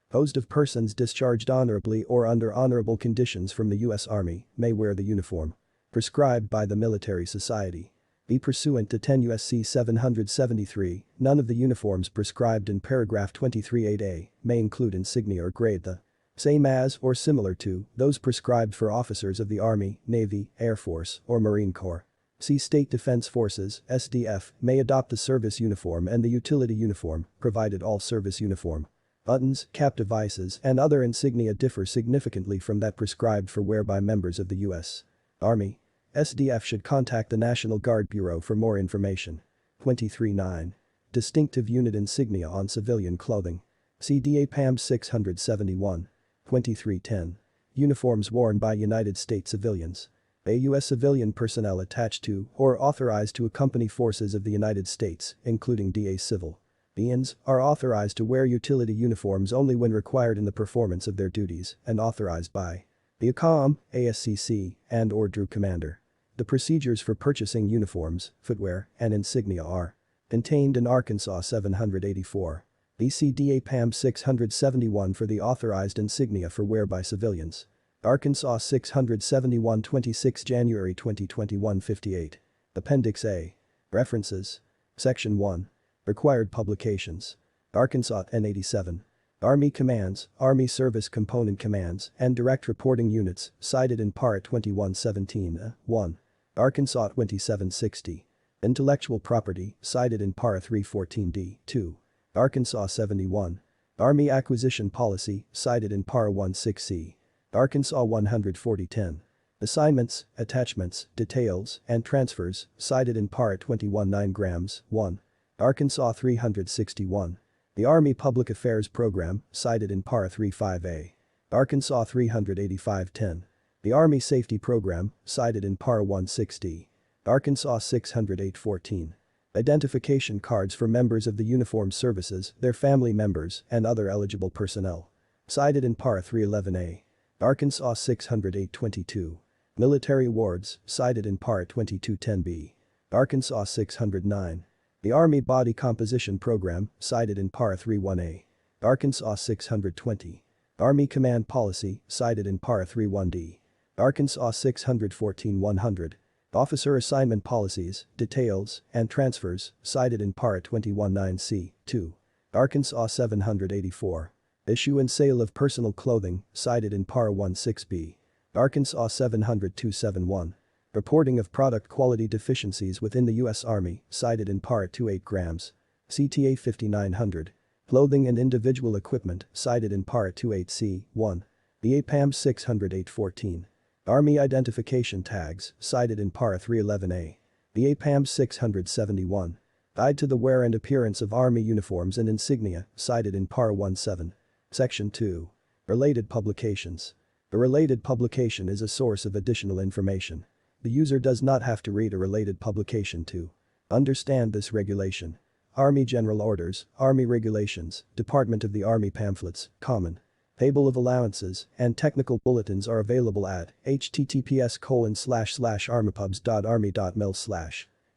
Posed of persons discharged honorably or under honorable conditions from the U.S. Army may wear the uniform prescribed by the military society. B. Pursuant to 10 U.S.C. 773, none of the uniforms prescribed in paragraph 23(8)(a) may include insignia or grade the same as or similar to those prescribed for officers of the Army, Navy, Air Force, or Marine Corps. C. State Defense Forces (SDF) may adopt the service uniform and the utility uniform, provided all service uniform buttons, cap devices, and other insignia differ significantly from that prescribed for wear by members of the U.S. Army. SDF should contact the National Guard Bureau for more information. 23.9. Distinctive unit insignia on civilian clothing. CDA PAM 671. 23.10. Uniforms worn by United States civilians. A U.S. civilian personnel attached to or authorized to accompany forces of the United States, including DA civil beings, are authorized to wear utility uniforms only when required in the performance of their duties and authorized by the ACOM, ASCC, and/or DRU commander. The procedures for purchasing uniforms, footwear, and insignia are contained in Arkansas 784. BCDA PAM 671 for the authorized insignia for wear by civilians. Arkansas 671 26 January 2021 58. Appendix A. References. Section 1. Required publications. Arkansas N87. Army Commands, Army Service Component Commands, and Direct Reporting Units, cited in Part 2117, 1. Arkansas 2760. Intellectual Property, cited in Part 314d, 2. Arkansas 71. Army Acquisition Policy, cited in Par 16C. Arkansas 14010. Assignments, Attachments, Details, and Transfers, cited in Par 21 grams, 1. Arkansas 361. The Army Public Affairs Program, cited in Par 35A. Arkansas 38510. The Army Safety Program, cited in Par 16D. Arkansas 60814. Identification cards for members of the uniformed services, their family members, and other eligible personnel. Cited in Par 311A. Arkansas 60822. Military awards, cited in Part 2210B. Arkansas 609. The Army Body Composition Program, cited in Par 31A. Arkansas 620. Army Command Policy, cited in Par 31D. Arkansas 614-100. Officer Assignment Policies, Details, and Transfers, cited in Part 219C, 2. Arkansas 784. Issue and Sale of Personal Clothing, cited in Par 16B. Arkansas 702-71. Reporting of product quality deficiencies within the U.S. Army, cited in Part 28 grams. CTA 5900. Clothing and individual equipment, cited in Part 28C, 1. The APAM 608-14. Army Identification Tags, cited in Par 311A. The APAM 671. Guide to the Wear and Appearance of Army Uniforms and Insignia, cited in Par 17. Section 2. Related Publications. A related publication is a source of additional information. The user does not have to read a related publication to understand this regulation. Army General Orders, Army Regulations, Department of the Army Pamphlets, Common Table of Allowances, and Technical Bulletins are available at https://armypubs.army.mil/.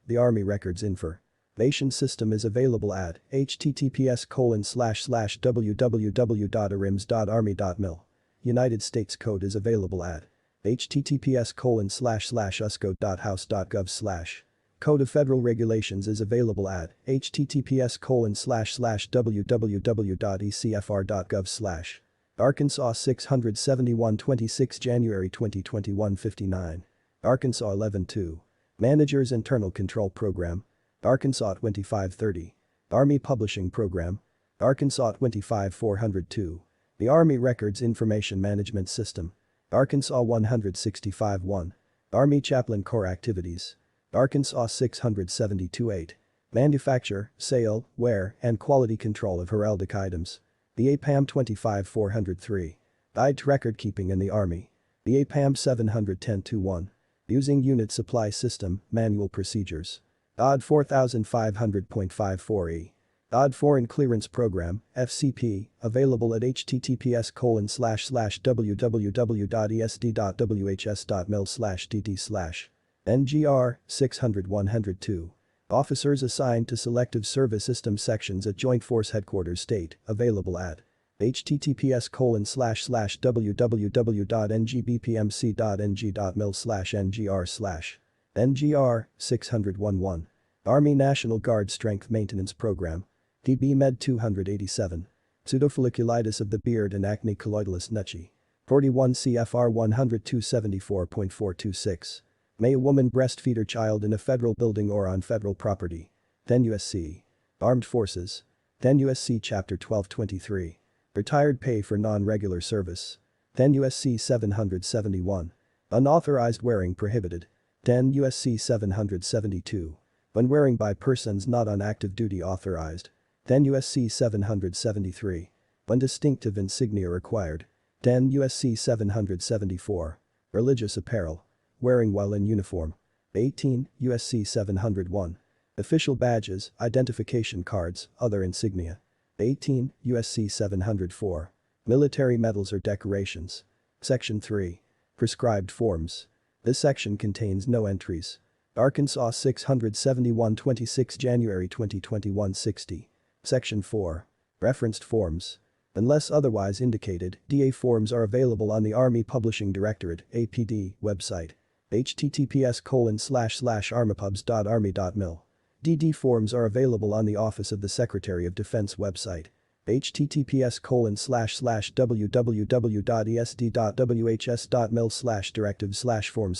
The Army Records Information System is available at https://www.arims.army.mil. United States Code is available at https://uscode.house.gov/. Code of Federal Regulations is available at https://www.ecfr.gov/. Arkansas 671 26 January 2021 59. Arkansas 11-2. Managers Internal Control Program. Arkansas 2530. Army Publishing Program. Arkansas 25402. The Army Records Information Management System. Arkansas 165-1. Army Chaplain Corps Activities. Arkansas 672-8. Manufacture, sale, wear, and quality control of heraldic items. The APAM 25403. Guide to Record Keeping in the Army. The APAM 710-1. Using Unit Supply System, Manual Procedures. OD 4500.54e. OD Foreign Clearance Program, FCP, available at https://www.esd.whs.mil/dd/. NGR 600-102. Officers assigned to Selective Service System Sections at Joint Force Headquarters State, available at https://www.ngbpmc.ng.mil/ngr/ngr 611 Army National Guard Strength Maintenance Program. DB Med 287. Pseudofolliculitis of the beard and acne colloidalus nucci. 41 CFR 10274.426. May a woman breastfeed her child in a federal building or on federal property. 10 USC. Armed Forces. 10 USC Chapter 1223. Retired pay for non-regular service. 10 USC 771. Unauthorized wearing prohibited. 10 USC 772. When wearing by persons not on active duty authorized. 10 USC 773. When distinctive insignia required. 10 USC 774. Religious apparel. Wearing while in uniform. 18 USC 701. Official badges, identification cards, other insignia. 18 USC 704. Military medals or decorations. Section 3. Prescribed forms. This section contains no entries. Arkansas 671 26 January 2021 60. Section 4. Referenced forms. Unless otherwise indicated, DA forms are available on the Army Publishing Directorate (APD) website. https://armapubs.army.mil. DD forms are available on the Office of the Secretary of Defense website. https://www.esd.whs.mil/directive/form/.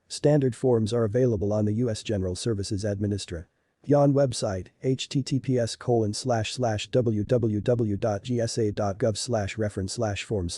Standard forms are available on the U.S. General Services Administration website. https://www.gsa.gov/reference/form/.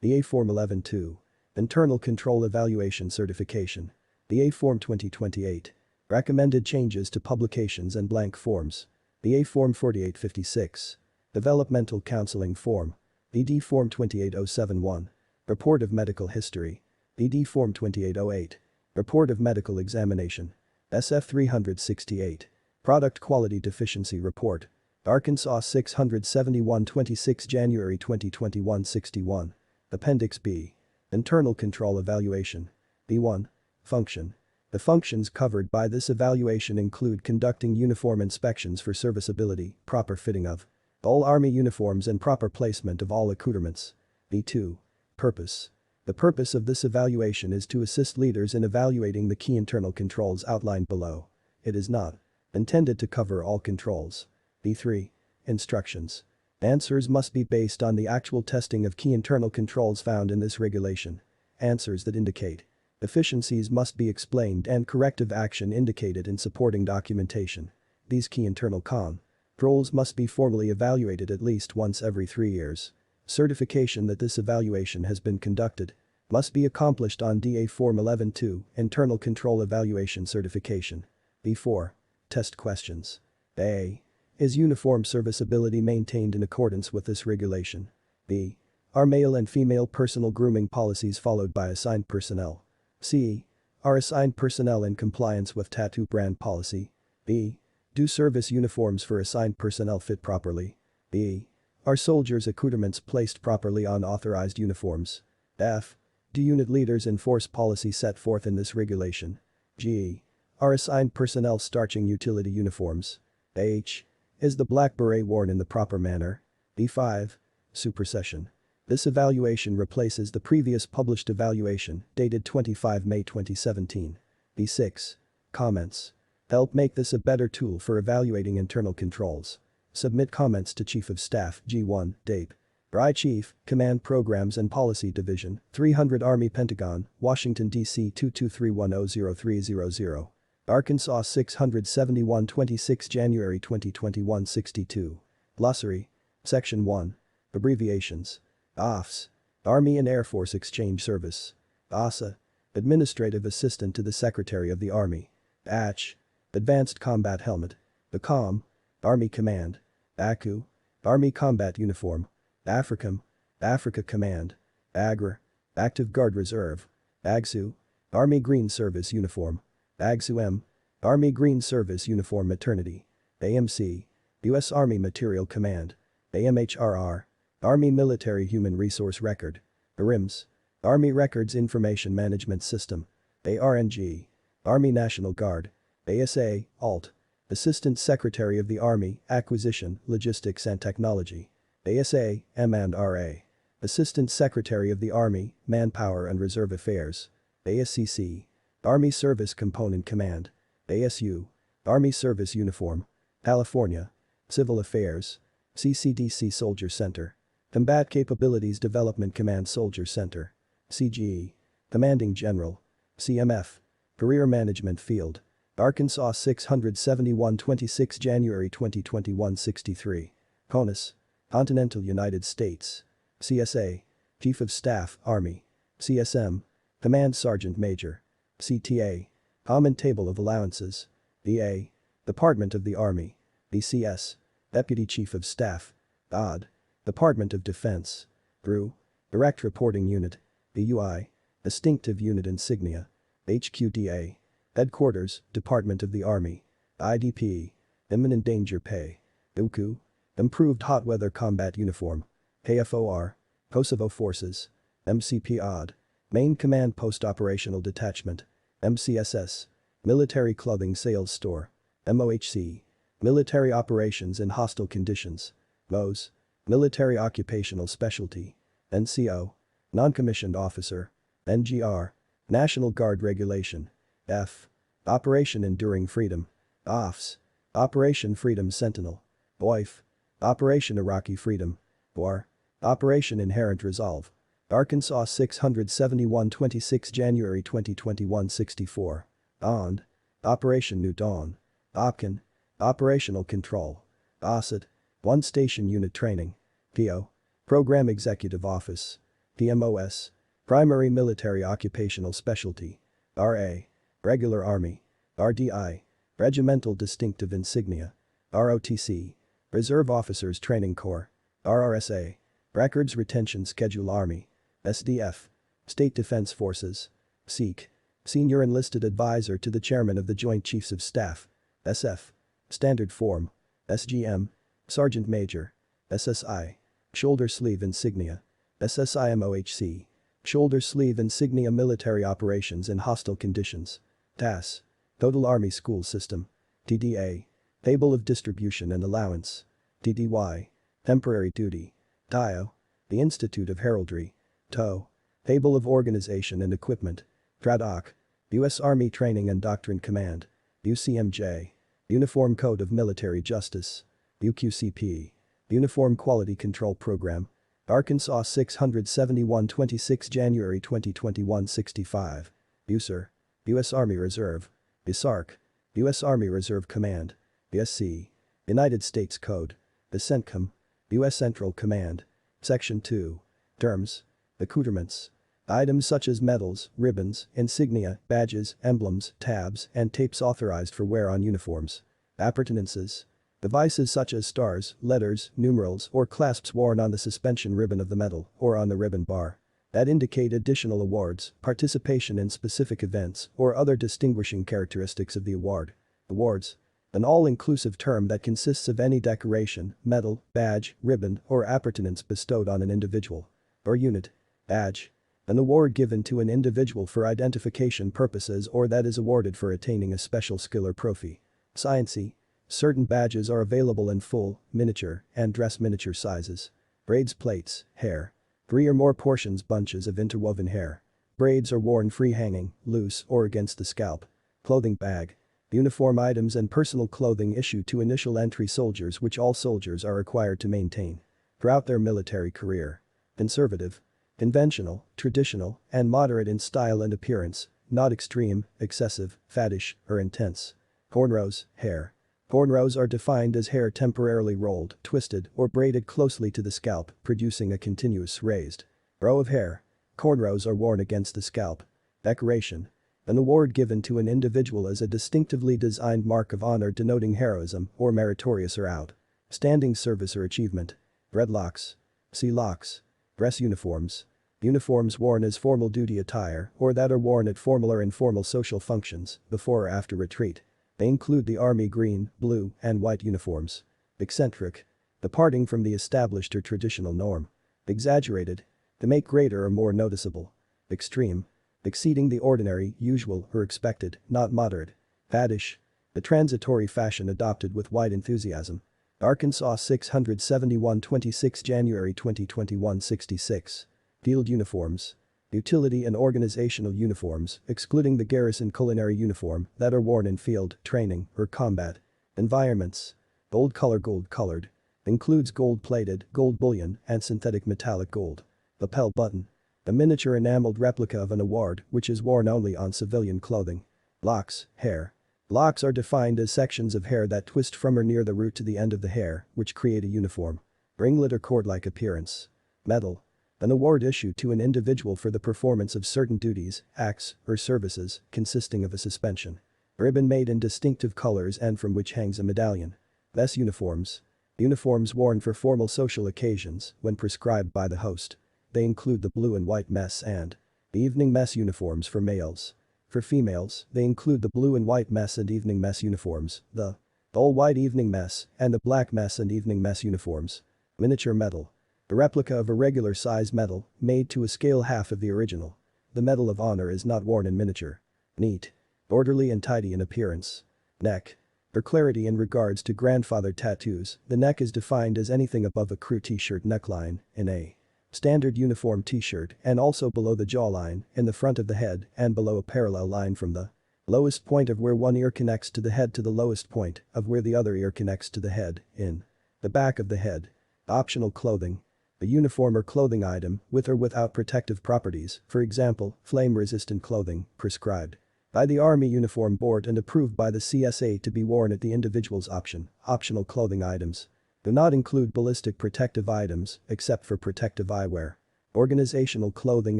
The A-Form 11-2. Internal Control Evaluation Certification. The A-Form 2028. Recommended changes to publications and blank forms. The A-Form 4856. Developmental Counseling Form. The D-Form 28071. Report of Medical History. The D-Form 2808. Report of Medical Examination. SF 368. Product Quality Deficiency Report. Arkansas 671 26 January 2021 61. Appendix B. Internal Control Evaluation. B1. Function. The functions covered by this evaluation include conducting uniform inspections for serviceability, proper fitting of all Army uniforms and proper placement of all accoutrements. B2. Purpose. The purpose of this evaluation is to assist leaders in evaluating the key internal controls outlined below. It is not intended to cover all controls. B3. Instructions. Answers must be based on the actual testing of key internal controls found in this regulation. Answers that indicate deficiencies must be explained and corrective action indicated in supporting documentation. These key internal controls must be formally evaluated at least once every 3 years. Certification that this evaluation has been conducted must be accomplished on DA Form 11-2 Internal Control Evaluation Certification. B4. Test questions. A. Is uniform serviceability maintained in accordance with this regulation? B. Are male and female personal grooming policies followed by assigned personnel? C. Are assigned personnel in compliance with tattoo brand policy? B. Do service uniforms for assigned personnel fit properly? B. Are soldiers' accoutrements placed properly on authorized uniforms? F. Do unit leaders enforce policy set forth in this regulation? G. Are assigned personnel starching utility uniforms? H. Is the black beret worn in the proper manner? B5. Supersession. This evaluation replaces the previous published evaluation dated 25 May 2017. B6. Comments. Help make this a better tool for evaluating internal controls. Submit comments to Chief of Staff G1, DAPE. BRI Chief, Command Programs and Policy Division, 300 Army Pentagon, Washington, D.C. 223100300. Arkansas 671 26 January 2021 62. Glossary. Section 1. Abbreviations. AFS. Army and Air Force Exchange Service. ASA. Administrative Assistant to the Secretary of the Army. ACH. Advanced Combat Helmet. ACOM. Army Command. ACU. Army Combat Uniform. AFRICOM. Africa Command. AGRA. Active Guard Reserve. AGSU. Army Green Service Uniform. AGSU-M. Army Green Service Uniform Maternity. AMC. U.S. Army Materiel Command. AMHRR. Army Military Human Resource Record. ARIMS. Army Records Information Management System. ARNG. Army National Guard. ASA, ALT. Assistant Secretary of the Army, Acquisition, Logistics and Technology. ASA, M&RA. Assistant Secretary of the Army, Manpower and Reserve Affairs. ASCC. Army Service Component Command. ASU. Army Service Uniform. California. Civil Affairs. CCDC Soldier Center. Combat Capabilities Development Command Soldier Center. CGE. Commanding General. CMF. Career Management Field. Arkansas 671 26 January 2021 63. CONUS. Continental United States. CSA. Chief of Staff, Army. CSM. Command Sergeant Major. CTA. Common Table of Allowances. DA. Department of the Army. DCS. Deputy Chief of Staff. DOD. Department of Defense. DRU. Direct Reporting Unit. DUI. Distinctive Unit Insignia. HQDA. Headquarters, Department of the Army. IDP. Imminent Danger Pay. UKU. Improved Hot Weather Combat Uniform. KFOR. Kosovo Forces. MCP-OD. Main Command Post Operational Detachment. MCSS. Military Clothing Sales Store. MOHC. Military Operations in Hostile Conditions. MOS. Military Occupational Specialty. NCO. Non-Commissioned Officer. NGR. National Guard Regulation. F. Operation Enduring Freedom. OFS. Operation Freedom Sentinel. OIF. Operation Iraqi Freedom. OR. Operation Inherent Resolve. Arkansas 671 26 January 2021 64. OND. Operation New Dawn. OPCON. Operational Control. OSIT. One Station Unit Training. PO. Program Executive Office. PMOS. Primary Military Occupational Specialty. RA. Regular Army. RDI. Regimental Distinctive Insignia. ROTC. Reserve Officers Training Corps. RRSA. Records Retention Schedule Army. SDF. State Defense Forces. SEAK. Senior Enlisted Advisor to the Chairman of the Joint Chiefs of Staff. SF. Standard Form. SGM. Sergeant Major. SSI. Shoulder Sleeve Insignia. SSIMOHC. Shoulder Sleeve Insignia Military Operations in Hostile Conditions. TAS. Total Army School System. TDA. Table of Distribution and Allowance. TDY. Temporary Duty. TIO. The Institute of Heraldry. TO. Table of Organization and Equipment. TRADOC. U.S. Army Training and Doctrine Command. UCMJ. Uniform Code of Military Justice. UQCP. Uniform Quality Control Program. Arkansas 671 26 January 2021 65. USAR. U.S. Army Reserve. USARC. U.S. Army Reserve Command. USC. United States Code. CENTCOM. U.S. Central Command. Section 2. Terms. Accoutrements. Items such as medals, ribbons, insignia, badges, emblems, tabs, and tapes authorized for wear on uniforms. Appurtenances. Devices such as stars, letters, numerals, or clasps worn on the suspension ribbon of the medal or on the ribbon bar that indicate additional awards, participation in specific events, or other distinguishing characteristics of the award. Awards. An all-inclusive term that consists of any decoration, medal, badge, ribbon, or appurtenance bestowed on an individual or unit. Badge. An award given to an individual for identification purposes or that is awarded for attaining a special skill or trophy. Sciency. Certain badges are available in full, miniature, and dress miniature sizes. Braids, plaits, hair. 3 or more portions, bunches of interwoven hair. Braids are worn free hanging, loose, or against the scalp. Clothing bag. Uniform items and personal clothing issued to initial entry soldiers which all soldiers are required to maintain throughout their military career. Conservative. Conventional, traditional, and moderate in style and appearance, not extreme, excessive, faddish, or intense. Cornrows, hair. Cornrows are defined as hair temporarily rolled, twisted, or braided closely to the scalp, producing a continuous raised row of hair. Cornrows are worn against the scalp. Decoration. An award given to an individual as a distinctively designed mark of honor denoting heroism or meritorious or outstanding service or achievement. Dreadlocks. See locks. Dress uniforms. Uniforms worn as formal duty attire or that are worn at formal or informal social functions, before or after retreat. They include the Army green, blue, and white uniforms. Eccentric. Departing from the established or traditional norm. Exaggerated. To make greater or more noticeable. Extreme. Exceeding the ordinary, usual, or expected, not moderate. Faddish. The transitory fashion adopted with wide enthusiasm. Arkansas 671 26 January 2021 66. Field uniforms. Utility and organizational uniforms, excluding the garrison culinary uniform that are worn in field, training, or combat environments. Gold colored. Includes gold-plated, gold bullion, and synthetic metallic gold. Lapel button. A miniature enameled replica of an award which is worn only on civilian clothing. Locks, hair. Locks are defined as sections of hair that twist from or near the root to the end of the hair, which create a uniform. Ringlet or cord-like appearance. Medal. An award issued to an individual for the performance of certain duties, acts, or services, consisting of a suspension. Ribbon made in distinctive colors and from which hangs a medallion. Mess uniforms. Uniforms worn for formal social occasions when prescribed by the host. They include the blue and white mess and the evening mess uniforms for males. For females, they include the blue and white mess and evening mess uniforms, the all-white evening mess, and the black mess and evening mess uniforms. Miniature medal. A replica of a regular size medal, made to a scale half of the original. The Medal of Honor is not worn in miniature. Neat. Orderly and tidy in appearance. Neck. For clarity in regards to grandfather tattoos, the neck is defined as anything above a crew t-shirt neckline, in a standard uniform t-shirt and also below the jawline, in the front of the head and below a parallel line from the lowest point of where one ear connects to the head to the lowest point of where the other ear connects to the head, in the back of the head. Optional clothing. A uniform or clothing item with or without protective properties, for example, flame-resistant clothing, prescribed by the Army Uniform Board and approved by the CSA to be worn at the individual's option. Optional clothing items do not include ballistic protective items except for protective eyewear. Organizational clothing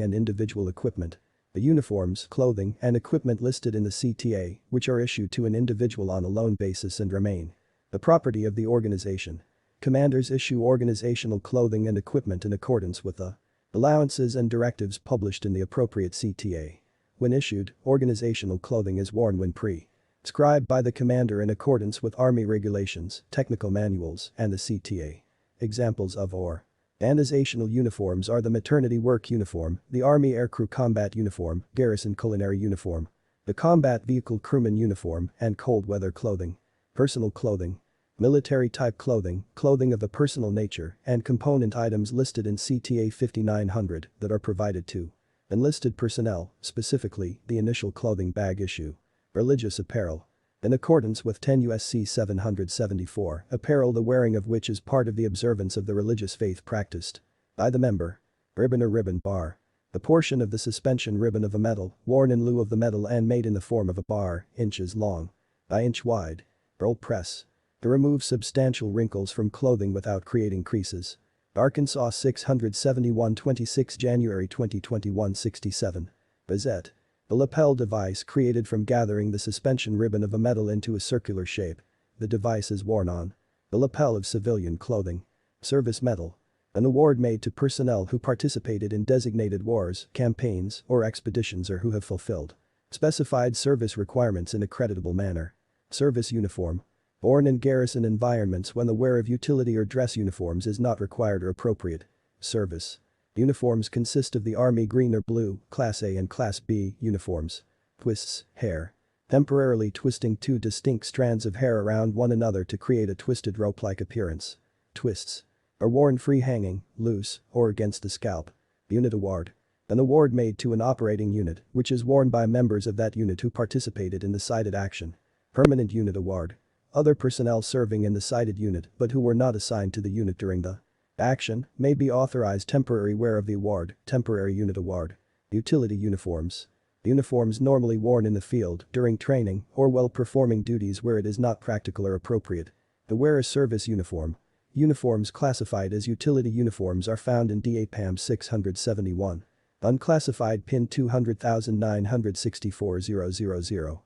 and individual equipment. The uniforms, clothing, and equipment listed in the CTA, which are issued to an individual on a loan basis and remain the property of the organization. Commanders issue organizational clothing and equipment in accordance with the allowances and directives published in the appropriate CTA. When issued, organizational clothing is worn when prescribed by the commander in accordance with Army regulations, technical manuals, and the CTA. Examples of organizational uniforms are the maternity work uniform, the Army Aircrew combat uniform, garrison culinary uniform, the combat vehicle crewman uniform, and cold weather clothing. Personal clothing. Military-type clothing, clothing of a personal nature, and component items listed in CTA 5900 that are provided to enlisted personnel, specifically the initial clothing bag issue. Religious apparel. In accordance with 10 U.S.C. 774, apparel the wearing of which is part of the observance of the religious faith practiced by the member. Ribbon or ribbon bar. The portion of the suspension ribbon of a medal, worn in lieu of the medal and made in the form of a bar, inches long by inch wide. Roll press. To remove substantial wrinkles from clothing without creating creases. Arkansas 671 26 January 2021 67. Bazette. The lapel device created from gathering the suspension ribbon of a medal into a circular shape. The device is worn on the lapel of civilian clothing. Service medal. An award made to personnel who participated in designated wars, campaigns, or expeditions or who have fulfilled specified service requirements in a creditable manner. Service uniform. Worn in garrison environments when the wear of utility or dress uniforms is not required or appropriate. Service. Uniforms consist of the Army green or blue, Class A and Class B, uniforms. Twists, hair. Temporarily twisting two distinct strands of hair around one another to create a twisted rope-like appearance. Twists. Are worn free hanging, loose, or against the scalp. Unit award. An award made to an operating unit, which is worn by members of that unit who participated in the cited action. Permanent unit award. Other personnel serving in the cited unit but who were not assigned to the unit during the action may be authorized temporary wear of the award, temporary unit award. Utility uniforms. Uniforms normally worn in the field, during training, or while performing duties where it is not practical or appropriate. The wearer service uniform. Uniforms classified as utility uniforms are found in DAPAM 671. Unclassified PIN 200,964,000.